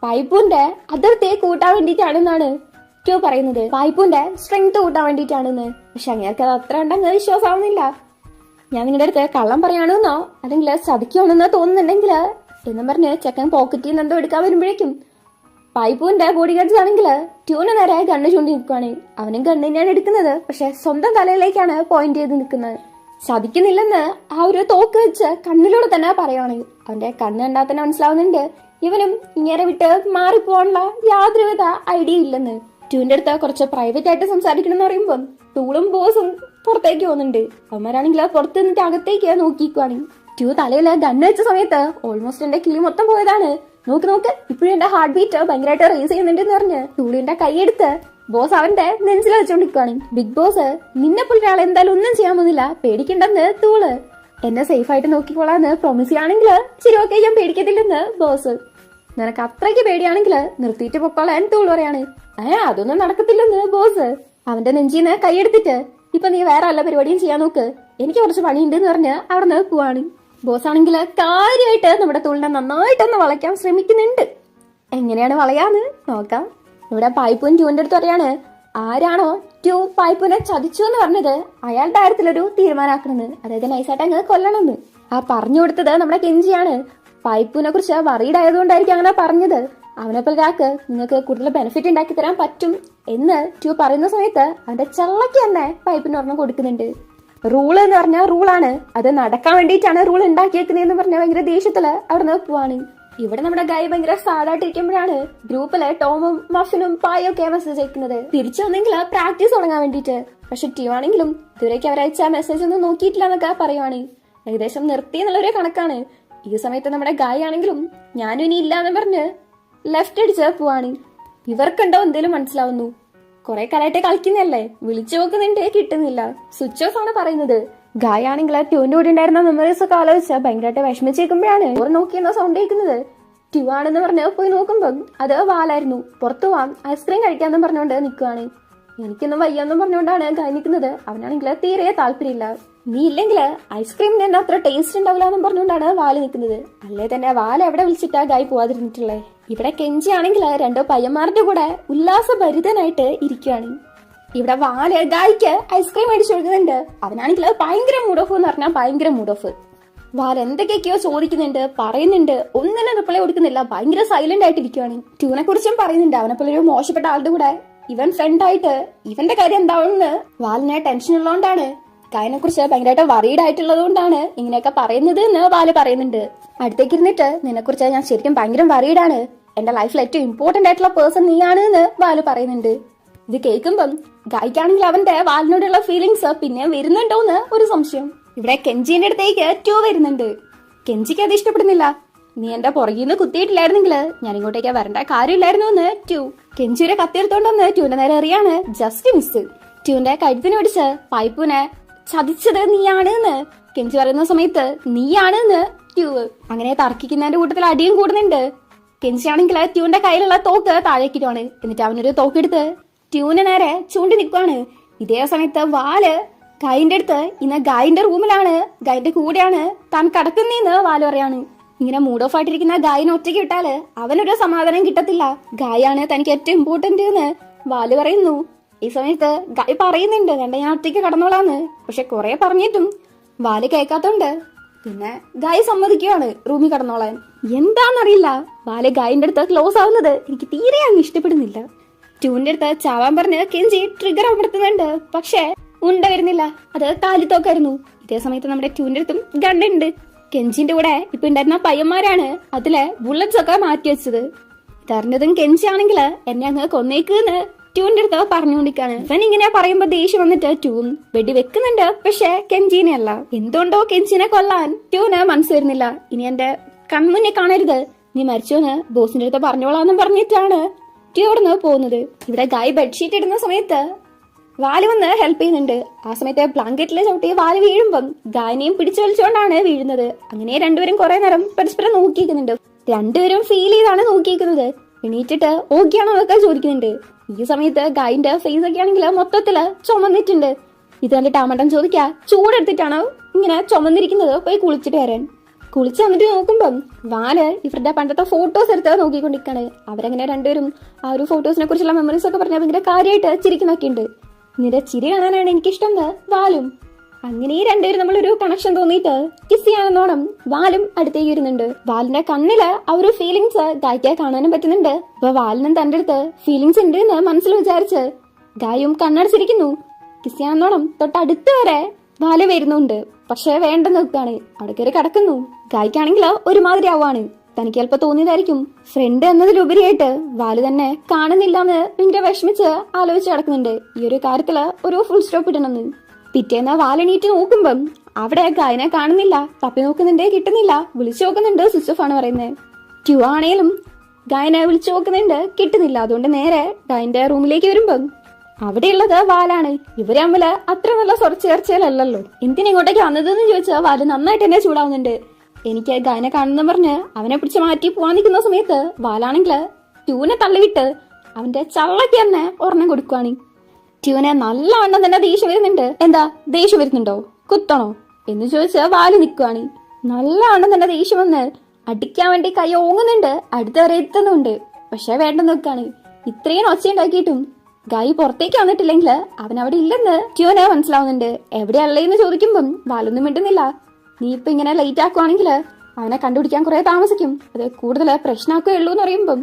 പൈപ്പുന്റെ അതിർത്തിയെ കൂട്ടാൻ വേണ്ടിയിട്ടാണെന്നാണ് ട്യൂ പറയുന്നത്. പൈപ്പുന്റെ സ്ട്രെങ്ത് കൂട്ടാൻ വേണ്ടിയിട്ടാണെന്ന്. പക്ഷെ അങ്ങേർക്ക് അത് അത്ര ഉണ്ടെന്ന് വിശ്വാസമാവുന്നില്ല. ഞാൻ നിങ്ങളുടെ അടുത്ത് കള്ളം പറയാണെന്നോ അല്ലെങ്കിൽ ചതിക്കുകയാണെന്നോ തോന്നുന്നുണ്ടെങ്കിൽ എന്നും പറഞ്ഞ് ചെക്കൻ പോക്കറ്റിൽ നിന്ന് എന്തോ എടുക്കാൻ വരുമ്പോഴേക്കും പൈപ്പുവിന്റെ ബോഡി ഗാർഡ്സ് ആണെങ്കിൽ ട്യൂന് നേരെ ഗണ്ണ് ചൂണ്ടി നിൽക്കുവാണ്. അവനും ഗണ്ണ് തന്നെയാണ് എടുക്കുന്നത്. പക്ഷെ സ്വന്തം തലയിലേക്കാണ് പോയിന്റ് ചെയ്ത് നിൽക്കുന്നത്. ചതിക്കുന്നില്ലെന്ന് ആ ഒരു തോക്ക് വെച്ച് കണ്ണിലൂടെ തന്നെ പറയുവാണ്. അവന്റെ കണ്ണ് കണ്ടാൽ തന്നെ മനസ്സിലാവുന്നുണ്ട് ഇവനും ഇങ്ങനെ വിട്ട് മാറിപ്പോവാനുള്ള യാതൊരുവിധ ഐഡിയ ഇല്ലെന്ന്. ട്യൂന്റെ അടുത്ത് കുറച്ച് പ്രൈവറ്റ് ആയിട്ട് സംസാരിക്കണം എന്ന് പറയുമ്പോൾ ടൂളും ബോസും പുറത്തേക്ക് പോകുന്നുണ്ട്. അവന്മാരാണെങ്കിൽ പുറത്ത് നിന്നിട്ട് അകത്തേക്ക് നോക്കിക്കുവാണ്. ട്യൂ തലയില് ഗണ്ണ് വെച്ച സമയത്ത് ഓൾമോസ്റ്റ് എന്റെ കിളി മൊത്തം പോയതാണ്. നോക്ക് ഇപ്പോഴും എന്റെ ഹാർട്ട് ബീറ്റ് ഭയങ്കരമായിട്ട് റേസ് ചെയ്യുന്നുണ്ടെന്ന് പറഞ്ഞ് ടൂളിന്റെ കൈയെടുത്ത് ബോസ് അവന്റെ നെഞ്ചിൽ വെച്ചോണ്ടിരിക്കുവാണ്. ബിഗ് ബോസ് നിന്നെ പോലെ ഒരാൾ എന്തായാലും ഒന്നും ചെയ്യാൻ പോകുന്നില്ല, പേടിക്കണ്ടെന്ന് ടൂള്. എന്നെ സേഫ് ആയിട്ട് നോക്കിക്കോളാന്ന് പ്രോമിസ് ചെയ്യുകയാണെങ്കിൽ ശരി ഓക്കെ ഞാൻ പേടിക്കത്തില്ലെന്ന് ബോസ്. നിനക്ക് അത്രയ്ക്ക് പേടിയാണെങ്കിൽ നിർത്തിയിട്ട് പൊക്കോളാൻ ടൂൾ പറയാണ്. അതൊന്നും നടക്കത്തില്ലെന്ന് ബോസ്. അവന്റെ നെഞ്ചിന്ന് കൈയെടുത്തിട്ട് ഇപ്പൊ നീ വേറെ എല്ലാ പരിപാടിയും ചെയ്യാൻ നോക്ക്, എനിക്ക് കുറച്ച് പണിയുണ്ട് എന്ന് പറഞ്ഞ് അവിടെ നിന്ന് പോവാണ്. ബോസ് ആണെങ്കിൽ കാര്യമായിട്ട് നമ്മുടെ ടൂളിനെ നന്നായിട്ടൊന്ന് വളയ്ക്കാൻ ശ്രമിക്കുന്നുണ്ട്. എങ്ങനെയാണ് വളയാന്ന് നോക്കാം. ഇവിടെ പൈപ്പും ട്യൂന്റെ അടുത്ത് പറയാണ് ആരാണോ ട്യൂ പൈപ്പിനെ ചതിച്ചു എന്ന് പറഞ്ഞത് അയാളുടെ കാര്യത്തിലൊരു തീരുമാനമാക്കണമെന്ന്, അതായത് നൈസായിട്ട് അങ്ങ് കൊല്ലണമെന്ന്. ആ പറഞ്ഞു കൊടുത്തത് നമ്മുടെ കെഞ്ചിയാണ്. പൈപ്പിനെ കുറിച്ച് വറീഡ് ആയതുകൊണ്ടായിരിക്കും അങ്ങനെ പറഞ്ഞത്. അവനെപ്പോൾ ഒരാൾക്ക് നിങ്ങൾക്ക് കൂടുതൽ ബെനിഫിറ്റ് ഉണ്ടാക്കി തരാൻ പറ്റും എന്ന് ട്യൂ പറയുന്ന സമയത്ത് അവന്റെ ചെള്ളക്ക് തന്നെ പൈപ്പിന് ഒരെണ്ണം കൊടുക്കുന്നുണ്ട്. റൂള് എന്ന് പറഞ്ഞാൽ റൂളാണ്, അത് നടക്കാൻ വേണ്ടിയിട്ടാണ് റൂൾ ഉണ്ടാക്കിയേക്കുന്നതെന്ന് പറഞ്ഞാൽ ഭയങ്കര ദേഷ്യത്തില് അവിടെ പോവാണ്. ഇവിടെ നമ്മുടെ ഗായ് ഭയങ്കര സാഡായിട്ടിരിക്കുമ്പോഴാണ് ഗ്രൂപ്പില് ടോമും മഫിനും പായും ഒക്കെ മെസ്സേജ് അയക്കുന്നത് തിരിച്ചു വന്നെങ്കിൽ പ്രാക്ടീസ് തുടങ്ങാൻ വേണ്ടിയിട്ട്. പക്ഷെ ട്യൂ ആണെങ്കിലും ഇതുവരേക്ക് അവരയച്ച മെസ്സേജ് ഒന്നും നോക്കിയിട്ടില്ല എന്നൊക്കെ പറയുവാണ്. ഏകദേശം നിർത്തി എന്നുള്ളൊരു കണക്കാണ്. ഈ സമയത്ത് നമ്മുടെ ഗായ് ആണെങ്കിലും ഞാനും ഇനി ഇല്ലാന്ന് പറഞ്ഞ് ലെഫ്റ്റ് അടിച്ച് പോവാണ്. ഇവർക്കുണ്ടോ എന്തേലും മനസ്സിലാവുന്നു. കുറെ കാലമായിട്ട് കളിക്കുന്നല്ലേ, വിളിച്ചു നോക്കുന്നുണ്ട്, കിട്ടുന്നില്ല, സ്വിച്ച് ഓഫ് ആണ് പറയുന്നത്. ഗായാണെങ്കിൽ ട്യൂന്റെ കൂടെ ഉണ്ടായിരുന്ന മെമ്മറീസ് ഒക്കെ ആലോചിച്ചാൽ ഭയങ്കരമായിട്ട് വിഷമിച്ചേക്കുമ്പോഴാണ് ഓർ നോക്കിയെന്ന സൗണ്ട് കേൾക്കുന്നത്. ട്യൂ ആണെന്ന് പറഞ്ഞ് പോയി നോക്കുമ്പം അത് വാലായിരുന്നു. പുറത്തു പോവാം, ഐസ്ക്രീം കഴിക്കാന്നും പറഞ്ഞുകൊണ്ട് നിൽക്കുവാണ്. എനിക്കൊന്നും വയ്യാന്നും പറഞ്ഞുകൊണ്ടാണ് ഗായ് നിൽക്കുന്നത്. അവനാണെങ്കിൽ തീരെ താല്പര്യമില്ല. നീ ഇല്ലെങ്കിൽ ഐസ്ക്രീമിന് തന്നെ അത്ര ടേസ്റ്റ് ഉണ്ടാവില്ല എന്നും പറഞ്ഞുകൊണ്ടാണ് വാല് നിൽക്കുന്നത്. അല്ലേ തന്നെ വാല എവിടെ വിളിച്ചിട്ടാ ഗായ് പോവാതിരുന്നിട്ടുള്ളേ. ഇവിടെ കെഞ്ചി ആണെങ്കിൽ രണ്ടോ പയ്യന്മാരുടെ കൂടെ ഉല്ലാസഭരിതനായിട്ട് ഇരിക്കുകയാണ്. ഇവിടെ വാല് ഗായ്ക്ക് ഐസ്ക്രീം മേടിച്ചു കൊടുക്കുന്നുണ്ട്. അവനാണെങ്കിൽ ഭയങ്കര മൂഡ് ഓഫ് എന്ന് പറഞ്ഞാൽ ഭയങ്കര മൂഡ് ഓഫ്. വാൽ എന്തൊക്കെയൊക്കെയോ ചോദിക്കുന്നുണ്ട്, പറയുന്നുണ്ട്, ഒന്നിനും റിപ്ലൈ കൊടുക്കുന്നില്ല. ഭയങ്കര സൈലന്റ് ആയിട്ട് ഇരിക്കുവാണ്. ട്യൂനെ കുറിച്ചും പറയുന്നുണ്ട്. അവനെപ്പോലെ ഒരു മോശപ്പെട്ട ആളുടെ കൂടെ ഇവൻ ഫ്രണ്ടായിട്ട് ഇവന്റെ കാര്യം എന്താണെന്ന് വാലിന് ടെൻഷൻ ഉള്ളതുകൊണ്ടാണ്, ഗായനെ കുറിച്ച് ഭയങ്കരമായിട്ട് വറീഡ് ആയിട്ടുള്ളത് കൊണ്ടാണ് ഇങ്ങനെയൊക്കെ പറയുന്നത് എന്ന് വാല് പറയുന്നുണ്ട്. അടുത്തേക്ക് ഇരുന്നിട്ട് നിന്നെ കുറിച്ച് ഞാൻ ശരിക്കും ഭയങ്കര വറീഡാണ്, എന്റെ ലൈഫിൽ ഏറ്റവും ഇമ്പോർട്ടന്റ് ആയിട്ടുള്ള പേഴ്സൺ നീയാണ് എന്ന് വാല് പറയുന്നുണ്ട്. ഇത് കേൾക്കുമ്പം ഗായ്ക്കാണെങ്കിൽ അവന്റെ വാലിനോടുള്ള ഫീലിങ്സ് പിന്നെ വരുന്നുണ്ടോന്ന് ഒരു സംശയം. ഇവിടെ കെഞ്ചിന്റെ അടുത്തേക്ക് ട്യൂ വരുന്നുണ്ട്. കെഞ്ചിക്ക് അത് ഇഷ്ടപ്പെടുന്നില്ല. നീ എന്റെ പുറകിൽ നിന്ന് കുത്തിയിട്ടില്ലായിരുന്നെങ്കിൽ ഞാൻ ഇങ്ങോട്ടേക്ക് വരേണ്ട കാര്യമില്ലായിരുന്നു എന്ന് ട്യൂ. കെഞ്ചിയുടെ കത്തിയെടുത്തോണ്ടെന്ന് ട്യൂന്റെ നേരെ എറിയാണ്. Just miss. ട്യൂന്റെ കഴുത്തിന് പിടിച്ച് പൈപ്പിനെ ചതിച്ചത് നീയാണ് എന്ന് കെഞ്ചി പറയുന്ന സമയത്ത് നീയാണ് എന്ന് ട്യൂ. അങ്ങനെ തർക്കിക്കുന്നതിന്റെ കൂട്ടത്തിൽ അടിയും കൂടുന്നുണ്ട്. കെഞ്ചിയാണെങ്കിൽ ട്യൂന്റെ കയ്യിലുള്ള തോക്ക് താഴേക്കിടുവാണ്. എന്നിട്ട് അവനൊരു തോക്കെടുത്ത് ട്യൂവിന്റെ നേരെ ചൂണ്ടി നിൽക്കുവാണ്. ഇതേ സമയത്ത് വാല് ഗായിന്റെ അടുത്ത് ഇന്ന് ഗായിന്റെ റൂമിലാണ്, ഗായിന്റെ കൂടെയാണ് താൻ കിടക്കുന്നേന്ന് വാല് പറയാണ്. ഇങ്ങനെ മൂഡ് ഓഫ് ആയിട്ടിരിക്കുന്ന ഗായിനെ ഒറ്റയ്ക്ക് വിട്ടാല് അവനൊരു സമാധാനം കിട്ടത്തില്ല. ഗായാണ് തനിക്ക് ഏറ്റവും ഇമ്പോർട്ടന്റ് എന്ന് വാല് പറയുന്നു. ഈ സമയത്ത് ഗായ് പറയുന്നുണ്ട് വേണ്ട ഞാൻ ഒറ്റയ്ക്ക് കടന്നോളാന്ന്. പക്ഷെ കുറെ പറഞ്ഞിട്ടും വാല് കേൾക്കാത്തോണ്ട് പിന്നെ ഗായ് സമ്മതിക്കുകയാണ് റൂമിൽ കടന്നോളാൻ. എന്താന്നറിയില്ല, വാല് ഗായിന്റെ അടുത്ത് ക്ലോസ് ആവുന്നത് എനിക്ക് തീരെ അങ്ങ് ഇഷ്ടപ്പെടുന്നില്ല. ട്യൂന്റെ അടുത്ത് ചാവാൻ പറഞ്ഞ് കെഞ്ചി ട്രിഗർ അമർത്തുന്നുണ്ട്. പക്ഷെ ഉണ്ട വരുന്നില്ല, അത് കാലിത്തോക്കായിരുന്നു. ഇതേ സമയത്ത് നമ്മുടെ ട്യൂന്റെ അടുത്തും ഗണ്ണുണ്ട്. കെഞ്ചിന്റെ കൂടെ ഇപ്പൊ ഉണ്ടായിരുന്ന പയ്യന്മാരാണ് അതിലെ ബുള്ളറ്റ്സ് ഒക്കെ മാറ്റി വെച്ചത്. ഇതറിഞ്ഞതും കെഞ്ചി ആണെങ്കിൽ എന്നെ അങ്ങ് കൊന്നേക്കുന്ന് ട്യൂന്റെ അടുത്ത് പറഞ്ഞുകൊണ്ടിരിക്കാണ്. ഇവൻ ഇങ്ങനെ പറയുമ്പോ ദേഷ്യം വന്നിട്ട് ട്യൂൻ വെടി വെക്കുന്നുണ്ട്. പക്ഷെ കെഞ്ചിനെ അല്ല. എന്തുകൊണ്ടോ കെഞ്ചിനെ കൊല്ലാൻ ട്യൂന് മനസ്സ് വരുന്നില്ല. ഇനി എന്റെ കൺമുന്നെ കാണരുത്, നീ മരിച്ചോന്ന് ബോസിന്റെ അടുത്ത് പറഞ്ഞോളാന്ന് പറഞ്ഞിട്ടാണ് ട്യൂ അവിടുന്ന് പോകുന്നത്. ഇവിടെ ഗായ് ബെഡ്ഷീറ്റ് ഇടുന്ന സമയത്ത് വാല് വന്ന് ഹെൽപ്പ് ചെയ്യുന്നുണ്ട്. ആ സമയത്ത് ബ്ലാങ്കറ്റിലെ ചവിട്ടി വാല് വീഴുമ്പം ഗായനെയും പിടിച്ചു വലിച്ചുകൊണ്ടാണ് വീഴുന്നത്. അങ്ങനെ രണ്ടുപേരും കുറെ നേരം പരസ്പരം നോക്കിയിരിക്കുന്നുണ്ട്. രണ്ടുപേരും ഫീൽ ചെയ്താണ് നോക്കിയിരിക്കുന്നത്. എണീറ്റിട്ട് ഓക്കെയാണോ എന്നൊക്കെ ചോദിക്കുന്നുണ്ട്. ഈ സമയത്ത് ഗായിന്റെ ഫേസ് ഒക്കെ ആണെങ്കിൽ മൊത്തത്തില് ചുമന്നിട്ടുണ്ട്. ഇത് കണ്ടിട്ട് ആമട്ടൻ ചോദിക്കാ ചൂടെടുത്തിട്ടാണോ ഇങ്ങനെ ചുമന്നിരിക്കുന്നത്, പോയി കുളിച്ചിട്ട് വരാൻ. കുളിച്ച് വന്നിട്ട് നോക്കുമ്പം വാല് ഇവരുടെ പണ്ടത്തെ ഫോട്ടോസ് എടുത്ത് നോക്കിക്കൊണ്ടിരിക്കാണ്. അവരങ്ങനെ രണ്ടുപേരും ആ ഒരു ഫോട്ടോസിനെ കുറിച്ചുള്ള മെമ്മറീസ് ഒക്കെ പറഞ്ഞാൽ ഭയങ്കര കാര്യമായിട്ട് ചിരിക്കുന്നൊക്കെ ഉണ്ട്. നിന്റെ ചിരി കാണാനാണ് എനിക്കിഷ്ടം വാലും. അങ്ങനെ ഈ രണ്ടുപേരും നമ്മളൊരു കണക്ഷൻ തോന്നിയിട്ട് കിസ് ചെയ്യാനെന്നോണം വാലും അടുത്തേക്ക് വരുന്നുണ്ട്. വാലിന്റെ കണ്ണില് ആ ഒരു ഫീലിങ്സ് ഗായ്ക്ക് കാണാനും പറ്റുന്നുണ്ട്. അപ്പൊ വാലിനും തന്റെ അടുത്ത് ഫീലിങ്സ് ഉണ്ട് എന്ന് മനസ്സിൽ വിചാരിച്ച് ഗായും കണ്ണടച്ചിരിക്കുന്നു. കിസ് ചെയ്യാനെന്നോണം തൊട്ടടുത്ത് വരെ വാല് വരുന്നുണ്ട്. പക്ഷെ വേണ്ടെന്ന് വെക്കാണ്. അവിടെ കയറി കിടക്കുന്നു. ഗായ്ക്കാണെങ്കിൽ ഒരുമാതിരി ആവാണ്. തനിക്ക് ചിലപ്പോ തോന്നിയതായിരിക്കും ഫ്രണ്ട് എന്നതിലുപരിയായിട്ട് വാല് തന്നെ കാണുന്നില്ലാന്ന് ഭയങ്കര വിഷമിച്ച് ആലോചിച്ച് കിടക്കുന്നുണ്ട്. ഈ ഒരു കാര്യത്തില് ഒരു ഫുൾ സ്റ്റോപ്പ് ഇടണമെന്ന്. പിറ്റേന്ന് വാലെണീറ്റ് നോക്കുമ്പം അവിടെ ഗായനെ കാണുന്നില്ല. തപ്പി നോക്കുന്നുണ്ട്, കിട്ടുന്നില്ല. വിളിച്ചു നോക്കുന്നുണ്ട്, സ്വിച്ച് ഓഫ് ആണ് പറയുന്നത്. ട്യൂ ആണേലും ഗായനെ വിളിച്ചു നോക്കുന്നുണ്ട്, കിട്ടുന്നില്ല. അതുകൊണ്ട് നേരെ ഗായന്റെ റൂമിലേക്ക് വരുമ്പം അവിടെയുള്ളത് വാലാണ്. ഇവര് തമ്മില് അത്ര നല്ല സ്വരച്ചേർച്ചയിലല്ലോ. എന്തിനെങ്ങോട്ടേക്ക് വന്നതെന്ന് ചോദിച്ചാൽ വാല് നന്നായിട്ട് തന്നെ ചൂടാവുന്നുണ്ട്. എനിക്ക് ഗായനെ കാണുന്ന പറഞ്ഞ് അവനെ പിടിച്ച് മാറ്റി പോവാൻ നിൽക്കുന്ന സമയത്ത് വാലാണെങ്കിൽ ട്യൂനെ തള്ളിവിട്ട് അവന്റെ ചള്ളക്ക് തന്നെ ഒരെണ്ണം കൊടുക്കുവാണ്. ട്യൂനെ നല്ല വണ്ണം തന്നെ ദേഷ്യം വരുന്നുണ്ട്. എന്താ ദേഷ്യം വരുന്നുണ്ടോ, കുത്തണോ എന്ന് ചോദിച്ച് വാല് നിൽക്കുവാണ്. നല്ല വണ്ണം തന്നെ ദേഷ്യം വന്ന് അടിക്കാൻ വേണ്ടി കൈ ഓങ്ങുന്നുണ്ട്. അടുത്ത വരെ എത്തുന്നുണ്ട്. പക്ഷെ വേണ്ടെന്ന് വെക്കാണ്. ഇത്രയും ഒച്ച ഉണ്ടാക്കിയിട്ടും ഗായി പുറത്തേക്ക് വന്നിട്ടില്ലെങ്കിൽ അവൻ അവിടെ ഇല്ലെന്ന് ട്യൂനെ മനസ്സിലാവുന്നുണ്ട്. എവിടെയല്ലേന്ന് ചോദിക്കുമ്പം വാലൊന്നും മിണ്ടുന്നില്ല. നീ ഇപ്പൊ ഇങ്ങനെ ലേറ്റ് ആക്കുവാണെങ്കിൽ അവനെ കണ്ടുപിടിക്കാൻ കുറെ താമസിക്കും. അത് കൂടുതൽ പ്രശ്നമാക്കുകയുള്ളൂ എന്ന് പറയുമ്പം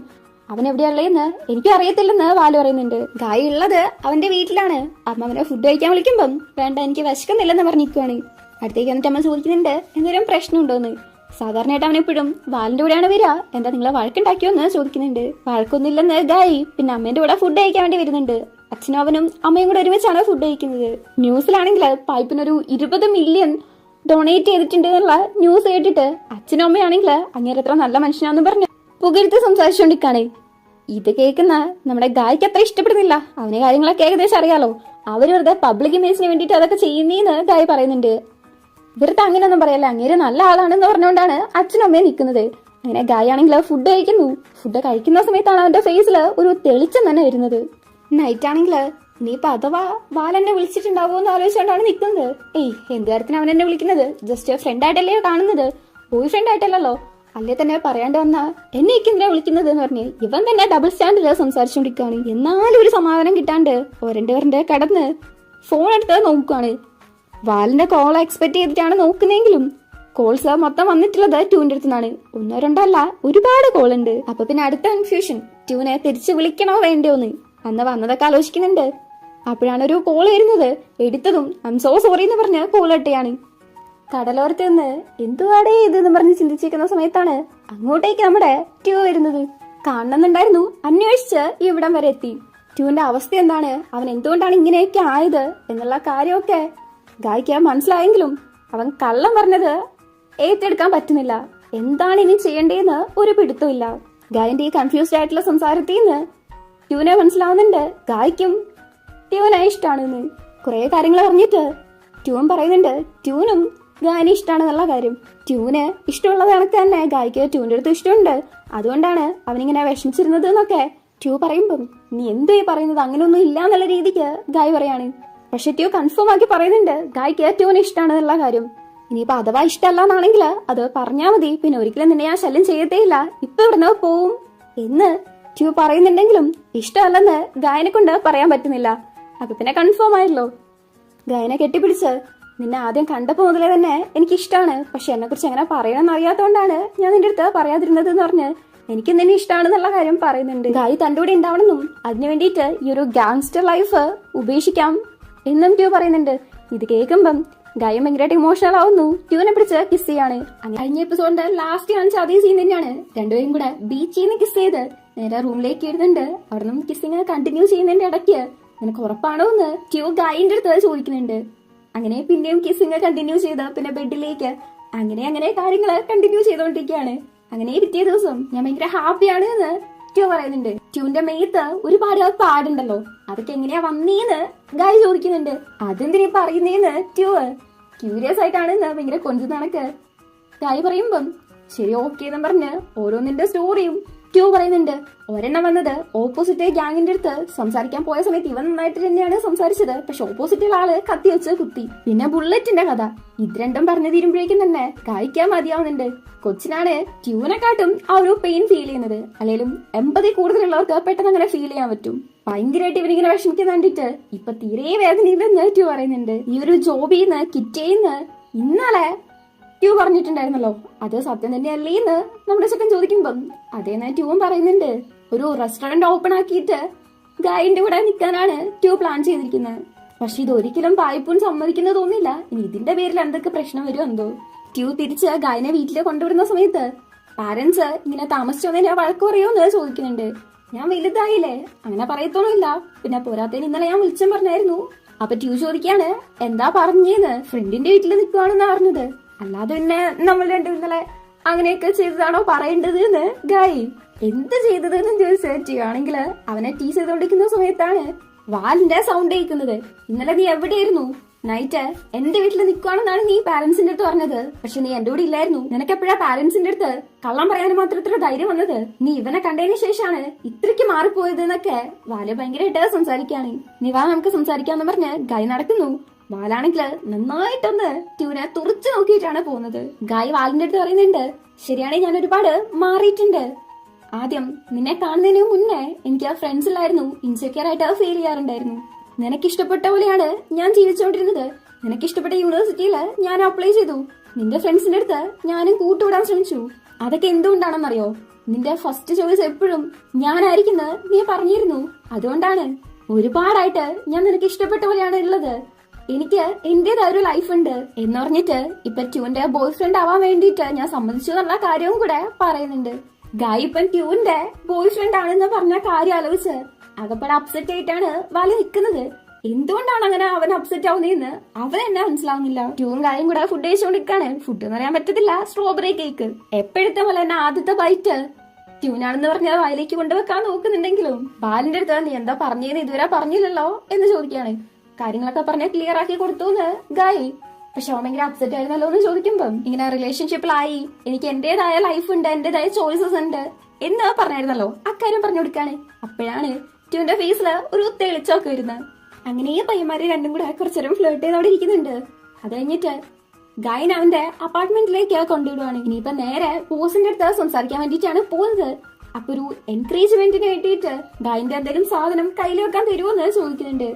അവൻ എവിടെയുള്ളതെന്ന് എനിക്ക് അറിയത്തില്ലെന്ന് വാല് പറയുന്നുണ്ട്. ഗായി ഉള്ളത് അവന്റെ വീട്ടിലാണ്. അമ്മ അവനെ ഫുഡ് കഴിക്കാൻ വിളിക്കുമ്പം വേണ്ട എനിക്ക് വിശക്കുന്നില്ലെന്ന് പറഞ്ഞിരിക്കുവാണ്. അടുത്തേക്ക് വന്നിട്ട് അമ്മ ചോദിക്കുന്നുണ്ട് എന്തെങ്കിലും പ്രശ്നമുണ്ടോന്ന്. സാധാരണയായിട്ട് അവനെപ്പോഴും വാലിന്റെ കൂടെയാണ് വരിക. എന്താ നിങ്ങളെ വഴക്കുണ്ടാക്കിയോന്ന് ചോദിക്കുന്നുണ്ട്. വഴക്കൊന്നുമില്ലെന്ന് ഗായി പിന്നെ അമ്മേന്റെ കൂടെ ഫുഡ് കഴിക്കാൻ വേണ്ടി വരുന്നുണ്ട്. അച്ഛനും അവനും അമ്മയും കൂടെ ഒരുമിച്ചാണ് ഫുഡ് കഴിക്കുന്നത്. ന്യൂസിലാണെങ്കിൽ പൈപ്പിനൊരു 20 മില്യൺ ഡൊണേറ്റ് ചെയ്തിട്ടുണ്ട് എന്നുള്ള ന്യൂസ് കേട്ടിട്ട് അച്ഛനും അമ്മയാണെങ്കിൽ അങ്ങേരത്ര നല്ല മനുഷ്യനാന്ന് പറഞ്ഞ് പുകഴ്ത്തി സംസാരിച്ചുകൊണ്ടിരിക്കാണ്. ഇത് കേൾക്കുന്ന നമ്മുടെ ഗായ്ക്ക് അത്ര ഇഷ്ടപ്പെടുന്നില്ല. അവന് കാര്യങ്ങളൊക്കെ ഏകദേശം അറിയാലോ. അവര് വെറുതെ പബ്ലിക് ഇമേജിന് വേണ്ടിയിട്ട് അതൊക്കെ ചെയ്യുന്നേന്ന് ഗായ് പറയുന്നുണ്ട്. ഇവരുടെ അങ്ങനെയൊന്നും പറയല്ല, അങ്ങേര് നല്ല ആളാണെന്ന് പറഞ്ഞുകൊണ്ടാണ് അച്ഛനും അമ്മയും നിൽക്കുന്നത്. അങ്ങനെ ഗായ് ആണെങ്കിൽ ഫുഡ് കഴിക്കുന്നു. ഫുഡ് കഴിക്കുന്ന സമയത്താണ് അവന്റെ ഫേസിൽ ഒരു തെളിച്ചം തന്നെ വരുന്നത്. നൈറ്റ് ആണെങ്കിൽ ഇനിയിപ്പൊ അഥവാ ബാലെന്നെ വിളിച്ചിട്ടുണ്ടാവോ എന്ന് ആലോചിച്ചുകൊണ്ടാണ് നിൽക്കുന്നത്. എന്ത് കാര്യത്തിന് അവൻ എന്നെ വിളിക്കുന്നത്? ജസ്റ്റ് ഫ്രണ്ട് ആയിട്ടല്ലേ കാണുന്നത്, ബോയ് ഫ്രണ്ട് ആയിട്ടല്ലോ. അല്ലേ തന്നെ പറയാണ്ട് വന്ന എന്നെ എന്തിനാ വിളിക്കുന്നത് എന്ന് പറഞ്ഞ് ഇവൻ തന്നെ ഡബിൾ സ്റ്റാൻഡില് സംസാരിച്ചുകൊണ്ടിരിക്കുകയാണ്. എന്നാലും ഒരു സമാധാനം കിട്ടാണ്ട് ഒരണ്ട് കടന്ന് ഫോൺ എടുത്ത് നോക്കുകയാണ്. വാലിന്റെ കോൾ എക്സ്പെക്ട് ചെയ്തിട്ടാണ് നോക്കുന്നതെങ്കിലും കോൾസ് മൊത്തം വന്നിട്ടുള്ളത് ട്യൂന്റെ അടുത്തുനിന്നാണ്. ഒന്നോ രണ്ടോ അല്ല, ഒരുപാട് കോൾ ഉണ്ട്. അപ്പൊ പിന്നെ അടുത്ത കൺഫ്യൂഷൻ, ട്യൂനെ തിരിച്ച് വിളിക്കണോ വേണ്ടോന്ന് അന്ന് വന്നതൊക്കെ ആലോചിക്കുന്നുണ്ട്. അപ്പോഴാണ് ഒരു കോൾ വരുന്നത്. എടുത്തതും ഐ എം സോ സോറി എന്ന് പറഞ്ഞ് കോൾ ഇട്ടയാണ്. കടലോരത്ത് നിന്ന് എന്തുവാടേ ഇതെന്ന് പറഞ്ഞ് ചിന്തിച്ചിരിക്കുന്ന സമയത്താണ് അങ്ങോട്ടേക്ക് നമ്മുടെ ട്യൂ വരുന്നത്. കാണണമെന്നുണ്ടായിരുന്നു, അന്വേഷിച്ച് ഇവിടം വരെ എത്തി. ട്യൂന്റെ അവസ്ഥ എന്താണ്, അവൻ എന്തുകൊണ്ടാണ് ഇങ്ങനെയൊക്കെ ആയത് എന്നുള്ള കാര്യമൊക്കെ ഗായ്ക്ക് മനസ്സിലായെങ്കിലും അവൻ കള്ളം പറഞ്ഞത് ഏറ്റെടുക്കാൻ പറ്റുന്നില്ല. എന്താണ് ഇനി ചെയ്യേണ്ടതെന്ന് ഒരു പിടുത്തമില്ല. ഗായന്റെ ഈ കൺഫ്യൂസ്ഡ് ആയിട്ടുള്ള സംസാരത്തിൽ നിന്ന് ട്യൂനെ മനസ്സിലാവുന്നുണ്ട് ഗായ്ക്കും ട്യൂനെ ഇഷ്ടമാണെന്ന്. കുറെ കാര്യങ്ങൾ പറഞ്ഞിട്ട് ട്യൂൻ പറയുന്നുണ്ട് ട്യൂനും ഗായനെ ഇഷ്ടമാണെന്നുള്ള കാര്യം. ട്യൂന് ഇഷ്ടമുള്ളത് കണക്ക് തന്നെ ഗായ്ക്ക് ട്യൂന്റെ അടുത്ത് ഇഷ്ടമുണ്ട്. അതുകൊണ്ടാണ് അവനിങ്ങനെ വിഷമിച്ചിരുന്നത് എന്നൊക്കെ ട്യൂ പറയുമ്പം നീ എന്തോ പറയുന്നത്, അങ്ങനെയൊന്നും ഇല്ല എന്നുള്ള രീതിക്ക് ഗായ് പറയാണ്. പക്ഷെ ട്യൂ കൺഫേം ആക്കി പറയുന്നുണ്ട് ഗായ്ക്ക് ട്യൂനെ ഇഷ്ടമാണെന്നുള്ള കാര്യം. ഇനിയിപ്പോ അഥവാ ഇഷ്ടമല്ല എന്നാണെങ്കിൽ അത് പറഞ്ഞാൽ മതി, പിന്നെ ഒരിക്കലും നിന്നെ ഞാൻ ശല്യം ചെയ്യത്തേയില്ല, ഇപ്പൊ ഇവിടുന്ന് പോവും എന്ന് ട്യൂ പറയുന്നുണ്ടെങ്കിലും ഇഷ്ടമല്ലെന്ന് ഗായനെ കൊണ്ട് പറയാൻ പറ്റുന്നില്ല. അപ്പൊ പിന്നെ കൺഫേം ആയല്ലോ. ഗായനെ കെട്ടിപ്പിടിച്ച് നിന്നെ ആദ്യം കണ്ടപ്പോ മുതലേ തന്നെ എനിക്ക് ഇഷ്ടമാണ്, പക്ഷെ എന്നെ കുറിച്ച് എങ്ങനെ പറയണമെന്ന് അറിയാത്തോണ്ടാണ് ഞാൻ നിന്റെ അടുത്ത് പറയാതിരുന്നത് എന്ന് പറഞ്ഞ് എനിക്ക് നിന്നെ ഇഷ്ടമാണെന്നുള്ള കാര്യം പറയുന്നുണ്ട്. ഗായ് തന്റെ കൂടെ ഉണ്ടാവണമെന്നും അതിനു വേണ്ടിയിട്ട് ഈ ഒരു ഗാങ്സ്റ്റർ ലൈഫ് ഉപേക്ഷിക്കാം എന്നും ട്യൂ പറയുന്നുണ്ട്. ഇത് കേൾക്കുമ്പം ഗായം ഭയങ്കരമായിട്ട് ഇമോഷണൽ ആവുന്നു. ട്യൂനെ പിടിച്ച് കിസ് ചെയ്യാണ്. കഴിഞ്ഞ എപ്പിസോഡിന്റെ ലാസ്റ്റ് കാണിച്ച അതേ സീൻ തന്നെയാണ്. രണ്ടുപേരും കൂടെ ബീച്ചിൽ നിന്ന് കിസ് ചെയ്ത് നേരെ റൂമിലേക്ക് വരുന്നുണ്ട്. അവിടെ നിന്നും കിസ്സിങ് കണ്ടിന്യൂ ചെയ്യുന്നതിന്റെ ഇടയ്ക്ക് നിനക്ക് ഉറപ്പാണോ എന്ന് ട്യൂ ഗായിന്റെ അടുത്ത് ചോദിക്കുന്നുണ്ട്. അങ്ങനെ പിന്നെയും കിസ്സിങ് കണ്ടിന്യൂ ചെയ്ത് പിന്നെ ബെഡിലേക്ക് അങ്ങനെ കാര്യങ്ങള് കണ്ടിന്യൂ ചെയ്തോണ്ടിരിക്കുകയാണ്. അങ്ങനെ പിറ്റേ ദിവസം ഞാൻ ഭയങ്കര ഹാപ്പിയാണ് എന്ന് ട്യൂ പറയുന്നുണ്ട്. ട്യൂന്റെ മെയ്ത്ത് ഒരുപാട് പാടുണ്ടല്ലോ, അതൊക്കെ എങ്ങനെയാ വന്നേന്ന് ഗായ് ചോദിക്കുന്നുണ്ട്. അതെന്തിനാ പറയുന്നേന്ന് ട്യൂ ക്യൂരിയസ് ആയിട്ടാണ് ഭയങ്കര കൊഞ്ചു നടക്ക് ഗായ് പറയുമ്പം ശരി ഓക്കെ എന്ന് പറഞ്ഞ് ഓരോന്നിന്റെ സ്റ്റോറിയും ട്യൂ പറയുന്നുണ്ട്. ഒരെണ്ണം വന്നത് ഓപ്പോസിറ്റ് ഗ്യാങ്ങിന്റെ അടുത്ത് സംസാരിക്കാൻ പോയ സമയത്ത് ഇവൻ നന്നായിട്ട് തന്നെയാണ് സംസാരിച്ചത്, പക്ഷെ ഓപ്പോസിറ്റുള്ള ആള് കത്തി വെച്ച് കുത്തി. പിന്നെ ബുള്ളറ്റിന്റെ കഥ, ഇത് രണ്ടും പറഞ്ഞു തീരുമ്പോഴേക്കും തന്നെ ഗായിക്കാൻ മതിയാവുന്നുണ്ട്. കൊച്ചിനാണ് ട്യൂനെക്കാട്ടും ആ ഒരു പെയിൻ ഫീൽ ചെയ്യുന്നത്. അല്ലെങ്കിലും എമ്പതി കൂടുതലുള്ളവർക്ക് പെട്ടെന്ന് അങ്ങനെ ഫീൽ ചെയ്യാൻ പറ്റും. ഭയങ്കരമായിട്ട് ഇവനിങ്ങനെ വിഷമിക്കുന്ന കണ്ടിട്ട് ഇപ്പൊ തീരെ വേദനയില്ലെന്ന് ട്യൂ പറയുന്നുണ്ട്. ഈ ഒരു ജോബിന്ന് കിറ്റേന്ന് ഇന്നലെ ട്യൂ പറഞ്ഞിട്ടുണ്ടായിരുന്നല്ലോ, അത് സത്യം തന്നെയല്ലേ എന്ന് നമ്മുടെ ചെക്കൻ ചോദിക്കുമ്പം അതേന്ന് ട്യൂവും പറയുന്നുണ്ട്. ഒരു റെസ്റ്റോറന്റ് ഓപ്പൺ ആക്കിയിട്ട് ഗായിന്റെ കൂടെ നിൽക്കാനാണ് ട്യൂ പ്ലാൻ ചെയ്തിരിക്കുന്നത്. പക്ഷെ ഇതൊരിക്കലും പായ്പൂൻ സമ്മതിക്കുന്ന തോന്നില്ല. ഇനി ഇതിന്റെ പേരിൽ എന്തൊക്കെ പ്രശ്നം വരും എന്തോ. ട്യൂ തിരിച്ച് ഗായനെ വീട്ടിൽ കൊണ്ടുവിടുന്ന സമയത്ത് പാരന്റ്സ് ഇങ്ങനെ താമസിച്ചോന്നെ വഴക്ക് പറയുമോന്ന് ചോദിക്കുന്നുണ്ട്. ഞാൻ വലുതായില്ലേ, അങ്ങനെ പറയത്തൊന്നുമില്ല, പിന്നെ പോരാത്തതിന് ഇന്നലെ ഞാൻ വിളിച്ചും പറഞ്ഞായിരുന്നു. അപ്പൊ ട്യൂ ചോദിക്കാണ് എന്താ പറഞ്ഞേന്ന്. ഫ്രണ്ടിന്റെ വീട്ടിൽ നിൽക്കുവാണെന്നാ പറഞ്ഞത്, അല്ലാതെ പിന്നെ നമ്മൾ രണ്ടും ഇന്നലെ അങ്ങനെയൊക്കെ ചെയ്തതാണോ പറയേണ്ടത് എന്ന് ഗായ്. എന്ത് ചെയ്തത് എന്ന് ചോദിച്ചാണെങ്കിൽ അവനെ ടീസ് ചെയ്തോണ്ടിരിക്കുന്ന സമയത്താണ് വാലിന്റെ സൗണ്ട് കേൾക്കുന്നത്. ഇന്നലെ നീ എവിടെയായിരുന്നു? നൈറ്റ് എന്റെ വീട്ടിൽ നിൽക്കുവാണെന്നാണ് നീ പാരന്റ്സിന്റെ അടുത്ത് പറഞ്ഞത്, പക്ഷെ നീ എന്റെ കൂടെ ഇല്ലായിരുന്നു. നിനക്ക് എപ്പോഴാ പാരന്റ്സിന്റെ അടുത്ത് കള്ളം പറയാനും മാത്രം ഇത്ര ധൈര്യം വന്നത്? നീ ഇവനെ കണ്ടതിന് ശേഷമാണ് ഇത്രയ്ക്ക് മാറിപ്പോയത് എന്നൊക്കെ വാല് ഭയങ്കരമായിട്ട് സംസാരിക്കാണ്. നീ വാ നമുക്ക് സംസാരിക്കാന്ന് പറഞ്ഞ് ഗായ് നടക്കുന്നു. വാലാണെങ്കില് നന്നായിട്ടൊന്ന് ട്യൂനെ തുറച്ചു നോക്കിയിട്ടാണ് പോകുന്നത്. ഗായ് വാലിന്റെ അടുത്ത് പറയുന്നുണ്ട് ശരിയാണെ ഞാൻ ഒരുപാട് മാറിയിട്ടുണ്ട്. ആദ്യം നിന്നെ കാണുന്നതിന് മുന്നേ എനിക്ക് ആ ഫ്രണ്ട്സിലായിരുന്നു ഇൻസെക്യൂർ ആയിട്ട് ഫീൽ ചെയ്യാറുണ്ടായിരുന്നു. നിനക്ക് ഇഷ്ടപ്പെട്ട പോലെയാണ് ഞാൻ ജീവിച്ചുകൊണ്ടിരുന്നത്. നിനക്ക് ഇഷ്ടപ്പെട്ട യൂണിവേഴ്സിറ്റിയിൽ ഞാൻ അപ്ലൈ ചെയ്തു. നിന്റെ ഫ്രണ്ട്സിന്റെ അടുത്ത് ഞാനും കൂട്ടുവിടാൻ ശ്രമിച്ചു. അതൊക്കെ എന്തുകൊണ്ടാണെന്നറിയോ? നിന്റെ ഫസ്റ്റ് ചോയ്സ് എപ്പോഴും ഞാനായിരിക്കുന്നു നീ പറഞ്ഞിരുന്നു. അതുകൊണ്ടാണ് ഒരുപാടായിട്ട് ഞാൻ നിനക്ക് ഇഷ്ടപ്പെട്ട പോലെയാണ് ഉള്ളത്. എനിക്ക് എന്റേതായ ഒരു ലൈഫ് ഉണ്ട് എന്ന് പറഞ്ഞിട്ട് ഇപ്പൊ ട്യൂന്റെ ബോയ് ഫ്രണ്ട് ആവാൻ വേണ്ടിയിട്ട് ഞാൻ സമ്മതിച്ചു എന്നുള്ള കാര്യവും കൂടെ പറയുന്നുണ്ട്. ഗായ് ഇപ്പം ട്യൂന്റെ ബോയ് ഫ്രണ്ട് ആണെന്ന് പറഞ്ഞ കാര്യം ആലോചിച്ച് അകപ്പെടെ അപ്സെറ്റ് ആയിട്ടാണ് വാല നിൽക്കുന്നത്. എന്തുകൊണ്ടാണ് അങ്ങനെ അവൻ അപ്സെറ്റ് ആവുന്നതെന്ന് അവൻ എന്നെ മനസ്സിലാവുന്നില്ല. ട്യൂവും ഗായും കൂടെ ഫുഡ് കഴിച്ചുകൊണ്ടിരിക്കാണ്. ഫുഡ് എന്ന് പറയാൻ പറ്റത്തില്ല, സ്ട്രോബെറി കേക്ക്. എപ്പോഴത്തെ പോലെ തന്നെ ആദ്യത്തെ ബൈറ്റ് ട്യൂനാണെന്ന് പറഞ്ഞാൽ വായിലേക്ക് കൊണ്ടുവെക്കാൻ നോക്കുന്നുണ്ടെങ്കിലും ബാലിന്റെ അടുത്ത് നീ എന്താ പറഞ്ഞതെന്ന് ഇതുവരെ പറഞ്ഞില്ലല്ലോ എന്ന് ചോദിക്കാണ്. കാര്യങ്ങളൊക്കെ പറഞ്ഞ ക്ലിയർ ആക്കി കൊടുത്തു എന്ന് ഗായ്. പക്ഷെ അവൻ ഭയങ്കര അപ്സെറ്റ് ആയിരുന്നല്ലോ എന്ന് ചോദിക്കുമ്പം ഇങ്ങനെ റിലേഷൻഷിപ്പിലായി, എനിക്ക് എന്റേതായ ലൈഫ് ഉണ്ട്, എന്റേതായ ചോയ്സസ് ഉണ്ട് എന്ന് പറഞ്ഞായിരുന്നല്ലോ, അക്കാര്യം പറഞ്ഞു കൊടുക്കാണ്. അപ്പോഴാണ് ട്യൂന്റെ ഫേസില് ഒരു തെളിച്ചൊക്കെ വരുന്നത്. അങ്ങനെ ഈ പയ്യന്മാര് രണ്ടും കൂടെ കുറച്ചേരം ഫ്ലേർട്ട് ചെയ്തോടെ ഇരിക്കുന്നുണ്ട്. അത് കഴിഞ്ഞിട്ട് ഗായൻ അവന്റെ അപ്പാർട്ട്മെന്റിലേക്ക് കൊണ്ടുവിടുവാണ്. ഇനിയിപ്പൊ നേരെ ബോസിന്റെ അടുത്ത് സംസാരിക്കാൻ വേണ്ടിയിട്ടാണ് പോകുന്നത്. അപ്പൊ ഒരു എൻകറേജ്മെന്റിന് വേണ്ടിയിട്ട് ഗായന്റെ എന്തെങ്കിലും സാധനം കയ്യിൽ വെക്കാൻ തരുമോന്ന് ചോദിക്കുന്നുണ്ട്.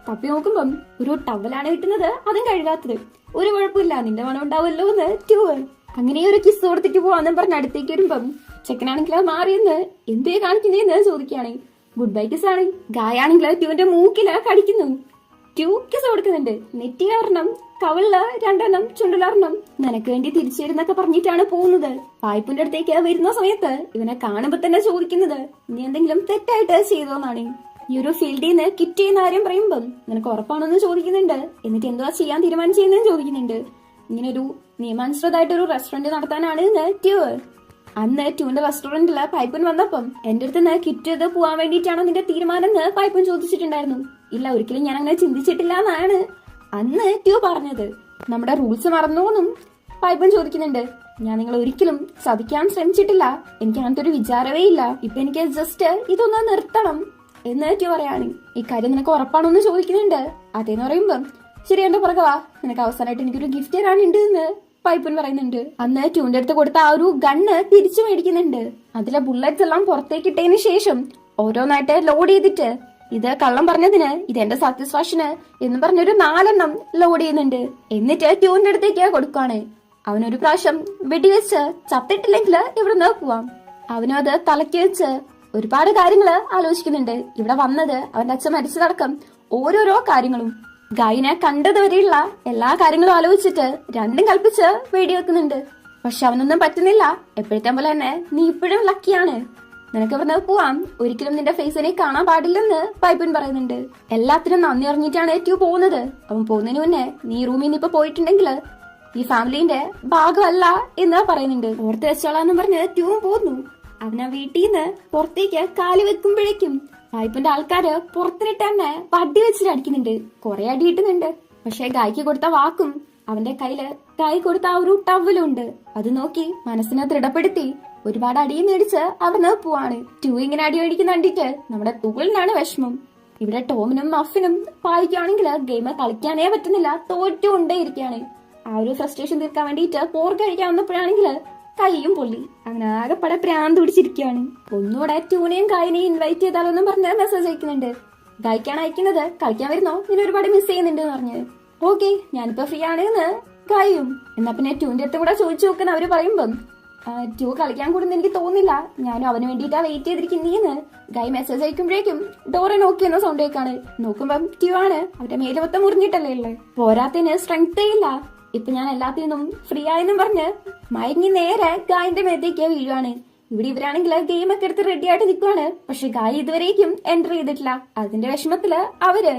തപ്പി നോക്കുമ്പം ഒരു ടവലാണ് കിട്ടുന്നത്, അതും കഴുകാത്തത്. ഒരു കുഴപ്പമില്ല, നിന്റെ മണം ഉണ്ടാവുമല്ലോ എന്ന് ട്യൂവ്. അങ്ങനെ ഒരു കിസ് കൊടുത്തിട്ട് പോവാന്നും പറഞ്ഞ അടുത്തേക്ക് വരുമ്പം ചെക്കനാണെങ്കിൽ മാറിയെന്ന് എന്തേ കാണിക്കുന്നേന്ന് ചോദിക്കുകയാണ്. ഗുഡ് ബൈ കിസ് ആണ്. ഗായാണെങ്കിൽ ട്യൂവിന്റെ മൂക്കില് കടിക്കുന്നു. ട്യൂ കിസ് കൊടുക്കുന്നുണ്ട്. നെറ്റിയൊരെണ്ണം, കവളില് രണ്ടെണ്ണം, ചുണ്ടിലൊരെണ്ണം. നിനക്ക് വേണ്ടി തിരിച്ചു വരുന്നൊക്കെ പറഞ്ഞിട്ടാണ് പോകുന്നത്. വായ്പന്റെ അടുത്തേക്ക് വരുന്ന സമയത്ത് ഇവനെ കാണുമ്പോ തന്നെ ചോദിക്കുന്നത് നീ എന്തെങ്കിലും തെറ്റായിട്ട് ചെയ്തോന്നാണ്. ഈ ഒരു ഫീൽഡിൽ നിന്ന് കിറ്റ് ചെയ്യുന്ന കാര്യം പറയുമ്പം നിനക്ക് ഉറപ്പാണെന്ന് ചോദിക്കുന്നുണ്ട്. എന്നിട്ട് എന്തുവാ ചെയ്യാൻ തീരുമാനിച്ചെന്ന് ചോദിക്കുന്നുണ്ട്. ഇങ്ങനെ ഒരു നിയമാനുസൃതമായിട്ടൊരു റെസ്റ്റോറന്റ് നടത്താനാണ് ട്യൂ. അന്ന് ട്യൂന്റെ റെസ്റ്റോറന്റില് പൈപ്പൻ വന്നപ്പം എന്റെ അടുത്ത് നിന്ന് കിറ്റ് ചെയ്ത് പോവാൻ വേണ്ടിയിട്ടാണോ നിന്റെ തീരുമാനം എന്ന് പൈപ്പൻ ചോദിച്ചിട്ടുണ്ടായിരുന്നു. ഇല്ല, ഒരിക്കലും ഞാൻ അങ്ങനെ ചിന്തിച്ചിട്ടില്ല എന്നാണ് അന്ന് ട്യൂ പറഞ്ഞത്. നമ്മുടെ റൂൾസ് മറന്നോന്നും പൈപ്പൻ ചോദിക്കുന്നുണ്ട്. ഞാൻ നിങ്ങൾ ഒരിക്കലും ചതിക്കാൻ ശ്രമിച്ചിട്ടില്ല, എനിക്ക് അങ്ങനത്തെ ഒരു വിചാരവേ ഇല്ല. ഇപ്പൊ എനിക്ക് ജസ്റ്റ് ഇതൊന്ന് നിർത്തണം എന്ന് ട്യൂ പറയാണ്. ഇക്കാര്യം നിനക്ക് ഉറപ്പാണോന്ന് ചോദിക്കുന്നുണ്ട്. അതേന്ന് പറയുമ്പം ശരി, എന്റെ പുറകെ വാ, നിനക്ക് അവസാനമായിട്ട് എനിക്കൊരു ഗിഫ്റ്റ് തരാനുണ്ട് എന്ന് പൈപ്പൻ പറയുന്നുണ്ട്. അന്ന് ട്യൂന്റെ അടുത്ത് കൊടുത്ത ആ ഒരു ഗണ്ണ് തിരിച്ചു മേടിക്കുന്നുണ്ട്. അതിലെ ബുള്ളറ്റ്സ് എല്ലാം പുറത്തേക്ക് ഇട്ടതിന് ശേഷം ഓരോന്നായിട്ട് ലോഡ് ചെയ്തിട്ട് ഇത് കള്ളം പറഞ്ഞതിന് ഇതെന്റെ സാറ്റിസ്ഫാക്ഷന് എന്ന് പറഞ്ഞൊരു 4 ലോഡ് ചെയ്യുന്നുണ്ട്. എന്നിട്ട് ട്യൂന്റെ അടുത്തേക്ക് കൊടുക്കാണ്. അവനൊരു പ്രാവശ്യം വെടിവെച്ച് ചത്തിട്ടില്ലെങ്കിൽ ഇവിടുന്ന് പോവാം. അവനും അത് തലയ്ക്ക് വെച്ച് ഒരുപാട് കാര്യങ്ങള് ആലോചിക്കുന്നുണ്ട്. ഇവിടെ വന്നത് അവന്റെ അച്ഛൻ മരിച്ചതടക്കം ഓരോരോ കാര്യങ്ങളും ഗായിനെ കണ്ടതുവരെയുള്ള എല്ലാ കാര്യങ്ങളും ആലോചിച്ചിട്ട് രണ്ടും കൽപ്പിച്ച് വെടിവെക്കുന്നുണ്ട്. പക്ഷെ അവനൊന്നും പറ്റുന്നില്ല. എപ്പോഴത്തെ പോലെ തന്നെ നീ ഇപ്പോഴും ലക്കിയാണ്, നിനക്ക് ഇവിടുന്ന് പോവാം, ഒരിക്കലും നിന്റെ ഫേസിനെ കാണാൻ പാടില്ലെന്ന് പൈപ്പൻ പറയുന്നുണ്ട്. എല്ലാത്തിനും നന്ദി അറിഞ്ഞിട്ടാണ് ട്യൂ പോകുന്നത്. അവൻ പോകുന്നതിന് മുന്നേ നീ റൂമിൽ നിന്ന് ഇപ്പൊ പോയിട്ടുണ്ടെങ്കിൽ ഈ ഫാമിലിന്റെ ഭാഗമല്ല എന്ന് പറയുന്നുണ്ട്. ഓർത്ത് വെച്ചോളാന്ന് പറഞ്ഞ് ട്യൂവും പോകുന്നു. അവനാ വീട്ടിൽ നിന്ന് പുറത്തേക്ക് കാല് വെക്കുമ്പോഴേക്കും പൈപ്പന്റെ ആൾക്കാര് പുറത്തിനിട്ട് തന്നെ വടി വെച്ചിട്ട് അടിക്കുന്നുണ്ട്. കുറെ അടി കിട്ടുന്നുണ്ട്. പക്ഷെ ഗായ്ക്ക് കൊടുത്ത വാക്കും അവന്റെ കയ്യില് ഗായ് കൊടുത്ത ആ ഒരു ടവലും ഉണ്ട്. അത് നോക്കി മനസ്സിനെ ദൃഢപ്പെടുത്തി ഒരുപാട് അടിയും മേടിച്ച് അവിടുന്ന് പോവാണ്. ട്യൂ ഇങ്ങനെ അടി മേടിക്കുന്ന കണ്ടിട്ട് നമ്മുടെ തൂളിനാണ് വിഷമം. ഇവിടെ ടോമിനും മഫിനും പായിക്കാണെങ്കിൽ ഗെയിം കളിക്കാനേ പറ്റുന്നില്ല, തോറ്റുകൊണ്ടേ ഇരിക്കുകയാണ്. ആ ഒരു ഫ്രസ്ട്രേഷൻ തീർക്കാൻ വേണ്ടിയിട്ട് പോർ കഴിക്കാൻ വന്നപ്പോഴാണെങ്കിൽ കൈയും പൊള്ളി. അങ്ങനെ ആകെപ്പടെ പ്രാന്ത് പിടിച്ചിരിക്കുകയാണ്. ഒന്നുകൂടെ ട്യൂനെയും ഗായിനെയും ഇൻവൈറ്റ് ചെയ്താലോന്നും പറഞ്ഞ് മെസ്സേജ് അയക്കുന്നുണ്ട്. ഗായ്ക്കാണ് അയക്കുന്നത്, കളിക്കാൻ വരുന്നോ, നിന്നെ ഒരുപാട് മിസ് ചെയ്യുന്നുണ്ട് എന്ന് പറഞ്ഞ്. ഓക്കെ, ഞാനിപ്പോ ഫ്രീ ആണ് എന്ന് ഗായും. എന്നാ പിന്നെ ട്യൂന്റെ അടുത്ത് കൂടെ ചോദിച്ചു നോക്കുന്ന അവര് പറയുമ്പം ട്യൂ കളിക്കാൻ കൂടുന്ന എനിക്ക് തോന്നില്ല, ഞാനും അവന് വേണ്ടിയിട്ടാ വെയിറ്റ് ചെയ്തിരിക്കുന്നീന്ന് ഗായ് മെസ്സേജ് അയക്കുമ്പോഴേക്കും ഡോറെ നോക്കി എന്ന സൗണ്ട് കേൾക്കാണ്. നോക്കുമ്പം ട്യൂ ആണ്. അവരുടെ മേല് മൊത്തം മുറിഞ്ഞിട്ടല്ലേ ഉള്ളത്. പോരാത്തിന് സ്ട്രെങ്തേ ഇല്ല. ഇപ്പൊ ഞാൻ എല്ലാത്തിനും ഫ്രീ ആയെന്നും പറഞ്ഞ് മയങ്ങി നേരെ ഗായിന്റെ മേത്തേക്ക് വീഴുവാണ്. ഇവിടെ ഇവരാണെങ്കിൽ ഗെയിം ഒക്കെ എടുത്ത് റെഡി ആയിട്ട് നിൽക്കുവാണ്. പക്ഷെ ഗായ് ഇതുവരേക്കും എൻട്രി ചെയ്തിട്ടില്ല. അതിന്റെ വിഷമത്തില് അവര്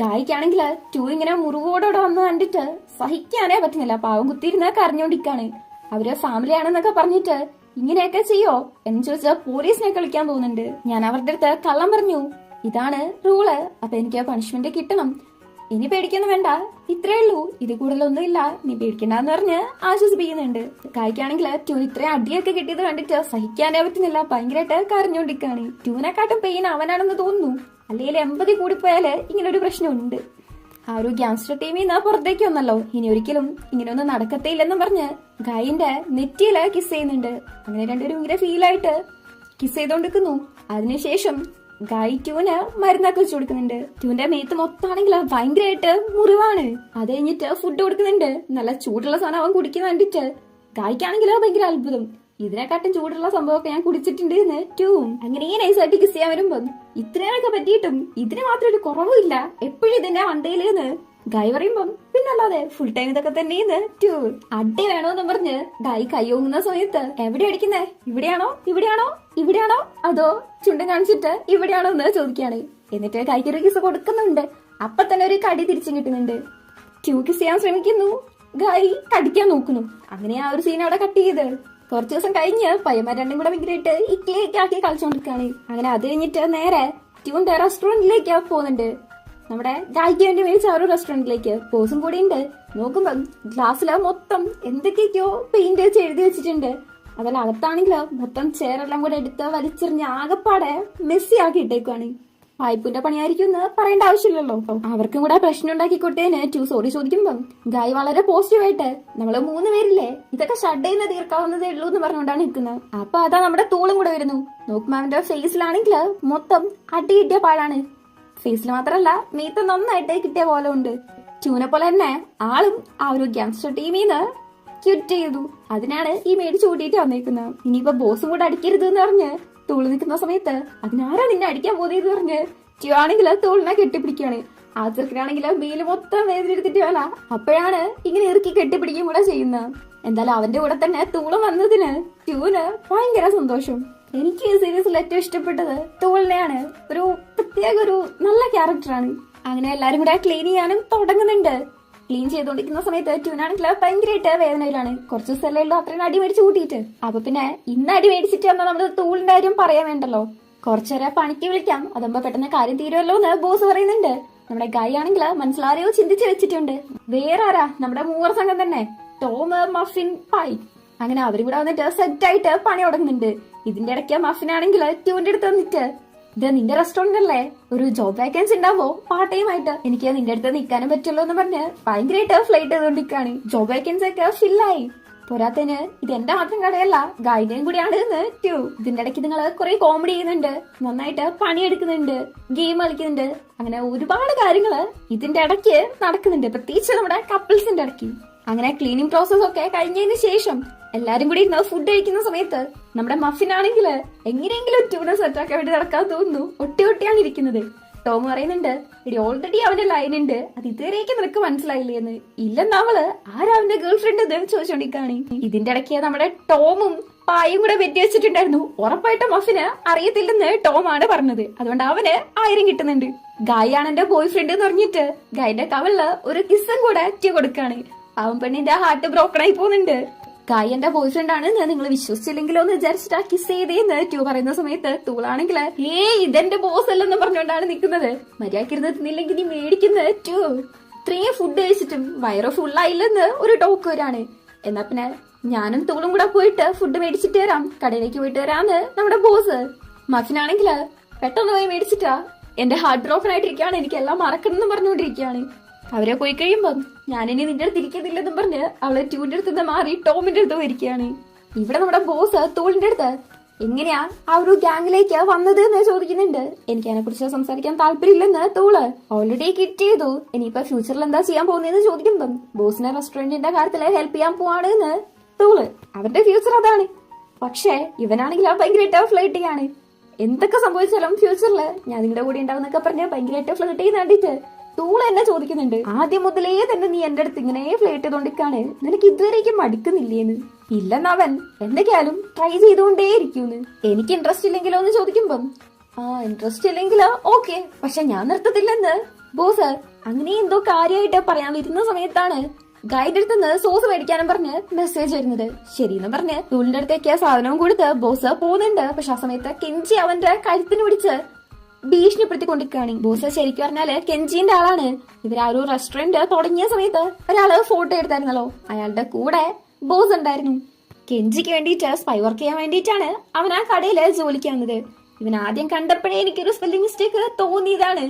ഗായ്ക്കാണെങ്കിൽ ട്യൂ ഇങ്ങനെ മുറിവോടോടെ വന്ന് കണ്ടിട്ട് സഹിക്കാനേ പറ്റുന്നില്ല. പാവം കുത്തിയിരുന്ന് കരഞ്ഞോണ്ടിരിക്കാണ്. അവര് ഫാമിലി ആണെന്നൊക്കെ പറഞ്ഞിട്ട് ഇങ്ങനെയൊക്കെ ചെയ്യോ എന്ന് ചോദിച്ചാൽ പോലീസിനെ കളിക്കാൻ പോകുന്നുണ്ട്. ഞാൻ അവരുടെ അടുത്ത് കള്ളം പറഞ്ഞു, ഇതാണ് റൂള്, അപ്പൊ എനിക്ക് പണിഷ്മെന്റ് കിട്ടണം, ഇനി പേടിക്കൊന്നും വേണ്ട, ഇത്രേ ഉള്ളൂ, ഇത് കൂടുതലൊന്നും ഇല്ല, നീ പേടിക്കണ്ടെന്ന് പറഞ്ഞ് ആശ്വസിപ്പിക്കുന്നുണ്ട്. ഗായ്ക്കാണെങ്കിൽ ട്യൂൻ ഇത്രയും അടിയൊക്കെ കിട്ടിയത് കണ്ടിട്ട് സഹിക്കാനേ പറ്റുന്നില്ല. ഭയങ്കരമായിട്ട് കരഞ്ഞോണ്ടിരിക്കാണ്. ട്യൂനെക്കാട്ടും പെയിൻ അവനാണെന്ന് തോന്നുന്നു. അല്ലെങ്കിൽ 80 കൂടിപ്പോയാല് ഇങ്ങനെ ഒരു പ്രശ്നമുണ്ട്. ആ ഒരു ഗ്യാങ്സ്റ്റർ ടീമിൽ നിന്ന് പുറത്തേക്ക് വന്നല്ലോ, ഇനി ഒരിക്കലും ഇങ്ങനെയൊന്നും നടക്കത്തേ ഇല്ലെന്നും പറഞ്ഞ് ഗായിന്റെ നെറ്റിയില് കിസ് ചെയ്യുന്നുണ്ട്. അങ്ങനെ രണ്ടുപേരും ഇങ്ങനെ ഫീലായിട്ട് കിസ് ചെയ്തോണ്ടിരിക്കുന്നു. അതിനുശേഷം ഗായ് ട്യൂന് മരുന്നൊക്കെ വെച്ച് കൊടുക്കുന്നുണ്ട്. ട്യൂന്റെ മേത്ത് മൊത്തമാണെങ്കിൽ ഭയങ്കരമായിട്ട് മുറിവാണ്. അത് കഴിഞ്ഞിട്ട് ഫുഡ് കൊടുക്കുന്നുണ്ട്. നല്ല ചൂടുള്ള സാധനം അവൻ കുടിക്കുന്ന കണ്ടിട്ട് ഗായ്ക്കാണെങ്കിൽ ഭയങ്കര അത്ഭുതം. ഇതിനെക്കാട്ടും ചൂടുള്ള സംഭവമൊക്കെ ഞാൻ കുടിച്ചിട്ടുണ്ട് എന്ന് ട്യൂവും. അങ്ങനെ ഈ നൈസായിട്ട് കിസ് ചെയ്യാൻ വരുമ്പം ഇത്രയൊക്കെ പറ്റിയിട്ടും ഇതിന് മാത്രം ഒരു കുറവുമില്ല, എപ്പോഴും ഇതിന്റെ വണ്ടയിലെന്ന് ഗായ് പറയുമ്പം പിന്നല്ലാതെ ഫുൾ ടൈം ഇതൊക്കെ തന്നെയെന്ന് ട്യൂ. അടി വേണോന്ന് പറഞ്ഞ് ഗായ് കൈയോങ്ങുന്ന സമയത്ത് എവിടെ അടിക്കുന്നേ, ഇവിടെയാണോ ഇവിടെയാണോ ഇവിടെയാണോ അതോ ചുണ്ടൻ കാണിച്ചിട്ട് ഇവിടെയാണോ എന്ന് ചോദിക്കാണ്. എന്നിട്ട് ഗായ്ക്ക് ഒരു കിസ് കൊടുക്കുന്നുണ്ട്. അപ്പൊ തന്നെ ഒരു കടി തിരിച്ചും കിട്ടുന്നുണ്ട്. ട്യൂ കിസ് ചെയ്യാൻ ശ്രമിക്കുന്നു, ഗായ് കടിക്കാൻ നോക്കുന്നു. അങ്ങനെ ആ ഒരു സീൻ അവിടെ കട്ട് ചെയ്ത് കുറച്ചു ദിവസം കഴിഞ്ഞ് പയ്യന്മാർ രണ്ടും കൂടെ ഭയങ്കരമായിട്ട് ഇക്ലിയൊക്കെ ആക്കി കളിച്ചോണ്ടിരിക്കാണ്. അങ്ങനെ അത് കഴിഞ്ഞിട്ട് നേരെ ട്യൂന്റെ റെസ്റ്റോറന്റിലേക്ക് പോകുന്നുണ്ട്. നമ്മുടെ ഗായിക്ക് വേണ്ടി മേടിച്ച ആ ഒരു റെസ്റ്റോറന്റിലേക്ക് ബോസും കൂടി ഉണ്ട്. നോക്കുമ്പം ഗ്ലാസ്സില് മൊത്തം എന്തൊക്കെയൊക്കെയോ പെയിന്റ് വെച്ച് എഴുതി വെച്ചിട്ടുണ്ട്. അതല്ല അകത്താണെങ്കിലോ മൊത്തം ചെയറെല്ലാം കൂടെ എടുത്ത് വലിച്ചെറിഞ്ഞ് ആകെപ്പാടെ മെസ്സി ആക്കി ഇട്ടേക്കുവാണ്. വായ്പിന്റെ പണിയായിരിക്കും എന്ന് പറയേണ്ട ആവശ്യമില്ലല്ലോ. അവർക്കും കൂടെ പ്രശ്നം ഉണ്ടാക്കി കൊടുത്തതിന് ടു സോറി ചോദിക്കുമ്പം ഗായ് വളരെ പോസിറ്റീവായിട്ട് നമ്മള് 3 പേരില്ലേ ഇതൊക്കെ ഷഡ് ചെയ്യുന്ന തീർക്കാവുന്നതേ ഉള്ളൂ എന്ന് പറഞ്ഞുകൊണ്ടാണ് നിൽക്കുന്നത്. അപ്പൊ അതാ നമ്മുടെ തൂളും കൂടെ വരുന്നു. നോക്കുമ്പോ അവന്റെ ഫേസിലാണെങ്കിൽ മൊത്തം അടി കിട്ടിയ പാടാണ്. ഫേസിൽ മാത്രല്ല മീത്ത് നന്നായിട്ട് കിട്ടിയ പോലെ ഉണ്ട്. ട്യൂനെ പോലെ തന്നെ ആളും ആ ഒരു ഗ്യാങ്സ്റ്റർ ടീമിന്ന് ക്വിറ്റ് ചെയ്തു. അതിനാണ് ഈ മേടിച്ചു കൂട്ടിയിട്ട് വന്നേക്കുന്നത്. ഇനിയിപ്പോ ബോസും കൂടെ അടിക്കരുത് എന്ന് പറഞ്ഞ് തൂള് നിൽക്കുന്ന സമയത്ത് അതിനാരാ നിന്നെ അടിക്കാൻ പോകുന്നതെന്ന് പറഞ്ഞ് ട്യൂ ആണെങ്കിൽ തൂളിനെ കെട്ടിപ്പിടിക്കുകയാണ്. ആ ചെറുക്കനാണെങ്കിൽ ബീല് മൊത്തം വേദന എടുത്തിട്ട് വേല. അപ്പോഴാണ് ഇങ്ങനെ ഇറുക്കി കെട്ടിപ്പിടിക്കുകയും കൂടെ ചെയ്യുന്നത്. എന്തായാലും അവന്റെ കൂടെ തന്നെ തൂളം വന്നതിന് ട്യൂന് ഭയങ്കര സന്തോഷം. എനിക്ക് ഈ സീരീസിൽ ഏറ്റവും ഇഷ്ടപ്പെട്ടത് തൂളിനെയാണ്. ഒരു പ്രത്യേക ഒരു നല്ല ക്യാരക്ടറാണ്. അങ്ങനെ എല്ലാരും കൂടെ ക്ലീൻ ചെയ്യാനും തുടങ്ങുന്നുണ്ട്. ക്ലീൻ ചെയ്തോണ്ടിരിക്കുന്ന സമയത്ത് ട്യൂനാണെങ്കിൽ ഭയങ്കരമായിട്ട് വേദനയിലാണ്. കുറച്ച് ദിവസമല്ലേ ഉള്ളൂ അത്രയും അടി മേടിച്ച് കൂട്ടിയിട്ട്. അപ്പൊ പിന്നെ ഇന്ന് അടി മേടിച്ചിട്ട് വന്നാൽ നമ്മള് തൂളിന്റെ കാര്യം പറയാൻ വേണ്ടല്ലോ. കുറച്ചേരെ പണിക്ക് വിളിക്കാം, അതാകുമ്പോ പെട്ടെന്ന് കാര്യം തീരുമല്ലോ എന്ന് ബോസ് പറയുന്നുണ്ട്. നമ്മുടെ ഗായ് ആണെങ്കിൽ മനസ്സിലാരെയോ ചിന്തിച്ച് വെച്ചിട്ടുണ്ട്. വേറെ ആരാ, നമ്മുടെ മൂവർ സംഘം തന്നെ, ടോം, മഫിൻ, പായ്. അങ്ങനെ അവരും കൂടെ വന്നിട്ട് സെറ്റ് ആയിട്ട് പണി തുടങ്ങുന്നുണ്ട്. ഇതിന്റെ ഇടയ്ക്ക് മഫിൻ ആണെങ്കിൽ ട്യൂന്റെ അടുത്ത് വന്നിട്ട് ഇത് നിന്റെ റെസ്റ്റോറന്റ് അല്ലേ, ഒരു ജോബ് വേക്കൻസി ഉണ്ടാവോ പാർട്ട് ടൈം ആയിട്ട്, എനിക്ക് നിന്റെ അടുത്ത് നിൽക്കാനും പറ്റുള്ളൂ എന്ന് പറഞ്ഞ് ഭയങ്കരമായിട്ട് ഫ്ലൈറ്റ് ചെയ്തോണ്ടിരിക്കാണ്. ജോബ് വേക്കൻസി ഒക്കെ ഫില്ലായി. പോരാത്തതിന് ഇത് എന്റെ മാത്രം കടയല്ല ഗായിന്റെയും കൂടിയാണ് എന്ന് ട്യൂ. ഇതിന്റെ ഇടയ്ക്ക് നിങ്ങൾ കുറെ കോമഡി ചെയ്യുന്നുണ്ട്, നന്നായിട്ട് പണിയെടുക്കുന്നുണ്ട്, ഗെയിം കളിക്കുന്നുണ്ട്, അങ്ങനെ ഒരുപാട് കാര്യങ്ങള് ഇതിന്റെ ഇടയ്ക്ക് നടക്കുന്നുണ്ട്, പ്രത്യേകിച്ച് നമ്മുടെ കപ്പിൾസിന്റെ ഇടയ്ക്ക്. അങ്ങനെ ക്ലീനിങ് പ്രോസസ് ഒക്കെ കഴിഞ്ഞതിന് ശേഷം എല്ലാരും കൂടി ഇരുന്ന് ഫുഡ് കഴിക്കുന്ന സമയത്ത് നമ്മുടെ മഫിൻ ആണെങ്കിൽ എങ്ങനെയെങ്കിലും ട്യൂനെ സെറ്റാക്കാൻ വേണ്ടി നടക്കാൻ തോന്നുന്നു. ഒട്ടിയാണ് ഇരിക്കുന്നത്. ടോം പറയുന്നുണ്ട്, എടി ഓൾറെഡി അവന്റെ ലൈൻ ഉണ്ട്, അത് ഇതുവരേക്ക് നിനക്ക് മനസ്സിലായില്ലേ എന്ന്. ഇല്ലെന്നാവള് ആരാ അവന്റെ ഗേൾ ഫ്രണ്ട് എന്ന് ചോദിച്ചോണ്ടിരിക്കാണ്. ഇതിന്റെ ഇടയ്ക്ക് നമ്മുടെ ടോമും പായും കൂടെ വെറ്റി വെച്ചിട്ടുണ്ടായിരുന്നു. ഉറപ്പായിട്ടും മഫിന് അറിയത്തില്ലെന്ന് ടോം ആണ് പറഞ്ഞത്. അതുകൊണ്ട് അവന് 1000 കിട്ടുന്നുണ്ട്. ഗായ് ആണ് എന്റെ ബോയ് ഫ്രണ്ട് എന്ന് പറഞ്ഞിട്ട് ഗായിന്റെ കവളില് ഒരു കിസ്സും കൂടെ ട്യൂ കൊടുക്കാണ്. അവൻ പെണ്ണിന്റെ ഹാർട്ട് ബ്രോക്കൺ ആയി പോകുന്നുണ്ട്. ഗായ് എന്റെ ബോയ് ഫ്രണ്ട് ആണ് നിങ്ങൾ വിശ്വസിച്ചില്ലെങ്കിലോ എന്ന് വിചാരിച്ചിട്ട് ആ കിസ് ചെയ്തേന്ന് ട്യൂ പറയുന്ന സമയത്ത് തൂളാണെങ്കിൽ ഇതെന്റെ ബോസ് അല്ലെന്ന് പറഞ്ഞുകൊണ്ടാണ് നിൽക്കുന്നത്. മര്യാദക്കിരുന്ന് തിന്നില്ലെങ്കിൽ നീ മേടിക്കുന്ന ട്യൂ. ഇത്രയും ഫുഡ് കഴിച്ചിട്ടും വയറ് ഫുള്ളായില്ലെന്ന് ഒരു ടോക്ക് വരാണ്. എന്നാ പിന്നെ ഞാനും തൂളും കൂടെ പോയിട്ട് ഫുഡ് മേടിച്ചിട്ട് വരാം, കടയിലേക്ക് പോയിട്ട് വരാന്ന് നമ്മുടെ ബോസ്. മഫിനാണെങ്കിൽ പെട്ടെന്ന് പോയി മേടിച്ചിട്ടാ എന്റെ ഹാർട്ട് ബ്രോക്കൺ ആയിട്ടിരിക്കുകയാണ്, എനിക്ക് എല്ലാം മറക്കണം എന്ന് പറഞ്ഞുകൊണ്ടിരിക്കുകയാണ്. അവരെ പോയി കഴിയുമ്പം ഞാനിനി നിന്റെ അടുത്ത് ഇരിക്കുന്നില്ലെന്നും പറഞ്ഞ് അവള് ട്യൂന്റെ അടുത്ത് നിന്ന് മാറി ടോമിന്റെ അടുത്ത് പോയിരിക്കുകയാണ്. ഇവിടെ നമ്മുടെ ബോസ് തൂളിന്റെ അടുത്ത് എങ്ങനെയാ ആ ഒരു ഗ്യാങ്ങിലേക്ക് വന്നത് എന്ന് ചോദിക്കുന്നുണ്ട്. എനിക്ക് അതിനെ കുറിച്ച് സംസാരിക്കാൻ താല്പര്യമില്ലെന്ന് തൂള് ഓൾറെഡി കിറ്റ് ചെയ്തു. ഇനിയിപ്പോ ഫ്യൂച്ചറിൽ എന്താ ചെയ്യാൻ പോകുന്നതെന്ന് ചോദിക്കുമ്പം ബോസിനെ റെസ്റ്റോറന്റിന്റെ കാര്യത്തില് ഹെൽപ്പ് ചെയ്യാൻ പോവാണ് എന്ന് തൂള്. അവന്റെ ഫ്യൂച്ചർ അതാണ്. പക്ഷെ ഇവനാണെങ്കിൽ ഭയങ്കരമായിട്ട് ഫ്ലൈറ്റ് ചെയ്യാണ്. എന്തൊക്കെ സംഭവിച്ചാലും ഫ്യൂച്ചറില് ഞാൻ നിങ്ങളുടെ കൂടെ ഉണ്ടാവുന്നൊക്കെ പറഞ്ഞ് ഭയങ്കരമായിട്ട് ഫ്ലൈറ്റ് ചെയ്യുന്ന കണ്ടിട്ട് തൂള് എന്നെ ചോദിക്കുന്നുണ്ട്, ആദ്യം മുതലേ തന്നെ നീ എന്റെ അടുത്ത് ഇങ്ങനെ ഫ്ലേറ്റ് ചെയ്തോണ്ടിരിക്കാണ്, നിനക്ക് ഇതുവരേക്കും മടുക്കുന്നില്ലേന്ന്. ഇല്ലെന്നവൻ എന്തൊക്കെയാലും ട്രൈ ചെയ്തുകൊണ്ടേയിരിക്കൂന്ന്. എനിക്ക് ഇൻട്രസ്റ്റ് ഇല്ലെങ്കിലോ എന്ന് ചോദിക്കുമ്പം ഇൻട്രസ്റ്റ് ഇല്ലെങ്കിലോ ഓക്കെ, പക്ഷെ ഞാൻ നിർത്തത്തില്ലെന്ന് ബോസ് അങ്ങനെ എന്തോ കാര്യമായിട്ട് പറയാൻ വരുന്ന സമയത്താണ് ഗൈഡ് അടുത്തുനിന്ന് സോസ് മേടിക്കാനും പറഞ്ഞ് മെസ്സേജ് വരുന്നത്. ശരിയെന്ന് പറഞ്ഞ് തൂളിന്റെ അടുത്തേക്ക് സാധനവും കൊടുത്ത് ബോസ് പോകുന്നുണ്ട്. പക്ഷെ ആ സമയത്ത് കെഞ്ചി അവന്റെ കഴുത്തിന് പിടിച്ച് ഭീഷണിപ്പെടുത്തിക്കൊണ്ടിരിക്കുകയാണ്. ബോസ് ശരിക്കും പറഞ്ഞാല് കെഞ്ചിന്റെ ആളാണ്. ഇവര് ആ ഒരു റെസ്റ്റോറന്റ് തുടങ്ങിയ സമയത്ത് ഒരാള് ഫോട്ടോ എടുത്തായിരുന്നല്ലോ, അയാളുടെ കൂടെ ബോസ് ഉണ്ടായിരുന്നു. കെഞ്ചിക്ക് വേണ്ടിയിട്ട് സ്പൈ വർക്ക് ചെയ്യാൻ വേണ്ടിയിട്ടാണ് അവൻ ആ കടയില് ജോലിക്ക് വന്നത്. ഇവൻ ആദ്യം കണ്ടപ്പോഴേ എനിക്കൊരു സ്പെല്ലിംഗ് മിസ്റ്റേക്ക് തോന്നിയതാണ്.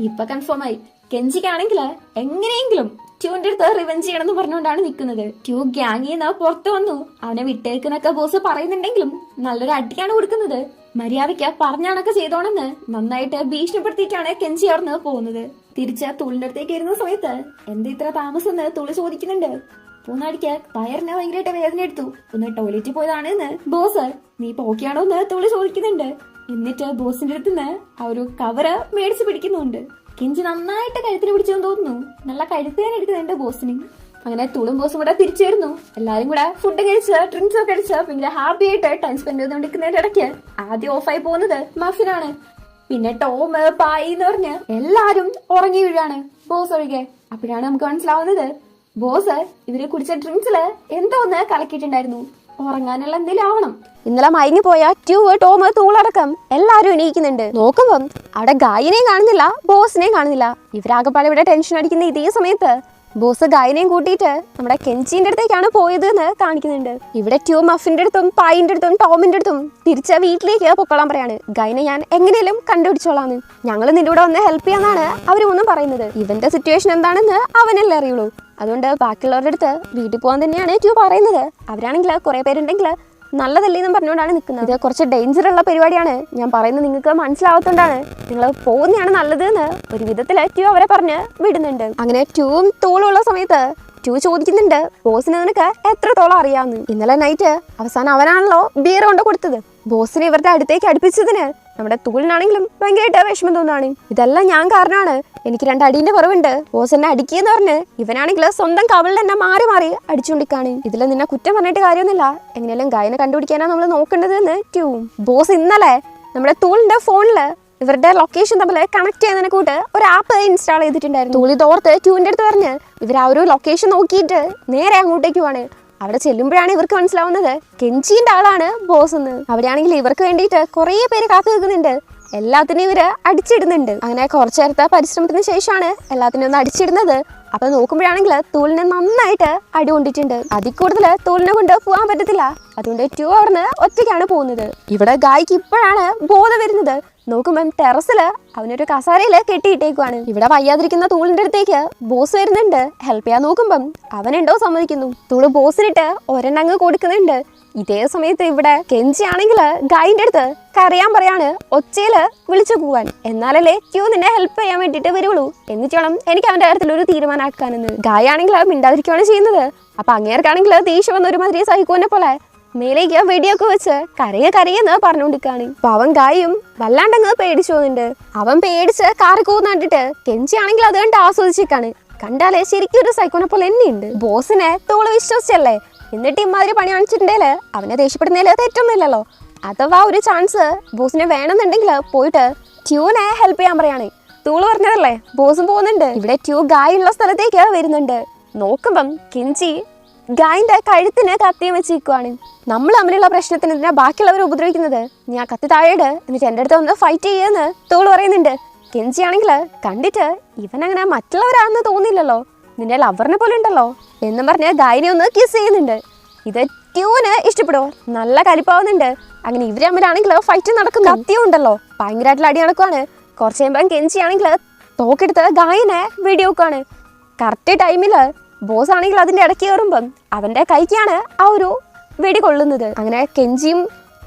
ഇപ്പൊ കൺഫേം ആയി. കെഞ്ചിക്കാണെങ്കിൽ എങ്ങനെയെങ്കിലും ട്യൂന്റെ അടുത്ത് റിവെഞ്ച് ചെയ്യണമെന്ന് പറഞ്ഞുകൊണ്ടാണ് നിൽക്കുന്നത്. ട്യൂ ഗ്യാങ്ങിൽ നിന്ന് പുറത്തു വന്നു. അവനെ വിട്ടേക്കുന്നൊക്കെ ബോസ് പറയുന്നുണ്ടെങ്കിലും നല്ലൊരു അടിയാണ് കൊടുക്കുന്നത്. മര്യാദയ്ക്ക് പറഞ്ഞാണൊക്കെ ചെയ്തോണെന്ന് നന്നായിട്ട് ഭീഷണിപ്പെടുത്തിയിട്ടാണ് കെഞ്ചി അവിടുന്ന് പോകുന്നത്. തിരിച്ച് തൂളിന്റെ അടുത്തേക്ക് വരുന്ന സമയത്ത് എന്താ ഇത്ര താമസം എന്ന് തുളി ചോദിക്കുന്നുണ്ട്. പൂന്നാടിക്ക് വയറിന് ഭയങ്കരമായിട്ട് വേദന എടുത്തു, ഒന്ന് ടോയ്ലറ്റിൽ പോയതാണ് എന്ന് ബോസ് നീ പോക്കിയാണോ എന്ന് തുളി ചോദിക്കുന്നുണ്ട്. എന്നിട്ട് ബോസിന്റെ അടുത്തുനിന്ന് ആ ഒരു കവറ് മേടിച്ച് പിടിക്കുന്നുണ്ട്. കെഞ്ചി നന്നായിട്ട് കഴുത്തിന് പിടിച്ചെന്ന് തോന്നുന്നു. നല്ല കഴുത്തേനെ എടുക്കുന്നുണ്ട് ബോസിന്. അങ്ങനെ തുളും ബോസും കൂടെ തിരിച്ചു വരുന്നു. എല്ലാരും കൂടെ ഫുഡ് കഴിച്ച് ഡ്രിങ്ക്സ് ഒക്കെ കഴിച്ച് ഭയങ്കര ഹാപ്പി ആയിട്ട് ടൈം സ്പെൻഡ് ചെയ്തുകൊണ്ടിരിക്കുന്നതിന്റെ ഇടയ്ക്ക് ആദ്യം ഓഫായി പോകുന്നത് മഫിനാണ്. പിന്നെ ടോം, പായി എന്ന് പറഞ്ഞ് എല്ലാരും ഉറങ്ങി വീഴാണ്, ബോസ് ഒഴികെ. അപ്പോഴാണ് നമുക്ക് മനസ്സിലാവുന്നത് ബോസ് ഇവര് കുടിച്ച ഡ്രിങ്ക്സില് എന്തോ ഒന്ന് കലക്കിയിട്ടുണ്ടായിരുന്നു. ഉറങ്ങാനുള്ള എന്തെങ്കിലും ആവണം. ഇന്നലെ മയങ്ങി പോയ ടോം തൂളടക്കം എല്ലാരും എണീക്കുന്നുണ്ട്. നോക്കുമ്പം അവിടെ ഗായനെയും കാണുന്നില്ല, ബോസിനെയും കാണുന്നില്ല. ഇവരാകെപ്പാടെ ഇവിടെ ടെൻഷൻ അടിക്കുന്ന ഇതേ സമയത്ത് ബോസ് ഗായനെയും കൂട്ടിയിട്ട് നമ്മുടെ കെഞ്ചിന്റെ അടുത്തേക്കാണ് പോയത് എന്ന് കാണിക്കുന്നുണ്ട്. ഇവിടെ മഫിന്റെ അടുത്തും പായിന്റെ അടുത്തും ടോമിന്റെ അടുത്തും തിരിച്ച വീട്ടിലേക്ക് പൊക്കോളാൻ പറയാണ്. ഗായനെ ഞാൻ എങ്ങനെയും കണ്ടുപിടിച്ചോളാന്ന്, ഞങ്ങൾ നിന്റെ കൂടെ ഒന്ന് ഹെൽപ്പ് ചെയ്യാന്നാണ് അവരൊന്നും പറയുന്നത്. ഇവന്റെ സിറ്റുവേഷൻ എന്താണെന്ന് അവനല്ലേ അറിയുള്ളൂ. അതുകൊണ്ട് ബാക്കിയുള്ളവരുടെ അടുത്ത് വീട്ടിൽ പോകാൻ തന്നെയാണ് പറയുന്നത്. അവരാണെങ്കിൽ കുറെ പേരുണ്ടെങ്കിൽ നല്ലതല്ലേ എന്നും പറഞ്ഞുകൊണ്ടാണ് നിൽക്കുന്നത്. ഇത് കുറച്ച് ഡേഞ്ചർ ഉള്ള പരിപാടിയാണ്, ഞാൻ പറയുന്നത് നിങ്ങൾക്ക് മനസ്സിലാവാത്തോണ്ടാണ്. നിങ്ങൾ പോകുന്നതാണ് നല്ലത് എന്ന് ഒരു വിധത്തിൽ അവരെ പറഞ്ഞ് വിടുന്നുണ്ട്. അങ്ങനെ തോളുള്ള സമയത്ത് ചോദിക്കുന്നുണ്ട്, ബോസിന് നിനക്ക് എത്രത്തോളം അറിയാമെന്ന്. ഇന്നലെ നൈറ്റ് അവസാനം അവനാണല്ലോ ബിയർ കൊണ്ട് കൊടുത്തത്. ബോസിനെ ഇവരുടെ അടുത്തേക്ക് അടുപ്പിച്ചതിന് നമ്മുടെ തൂളിനാണെങ്കിലും ഭയങ്കരമായിട്ട് വിഷമം തോന്നാണ്. ഇതെല്ലാം ഞാൻ കാരണമാണ്, എനിക്ക് 2 അടീന്റെ കുറവുണ്ട്, ബോസ് എന്നെ അടിക്കുകയെന്ന് പറഞ്ഞ് ഇവനാണെങ്കിൽ സ്വന്തം കവിളിൽ എന്നെ മാറി മാറി അടിച്ചുകൊണ്ടിരിക്കാണ്. ഇതിൽ നിന്നെ കുറ്റം പറഞ്ഞിട്ട് കാര്യമൊന്നുമില്ല, എങ്ങനെയാലും ഗായനെ കണ്ടുപിടിക്കാനാണ് നമ്മൾ നോക്കേണ്ടത് എന്ന് ബോസ് ഇന്നലെ നമ്മുടെ തൂളിന്റെ ഫോണില് ഇവരുടെ ലൊക്കേഷൻ തമ്മിൽ കണക്ട് ചെയ്യുന്നതിനെ കൂട്ട് ഒരു ആപ്പ് ഇൻസ്റ്റാൾ ചെയ്തിട്ടുണ്ടായിരുന്നു. തൂളി തോർത്ത് ട്യൂവിന്റെ അടുത്ത് പറഞ്ഞ് ഇവർ ആ ഒരു ലൊക്കേഷൻ നോക്കിയിട്ട് നേരെ അങ്ങോട്ടേക്ക് പോവാണ്. അവിടെ ചെല്ലുമ്പോഴാണ് ഇവർക്ക് മനസ്സിലാവുന്നത് കെഞ്ചിന്റെ ആളാണ് ബോസ് എന്ന്. അവിടെയാണെങ്കിൽ ഇവർക്ക് വേണ്ടിയിട്ട് കുറേ പേര് കാത്തു നിൽക്കുന്നുണ്ട്. എല്ലാത്തിനെയും ഇവര് അടിച്ചിടുന്നുണ്ട്. അങ്ങനെ കുറച്ചു നേരത്തെ പരിശ്രമത്തിന് ശേഷമാണ് എല്ലാത്തിനും ഒന്ന് അടിച്ചിടുന്നത്. അപ്പൊ നോക്കുമ്പോഴാണെങ്കിൽ തൂളിനെ നന്നായിട്ട് അടി കൊണ്ടിട്ടുണ്ട്. അതിൽ കൂടുതൽ തൂളിനെ കൊണ്ട് പോകാൻ പറ്റത്തില്ല. അതുകൊണ്ട് അവിടുന്ന് ഒറ്റയ്ക്കാണ് പോകുന്നത്. ഇവിടെ ഗായ്ക്ക് ഇപ്പോഴാണ് ബോധം വരുന്നത്. നോക്കുമ്പം ടെറസില് അവനൊരു കസാരയില് കെട്ടിയിട്ടേക്കുവാണ്. ഇവിടെ വയ്യാതിരിക്കുന്ന തൂളിന്റെ അടുത്തേക്ക് ബോസ് വരുന്നുണ്ട്. ഹെൽപ്പ് ചെയ്യാൻ നോക്കുമ്പം അവനുണ്ടോ സമ്മതിക്കുന്നു. തൂള് ബോസിനിട്ട് ഒരെണ്ണങ്ങ് കൊടുക്കുന്നുണ്ട്. ഇതേ സമയത്ത് ഇവിടെ കെഞ്ചി ആണെങ്കിൽ ഗായിന്റെ അടുത്ത് കരയാൻ പറയാണ്, ഒച്ചയില് വിളിച്ചു പോവാൻ, എന്നാലല്ലേ നിന്നെ ഹെൽപ്പ് ചെയ്യാൻ വേണ്ടിട്ട് വരുള്ളൂ, എന്നിട്ട് വേണം എനിക്ക് അവന്റെ കാര്യത്തിൽ ഒരു തീരുമാനമാക്കാനെന്ന്. ഗായ ആണെങ്കിൽ മിണ്ടാതിരിക്കുകയാണ് ചെയ്യുന്നത്. അപ്പൊ അങ്ങേർക്കാണെങ്കിൽ ദേഷ്യം വന്ന ഒരുമാതിരി സഹിക്കോനെ പോലെ മേലേക്ക് വെടിയൊക്കെ വെച്ച് കരയെന്ന് പറഞ്ഞുകൊണ്ടിരിക്കാണ്. അപ്പൊ അവൻ ഗായും വല്ലാണ്ടങ്ങ് പേടിച്ചു പോകുന്നുണ്ട്. അവൻ പേടിച്ച് കാറി കൂന്ന് കണ്ടിട്ട് കെഞ്ചി ആണെങ്കിൽ അത് കണ്ട് ആസ്വദിച്ചേക്കാണ്. കണ്ടാലേ ശരിക്കും ഒരു സൈക്കോനെ പോലെ എന്നെയുണ്ട്. ബോസിനെ തോള് വിശ്വസിച്ചല്ലേ, എന്നിട്ട് ഇമാതിരി പണി കാണിച്ചിട്ടുണ്ടേല് അവനെ ദേഷ്യപ്പെടുന്നതിൽ തെറ്റൊന്നുമില്ലല്ലോ. അഥവാ ഒരു ചാൻസ് ബോസിനെ വേണമെന്നുണ്ടെങ്കിൽ പോയിട്ട് ട്യൂനെ ഹെൽപ്പ് ചെയ്യാൻ പറയാണ്. തൂള് പറഞ്ഞതല്ലേ, ബോസും പോകുന്നുണ്ട്. ഇവിടെ ഗായുള്ള സ്ഥലത്തേക്ക് വരുന്നുണ്ട്. നോക്കുമ്പം കെഞ്ചി ഗായിന്റെ കഴുത്തിന് കത്തിയും വെച്ചിരിക്കുവാണ്. നമ്മൾ തമ്മിലുള്ള പ്രശ്നത്തിന് ഇതിനെ ബാക്കിയുള്ളവർ ഉപദ്രവിക്കുന്നത്, ഞാൻ കത്തി താഴെയിട്, എന്നിട്ട് എൻ്റെ അടുത്ത് ഒന്ന് ഫൈറ്റ് ചെയ്യുമെന്ന് തോള് പറയുന്നുണ്ട്. കെഞ്ചി ആണെങ്കിൽ കണ്ടിട്ട് ഇവനങ്ങനെ മറ്റുള്ളവരാണെന്ന് തോന്നിയില്ലല്ലോ, നിന്റെ ലവറിനെ പോലെ ഉണ്ടല്ലോ എന്നും പറഞ്ഞ് ഗായിനെ ഒന്ന് കിസ് ചെയ്യുന്നുണ്ട്. ഇത് ട്യൂന് ഇഷ്ടപ്പെടുമോ? നല്ല കലിപ്പാവുന്നുണ്ട്. അങ്ങനെ ഇവര് തമ്മിലാണെങ്കിൽ ഫൈറ്റ് നടക്കുന്നു. കത്തിയും ഉണ്ടല്ലോ, ഭയങ്കരമായിട്ടുള്ള അടി നടക്കുവാണ്. കുറച്ച് കഴിയുമ്പോൾ കെഞ്ചി ആണെങ്കിൽ തോക്കെടുത്ത് ഗായിനെ വെടിവെക്കുവാണ്. കറക്റ്റ് ടൈമില് ബോസ് ആണെങ്കിൽ അതിന്റെ ഇടയ്ക്ക് കയറുമ്പം അവന്റെ കൈക്കാണ് ആ ഒരു വെടി കൊള്ളുന്നത്. അങ്ങനെ കെഞ്ചിയും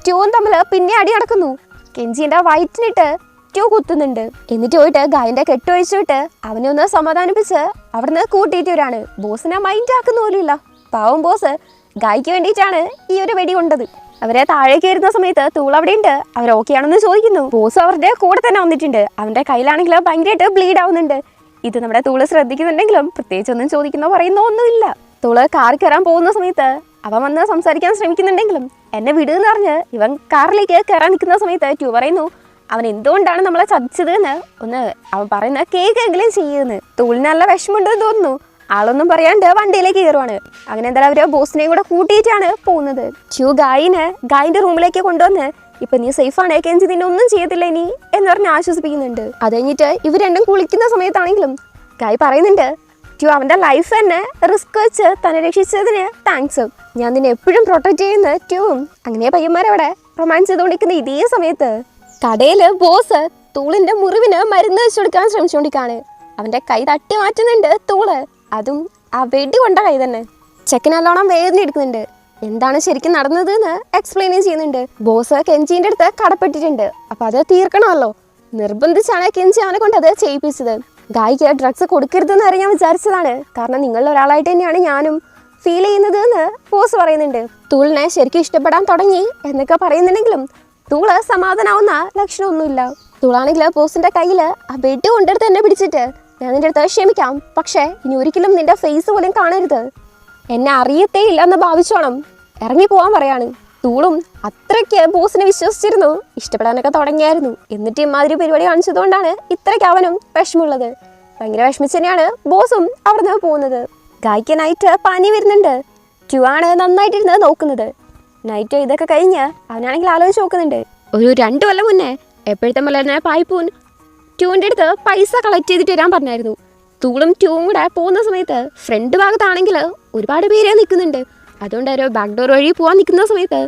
ട്യൂവും തമ്മിൽ പിന്നെ അടി നടക്കുന്നു. കെഞ്ചിന്റെ വയറ്റിനിട്ട് ട്യൂ കുത്തുന്നുണ്ട്. എന്നിട്ട് പോയിട്ട് ഗായന്റെ കെട്ട് വെച്ചിട്ട് അവനെ ഒന്ന് സമാധാനിപ്പിച്ച് അവിടുന്ന് കൂട്ടിയിട്ട് വരാണ്. ബോസിനെ മൈൻഡ് ആക്കുന്ന പോലുമില്ല. പാവം ബോസ് ഗായ്ക്ക് വേണ്ടിയിട്ടാണ് ഈ ഒരു വെടി കൊണ്ടത്. അവരെ താഴേക്ക് വരുന്ന സമയത്ത് തൂൾ അവിടെ ഉണ്ട്. അവർ ഓക്കെ ആണെന്ന് ചോദിക്കുന്നു. ബോസ് അവരുടെ കൂടെ തന്നെ വന്നിട്ടുണ്ട്. അവന്റെ കയ്യിലാണെങ്കിൽ ഭയങ്കരമായിട്ട് ബ്ലീഡ് ആവുന്നുണ്ട്. ഇത് നമ്മുടെ തൂള് ശ്രദ്ധിക്കുന്നുണ്ടെങ്കിലും പ്രത്യേകിച്ചൊന്നും ചോദിക്കുന്നോ പറയുന്നോ ഒന്നുമില്ല. തൂള് കാറിൽ കയറാൻ പോകുന്ന സമയത്ത് അവൻ വന്ന് സംസാരിക്കാൻ ശ്രമിക്കുന്നുണ്ടെങ്കിലും എന്നെ വിടുന്ന് പറഞ്ഞ് ഇവൻ കാറിലേക്ക് കയറാൻ നിൽക്കുന്ന സമയത്ത് ട്യൂ പറയുന്നു, അവൻ എന്തുകൊണ്ടാണ് നമ്മളെ ചതിച്ചത് എന്ന് ഒന്ന് അവൻ പറയുന്ന കേൾക്കെങ്കിലും ചെയ്യുന്നു. തൂളിന് നല്ല വിഷമമുണ്ടെന്ന് തോന്നുന്നു. ആളൊന്നും പറയാണ്ട് വണ്ടിയിലേക്ക് കയറുവാണ്. അങ്ങനെ എന്തായാലും അവര് ബോസിനെയും കൂടെ കൂട്ടിയിട്ടാണ് പോകുന്നത്. ഗായിന്റെ റൂമിലേക്ക് കൊണ്ടുവന്ന് ഇപ്പൊ നീ സേഫാണ്, കെഞ്ചി നിന്നെ ഒന്നും ചെയ്യത്തില്ല ഇനി എന്ന് പറഞ്ഞ് ആശ്വസിപ്പിക്കുന്നുണ്ട്. അത് കഴിഞ്ഞിട്ട് ഇവർ രണ്ടും കുളിക്കുന്ന സമയത്താണെങ്കിലും ഗായ് പറയുന്നുണ്ട്, അവന്റെ ലൈഫ് തന്നെ റിസ്ക് വെച്ച് തന്നെ രക്ഷിച്ചതിന് താങ്ക്സ്, ഞാൻ നിന്നെ എപ്പോഴും പ്രൊട്ടക്ട് ചെയ്യുന്ന ട്യൂവും. അങ്ങനെ പയ്യന്മാരവിടെ റൊമാൻസ് ചെയ്തുകൊണ്ടിരിക്കുന്ന ഇതേ സമയത്ത് കടയില് ബോസ് തൂളിന്റെ മുറിവിന് മരുന്ന് വെച്ചു കൊടുക്കാൻ ശ്രമിച്ചുകൊണ്ടിരിക്കാണ്. അവന്റെ കൈ തട്ടി മാറ്റുന്നുണ്ട് തൂള്, അതും ആ വെടി കൊണ്ട കൈ തന്നെ. ചെക്കൻ നല്ലോണം വേദന എടുക്കുന്നുണ്ട്. എന്താണ് ശരിക്കും നടന്നത് എന്ന് എക്സ്പ്ലെയിൻ ചെയ്യുന്നുണ്ട്. ബോസ് കെഞ്ചിന്റെ അടുത്ത് കടപ്പെട്ടിട്ടുണ്ട്. അപ്പൊ അത് തീർക്കണമല്ലോ, നിർബന്ധിച്ചാണ് കെഞ്ചി അവനെ കൊണ്ട് അത് ചെയ്യിപ്പിച്ചത്. ഗായിക്ക് ഡ്രഗ്സ് കൊടുക്കരുതെന്ന് അറിയാൻ വിചാരിച്ചതാണ്, കാരണം നിങ്ങളിൽ ഒരാളായിട്ട് തന്നെയാണ് ഞാനും ഫീൽ ചെയ്യുന്നത് എന്ന് ബോസ് പറയുന്നുണ്ട്. തൂളിനെ ശരിക്കും ഇഷ്ടപ്പെടാൻ തുടങ്ങി എന്നൊക്കെ പറയുന്നുണ്ടെങ്കിലും തൂള് സമാധാനാവുന്ന ലക്ഷണമൊന്നുമില്ല. തൂളാണെങ്കിൽ ബോസിന്റെ കയ്യിൽ ആ ബെഡ് കൊണ്ടെടുത്ത് എന്നെ പിടിച്ചിട്ട്, ഞാൻ നിന്റെ അടുത്ത് ക്ഷമിക്കാം, പക്ഷേ ഇനി ഒരിക്കലും നിന്റെ ഫേസ് പോലും കാണരുത്, എന്നെ അറിയത്തേ ഇല്ല എന്ന് ഭാവിച്ചോണം ഇറങ്ങി പോവാൻ പറയാണ്. തൂളും അത്രയ്ക്ക് ബോസിനെ വിശ്വസിച്ചിരുന്നു, ഇഷ്ടപ്പെടാനൊക്കെ തുടങ്ങിയായിരുന്നു. എന്നിട്ട് ഇമാതിരി പരിപാടി കാണിച്ചതുകൊണ്ടാണ് ഇത്രയ്ക്ക് അവനും വിഷമമുള്ളത്. ഭയങ്കര വിഷമിച്ച് തന്നെയാണ് ബോസും അവിടെ നിന്ന് പോകുന്നത്. ഗായ്ക്ക് നൈറ്റ് പനി വരുന്നുണ്ട്. ട്യൂ ആണ് നന്നായിട്ടിരുന്ന് നോക്കുന്നത്. നൈറ്റ് ഇതൊക്കെ കഴിഞ്ഞ് അവനാണെങ്കിൽ ആലോചിച്ച് നോക്കുന്നുണ്ട്. ഒരു 2 കൊല്ലം മുന്നേ എപ്പോഴത്തെ പോലെ തന്നെ പായ്പൂൻ ട്യൂവിൻ്റെ അടുത്ത് പൈസ കളക്ട് ചെയ്തിട്ട് വരാൻ പറഞ്ഞായിരുന്നു. തൂളും ട്യൂവും കൂടെ പോകുന്ന സമയത്ത് ഫ്രണ്ട് ഭാഗത്താണെങ്കിൽ ഒരുപാട് പേരെ നിൽക്കുന്നുണ്ട്. അതുകൊണ്ട് ഒരു ബാക്ക് ഡോർ വഴി പോകാൻ നിൽക്കുന്ന സമയത്ത്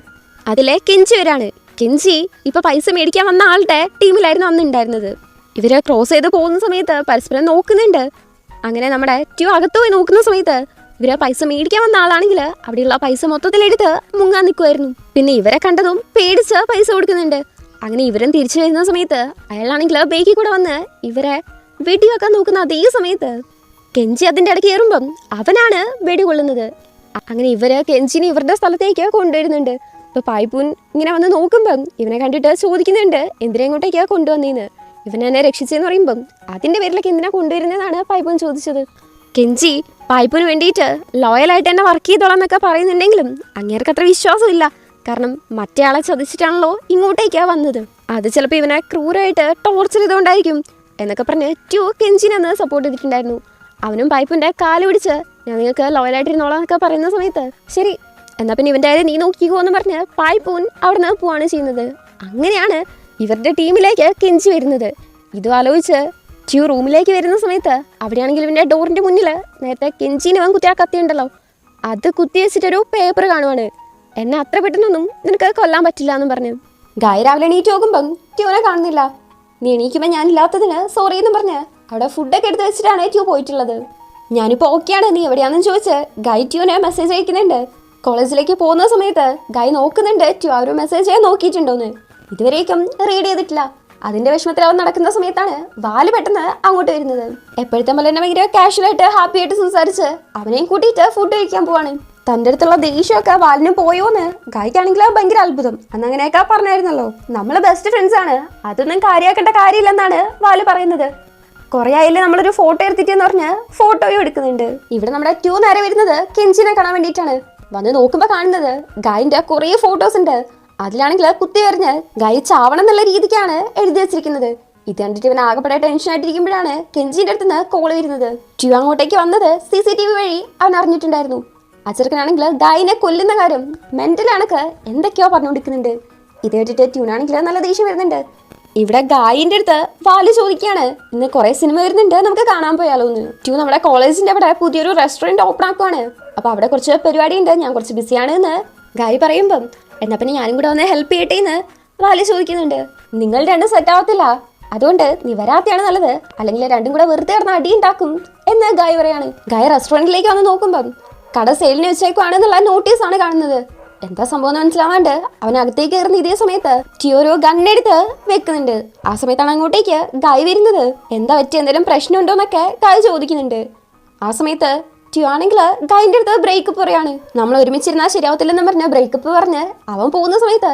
അതിലെ കെഞ്ചി വരാണ്. കെഞ്ചി ഇപ്പോൾ പൈസ മേടിക്കാൻ വന്ന ആളുടെ ടീമിലായിരുന്നു അന്ന് ഉണ്ടായിരുന്നത്. ഇവരെ ക്രോസ് ചെയ്ത് പോകുന്ന സമയത്ത് പരസ്പരം നോക്കുന്നുണ്ട്. അങ്ങനെ നമ്മുടെ ട്യൂ അകത്ത് പോയി നോക്കുന്ന സമയത്ത് ഇവരെ പൈസ മേടിക്കാൻ വന്ന ആളാണെങ്കിൽ അവിടെയുള്ള പൈസ മൊത്തത്തിലെടുത്ത് മുങ്ങാൻ നിൽക്കുമായിരുന്നു. പിന്നെ ഇവരെ കണ്ടതും പേടിച്ച് പൈസ കൊടുക്കുന്നുണ്ട്. അങ്ങനെ ഇവരും തിരിച്ചു വരുന്ന സമയത്ത് അയാളാണെങ്കിൽ ബേക്കിൽ കൂടെ വന്ന് ഇവരെ വെടിവെക്കാൻ നോക്കുന്ന അതേ സമയത്ത് കെഞ്ചി അതിൻ്റെ ഇടയ്ക്ക് കയറുമ്പം അവനാണ് വെടി കൊള്ളുന്നത്. അങ്ങനെ ഇവര് കെഞ്ചിനെ ഇവരുടെ സ്ഥലത്തേക്ക് കൊണ്ടുവരുന്നുണ്ട്. ഇപ്പോൾ പായ്പൂൻ ഇങ്ങനെ വന്ന് നോക്കുമ്പം ഇവനെ കണ്ടിട്ട് ചോദിക്കുന്നുണ്ട് എന്തിനാ ഇങ്ങോട്ടേക്കാണ് കൊണ്ടുവന്നേന്ന്. ഇവൻ എന്നെ രക്ഷിച്ചെന്ന് പറയുമ്പം അതിൻ്റെ പേരിലേക്ക് എന്തിനാ കൊണ്ടുവരുന്നതെന്നാണ് പായ്പൂൻ ചോദിച്ചത്. കെഞ്ചി പായ്പൂന് വേണ്ടിയിട്ട് ലോയലായിട്ട് തന്നെ വർക്ക് ചെയ്തോളാം എന്നൊക്കെ പറയുന്നുണ്ടെങ്കിലും അങ്ങേർക്ക് അത്ര വിശ്വാസമില്ല. കാരണം മറ്റേ ആളെ ചതിച്ചിട്ടാണല്ലോ ഇങ്ങോട്ടേക്കാണ് വന്നത്. അത് ചിലപ്പോൾ ഇവനെ ക്രൂരായിട്ട് ടോർച്ചർ ചെയ്തുകൊണ്ടായിരിക്കും എന്നൊക്കെ പറഞ്ഞ് ട്യൂ കെഞ്ചിനെന്ന് സപ്പോർട്ട് ചെയ്തിട്ടുണ്ടായിരുന്നു. അവനും പായ്പൂൻ്റെ കാല് പിടിച്ച് ഞാൻ നിങ്ങൾക്ക് ലോയലായിട്ടിരുന്നോളാം എന്നൊക്കെ പറയുന്ന സമയത്ത് ശരി എന്നാൽ പിന്നെ ഇവൻ്റെ കാര്യം നീ നോക്കിക്കോ എന്ന് പറഞ്ഞ് പായ്പൂൻ അവിടെ നിന്ന് പോവാണ് ചെയ്യുന്നത്. അങ്ങനെയാണ് ഇവരുടെ ടീമിലേക്ക് കെഞ്ചി വരുന്നത്. ഇതും ആലോചിച്ച് ട്യൂ റൂമിലേക്ക് വരുന്ന സമയത്ത് അവിടെയാണെങ്കിൽ ഇവൻ്റെ ഡോറിൻ്റെ മുന്നിൽ നേരത്തെ കെഞ്ചിന് അവൻ കുത്തിയ കത്തിയുണ്ടല്ലോ അത് കുത്തി വെച്ചിട്ടൊരു പേപ്പർ കാണുവാണ്. എന്നെ അത്ര പെട്ടെന്നൊന്നും നിനക്ക് കൊല്ലാൻ പറ്റില്ല എന്നും പറഞ്ഞു. ഗായ് രാവിലെ എണീറ്റ് നോക്കുമ്പം ട്യൂനെ കാണുന്നില്ല. നീ എണീക്കുമ്പോൾ ഞാനില്ലാത്തതിന് സോറി എന്നും പറഞ്ഞ് അവിടെ ഫുഡൊക്കെ എടുത്ത് വെച്ചിട്ടാണ് ട്യൂ പോയിട്ടുള്ളത്. ഞാനിപ്പോൾ ഓക്കെയാണ്, നീ എവിടെയാണെന്ന് ചോദിച്ച് ഗായ് ട്യൂനെ മെസ്സേജ് അയക്കുന്നുണ്ട്. കോളേജിലേക്ക് പോകുന്ന സമയത്ത് ഗായ് നോക്കുന്നുണ്ട് ട്യൂ ആ ഒരു മെസ്സേജ് നോക്കിയിട്ടുണ്ടോന്ന്. ഇതുവരേക്കും റീഡ് ചെയ്തിട്ടില്ല. അതിൻ്റെ വിഷമത്തിൽ അവൻ നടക്കുന്ന സമയത്താണ് വാല് പെട്ടെന്ന് അങ്ങോട്ട് വരുന്നത്. എപ്പോഴത്തെ പോലെ തന്നെ ഭയങ്കര കാഷ്വലായിട്ട് ഹാപ്പി ആയിട്ട് സംസാരിച്ച് അവനെയും കൂട്ടിയിട്ട് ഫുഡ് കഴിക്കാൻ പോവാണ്. തൻ്റെ അടുത്തുള്ള ദേഷ്യമൊക്കെ വാലിന് പോയോന്ന് ഗായ്ക്കാണെങ്കിൽ ഭയങ്കര അത്ഭുതം. അന്നങ്ങനെയൊക്കെ പറഞ്ഞായിരുന്നല്ലോ നമ്മൾ ബെസ്റ്റ് ഫ്രണ്ട്സ് ആണ്, അതൊന്നും കാര്യമാക്കേണ്ട കാര്യമില്ലെന്നാണ് വാല് പറയുന്നത്. കുറേ ആയില്ലേ നമ്മളൊരു ഫോട്ടോ എടുത്തിട്ടെന്ന് പറഞ്ഞ് ഫോട്ടോയും എടുക്കുന്നുണ്ട്. ഇവിടെ നമ്മുടെ ട്യൂ നേരെ വരുന്നത് കെഞ്ചിനെ കാണാൻ വേണ്ടിയിട്ടാണ്. വന്ന് നോക്കുമ്പോൾ കാണുന്നത് ഗായിൻ്റെ കുറേ ഫോട്ടോസ് ഉണ്ട്. അതിലാണെങ്കിൽ കുത്തി വരഞ്ഞ് ഗായ് ചാവണം എന്നുള്ള രീതിക്കാണ് എഴുതി വെച്ചിരിക്കുന്നത്. ഇത് കണ്ടിട്ട് ഇവൻ ആകെപ്പെടെ ടെൻഷൻ ആയിട്ടിരിക്കുമ്പോഴാണ് കെഞ്ചിൻ്റെ അടുത്ത് നിന്ന് കോള് വരുന്നത്. ട്യൂ അങ്ങോട്ടേക്ക് വന്നത് CCTV വഴി അവൻ അറിഞ്ഞിട്ടുണ്ടായിരുന്നു. ആ ചെറുക്കനാണെങ്കിൽ ഗായിനെ കൊല്ലുന്ന കാര്യം മെന്റലാണൊക്കെ എന്തൊക്കെയോ പറഞ്ഞുകൊണ്ടിരിക്കുന്നുണ്ട്. ഇത് കേട്ടിട്ട് ട്യൂനാണെങ്കിൽ നല്ല ദേഷ്യം വരുന്നുണ്ട്. ഇവിടെ ഗായിൻ്റെ അടുത്ത് വാല് ചോദിക്കുകയാണ് ഇന്ന് കുറേ സിനിമ വരുന്നുണ്ട്, നമുക്ക് കാണാൻ പോയാലോ എന്ന്. ട്യൂ നമ്മുടെ കോളേജിൻ്റെ അവിടെ പുതിയൊരു റെസ്റ്റോറൻറ്റ് ഓപ്പൺ ആക്കുവാണ്. അപ്പോൾ അവിടെ കുറച്ച് പരിപാടി ഉണ്ട്, ഞാൻ കുറച്ച് ബിസിയാണ് എന്ന് ഗായ് പറയുമ്പം എന്നാൽ പിന്നെ ഞാനും കൂടെ വന്ന് ഹെൽപ്പ് ചെയ്യട്ടെ എന്ന് വാല് ചോദിക്കുന്നുണ്ട്. നിങ്ങൾ രണ്ടും സെറ്റ് ആവത്തില്ല, അതുകൊണ്ട് നീ വരാത്തെയാണ് നല്ലത്, അല്ലെങ്കിൽ രണ്ടും കൂടെ വെറുതെ കിടന്ന് അടി ഉണ്ടാക്കും എന്ന് ഗായ് പറയാണ്. ഗായ് റെസ്റ്റോറൻറ്റിലേക്ക് വന്ന് നോക്കുമ്പം കട സെയിലിന് വെച്ചേക്കുവാണെന്നുള്ള നോട്ടീസാണ് കാണുന്നത്. എന്താ സംഭവം എന്ന് മനസ്സിലാവാണ്ട് അവനകത്തേക്ക് കയറുന്ന ഇതേ സമയത്ത് ട്യൂ ഒരു ഗണ്ണെടുത്ത് വെക്കുന്നുണ്ട്. ആ സമയത്താണ് അങ്ങോട്ടേക്ക് ഗായ് വരുന്നത്. എന്താ പറ്റി, എന്തെങ്കിലും പ്രശ്നമുണ്ടോന്നൊക്കെ ഗായ് ചോദിക്കുന്നുണ്ട്. ആ സമയത്ത് ട്യൂ ആണെങ്കിൽ ഗായിൻ്റെ അടുത്ത് ബ്രേക്കപ്പ് പറയാണ്. നമ്മൾ ഒരുമിച്ചിരുന്നാൽ ശരിയാവത്തില്ലെന്ന് പറഞ്ഞ് ബ്രേക്കപ്പ് പറഞ്ഞ് അവൻ പോകുന്ന സമയത്ത്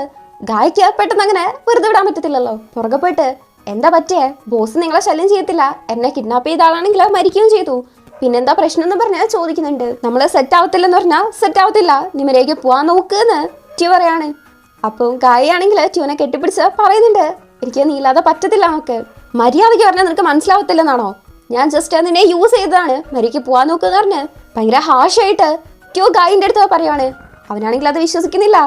ഗായ്ക്ക് പെട്ടെന്ന് അങ്ങനെ വെറുതെ വിടാൻ പറ്റത്തില്ലല്ലോ. പുറകെ പോയിട്ട് എന്താ പറ്റിയേ, ബോസ് നിങ്ങളെ ശല്യം ചെയ്യത്തില്ല, എന്നെ കിഡ്നാപ്പ് ചെയ്ത ആളാണെങ്കിൽ മരിക്കുകയും ചെയ്തു, പിന്നെന്താ പ്രശ്നം എന്ന് പറഞ്ഞാൽ ചോദിക്കുന്നുണ്ട്. നമ്മൾ സെറ്റ് ആവത്തില്ലെന്ന് പറഞ്ഞാൽ സെറ്റ് ആവത്തില്ല, നിമരേക്ക് പോവാൻ നോക്കുന്ന് ട്യൂ പറയാണ്. അപ്പോൾ ഗായി ആണെങ്കിൽ ട്യൂനെ കെട്ടിപ്പിടിച്ച് പറയുന്നുണ്ട് എനിക്ക് നീ ഇല്ലാതെ പറ്റത്തില്ല, നമുക്ക് മര്യാദയ്ക്ക് പറഞ്ഞാൽ നിനക്ക് മനസ്സിലാവത്തില്ലെന്നാണോ, ഞാൻ ജസ്റ്റ് നിന്നെ യൂസ് ചെയ്തതാണ്, മരിക്ക് പോവാൻ നോക്കുന്ന് പറഞ്ഞ് ഭയങ്കര ഹാഷായിട്ട് ട്യൂ ഗായിൻ്റെ അടുത്ത് പറയുവാണ്. അവനാണെങ്കിൽ അത് വിശ്വസിക്കുന്നില്ല.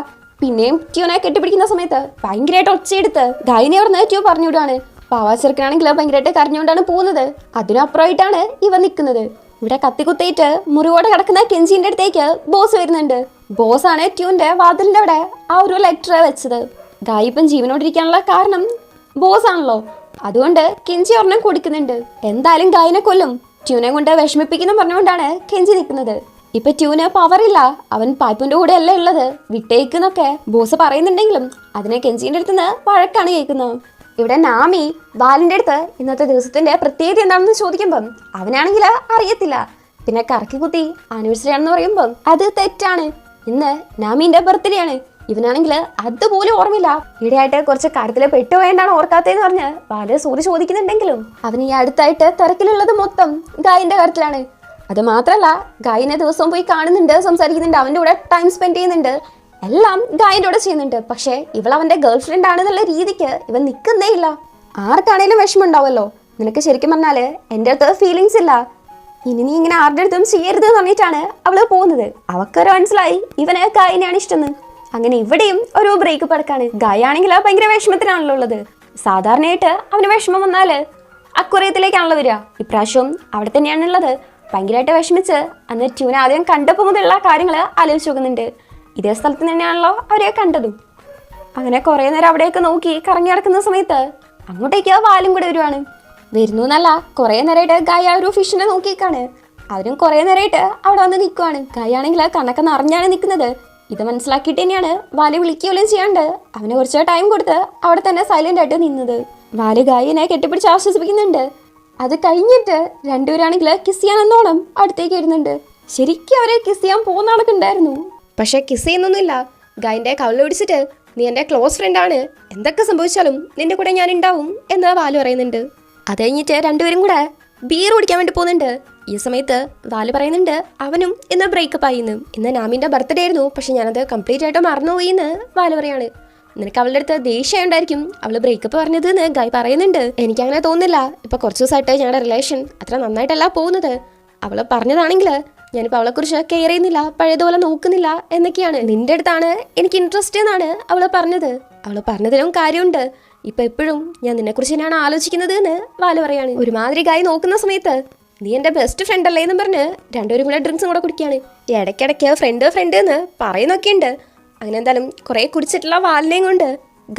പിന്നെയും ട്യൂനെ കെട്ടിപ്പിടിക്കുന്ന സമയത്ത് ഭയങ്കരമായിട്ട് ഒച്ചയെടുത്ത് ഗായിനെ പറഞ്ഞ് ട്യൂ പറഞ്ഞു വിടുവാണ്. പാവാ ചെറുക്കനാണെങ്കിൽ ഭയങ്കരമായിട്ട് കരഞ്ഞുകൊണ്ടാണ് പോകുന്നത്. അതിനപ്പുറമായിട്ടാണ് ഇവ നിൽക്കുന്നത്. ഇവിടെ കത്തിക്കുത്തേറ്റ് മുറിവോടെ കിടക്കുന്ന കെഞ്ചിന്റെ അടുത്തേക്ക് ബോസ് വരുന്നുണ്ട്. ബോസാണ് ട്യൂന്റെ വാതിലിന്റെ അവിടെ ആ ഒരു ലെറ്റർ വെച്ചത്. ഗായ് ഇപ്പം ജീവനോടിരിക്കാനുള്ള കാരണം ബോസ് ആണല്ലോ, അതുകൊണ്ട് കെഞ്ചി ഒരെണ്ണം കൊടുക്കുന്നുണ്ട്. എന്തായാലും ഗായിനെ കൊല്ലും, ട്യൂനെ കൊണ്ട് വിഷമിപ്പിക്കുന്നു പറഞ്ഞുകൊണ്ടാണ് കെഞ്ചി നിൽക്കുന്നത്. ഇപ്പൊ ട്യൂന് പവറില്ല, അവൻ പായ്പൂന്റെ കൂടെ അല്ലേ ഉള്ളത്, വിട്ടേക്കുന്നൊക്കെ ബോസ് പറയുന്നുണ്ടെങ്കിലും അതിനെ കെഞ്ചിന്റെ അടുത്തുനിന്ന് വഴക്കാണ് കേൾക്കുന്നത്. ഇവിടെ നാമി ബാലിന്റെ അടുത്ത് ഇന്നത്തെ ദിവസത്തിന്റെ പ്രത്യേകത എന്താണെന്ന് ചോദിക്കുമ്പം അവനാണെങ്കിൽ അറിയത്തില്ല. പിന്നെ കറക്കി കുത്തി ആനിവേഴ്സറി ആണെന്ന് പറയുമ്പം അത് തെറ്റാണ്. ഇന്ന് നാമിന്റെ ബർത്ത്ഡേ ആണ്. ഇവനാണെങ്കിൽ അതുപോലും ഓർമ്മയില്ല. ഈടെയായിട്ട് കുറച്ച് കാര്യത്തിൽ പെട്ടുപോയെന്നാണ് ഓർക്കാത്തതെന്ന് പറഞ്ഞ് ബാല് സോറി ചോദിക്കുന്നുണ്ടെങ്കിലും അവന് ഈ അടുത്തായിട്ട് തിരക്കിലുള്ളത് മൊത്തം ഗായിന്റെ കാര്യത്തിലാണ്. അത് മാത്രല്ല ഗായിനെ ദിവസവും പോയി കാണുന്നുണ്ട്, സംസാരിക്കുന്നുണ്ട്, അവൻ്റെ കൂടെ ടൈം സ്പെൻഡ് ചെയ്യുന്നുണ്ട്, എല്ലാം ഗായിൻ്റെ കൂടെ ചെയ്യുന്നുണ്ട്. പക്ഷേ ഇവളവൻ്റെ ഗേൾ ഫ്രണ്ട് ആണെന്നുള്ള രീതിക്ക് ഇവൻ നിൽക്കുന്നേ ഇല്ല. ആർക്കാണേലും വിഷമം ഉണ്ടാവുമല്ലോ. നിനക്ക് ശരിക്കും പറഞ്ഞാൽ എൻ്റെ അടുത്ത് ഫീലിങ്സ് ഇല്ല, ഇനി നീ ഇങ്ങനെ ആരുടെ അടുത്തും ചെയ്യരുത് എന്ന് പറഞ്ഞിട്ടാണ് അവള് പോകുന്നത്. അവക്കൊരു മനസ്സിലായി ഇവന് ഗായിനെയാണ് ഇഷ്ടമെന്ന്. അങ്ങനെ ഇവിടെയും ഒരു ബ്രേക്കപ്പ് അടക്കാണ്. ഗായ് ആണെങ്കിൽ ഭയങ്കര വിഷമത്തിലാണല്ലോ ഉള്ളത്. സാധാരണയായിട്ട് അവന് വിഷമം വന്നാല് അക്വറിയത്തിലേക്കാണല്ലോ വരിക. ഇപ്രാവശ്യം അവിടെ തന്നെയാണുള്ളത്. ഭയങ്കരമായിട്ട് വിഷമിച്ച് അന്ന് ട്യൂൻ ആദ്യം കണ്ടപ്പോൾ മുതലുള്ള കാര്യങ്ങൾ ആലോചിച്ച് നോക്കുന്നുണ്ട്. ഇതേ സ്ഥലത്ത് തന്നെയാണല്ലോ അവരെ കണ്ടതും. അങ്ങനെ കുറേ നേരം അവിടെയൊക്കെ നോക്കി കറങ്ങി നടക്കുന്ന സമയത്ത് അങ്ങോട്ടേക്ക് വാലും കൂടെ വരുന്നു എന്നല്ല, കുറേ നേരമായിട്ട് ഗായ ഒരു ഫിഷിനെ നോക്കിയേക്കാണ്. അവരും കുറേ നേരമായിട്ട് അവിടെ വന്ന് നിൽക്കുവാണ്. ഗായ ആണെങ്കിൽ കണ്ണൊക്കെ നിറഞ്ഞാണ് നിൽക്കുന്നത്. ഇത് മനസ്സിലാക്കിയിട്ട് തന്നെയാണ് വാല് വിളിക്കുകയും ചെയ്യാണ്ട് അവന് കുറച്ച് ടൈം കൊടുത്ത് അവിടെ തന്നെ സൈലന്റ് ആയിട്ട് നിന്നത്. വാല് ഗായനെ കെട്ടിപ്പിടിച്ച് ആശ്വസിപ്പിക്കുന്നുണ്ട്. അത് കഴിഞ്ഞിട്ട് രണ്ടുപേരാണെങ്കിൽ കിസ് ചെയ്യാനെന്നോണം അടുത്തേക്ക് വരുന്നുണ്ട്. ശരിക്കും അവരെ കിസ് ചെയ്യാൻ പോകുന്ന നടക്കുന്നുണ്ടായിരുന്നു. പക്ഷെ കിസ് ചെയ്യുന്നൊന്നുമില്ല. ഗായന്റെ കവിളിൽ പിടിച്ചിട്ട് നീ എൻ്റെ ക്ലോസ് ഫ്രണ്ടാണ്, എന്തൊക്കെ സംഭവിച്ചാലും നിന്റെ കൂടെ ഞാൻ ഉണ്ടാവും എന്ന് വാല് പറയുന്നുണ്ട്. അത് കഴിഞ്ഞിട്ട് രണ്ടുപേരും കൂടെ ബീർ കുടിക്കാൻ വേണ്ടി പോകുന്നുണ്ട്. ഈ സമയത്ത് വാല് പറയുന്നുണ്ട് അവനും ഇന്ന് ബ്രേക്കപ്പ് ആയിന്ന്. ഇന്ന് നാമിൻ്റെ ബർത്ത്ഡേ ആയിരുന്നു, പക്ഷെ ഞാനത് കംപ്ലീറ്റ് ആയിട്ട് മറന്നുപോയി എന്ന് വാല് പറയാണ്. നിനക്ക് അവളുടെ അടുത്ത് ദേഷ്യം ഉണ്ടായിരിക്കും അവള് ബ്രേക്കപ്പ് പറഞ്ഞത് എന്ന് ഗായ് പറയുന്നുണ്ട്. എനിക്കങ്ങനെ തോന്നുന്നില്ല. ഇപ്പൊ കുറച്ച് ദിവസമായിട്ട് ഞങ്ങളുടെ റിലേഷൻ അത്ര നന്നായിട്ടല്ല പോകുന്നത്. അവള് പറഞ്ഞതാണെങ്കിൽ ഞാനിപ്പോൾ അവളെക്കുറിച്ച് കെയർ ചെയ്യുന്നില്ല, പഴയതുപോലെ നോക്കുന്നില്ല എന്നൊക്കെയാണ്. നിന്റെ അടുത്താണ് എനിക്ക് ഇൻട്രസ്റ്റ് എന്നാണ് അവള് പറഞ്ഞത്. അവള് പറഞ്ഞതിലും കാര്യമുണ്ട്. ഇപ്പൊ എപ്പോഴും ഞാൻ നിന്നെക്കുറിച്ച് തന്നെയാണ് ആലോചിക്കുന്നത് എന്ന് വാല് പറയാണ്. ഒരുമാതിരി ഗായ് നോക്കുന്ന സമയത്ത് നീ എൻ്റെ ബെസ്റ്റ് ഫ്രണ്ട് അല്ലേ എന്ന് പറഞ്ഞ് രണ്ടുപേരും കൂടെ ഡ്രിങ്ക്സും കൂടെ കുടിക്കുകയാണ്. ഇടയ്ക്കിടയ്ക്ക് ഫ്രണ്ട് എന്ന് പറയുന്നൊക്കെ ഉണ്ട്. അങ്ങനെ എന്തായാലും കുറെ കുടിച്ചിട്ടുള്ള വാലിനെയും കൊണ്ട്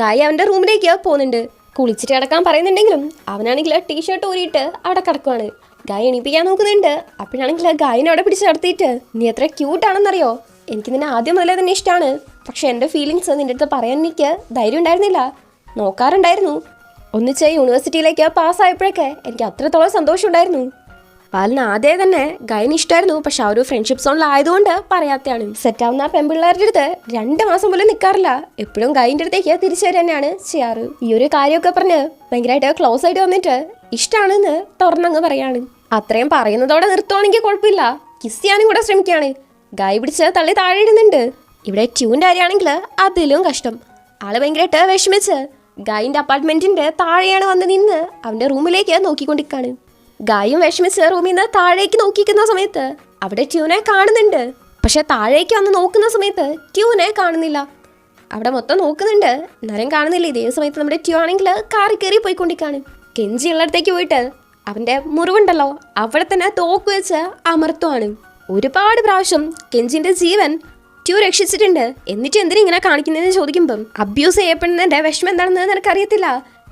ഗായ് അവന്റെ റൂമിലേക്ക് പോകുന്നുണ്ട്. കുളിച്ചിട്ട് കിടക്കാൻ പറയുന്നുണ്ടെങ്കിലും അവനാണെങ്കിൽ ടീഷർട്ട് ഊരിയിട്ട് അവിടെ കിടക്കുവാണ്. ഗായ് എണീപ്പിക്കാൻ നോക്കുന്നുണ്ട്. അപ്പോഴാണെങ്കിൽ ഗായിനെ അവിടെ പിടിച്ച് നടത്തിയിട്ട് നീ എത്ര ക്യൂട്ടാണെന്നറിയോ, എനിക്ക് നിന്നെ ആദ്യം മുതലേ തന്നെ ഇഷ്ടമാണ്. പക്ഷെ എൻ്റെ ഫീലിങ്സ് നിന്റെ അടുത്ത് പറയാൻ എനിക്ക് ധൈര്യം ഉണ്ടായിരുന്നില്ല. നോക്കാറുണ്ടായിരുന്നു. ഒന്നിച്ച് യൂണിവേഴ്സിറ്റിയിലേക്ക് പാസ്സായപ്പോഴൊക്കെ എനിക്ക് അത്രത്തോളം സന്തോഷം ഉണ്ടായിരുന്നു. പാലിന് ആദ്യം തന്നെ ഗായന് ഇഷ്ടമായിരുന്നു. പക്ഷെ ആ ഒരു ഫ്രണ്ട്ഷിപ്പ് സോണിലായതുകൊണ്ട് പറയാത്തതാണ്. സെറ്റാവുന്ന പെൺപിള്ളേരുടെ അടുത്ത് 2 മാസം പോലും നിൽക്കാറില്ല. എപ്പോഴും ഗായിൻ്റെ അടുത്തേക്ക് തിരിച്ചു വരെ തന്നെയാണ് ചെയ്യാറ്. ഈ ഒരു കാര്യമൊക്കെ പറഞ്ഞ് ഭയങ്കരമായിട്ട് ക്ലോസ് ആയിട്ട് വന്നിട്ട് ഇഷ്ടമാണെന്ന് തുറന്നങ്ങ് പറയാണ്. അത്രയും പറയുന്നതോടെ നിർത്തുവാണെങ്കിൽ കുഴപ്പമില്ല. കിസ് ചെയ്യാനും കൂടെ ശ്രമിക്കുകയാണ്. ഗായ് പിടിച്ച് തള്ളി താഴെ ഇടുന്നുണ്ട്. ഇവിടെ ട്യൂൻ്റെ കാര്യമാണെങ്കിൽ അതിലും കഷ്ടം. ആള് ഭയങ്കരമായിട്ട് വിഷമിച്ച് ഗായിൻ്റെ അപ്പാർട്ട്മെന്റിന്റെ താഴെയാണ് വന്ന് നിന്ന് അവന്റെ റൂമിലേക്ക് നോക്കിക്കൊണ്ടിരിക്കാണ്. ഗായും വിഷമിച്ച് റൂമിൽ നിന്ന് താഴേക്ക് നോക്കിക്കുന്ന സമയത്ത് അവിടെ ട്യൂനെ കാണുന്നുണ്ട്. പക്ഷെ താഴേക്ക് വന്ന് നോക്കുന്ന സമയത്ത് ട്യൂനെ കാണുന്നില്ല. അവിടെ മൊത്തം നോക്കുന്നുണ്ട്, എന്നാലും കാണുന്നില്ല. ഇതേ സമയത്ത് നമ്മുടെ ട്യൂ ആണെങ്കിൽ കാറി കയറി പോയിക്കൊണ്ടിരിക്കാണ്. കെഞ്ചി ഉള്ളിടത്തേക്ക് പോയിട്ട് അവന്റെ മുറിവുണ്ടല്ലോ അവിടെ തന്നെ തോക്ക് വെച്ച് അമർത്തുവാണ്. ഒരുപാട് പ്രാവശ്യം കെഞ്ചിന്റെ ജീവൻ ട്യൂ രക്ഷിച്ചിട്ടുണ്ട്. എന്നിട്ട് എന്തിനാ ഇങ്ങനെ കാണിക്കുന്നതെന്ന് ചോദിക്കുമ്പം അബ്യൂസ് ചെയ്യപ്പെടുന്നതിന്റെ വിഷമം എന്താണെന്ന് നിനക്കറിയത്തില്ല,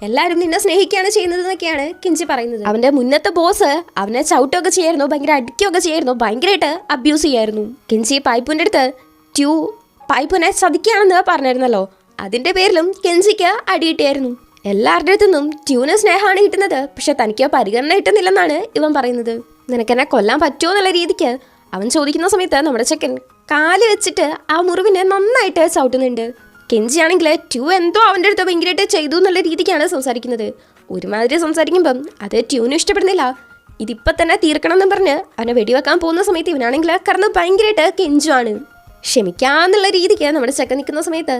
എല്ലാവരും നിന്നെ സ്നേഹിക്കുകയാണ് ചെയ്യുന്നത് എന്നൊക്കെയാണ് കെഞ്ചി പറയുന്നത്. അവന്റെ മുന്നത്തെ ബോസ് അവനെ ചവിട്ടുകയൊക്കെ ചെയ്യായിരുന്നു, ഭയങ്കര അടിക്കുകയൊക്കെ ചെയ്യായിരുന്നു, ഭയങ്കരമായിട്ട് അബ്യൂസ് ചെയ്യായിരുന്നു. കെഞ്ചി പൈപ്പിന്റെ അടുത്ത് ട്യൂ പൈപ്പിനെ ചതിക്കുകയാണെന്ന് പറഞ്ഞിരുന്നല്ലോ, അതിന്റെ പേരിലും കെഞ്ചിക്ക് അടിയിട്ടായിരുന്നു. എല്ലാവരുടെ അടുത്തുനിന്നും ട്യൂന് സ്നേഹമാണ് കിട്ടുന്നത്, പക്ഷെ തനിക്ക് പരിഗണന കിട്ടുന്നില്ലെന്നാണ് ഇവൻ പറയുന്നത്. നിനക്കെന്നെ കൊല്ലാൻ പറ്റുമോ എന്നുള്ള രീതിക്ക് അവൻ ചോദിക്കുന്ന സമയത്ത് നമ്മുടെ ചെക്കൻ കാല് വെച്ചിട്ട് ആ മുറിവിനെ നന്നായിട്ട് ചവിട്ടുന്നുണ്ട്. കെഞ്ചിയാണെങ്കിൽ ട്യൂ എന്തോ അവൻ്റെ അടുത്ത് ഭയങ്കരമായിട്ട് ചെയ്തു എന്നുള്ള രീതിക്കാണ് സംസാരിക്കുന്നത്. ഒരുമാതിരി സംസാരിക്കുമ്പം അത് ട്യൂനും ഇഷ്ടപ്പെടുന്നില്ല. ഇതിപ്പം തന്നെ തീർക്കണം എന്ന് പറഞ്ഞ് അവനെ വെടിവെക്കാൻ പോകുന്ന സമയത്ത് ഇവനാണെങ്കിൽ കറന്ന് ഭയങ്കരമായിട്ട് കെഞ്ചുവാണ്. ക്ഷമിക്കാന്നുള്ള രീതിക്ക് നമ്മുടെ ചെക്കൻ നിൽക്കുന്ന സമയത്ത്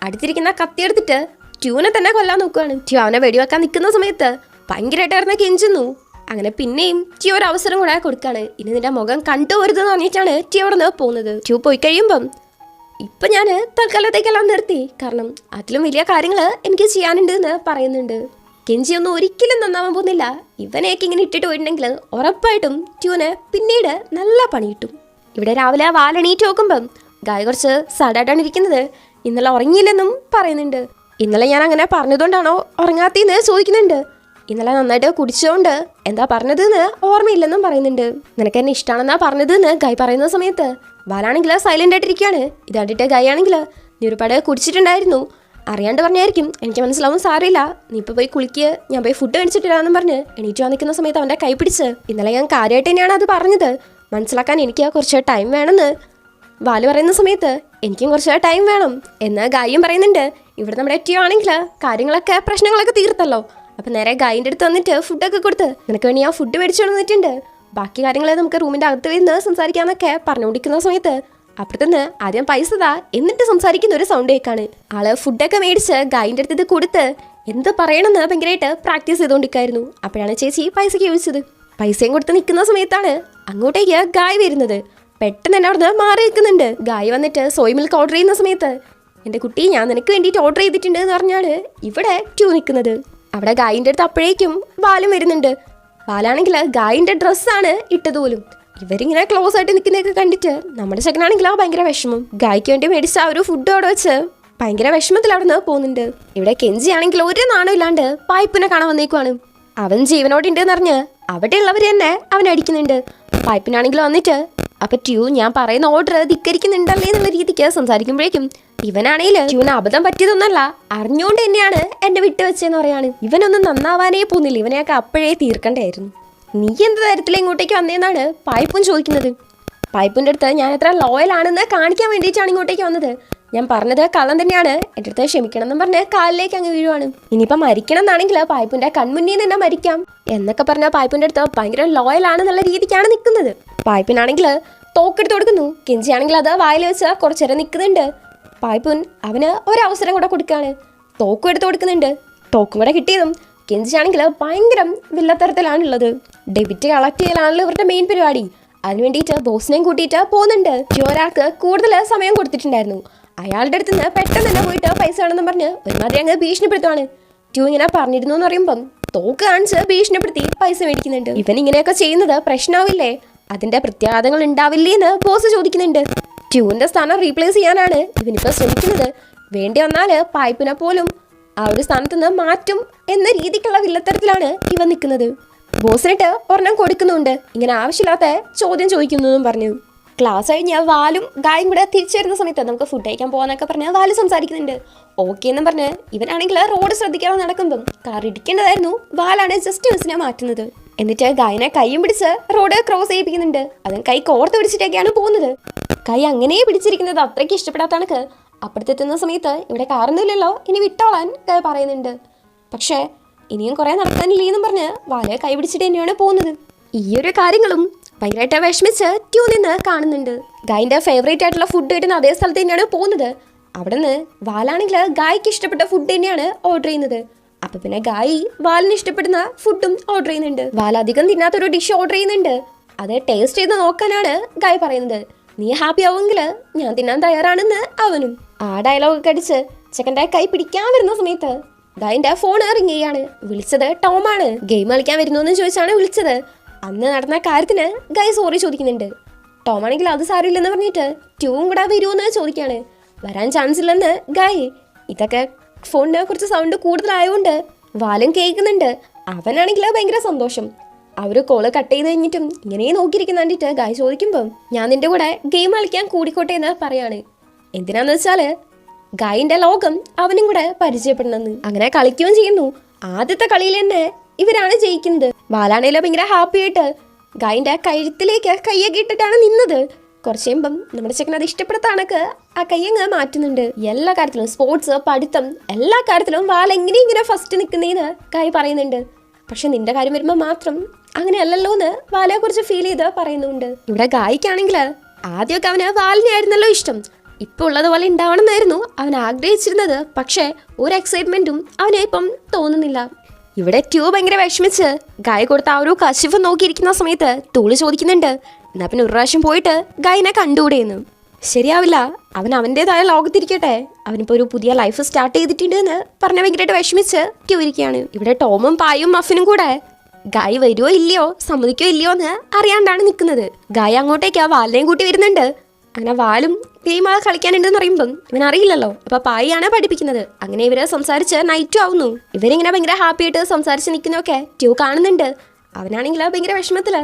അടുത്തിരിക്കുന്ന കത്തിയെടുത്തിട്ട് ട്യൂനെ തന്നെ കൊല്ലാൻ നോക്കുകയാണ്. ട്യൂ അവനെ വെടിവെക്കാൻ നിൽക്കുന്ന സമയത്ത് ഭയങ്കരമായിട്ട് ഇറന്ന് കെഞ്ചുന്നു. അങ്ങനെ പിന്നെയും ട്യൂ ഒരു അവസരം കൂടെ കൊടുക്കാണ്. ഇനി നിന്റെ മുഖം കണ്ടുപോരുതെന്ന് പറഞ്ഞിട്ടാണ് ട്യൂ അവിടെ നിന്ന് പോകുന്നത്. ട്യൂ പോയി കഴിയുമ്പം ഇപ്പം ഞാൻ തൽക്കാലത്തേക്കെല്ലാം നിർത്തി, കാരണം അതിലും വലിയ കാര്യങ്ങൾ എനിക്ക് ചെയ്യാനുണ്ട് എന്ന് പറയുന്നുണ്ട്. കെഞ്ചിയൊന്നും ഒരിക്കലും നന്നാവാൻ പോകുന്നില്ല. ഇവനെയൊക്കെ ഇങ്ങനെ ഇട്ടിട്ട് പോയിട്ടുണ്ടെങ്കിൽ ഉറപ്പായിട്ടും ട്യൂന് പിന്നീട് നല്ല പണി കിട്ടും. ഇവിടെ രാവിലെ വാലെണീറ്റ് നോക്കുമ്പം ഗായ് കുറച്ച് സാഡായിട്ടാണ് ഇരിക്കുന്നത്. ഇന്നലെ ഉറങ്ങിയില്ലെന്നും പറയുന്നുണ്ട്. ഇന്നലെ ഞാൻ അങ്ങനെ പറഞ്ഞതുകൊണ്ടാണോ ഉറങ്ങാത്തിന്ന് ചോദിക്കുന്നുണ്ട്. ഇന്നലെ നന്നായിട്ട് കുടിച്ചുകൊണ്ട് എന്താ പറഞ്ഞതെന്ന് ഓർമ്മയില്ലെന്നും പറയുന്നുണ്ട്. നിനക്ക് എന്നെ ഇഷ്ടമാണെന്നാ പറഞ്ഞതെന്ന് ഗായ് പറയുന്ന സമയത്ത് വാലാണെങ്കിൽ സൈലന്റ് ആയിട്ടിരിക്കുകയാണ്. ഇത് കണ്ടിട്ട് ഗായ് ആണെങ്കിൽ നീ ഒരുപാട് കുടിച്ചിട്ടുണ്ടായിരുന്നു, അറിയാണ്ട് പറഞ്ഞായിരിക്കും, എനിക്ക് മനസ്സിലാവും, സാറിയില്ല, നീ ഇപ്പോൾ പോയി കുളിക്കുക, ഞാൻ പോയി ഫുഡ് മേടിച്ചിട്ടില്ലാന്നും പറഞ്ഞ് എണീറ്റ് വന്നിക്കുന്ന സമയത്ത് അവൻ്റെ കൈ പിടിച്ച് ഇന്നലെ ഞാൻ കാര്യമായിട്ട് തന്നെയാണ് അത് പറഞ്ഞത്, മനസ്സിലാക്കാൻ എനിക്ക് കുറച്ച് ടൈം വേണമെന്ന് വാല് പറയുന്ന സമയത്ത് എനിക്കും കുറച്ച് ടൈം വേണം എന്ന് ഗായും പറയുന്നുണ്ട്. ഇവിടെ നമ്മുടെ ട്യൂ ആണെങ്കിൽ കാര്യങ്ങളൊക്കെ പ്രശ്നങ്ങളൊക്കെ തീർത്തല്ലോ. അപ്പം നേരെ ഗായിൻ്റെ അടുത്ത് വന്നിട്ട് ഫുഡൊക്കെ കൊടുത്ത് നിനക്ക് വേണ്ടി ഞാൻ ഫുഡ് മേടിച്ചു വന്നിട്ടുണ്ട്, ബാക്കി കാര്യങ്ങൾ നമുക്ക് റൂമിൻ്റെ അകത്ത് വരുന്ന സംസാരിക്കാമെന്നൊക്കെ പറഞ്ഞുകൊണ്ടിരിക്കുന്ന സമയത്ത് അപ്പുറത്തുനിന്ന് ആദ്യം പൈസ താ എന്നിട്ട് സംസാരിക്കുന്ന ഒരു സൗണ്ട് കേൾക്കാണ്. ആള് ഫുഡൊക്കെ മേടിച്ച് ഗായിൻ്റെ അടുത്ത് ഇത് കൊടുത്ത് എന്ത് പറയണമെന്ന് ഭയങ്കരമായിട്ട് പ്രാക്ടീസ് ചെയ്തുകൊണ്ടിരിക്കായിരുന്നു. അപ്പോഴാണ് ചേച്ചി പൈസയ്ക്ക് ചോദിച്ചത്. പൈസയും കൊടുത്ത് നിൽക്കുന്ന സമയത്താണ് അങ്ങോട്ടേക്ക് ഗായ് വരുന്നത്. പെട്ടെന്ന് തന്നെ അവിടുന്ന് മാറി നിൽക്കുന്നുണ്ട്. ഗായ് വന്നിട്ട് സോയ് മിൽക്ക് ഓർഡർ ചെയ്യുന്ന സമയത്ത് എൻ്റെ കുട്ടി ഞാൻ നിനക്ക് വേണ്ടിയിട്ട് ഓർഡർ ചെയ്തിട്ടുണ്ട് എന്ന് പറഞ്ഞാണ് ഇവിടെ ട്യൂ നിൽക്കുന്നത്. അവിടെ ഗായിൻ്റെ അടുത്ത് അപ്പോഴേക്കും ബാലും വരുന്നുണ്ട്. ബാലാണെങ്കിൽ ഗായിൻ്റെ ഡ്രസ്സാണ് ഇട്ടത് പോലും. ഇവരിങ്ങനെ ക്ലോസ് ആയിട്ട് നിൽക്കുന്നതൊക്കെ കണ്ടിട്ട് നമ്മുടെ ചെക്കനാണെങ്കിലോ ഭയങ്കര വിഷമം. ഗായ്ക്ക് വേണ്ടി മേടിച്ച ആ ഒരു ഫുഡ് അവിടെ വെച്ച് ഭയങ്കര വിഷമത്തിൽ അവിടെ നിന്ന് പോകുന്നുണ്ട്. ഇവിടെ കെഞ്ചി ആണെങ്കിൽ ഒരു നാണം ഇല്ലാണ്ട് പായ്പിനെ കാണാൻ വന്നേക്കുവാണ്. അവൻ ജീവനോടെ ഉണ്ടെന്ന് അവിടെയുള്ളവർ തന്നെ അവനെ അടിക്കുന്നുണ്ട്. പായ്പിനാണെങ്കിൽ വന്നിട്ട് അപ്പൊ ട്യൂ ഞാൻ പറയുന്ന ഓർഡർ ധിക്കരിക്കുന്നുണ്ടല്ലേ എന്നുള്ള രീതിക്ക് സംസാരിക്കുമ്പോഴേക്കും ഇവനാണെങ്കിൽ ട്യൂന് അബദ്ധം പറ്റിയതൊന്നല്ല, അറിഞ്ഞുകൊണ്ട് തന്നെയാണ് എന്നെ വിട്ടുവെച്ചെന്ന് പറയാണ്. ഇവനൊന്നും നന്നാവാനേ പോകുന്നില്ല, ഇവനെയൊക്കെ അപ്പോഴേ തീർക്കണ്ടായിരുന്നു. നീ എന്ത് തരത്തിൽ ഇങ്ങോട്ടേക്ക് വന്നതെന്നാണ് പായ്പുൻ ചോദിക്കുന്നത്. പായ്പിൻ്റെ അടുത്ത് ഞാൻ എത്ര ലോയൽ ആണെന്ന് കാണിക്കാൻ വേണ്ടിയിട്ടാണ് ഇങ്ങോട്ടേക്ക് വന്നത്. ഞാൻ പറഞ്ഞത് കള്ളം തന്നെയാണ്, എൻ്റെ അടുത്ത് ക്ഷമിക്കണം എന്നും പറഞ്ഞ് കാലിലേക്ക് അങ്ങ് വീഴുവാണ്. ഇനിയിപ്പം മരിക്കണം എന്നാണെങ്കിൽ പായ്പിൻ്റെ കൺമുന്നിൽ തന്നെ മരിക്കാം എന്നൊക്കെ പറഞ്ഞ പായ്പിൻ്റെ അടുത്ത് ഭയങ്കര ലോയൽ ആണെന്നുള്ള രീതിക്കാണ് നിൽക്കുന്നത്. പായ്പിനാണെങ്കിൽ തോക്കെടുത്ത് കൊടുക്കുന്നു. കെഞ്ചി ആണെങ്കിൽ അത് വായിൽ വെച്ച് കുറച്ചേരം നിൽക്കുന്നുണ്ട്. പായ്പുൻ അവന് ഒരവസരം കൂടെ കൊടുക്കുകയാണ്. തോക്കും എടുത്ത് കൊടുക്കുന്നുണ്ട്. തോക്കും കൂടെ കിട്ടിയതും കെഞ്ചിയാണെങ്കിൽ ഭയങ്കര വില്ലത്തരത്തിലാണുള്ളത്. ഡെബിറ്റ് കളക്ട് ചെയ്യലാണല്ലോ ഇവരുടെ മെയിൻ പരിപാടി. അതിന് വേണ്ടിയിട്ട് ബോസിനെയും കൂട്ടിയിട്ട് പോകുന്നുണ്ട്. ഒരാൾക്ക് കൂടുതൽ സമയം കൊടുത്തിട്ടുണ്ടായിരുന്നു. അയാളുടെ അടുത്ത് നിന്ന് പെട്ടെന്ന് തന്നെ പോയിട്ട് പൈസ വേണമെന്ന് പറഞ്ഞ് ഒരുമാതിരി അങ്ങ് ഭീഷണിപ്പെടുത്തുവാണ്. ട്യൂ ഇങ്ങനെ പറഞ്ഞിരുന്നു എന്ന് പറയുമ്പം തോക്ക് കാണിച്ച് ഭീഷണിപ്പെടുത്തി പൈസ മേടിക്കുന്നുണ്ട്. ഇവൻ ഇങ്ങനെയൊക്കെ ചെയ്യുന്നത് പ്രശ്നമാവില്ലേ, അതിന്റെ പ്രത്യാഘാതങ്ങൾ ഉണ്ടാവില്ലേ എന്ന് ബോസ് ചോദിക്കുന്നുണ്ട്. ട്യൂവിന്റെ സ്ഥാനം റീപ്ലേസ് ചെയ്യാനാണ് ഇവനിപ്പോൾ ശ്രമിക്കുന്നത്. വേണ്ടി വന്നാൽ പായ്പിനെ പോലും ആ ഒരു സ്ഥാനത്ത് നിന്ന് മാറ്റും എന്ന രീതിക്കുള്ള വില്ലത്തരത്തിലാണ് ഇവൻ നിൽക്കുന്നത്. ബോസിനിട്ട് ഒരെണ്ണം കൊടുക്കുന്നുണ്ട്. ഇങ്ങനെ ആവശ്യമില്ലാത്ത ചോദ്യം ചോദിക്കുന്നു എന്നും പറഞ്ഞു. ക്ലാസ് കഴിഞ്ഞാൽ വാലും ഗായും കൂടെ തിരിച്ചു വരുന്ന സമയത്ത് നമുക്ക് ഫുഡ് കഴിക്കാൻ പോകാന്നൊക്കെ പറഞ്ഞ് വാല് സംസാരിക്കുന്നുണ്ട്. ഓക്കെ എന്നും പറഞ്ഞ് ഇവനാണെങ്കിൽ റോഡ് ശ്രദ്ധിക്കാതെ നടക്കുമ്പം കാർ ഇടിക്കേണ്ടതായിരുന്നു. വാലാണ് ജസ്റ്റ് മിസ്സിനെ മാറ്റുന്നത്. എന്നിട്ട് ഗായനെ കൈയും പിടിച്ച് റോഡ് ക്രോസ് ചെയ്യിപ്പിക്കുന്നുണ്ട്. അതും കൈ കോർത്ത് പിടിച്ചിട്ടൊക്കെയാണ് പോകുന്നത്. കൈ അങ്ങനെ പിടിച്ചിരിക്കുന്നത് അത്രയ്ക്ക് ഇഷ്ടപ്പെടാത്ത കണക്ക് അപ്പുറത്തെത്തുന്ന സമയത്ത് ഇവിടെ കാറൊന്നുമില്ലല്ലോ, ഇനി വിട്ടോളാൻ പറയുന്നുണ്ട്. പക്ഷേ ഇനിയും കുറെ നടക്കാനില്ലേന്നും പറഞ്ഞ് വാല് കൈ പിടിച്ചിട്ട് തന്നെയാണ് പോകുന്നത്. ഈ ഒരു കാര്യങ്ങളും ഭയങ്കരമായിട്ട് വിഷമിച്ച് ട്യൂ നിന്ന് കാണുന്നുണ്ട്. ഗായിന്റെ ഫേവറേറ്റ് ആയിട്ടുള്ള ഫുഡ് കിട്ടുന്ന അതേ സ്ഥലത്ത് തന്നെയാണ് പോകുന്നത്. അവിടെ നിന്ന് വാലാണെങ്കിൽ ഗായ്ക്ക് ഇഷ്ടപ്പെട്ട ഫുഡ് തന്നെയാണ് ഓർഡർ ചെയ്യുന്നത്. അപ്പൊ പിന്നെ ഗായി വാലിന് ഇഷ്ടപ്പെടുന്ന ഫുഡും ഓർഡർ ചെയ്യുന്നുണ്ട്. വാൽ അധികം തിന്നാത്തൊരു ഡിഷ് ഓർഡർ ചെയ്യുന്നുണ്ട്. അത് ടേസ്റ്റ് ചെയ്ത് നോക്കാനാണ് ഗായ് പറയുന്നത്. നീ ഹാപ്പി ആവുമെങ്കിൽ ഞാൻ തിന്നാൻ തയ്യാറാണെന്ന് അവനും. ആ ഡയലോഗൊക്കെ അടിച്ച് ചെക്കൻ്റെ കൈ പിടിക്കാൻ വരുന്ന സമയത്ത് ഗായിന്റെ ഫോൺ റിങ് ചെയ്യാണ്. വിളിച്ചത് ടോമാണ്. ഗെയിം കളിക്കാൻ വരുന്നു എന്ന് ചോദിച്ചാണ് വിളിച്ചത്. അന്ന് നടന്ന കാര്യത്തിന് ഗായ് സോറി ചോദിക്കുന്നുണ്ട്. ടോമാണെങ്കിൽ അത് സാരമില്ലെന്ന് പറഞ്ഞിട്ട് ട്യൂവും കൂടെ വരുമെന്ന് ചോദിക്കാണ്. വരാൻ ചാൻസ് ഇല്ലെന്ന് ഗായ്. ഇതൊക്കെ ഫോണിനെ കുറിച്ച് സൗണ്ട് കൂടുതലായതുകൊണ്ട് വാലും കേൾക്കുന്നുണ്ട്. അവനാണെങ്കിൽ ഭയങ്കര സന്തോഷം. ആ ഒരു കോള് കട്ട് ചെയ്ത് കഴിഞ്ഞിട്ടും ഇങ്ങനെ നോക്കിയിരിക്കുന്ന കണ്ടിട്ട് ഗായ് ചോദിക്കുമ്പം ഞാൻ നിന്റെ കൂടെ ഗെയിം കളിക്കാൻ കൂടിക്കോട്ടെ എന്ന് പറയാണ്. എന്തിനാന്ന് വെച്ചാല് ഗായിന്റെ ലോകം അവനും കൂടെ പരിചയപ്പെടണമെന്ന്. അങ്ങനെ കളിക്കുകയും ചെയ്യുന്നു. ആദ്യത്തെ കളിയിൽ തന്നെ ഇവരാണ് ജയിക്കുന്നത്. വാലാണേലോ ഭയങ്കര ഹാപ്പി ആയിട്ട് ഗായിന്റെ കഴുത്തിലേക്ക് കയ്യൊക്കെ ഇട്ടിട്ടാണ് നിന്നത്. കുറച്ച് കഴിയുമ്പം നമ്മുടെ ചെക്കൻ അത് ഇഷ്ടപ്പെടുത്താണൊക്കെ ആ കയ്യങ്ങ് മാറ്റുന്നുണ്ട്. എല്ലാ കാര്യത്തിലും സ്പോർട്സ്, പഠിത്തം, എല്ലാ കാര്യത്തിലും വാൽ എങ്ങനെയും ഇങ്ങനെ ഫസ്റ്റ് നിൽക്കുന്നതെന്ന് ഗായ് പറയുന്നുണ്ട്. പക്ഷെ നിന്റെ കാര്യം വരുമ്പോൾ മാത്രം അങ്ങനെയല്ലല്ലോ എന്ന് വാലയെ കുറിച്ച് ഫീൽ ചെയ്ത് പറയുന്നുണ്ട്. ഇവിടെ ഗായിക്കാണെങ്കിൽ ആദ്യമൊക്കെ അവന് വാലിനെ ആയിരുന്നല്ലോ ഇഷ്ടം. ഇപ്പൊ ഉള്ളതുപോലെ ഉണ്ടാവണമെന്നായിരുന്നു അവൻ ആഗ്രഹിച്ചിരുന്നത്. പക്ഷെ ഒരു എക്സൈറ്റ്മെന്റും അവനെ ഇപ്പം തോന്നുന്നില്ല. ഇവിടെ ട്യൂ ഭയങ്കര വിഷമിച്ച് ഗായ് കൊടുത്ത ആ ഒരു കശിഫ് നോക്കിയിരിക്കുന്ന സമയത്ത് തൂള് ചോദിക്കുന്നുണ്ട്, എന്നാ പിന്നെ ഒരു പ്രാവശ്യം പോയിട്ട് ഗായിനെ കണ്ടുകൂടെയെന്ന്. ശരിയാവില്ല, അവൻ അവൻ്റെതായ ലോകത്തിരിക്കട്ടെ, അവനിപ്പോൾ ഒരു പുതിയ ലൈഫ് സ്റ്റാർട്ട് ചെയ്തിട്ടുണ്ട് എന്ന് പറഞ്ഞ ഭയങ്കരമായിട്ട് വിഷമിച്ച് ട്യൂ ഇരിക്കുകയാണ്. ഇവിടെ ടോമും പായും മഫിനും കൂടെ ഗായ് വരുമോ ഇല്ലയോ, സമ്മതിക്കോ ഇല്ലയോ എന്ന് അറിയാണ്ടാണ് നിൽക്കുന്നത്. ഗായ് അങ്ങോട്ടേക്ക് ആ വാലിനെയും കൂട്ടി വരുന്നുണ്ട്. അങ്ങനെ വാലും ഗെയിം കളിക്കാനുണ്ടെന്ന് പറയുമ്പം ഇവൻ അറിയില്ലല്ലോ. അപ്പൊ പായിയാണ് പഠിപ്പിക്കുന്നത്. അങ്ങനെ ഇവരെ സംസാരിച്ച് നൈറ്റും ആവുന്നു. ഇവരിങ്ങനെ ഭയങ്കര ഹാപ്പി ആയിട്ട് സംസാരിച്ച് നിൽക്കുന്നതൊക്കെ ട്യൂ കാണുന്നുണ്ട്. അവനാണെങ്കിൽ ഭയങ്കര വിഷമത്തില്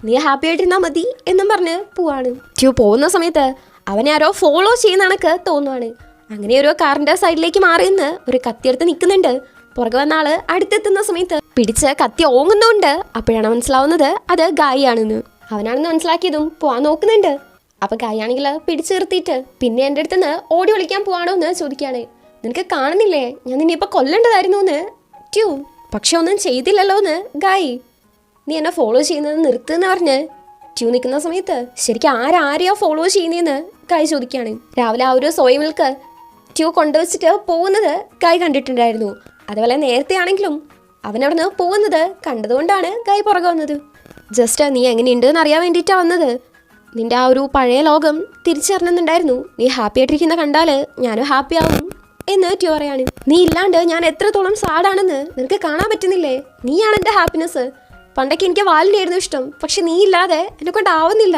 നീ ഹാപ്പി ആയിട്ടിരുന്നാ മതി എന്നും പറഞ്ഞ് പോവാണ്. ട്യൂ പോകുന്ന സമയത്ത് അവനെ ആരോ ഫോളോ ചെയ്യുന്ന കണക്ക് തോന്നുവാണ്. അങ്ങനെ ഒരു കാറിന്റെ സൈഡിലേക്ക് മാറിയെന്ന് ഒരു കത്തിയെടുത്ത് നിൽക്കുന്നുണ്ട്. പുറകെ വന്ന ആള് അടുത്തെത്തുന്ന സമയത്ത് പിടിച്ച് കത്തി ഓങ്ങുന്നുണ്ട്. അപ്പോഴാണ് മനസ്സിലാവുന്നത് അത് ഗായി ആണെന്ന്. അവനാണെന്ന് മനസ്സിലാക്കിയതും പോവാൻ നോക്കുന്നുണ്ട്. അപ്പൊ ഗായി ആണെങ്കിൽ പിടിച്ചു നിർത്തിയിട്ട് പിന്നെ എൻ്റെ അടുത്ത് നിന്ന് ഓടി വിളിക്കാൻ പോവാണോ എന്ന് ചോദിക്കുകയാണ്. നിനക്ക് കാണുന്നില്ലേ ഞാൻ നിന്നെ ഇപ്പൊ കൊല്ലേണ്ടതായിരുന്നു എന്ന് ട്യൂ. പക്ഷെ ഒന്നും ചെയ്തില്ലല്ലോ എന്ന് ഗായി. നീ എന്നെ ഫോളോ ചെയ്യുന്നത് നിർത്തുന്ന് പറഞ്ഞ് ട്യൂ നിൽക്കുന്ന സമയത്ത് ശരിക്കും ആരെയോ ഫോളോ ചെയ്യുന്നതെന്ന് ഗായി ചോദിക്കുകയാണ്. രാവിലെ ആ ഒരു സോയ മിൽക്ക് ട്യൂ കൊണ്ടുവച്ചിട്ട് പോകുന്നത് ഗായി കണ്ടിട്ടുണ്ടായിരുന്നു. അതുപോലെ നേരത്തെ ആണെങ്കിലും അവനവിടെ നിന്ന് പോകുന്നത് കണ്ടതുകൊണ്ടാണ് ഗായി പുറകെ വന്നത്. ജസ്റ്റ് നീ എങ്ങനെയുണ്ട് എന്ന് അറിയാൻ വേണ്ടിയിട്ടാണ് വന്നത്. നിന്റെ ആ ഒരു പഴയ ലോകം തിരിച്ചറിഞ്ഞുണ്ടായിരുന്നു. നീ ഹാപ്പി ആയിട്ടിരിക്കുന്ന കണ്ടാല് ഞാനും ഹാപ്പി ആവും എന്ന് ട്യൂ പറയാണ്. നീ ഇല്ലാണ്ട് ഞാൻ എത്രത്തോളം സാഡാണെന്ന് നിനക്ക് കാണാൻ പറ്റുന്നില്ലേ? നീയാണ് എൻ്റെ ഹാപ്പിനെസ്. പണ്ടൊക്കെ എനിക്ക് വാലിനായിരുന്നു ഇഷ്ടം, പക്ഷെ നീ ഇല്ലാതെ എന്നെ കൊണ്ടാവുന്നില്ല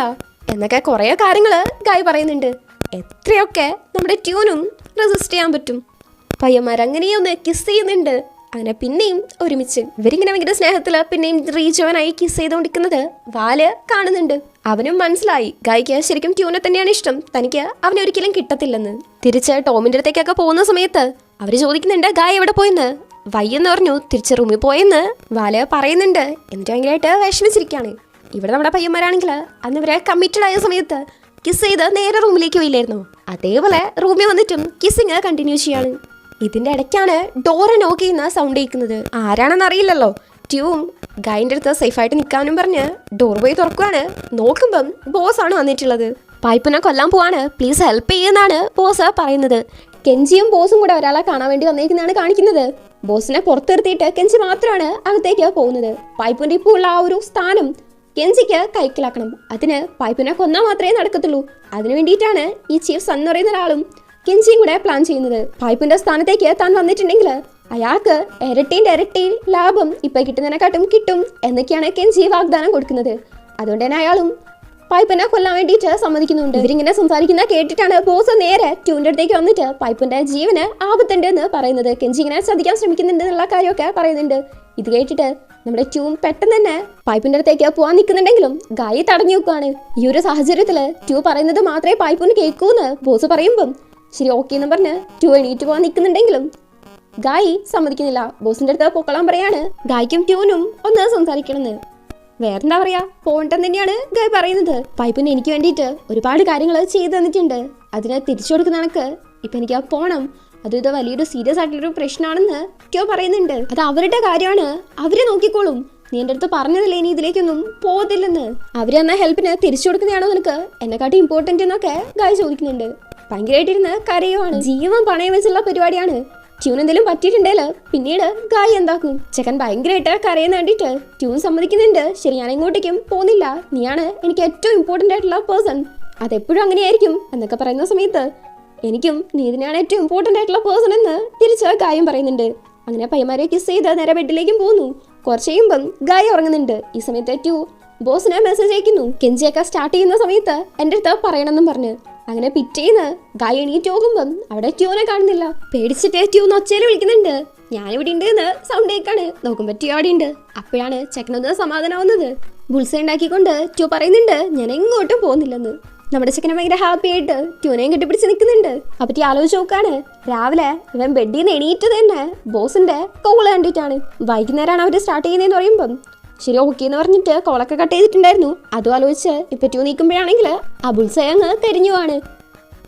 എന്നൊക്കെ കുറേ കാര്യങ്ങൾ ഗായ് പറയുന്നുണ്ട്. എത്രയൊക്കെ നമ്മുടെ ട്യൂനും റെസിസ്റ്റ് ചെയ്യാൻ പറ്റും. പയ്യന്മാരങ്ങനെയൊന്ന് കിസ് ചെയ്യുന്നുണ്ട്. അങ്ങനെ പിന്നെയും ഒരുമിച്ച് ഇവരിങ്ങനെ ഭയങ്കര സ്നേഹത്തില് പിന്നെയും റീജോനായി കിസ് ചെയ്തുകൊണ്ടിരിക്കുന്നത് വാല് കാണുന്നുണ്ട്. അവനും മനസ്സിലായി ഗായ്ക്ക് ശരിക്കും ട്യൂനെ തന്നെയാണ് ഇഷ്ടം, തനിക്ക് അവനെ ഒരിക്കലും കിട്ടത്തില്ലെന്ന്. തിരിച്ച് ടോമിന്റെ അടുത്തേക്കൊക്കെ പോകുന്ന സമയത്ത് അവര് ചോദിക്കുന്നുണ്ട് ഗായ് എവിടെ പോയെന്ന്. വയ്യെന്ന് പറഞ്ഞു തിരിച്ച് റൂമിൽ പോയെന്ന് വാല് പറയുന്നുണ്ട്. എന്നിട്ട് ഭയങ്കരമായിട്ട് വിഷമിച്ചിരിക്കുകയാണ്. ഇവിടെ നമ്മുടെ പയ്യന്മാരാണെങ്കിൽ അന്ന് ഇവരെ കമ്മിറ്റഡ് ആയ സമയത്ത് കിസ് ചെയ്ത് നേരെ റൂമിലേക്ക് പോയില്ലായിരുന്നു. അതേപോലെ റൂമിൽ വന്നിട്ടും കിസ്സിങ് കണ്ടിന്യൂ ചെയ്യാണ്. ഇതിന്റെ ഇടയ്ക്കാണ് ഡോറ് നോക്ക് ചെയ്യുന്ന സൗണ്ട് കേൾക്കുന്നത്. ആരാണെന്ന് അറിയില്ലല്ലോ. ട്യൂവും ഗായിന്റെ അടുത്ത് സേഫായിട്ട് നിൽക്കാനും പറഞ്ഞ് ഡോർ പോയി തുറക്കുവാണ്. നോക്കുമ്പം ബോസാണ് വന്നിട്ടുള്ളത്. പൈപ്പിനെ കൊല്ലാൻ പോവാണ്, പ്ലീസ് ഹെൽപ്പ് ചെയ്യുന്നാണ് ബോസ് പറയുന്നത്. കെഞ്ചിയും ബോസും കൂടെ ഒരാളെ കാണാൻ വേണ്ടി വന്നിരിക്കുന്നതാണ് കാണിക്കുന്നത്. ബോസിനെ പുറത്ത് നിർത്തിയിട്ട് കെഞ്ചി മാത്രമാണ് അകത്തേക്ക് പോകുന്നത്. പൈപ്പിന്റെ ഇപ്പോൾ ഉള്ള ആ ഒരു സ്ഥാനം കെഞ്ചിക്ക് കൈക്കലാക്കണം. അതിന് പൈപ്പിനെ കൊന്നാൽ മാത്രമേ നടക്കത്തുള്ളൂ. അതിനു വേണ്ടിയിട്ടാണ് ഈ ചീഫ് സൺ എന്ന് പറയുന്ന ഒരാളും കെഞ്ചിയും കൂടെ പ്ലാൻ ചെയ്യുന്നത്. പൈപ്പിന്റെ സ്ഥാനത്തേക്ക് താൻ വന്നിട്ടുണ്ടെങ്കിൽ അയാൾക്ക് ഇരട്ടി ലാഭം ഇപ്പൊ കിട്ടുന്നതിനെക്കാട്ടും കിട്ടും എന്നൊക്കെയാണ് കെഞ്ചി വാഗ്ദാനം കൊടുക്കുന്നത്. അതുകൊണ്ട് തന്നെ അയാളും പൈപ്പിനെ കൊല്ലാൻ വേണ്ടിയിട്ട് സമ്മതിക്കുന്നുണ്ട്. ഇവരിങ്ങനെ സംസാരിക്കുന്ന കേട്ടിട്ടാണ് ബോസ് നേരെ ട്യൂന്റെ അടുത്തേക്ക് വന്നിട്ട് പൈപ്പിന്റെ ജീവന് ആപത്തുണ്ട് എന്ന് പറയുന്നത്. കെഞ്ചി ഇങ്ങനെ ചതിക്കാൻ ശ്രമിക്കുന്നുണ്ട് എന്നുള്ള കാര്യമൊക്കെ പറയുന്നുണ്ട്. ഇത് കേട്ടിട്ട് നമ്മുടെ ട്യൂം പെട്ടെന്ന് തന്നെ പൈപ്പിന്റെ അടുത്തേക്ക് പോവാൻ നിൽക്കുന്നുണ്ടെങ്കിലും ഗായി തടഞ്ഞു വെക്കുകയാണ്. ഈ ഒരു സാഹചര്യത്തില് ട്യൂ പറയുന്നത് മാത്രമേ പൈപ്പിന് കേൾക്കൂന്ന് ബോസ് പറയുമ്പം ശരി ഓക്കെ എന്ന് പറഞ്ഞ് ട്യൂ എണീറ്റ് പോകാൻ നിൽക്കുന്നുണ്ടെങ്കിലും ഗായി സമ്മതിക്കുന്നില്ല. ബോസിന്റെ അടുത്ത് പൊക്കളാൻ പറയാണ്. ഗായ്ക്കും ട്യൂനും ഒന്ന് സംസാരിക്കണമെന്ന്. വേറെന്താ പറയാ, പോകണ്ടെന്ന് തന്നെയാണ് ഗായ് പറയുന്നത്. പൈപ്പിന് എനിക്ക് വേണ്ടിയിട്ട് ഒരുപാട് കാര്യങ്ങൾ ചെയ്തു തന്നിട്ടുണ്ട്. അതിന് തിരിച്ചു കൊടുക്കുന്ന കണക്ക് ഇപ്പൊ എനിക്ക് പോണം. ഇത് വലിയൊരു സീരിയസ് ആയിട്ടുള്ളൊരു പ്രശ്നമാണെന്ന് ട്യൂ പറയുന്നുണ്ട്. അത് അവരുടെ കാര്യമാണ്, അവരെ നോക്കിക്കോളും. നീ എൻ്റെ അടുത്ത് പറഞ്ഞതില്ലേ ഇനി ഇതിലേക്കൊന്നും പോകത്തില്ലെന്ന്. അവര് തന്ന ഹെൽപ്പിന് തിരിച്ചു കൊടുക്കുന്നതാണോ നിനക്ക് എന്നെക്കാട്ടി ഇമ്പോർട്ടന്റ് എന്നൊക്കെ ഗായ് ചോദിക്കുന്നുണ്ട്. ഭയങ്കരമായിട്ടിരുന്ന് കരയുവാണ്. ജീവൻ പണയം വെച്ചുള്ള പരിപാടിയാണ്. ട്യൂൺ എന്തെങ്കിലും പറ്റിയിട്ടുണ്ടെങ്കിൽ പിന്നീട് ഗായ് എന്താക്കും? ചെക്കൻ ഭയങ്കരമായിട്ട് കരയുന്ന കണ്ടിട്ട് ട്യൂൺ സമ്മതിക്കുന്നുണ്ട്. ശരി ഞാൻ എങ്ങോട്ടേക്കും പോകുന്നില്ല, നീയാണ് എനിക്ക് ഏറ്റവും ഇമ്പോർട്ടൻ്റ് ആയിട്ടുള്ള പേഴ്സൺ, അതെപ്പോഴും അങ്ങനെയായിരിക്കും എന്നൊക്കെ പറയുന്ന സമയത്ത് എനിക്കും നീ ഇതിനാണ് ഏറ്റവും ഇമ്പോർട്ടൻ്റ് ആയിട്ടുള്ള പേഴ്സൺ എന്ന് തിരിച്ച് ഗായും പറയുന്നുണ്ട്. അങ്ങനെ പയ്യന്മാരെ കിസ് ചെയ്ത് നേരെ ബെഡിലേക്കും പോകുന്നു. കുറച്ച് കഴിയുമ്പം ഗായ ഉറങ്ങുന്നുണ്ട്. ഈ സമയത്ത് ട്യൂ ബോസിനെ മെസ്സേജ് അയക്കുന്നു. കെഞ്ചിയൊക്കെ സ്റ്റാർട്ട് ചെയ്യുന്ന സമയത്ത് എൻ്റെ അടുത്ത് പറയണമെന്നും പറഞ്ഞ്. അങ്ങനെ പിറ്റേന്ന് ഗായ എണീറ്റ് പോകുമ്പം അവിടെ ട്യൂനെ കാണുന്നില്ല. പേടിച്ചിട്ട് ട്യൂ ഒച്ചയിൽ വിളിക്കുന്നുണ്ട്. ഞാനിവിടെ ഉണ്ട് എന്ന് സൗണ്ട് കേൾക്കാണ്. നോക്കുമ്പോ ട്യൂ അവിടെ ഉണ്ട്. അപ്പോഴാണ് ചെക്കനൊന്ന് സമാധാനാവുന്നത്. ബുൾസ ഉണ്ടാക്കിക്കൊണ്ട് ട്യൂ പറയുന്നുണ്ട് ഞാൻ എങ്ങോട്ടും പോകുന്നില്ലെന്ന്. നമ്മുടെ ചെക്കനെ ഭയങ്കര ഹാപ്പി ആയിട്ട് ട്യൂനെയും കെട്ടിപ്പിടിച്ച് നിൽക്കുന്നുണ്ട്. അപ്പൊ ട്യൂ ആലോചിച്ച് നോക്കാണ്. രാവിലെ ഇവൻ ബെഡിൽ നിന്ന് എണീറ്റ് തന്നെ ബോസിന്റെ കോള് കണ്ടിട്ടാണ്. വൈകുന്നേരമാണ് അവർ സ്റ്റാർട്ട് ചെയ്യുന്നതെന്ന് പറയുമ്പം ശരി ഓക്കെ എന്ന് പറഞ്ഞിട്ട് കോളൊക്കെ കട്ട് ചെയ്തിട്ടുണ്ടായിരുന്നു. അതും ആലോചിച്ച് ഇപ്പൊ ട്യൂ നീക്കുമ്പോഴാണെങ്കിൽ ആ ബുൾസൈ അങ്ങ് കരിഞ്ഞുവാണ്.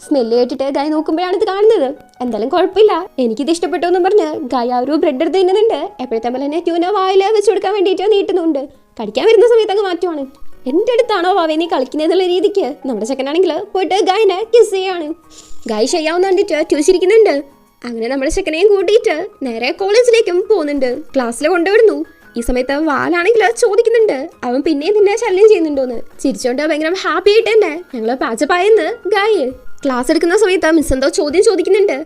സ്മെല്ല് കേട്ടിട്ട് ഗായ് നോക്കുമ്പോഴാണ് ഇത് കാണുന്നത്. എന്തായാലും കുഴപ്പമില്ല, എനിക്കിത് ഇഷ്ടപ്പെട്ടു എന്ന് പറഞ്ഞ് ഗായ് ആ ഒരു ബ്രെഡ് എടുത്ത് തിന്നുന്നുണ്ട്. എപ്പോഴത്തെ പോലെ തന്നെ ട്യൂനെ വായില് വെച്ച് കൊടുക്കാൻ വേണ്ടിയിട്ട് നീട്ടുന്നുണ്ട്. കടിക്കാൻ വരുന്ന സമയത്ത് അങ്ങ് മാറ്റുവാണ്. എൻ്റെ അടുത്താണോ വാവേ നീ കളിക്കുന്നതെന്നുള്ള രീതിക്ക് നമ്മുടെ ചെക്കനാണെങ്കിൽ പോയിട്ട് ഗായിനെ കിസ് ചെയ്യാണ്. ഗായ് ചെയ്യാവുന്ന കണ്ടിട്ട് ട്യൂശിരിക്കുന്നുണ്ട്. അങ്ങനെ നമ്മുടെ ചെക്കനെയും കൂട്ടിയിട്ട് നേരെ കോളേജിലേക്കും പോകുന്നുണ്ട്. ക്ലാസ്സിൽ കൊണ്ടുവിടുന്നു. ഈ സമയത്ത് വാലാണെങ്കിൽ ചോദിക്കുന്നുണ്ട് അവൻ പിന്നെയും നിന്നെ ശല്യം ചെയ്യുന്നുണ്ടോന്ന്. ചിരിച്ചോണ്ട് ഭയങ്കര ഹാപ്പി ആയിട്ട് തന്നെ ഞങ്ങള് പാച്ചപ്പായെന്ന് ഗായ്. ക്ലാസ് എടുക്കുന്ന സമയത്ത് മിസ് എന്തോ ചോദ്യം ചോദിക്കുന്നുണ്ട്.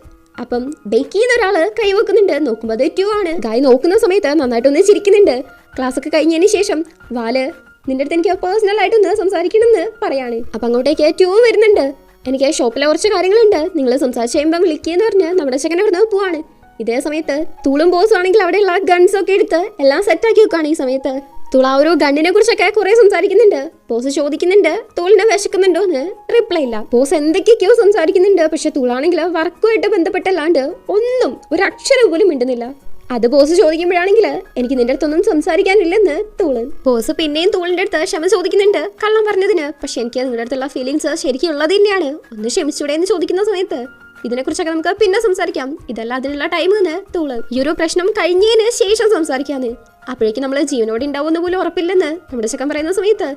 അപ്പം ബേക്ക് ചെയ്യുന്ന ഒരാള് കൈവെക്കുന്നുണ്ട്. നോക്കുമ്പോൾ അത് ട്യൂ ആണ്. ഗായ് നോക്കുന്ന സമയത്ത് നന്നായിട്ടൊന്ന് ചിരിക്കുന്നുണ്ട്. ക്ലാസ് ഒക്കെ കഴിഞ്ഞതിന് ശേഷം വാല് നിന്റെ അടുത്ത് എനിക്ക് പേഴ്സണൽ ആയിട്ടൊന്ന് സംസാരിക്കണമെന്ന് പറയാണ്. അപ്പൊ അങ്ങോട്ടേക്ക് ട്യൂ വരുന്നുണ്ട്. എനിക്ക് ഷോപ്പിലെ കുറച്ച് കാര്യങ്ങളുണ്ട്, നിങ്ങൾ സംസാരിച്ച് കഴിയുമ്പോൾ വിളിക്കുകയെന്ന് പറഞ്ഞ് നമ്മുടെ ചെക്കനെ ഇവിടുന്ന് പോവാണ്. ഇതേ സമയത്ത് തൂളും ബോസും ആണെങ്കിൽ അവിടെയുള്ള ഗൺസ് ഒക്കെ എടുത്ത് എല്ലാം സെറ്റാക്കി വെക്കുകയാണ്. ഈ സമയത്ത് തൂൾ ആ ഒരു ഗണ്ണിനെ കുറിച്ചൊക്കെ കുറെ സംസാരിക്കുന്നുണ്ട്. ബോസ് ചോദിക്കുന്നുണ്ട് തൂളിനെ വിശക്കുന്നുണ്ടോ എന്ന്. റിപ്ലൈ ഇല്ല. ബോസ് എന്തൊക്കെയൊക്കെയോ സംസാരിക്കുന്നുണ്ട്. പക്ഷെ തൂളാണെങ്കിൽ വർക്കുമായിട്ട് ബന്ധപ്പെട്ടല്ലാണ്ട് ഒന്നും ഒരു അക്ഷരം പോലും മിണ്ടുന്നില്ല. അത് ബോസ് ചോദിക്കുമ്പോഴാണെങ്കിൽ എനിക്ക് നിന്റെ അടുത്തൊന്നും സംസാരിക്കാനില്ലെന്ന് തൂള്. ബോസ് പിന്നെയും തൂളിന്റെ അടുത്ത് ക്ഷമ ചോദിക്കുന്നുണ്ട് കള്ളം പറഞ്ഞതിന്. പക്ഷെ എനിക്ക് നിങ്ങളുടെ അടുത്തുള്ള ഫീലിങ്സ് ശരിക്കും ഉള്ളത് തന്നെയാണ്, ഒന്ന് ക്ഷമിച്ചൂടെ എന്ന് ചോദിക്കുന്ന സമയത്ത് ഇതിനെക്കുറിച്ചൊക്കെ നമുക്ക് പിന്നെ സംസാരിക്കാം, ഇതല്ല അതിനുള്ള ടൈം എന്ന് തൂള്. ഈ ഒരു പ്രശ്നം കഴിഞ്ഞതിന് ശേഷം സംസാരിക്കാന്ന്. അപ്പോഴേക്കും നമ്മൾ ജീവനോട് ഉണ്ടാവുന്ന പോലും ഉറപ്പില്ലെന്ന് നമ്മുടെ ചെക്കൻ പറയുന്ന സമയത്ത്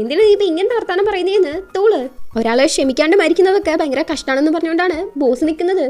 എന്തിനാ നീ ഇപ്പൊ ഇങ്ങനത്തെ വർത്താനം പറയുന്നതെന്ന് തൂള്. ഒരാളെ ക്ഷമിക്കാണ്ട് മരിക്കുന്നതൊക്കെ ഭയങ്കര കഷ്ടമാണെന്ന് പറഞ്ഞുകൊണ്ടാണ് ബോസ് നിൽക്കുന്നത്.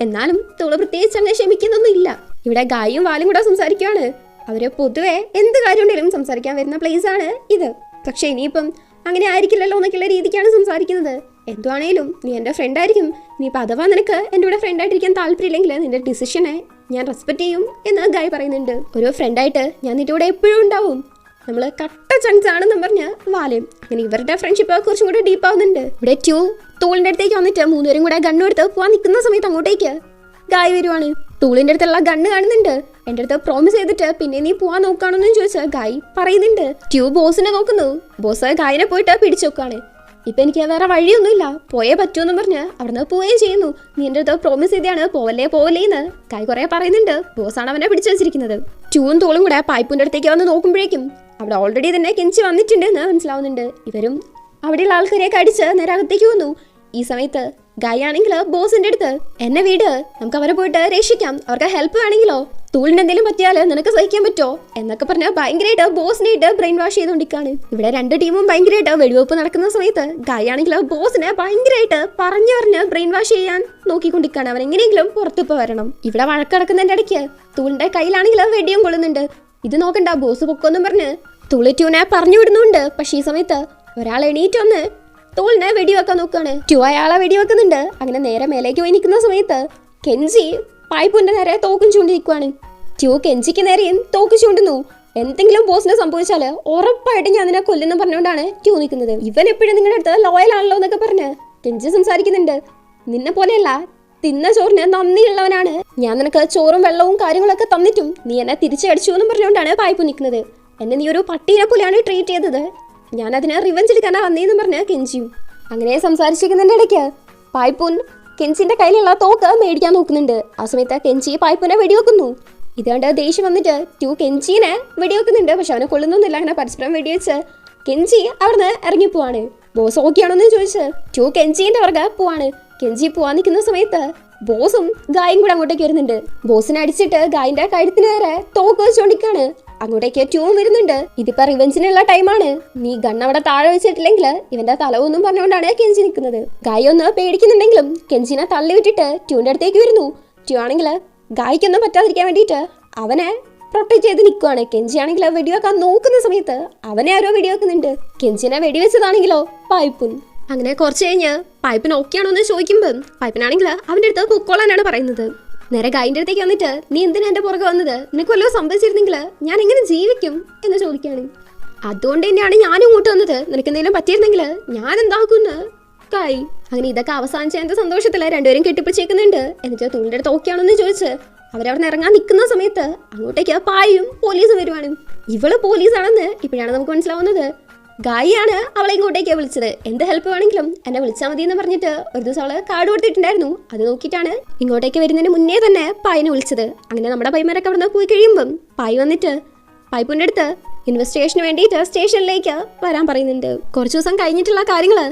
എന്നാലും തൂള് പ്രത്യേകിച്ച് അങ്ങനെ ക്ഷമിക്കുന്നൊന്നും ഇല്ല. ഇവിടെ ഗായും വാലും കൂടെ സംസാരിക്കുകയാണ്. അവര് പൊതുവെ എന്ത് കാര്യം ഉണ്ടെങ്കിലും സംസാരിക്കാൻ വരുന്ന പ്ലേസ് ആണ് ഇത്. പക്ഷെ ഇനിയിപ്പം അങ്ങനെ ആയിരിക്കില്ലല്ലോ എന്നൊക്കെയുള്ള രീതിക്കാണ് സംസാരിക്കുന്നത്. എന്തുവാണേലും നീ എൻ്റെ ഫ്രണ്ട് ആയിരിക്കും, നീ ഇപ്പം അഥവാ നിനക്ക് എൻ്റെ കൂടെ ഫ്രണ്ടായിട്ടിരിക്കാൻ താല്പര്യമില്ലെങ്കിൽ നിന്റെ ഡിസിഷനെ ഞാൻ റെസ്പെക്ട് ചെയ്യും എന്ന് ഗായ് പറയുന്നുണ്ട്. ഒരു ഫ്രണ്ടായിട്ട് ഞാൻ നിന്റെ കൂടെ എപ്പോഴും ഉണ്ടാവും, നമ്മൾ കട്ട ചങ്സ് ആണെന്നും പറഞ്ഞ് വാലയും. അങ്ങനെ ഇവരുടെ ഫ്രണ്ട്ഷിപ്പ് കുറച്ചും കൂടെ ഡീപ്പ് ആവുന്നുണ്ട്. ഇവിടെ ട്യൂ തൂളിൻ്റെ അടുത്തേക്ക് വന്നിട്ട് മൂന്നുപേരും കൂടെ ഗണ്ണും എടുത്ത് പോവാൻ നിൽക്കുന്ന സമയത്ത് അങ്ങോട്ടേക്ക് ഗായ് വരുവാണ്. തൂളിൻ്റെ അടുത്തുള്ള ഗണ്ണ് കാണുന്നുണ്ട്. എൻ്റെ അടുത്ത് പ്രോമിസ് ചെയ്തിട്ട് പിന്നെ നീ പോവാൻ നോക്കുകയാണെന്ന് ചോദിച്ചാൽ ഗായ് പറയുന്നുണ്ട്. ട്യൂ ബോസിനെ നോക്കുന്നു. ബോസ് ഗായിനെ പോയിട്ട് പിടിച്ചു നോക്കുകയാണ്. ഇപ്പം എനിക്ക് വേറെ വഴിയൊന്നുമില്ല, പോയേ പറ്റുമെന്ന് പറഞ്ഞ് അവിടുന്ന് പോവുകയും ചെയ്യുന്നു. നീ എൻ്റെ അടുത്ത് പ്രോമിസ് ചെയ്താണ് പോവല്ലേ എന്ന് ഗായ് കുറേ പറയുന്നുണ്ട്. ബോസാണ് അവനെ പിടിച്ചു വെച്ചിരിക്കുന്നത്. ട്യൂവും തൂളും കൂടെ പൈപ്പിൻ്റെ അടുത്തേക്ക് വന്ന് നോക്കുമ്പോഴേക്കും അവിടെ ഓൾറെഡി തന്നെ കെഞ്ചി വന്നിട്ടുണ്ട് എന്ന് മനസ്സിലാവുന്നുണ്ട്. ഇവരും അവിടെയുള്ള ആൾക്കാരെയൊക്കെ അടിച്ച് നേരെ അകത്തേക്ക് വന്നു. ഈ സമയത്ത് ഗായ് ആണെങ്കിൽ ബോസിന്റെ അടുത്ത് എന്നെ വീട്, നമുക്ക് അവരെ പോയിട്ട് രക്ഷിക്കാം, അവർക്ക് ഹെൽപ്പ് വേണമെങ്കിലോ, തൂളിന് എന്തെങ്കിലും പറ്റിയാൽ നിനക്ക് സഹിക്കാൻ പറ്റുമോ എന്നൊക്കെ പറഞ്ഞ് ഭയങ്കരമായിട്ട് ബോസിനായിട്ട് ബ്രെയിൻ വാഷ് ചെയ്തുകൊണ്ടിരിക്കുകയാണ്. ഇവിടെ രണ്ട് ടീമും ഭയങ്കരമായിട്ട് വെടിവെപ്പ് നടക്കുന്ന സമയത്ത് ഗായ് ആണെങ്കിൽ ബോസിനെ ഭയങ്കരമായിട്ട് പറഞ്ഞ് ബ്രെയിൻ വാഷ് ചെയ്യാൻ നോക്കിക്കൊണ്ടിരിക്കുകയാണ്. അവൻ എങ്ങനെയെങ്കിലും പുറത്തിപ്പോ വരണം. ഇവിടെ വഴക്കടക്കുന്നതിന്റെ ഇടയ്ക്ക് തൂളിന്റെ കയ്യിലാണെങ്കിൽ വെടിയും കൊള്ളുന്നുണ്ട്. ഇത് നോക്കണ്ട ബോസ് പൊക്കൊന്നും പറഞ്ഞ് തൂളി ട്യൂനെ പറഞ്ഞു വിടുന്നുണ്ട്. പക്ഷെ ഈ സമയത്ത് ഒരാൾ എണീറ്റ് വന്ന് തൂളിനെ വെടിവെക്കാൻ നോക്കുകയാണ്. ട്യൂ അയാളെ വെടിവെക്കുന്നുണ്ട്. അങ്ങനെ നേരെ മേലേക്ക് പോയി നിൽക്കുന്ന സമയത്ത് കെഞ്ചി പൈപ്പിന്റെ നേരെ തോക്കും ചൂണ്ടി നിൽക്കുവാണ്. ട്യൂ കെഞ്ചിക്ക് നേരെയും തോക്ക് ചൂണ്ടുന്നു. എന്തെങ്കിലും ബോസിനെ സംഭവിച്ചാൽ ഉറപ്പായിട്ട് ഞാൻ നിന്നെ കൊല്ലുന്നു പറഞ്ഞുകൊണ്ടാണ് ട്യൂ നിൽക്കുന്നത്. ഇവൻ എപ്പോഴും നിങ്ങളുടെ അടുത്ത് ലോയൽ ആണല്ലോ എന്നൊക്കെ പറഞ്ഞ് കെഞ്ചി സംസാരിക്കുന്നുണ്ട്. നിന്നെ പോലെയല്ല, തിന്ന ചോറിന് നന്ദിയുള്ളവനാണ് ഞാൻ. നിനക്ക് ചോറും വെള്ളവും കാര്യങ്ങളൊക്കെ തന്നിട്ടും നീ എന്നെ തിരിച്ചടിച്ചു എന്നും പറഞ്ഞുകൊണ്ടാണ് പൈപ്പ് നിൽക്കുന്നത്. എന്നെ നീ ഒരു പട്ടീനെ പോലെയാണ് ട്രീറ്റ് ചെയ്തത്, ഞാൻ അതിനെ റിവെഞ്ച് എടുക്കാനാണ് വന്നേന്ന് പറഞ്ഞ് കെഞ്ചിയും. അങ്ങനെ സംസാരിച്ചിരിക്കുന്നതിൻ്റെ ഇടയ്ക്ക് പൈപ്പൂൻ കെഞ്ചിന്റെ കയ്യിലുള്ള തോക്ക് മേടിക്കാൻ നോക്കുന്നുണ്ട്. ആ സമയത്ത് കെഞ്ചി പൈപ്പിനെ വെടിവെക്കുന്നു. ഇതുകൊണ്ട് ദേഷ്യം വന്നിട്ട് ട്യൂ കെഞ്ചിനെ വെടിവെക്കുന്നുണ്ട്. പക്ഷെ അവനെ കൊള്ളുന്നൊന്നുമില്ല. അങ്ങനെ പരസ്പരം വെടിവെച്ച് കെഞ്ചി അവിടുന്ന് ഇറങ്ങിപ്പോവാണ്. ബോസ് ഓക്കെയാണോന്ന് ചോദിച്ച് ട്യൂ കെഞ്ചിന്റെ പുറകെ പോവാണ്. കെഞ്ചി പോവാൻ നിൽക്കുന്ന സമയത്ത് ബോസും ഗായും കൂടെ അങ്ങോട്ടേക്ക് വരുന്നുണ്ട്. ബോസിനെ അടിച്ചിട്ട് ഗായിന്റെ കഴുത്തിന് നേരെ തോക്ക് വെച്ചോണ്ടിരിക്കാണ്. അങ്ങോട്ടേക്ക് ട്യൂവും വരുന്നുണ്ട്. ഇതിപ്പോ റിവെഞ്ചിനുള്ള ടൈമാണ്, നീ ഗണ്ണ് അവിടെ താഴെ വെച്ചിട്ടില്ലെങ്കിൽ ഇവന്റെ തല ഒന്നും പറഞ്ഞുകൊണ്ടാണ് കെഞ്ചി നിൽക്കുന്നത്. ഗായി ഒന്ന് പേടിക്കുന്നുണ്ടെങ്കിലും കെഞ്ചിനെ തള്ളി വിട്ടിട്ട് ട്യൂവിന്റെ അടുത്തേക്ക് വരുന്നു. ട്യൂ ആണെങ്കിൽ ഗായിക്കൊന്നും പറ്റാതിരിക്കാൻ വേണ്ടിയിട്ട് അവനെ പ്രൊട്ടക്ട് ചെയ്ത് നിൽക്കുവാണ്. കെഞ്ചി ആണെങ്കിൽ വെടിവെക്കാൻ നോക്കുന്ന സമയത്ത് അവനെ ആരോ വെടിവെക്കുന്നുണ്ട്. കെഞ്ചിനെ വെടിവെച്ചതാണെങ്കിലോ പൈപ്പുൻ. അങ്ങനെ കുറച്ച് കഴിഞ്ഞ് പൈപ്പിന് ഓക്കെയാണോ എന്ന് ചോദിക്കുമ്പോൾ പൈപ്പിനാണെങ്കിൽ അവൻ്റെ അടുത്ത് പൊക്കോളാനാണ് പറയുന്നത്. നേരെ ഗായിൻ്റെ അടുത്തേക്ക് വന്നിട്ട് നീ എന്തിനാ എൻ്റെ പുറകെ വന്നത്, നിനക്ക് വല്ലതും സംഭവിച്ചിരുന്നെങ്കിൽ ഞാൻ എങ്ങനെ ജീവിക്കും എന്ന് ചോദിക്കുകയാണ്. അതുകൊണ്ട് തന്നെയാണ് ഞാനും ഇങ്ങോട്ട് വന്നത്, നിനക്ക് എന്തെങ്കിലും പറ്റിയിരുന്നെങ്കിൽ ഞാൻ എന്താക്കുമെന്ന് ഗായി. അങ്ങനെ ഇതൊക്കെ അവസാനിച്ച എൻ്റെ സന്തോഷത്തിൽ രണ്ടുപേരും കെട്ടിപ്പിടിച്ചേക്കുന്നുണ്ട്. എന്നിട്ട് തൂളിൻ്റെ അടുത്ത് ഓക്കെയാണോ എന്ന് ചോദിച്ച് അവരവിടെ ഇറങ്ങാൻ നിൽക്കുന്ന സമയത്ത് അങ്ങോട്ടേക്ക് പായും പോലീസ് വരുവാണ്. ഇവള് പോലീസാണെന്ന് ഇപ്പോഴാണ് നമുക്ക് മനസ്സിലാവുന്നത്. ഗായിയാണ് അവളെ ഇങ്ങോട്ടേക്ക് വിളിച്ചത്. എന്ത് ഹെൽപ്പ് വേണമെങ്കിലും എന്നെ വിളിച്ചാൽ മതി എന്ന് പറഞ്ഞിട്ട് ഒരു ദിവസം അവള് കാർഡ് കൊടുത്തിട്ടുണ്ടായിരുന്നു. അത് നോക്കിയിട്ടാണ് ഇങ്ങോട്ടേക്ക് വരുന്നതിന് മുന്നേ തന്നെ പായിനെ വിളിച്ചത്. അങ്ങനെ നമ്മുടെ പൈമാരൊക്കെ അവിടെ നിന്ന് പോയി കഴിയുമ്പം പായ് വന്നിട്ട് പൈപ്പിൻ്റെ അടുത്ത് ഇൻവെസ്റ്റിഗേഷന് വേണ്ടിയിട്ട് സ്റ്റേഷനിലേക്ക് വരാൻ പറയുന്നുണ്ട്. കുറച്ച് ദിവസം കഴിഞ്ഞിട്ടുള്ള കാര്യങ്ങള്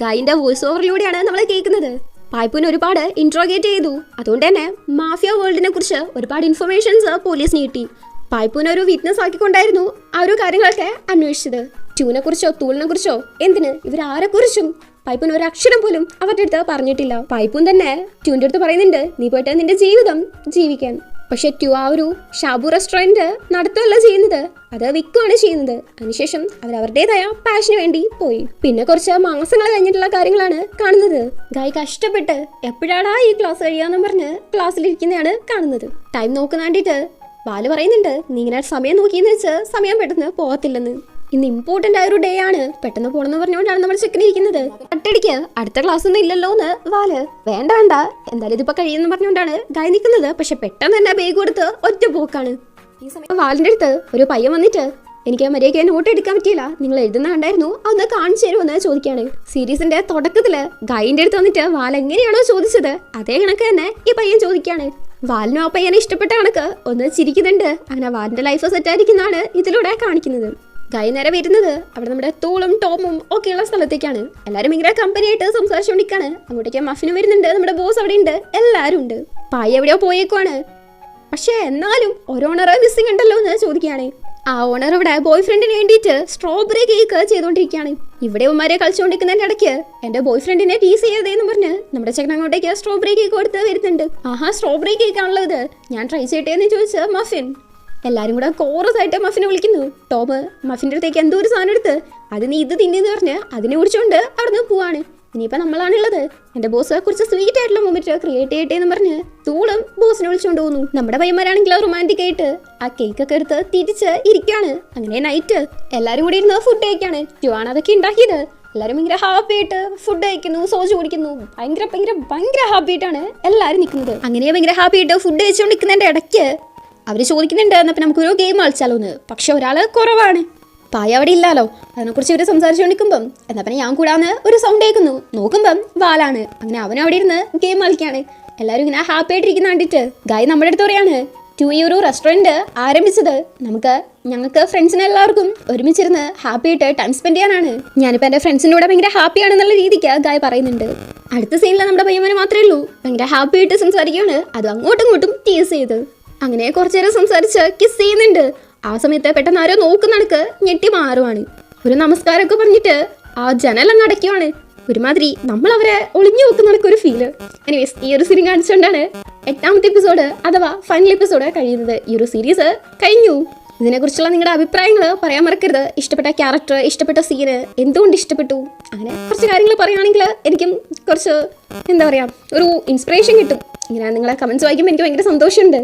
ഗായിന്റെ വോയിസ് ഓവറിലൂടെയാണ് നമ്മൾ കേൾക്കുന്നത്. പൈപ്പിനെ ഒരുപാട് ഇൻട്രോഗേറ്റ് ചെയ്തു. അതുകൊണ്ട് തന്നെ മാഫിയ വേൾഡിനെ കുറിച്ച് ഒരുപാട് ഇൻഫർമേഷൻസ് പോലീസിന് കിട്ടി. പൈപ്പിനെ ഒരു വിറ്റ്നസ് ആക്കിക്കൊണ്ടായിരുന്നു ആ ഒരു കാര്യങ്ങളൊക്കെ അന്വേഷിച്ചത്. ട്യൂനെ കുറിച്ചോ തൂളിനെ കുറിച്ചോ എന്തിന് ഇവരാരെ കുറിച്ചും പൈപ്പിന് ഒരു അക്ഷരം പോലും അവരുടെ അടുത്ത് പറഞ്ഞിട്ടില്ല. പൈപ്പും തന്നെ ട്യൂന്റെ അടുത്ത് പറയുന്നുണ്ട് നീ പോയിട്ട് നിന്റെ ജീവിതം ജീവിക്കാൻ. പക്ഷെ ട്യൂ ആ ഒരു ഷാബു റെസ്റ്റോറന്റ് നടത്തുകയല്ല ചെയ്യുന്നത്, അത് വിൽക്കുകയാണ് ചെയ്യുന്നത്. അതിനുശേഷം അവരവരുടേതായ പാഷന് വേണ്ടി പോയി. പിന്നെ കുറച്ച് മാസങ്ങൾ കഴിഞ്ഞിട്ടുള്ള കാര്യങ്ങളാണ് കാണുന്നത്. ഗായ് കഷ്ടപ്പെട്ട് എപ്പോഴാടാ ഈ ക്ലാസ് കഴിയാന്നും പറഞ്ഞ് ക്ലാസ്സിലിരിക്കുന്നതാണ് കാണുന്നത്. ടൈം നോക്കുന്ന വേണ്ടിയിട്ട് ബാല് പറയുന്നുണ്ട് നീ ഇങ്ങനെ സമയം നോക്കിയെന്ന് വെച്ച് സമയം പെട്ടെന്ന് പോകത്തില്ലെന്ന്. ഇന്ന് ഇമ്പോർട്ടന്റ് ആയ ഒരു ഡേ ആണ്, പെട്ടെന്ന് പോണെന്ന് പറഞ്ഞുകൊണ്ടാണ് നമ്മൾ ചെക്കനിരിക്കുന്നത്. അട്ടടിക്ക് അടുത്ത ക്ലാസ് ഒന്നും ഇല്ലല്ലോ എന്ന് വാല്. വേണ്ട എന്തായാലും ഇതിപ്പോ കഴിയുമെന്ന് പറഞ്ഞുകൊണ്ടാണ് ഗായ് നിൽക്കുന്നത്. പക്ഷെ പെട്ടെന്ന് തന്നെ ബാഗ് കൊടുത്ത് ഒറ്റ പോക്കാണ്. ഈ സമയം വാലിന്റെ അടുത്ത് ഒരു പയ്യൻ വന്നിട്ട് എനിക്ക് മര്യാദയ്ക്ക് നോട്ട് എടുക്കാൻ പറ്റിയില്ല, നിങ്ങൾ എഴുതുന്ന കണ്ടായിരുന്നു, അതൊന്ന് കാണിച്ചു തരുമെന്ന് ചോദിക്കുകയാണ്. സീരീസിന്റെ തുടക്കത്തില് ഗായിന്റെ അടുത്ത് വന്നിട്ട് വാൽ എങ്ങനെയാണോ ചോദിച്ചത് അതേ കണക്ക് തന്നെ ഈ പയ്യൻ ചോദിക്കുകയാണ്. വാലിനും ആ പയ്യനെ ഇഷ്ടപ്പെട്ട കണക്ക് ഒന്ന് ചിരിക്കുന്നുണ്ട്. അങ്ങനെ വാലിന്റെ ലൈഫ് സെറ്റ് ആയിരിക്കുന്നതാണ് ഇതിലൂടെ കാണിക്കുന്നത്. ഗായ് നേരെ വരുന്നത് അവിടെ നമ്മുടെ തൂളും ടോമും ഒക്കെയുള്ള സ്ഥലത്തേക്കാണ്. എല്ലാവരും ഭയങ്കര കമ്പനിയായിട്ട് സംസാരിച്ചുകൊണ്ടിരിക്കുകയാണ്. അങ്ങോട്ടേക്ക് മഫിനും വരുന്നുണ്ട്, നമ്മുടെ ബോസ് അവിടെ ഉണ്ട്, എല്ലാവരും ഉണ്ട്. പായ എവിടെയോ പോയേക്കുവാണ്. പക്ഷെ എന്നാലും ഒരു ഓണർ മിസ്സിംഗ് ഉണ്ടല്ലോ എന്ന് ചോദിക്കുകയാണ്. ആ ഓണർ ഇവിടെ ബോയ് ഫ്രണ്ടിന് വേണ്ടിയിട്ട് സ്ട്രോബെറി കേക്ക് ചെയ്തുകൊണ്ടിരിക്കുകയാണ്. ഇവിടെ ഉമ്മാരെ കളിച്ചുകൊണ്ടിരിക്കുന്നതിന്റെ ഇടയ്ക്ക് എന്റെ ബോയ് ഫ്രണ്ടിനെ ടീസ് ചെയ്തതെന്ന് പറഞ്ഞ് നമ്മുടെ ചെക്കൻ അങ്ങോട്ടേക്ക് സ്ട്രോബെറി കേക്ക് കൊടുത്ത് വരുന്നുണ്ട്. ആഹാ സ്ട്രോബെറി കേക്ക് ആണല്ലോ ഇത്, ഞാൻ ട്രൈ ചെയ്യട്ടെ എന്ന് ചോദിച്ച മഫിൻ. എല്ലാരും കൂടെ കോറസ് ആയിട്ട് മഫിനെ വിളിക്കുന്നു. ടോം മഫിന്റെ അടുത്തേക്ക് എന്തോ ഒരു സാധനം എടുത്ത് അത് നീ ഇത് തിന്നെന്ന് പറഞ്ഞ് അതിനെ കുടിച്ചുകൊണ്ട് അവിടുന്ന് പോവാണ്. ഇനിയിപ്പോൾ നമ്മളാണുള്ളത്. എൻ്റെ ബോസ് കുറച്ച് സ്വീറ്റ് ആയിട്ടുള്ള മൊമെന്റ് ക്രിയേറ്റ് ചെയ്യട്ടെ എന്ന് പറഞ്ഞ് തൂളും ബോസിനെ വിളിച്ചുകൊണ്ട് പോകുന്നു. നമ്മുടെ പയ്യന്മാരാണെങ്കിൽ റൊമാൻറ്റിക് ആയിട്ട് ആ കേക്കൊക്കെ എടുത്ത് തിരിച്ച് ഇരിക്കാണ്. അങ്ങനെ നൈറ്റ് എല്ലാവരും കൂടി ഇരുന്ന് ഫുഡ് കഴിക്കാണ്. ജുവാണ് അതൊക്കെ ഉണ്ടാക്കിയത്. എല്ലാവരും ഭയങ്കര ഹാപ്പി ആയിട്ട് ഫുഡ് കഴിക്കുന്നു, സോജ് കുടിക്കുന്നു. ഭയങ്കര ഹാപ്പി ആയിട്ടാണ് എല്ലാവരും നിൽക്കുന്നത്. അങ്ങനെ ഭയങ്കര ഹാപ്പി ആയിട്ട് ഫുഡ് കഴിച്ചുകൊണ്ട് നിൽക്കുന്നതിൻ്റെ ഇടയ്ക്ക് അവർ ചോദിക്കുന്നുണ്ട് എന്നപ്പോൾ നമുക്കൊരു ഗെയിം കളിച്ചാലോ എന്ന്. പക്ഷെ ഒരാൾ കുറവാണ്. പായ അവിടെ ഇല്ലാലോ. അതിനെക്കുറിച്ച് ഇവർ സംസാരിച്ചുകൊണ്ടിരിക്കുമ്പം എന്നാൽ പിന്നെ ഞാൻ കൂടാന്ന് ഒരു സൗണ്ട് കേൾക്കുന്നു. നോക്കുമ്പം വാലാണ്. അങ്ങനെ അവൻ അവിടെ ഇരുന്ന് ഗെയിം കളിക്കുകയാണ്. എല്ലാവരും ഇങ്ങനെ ഹാപ്പി ആയിട്ടിരിക്കുന്ന കണ്ടിട്ട് ഗായ് നമ്മുടെ അടുത്ത് പറയാണ്, ഈ ഒരു റെസ്റ്റോറൻറ്റ് ആരംഭിച്ചത് ഞങ്ങൾക്ക് ഫ്രണ്ട്സിനെ എല്ലാവർക്കും ഒരുമിച്ചിരുന്ന് ഹാപ്പി ആയിട്ട് ടൈം സ്പെൻഡ് ചെയ്യാനാണ്. ഞാനിപ്പോൾ എൻ്റെ ഫ്രണ്ട്സിൻ്റെ കൂടെ ഭയങ്കര ഹാപ്പിയാണെന്നുള്ള രീതിക്ക് ഗായ് പറയുന്നുണ്ട്. അടുത്ത സീനിൽ നമ്മുടെ പയ്യന്മാരെ മാത്രമേ ഉള്ളൂ ഭയങ്കര ഹാപ്പി ആയിട്ട് സംസാരിക്കുകയാണ്. അത് അങ്ങോട്ടും ഇങ്ങോട്ടും ടീസ് ചെയ്ത് അങ്ങനെ കുറച്ചു നേരം സംസാരിച്ച് കിസ് ചെയ്യുന്നുണ്ട്. ആ സമയത്ത് പെട്ടെന്ന് ആരോ നോക്കുന്നടക്ക് ഞെട്ടി മാറുവാണ്. ഒരു നമസ്കാരമൊക്കെ പറഞ്ഞിട്ട് ആ ജനലങ്ങ് അടയ്ക്കുവാണ്. ഒരുമാതിരി നമ്മൾ അവരെ ഒളിഞ്ഞു നോക്കുന്നതൊക്കെ ഒരു ഫീല്. എനിവേസ് ഈ ഒരു സീൻ കാണിച്ചുകൊണ്ടാണ് 8ാമത്തെ എപ്പിസോഡ് അഥവാ ഫൈനൽ എപ്പിസോഡ് കഴിയുന്നത്. ഈ ഒരു സീരീസ് കഴിഞ്ഞു. ഇതിനെക്കുറിച്ചുള്ള നിങ്ങളുടെ അഭിപ്രായങ്ങൾ പറയാൻ മറക്കരുത്. ഇഷ്ടപ്പെട്ട ക്യാരക്ടർ, ഇഷ്ടപ്പെട്ട സീന്, എന്തുകൊണ്ട് ഇഷ്ടപ്പെട്ടു, അങ്ങനെ കുറച്ച് കാര്യങ്ങൾ പറയുകയാണെങ്കിൽ എനിക്കും കുറച്ച് എന്താ പറയുക ഒരു ഇൻസ്പിറേഷൻ കിട്ടും. ഇങ്ങനെ നിങ്ങളെ കമൻസ് വായിക്കുമ്പോൾ എനിക്ക് ഭയങ്കര സന്തോഷമുണ്ട്.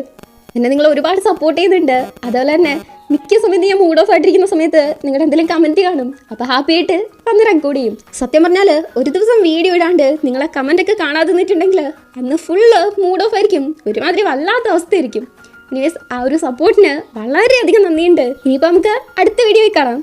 എന്നെ നിങ്ങൾ ഒരുപാട് സപ്പോർട്ട് ചെയ്യുന്നുണ്ട്. അതുപോലെ തന്നെ മിക്ക സമയത്ത് ഞാൻ മൂഡ് ഓഫ് ആയിട്ടിരിക്കുന്ന സമയത്ത് നിങ്ങളുടെ എന്തെങ്കിലും കമൻറ്റ് കാണും. അപ്പോൾ ഹാപ്പി ആയിട്ട് വന്ന് റെക്കോർഡ് ചെയ്യും. സത്യം പറഞ്ഞാൽ ഒരു ദിവസം വീഡിയോ ഇടാണ്ട് നിങ്ങളെ കമൻറ്റൊക്കെ കാണാതെ നിന്നിട്ടുണ്ടെങ്കിൽ അന്ന് ഫുള്ള് മൂഡ് ഓഫ് ആയിരിക്കും. ഒരുമാതിരി വല്ലാത്ത അവസ്ഥയായിരിക്കും. എനിവേസ് ആ ഒരു സപ്പോർട്ടിന് വളരെയധികം നന്ദിയുണ്ട്. ഇനിയിപ്പോൾ നമുക്ക് അടുത്ത വീഡിയോയിൽ കാണാം.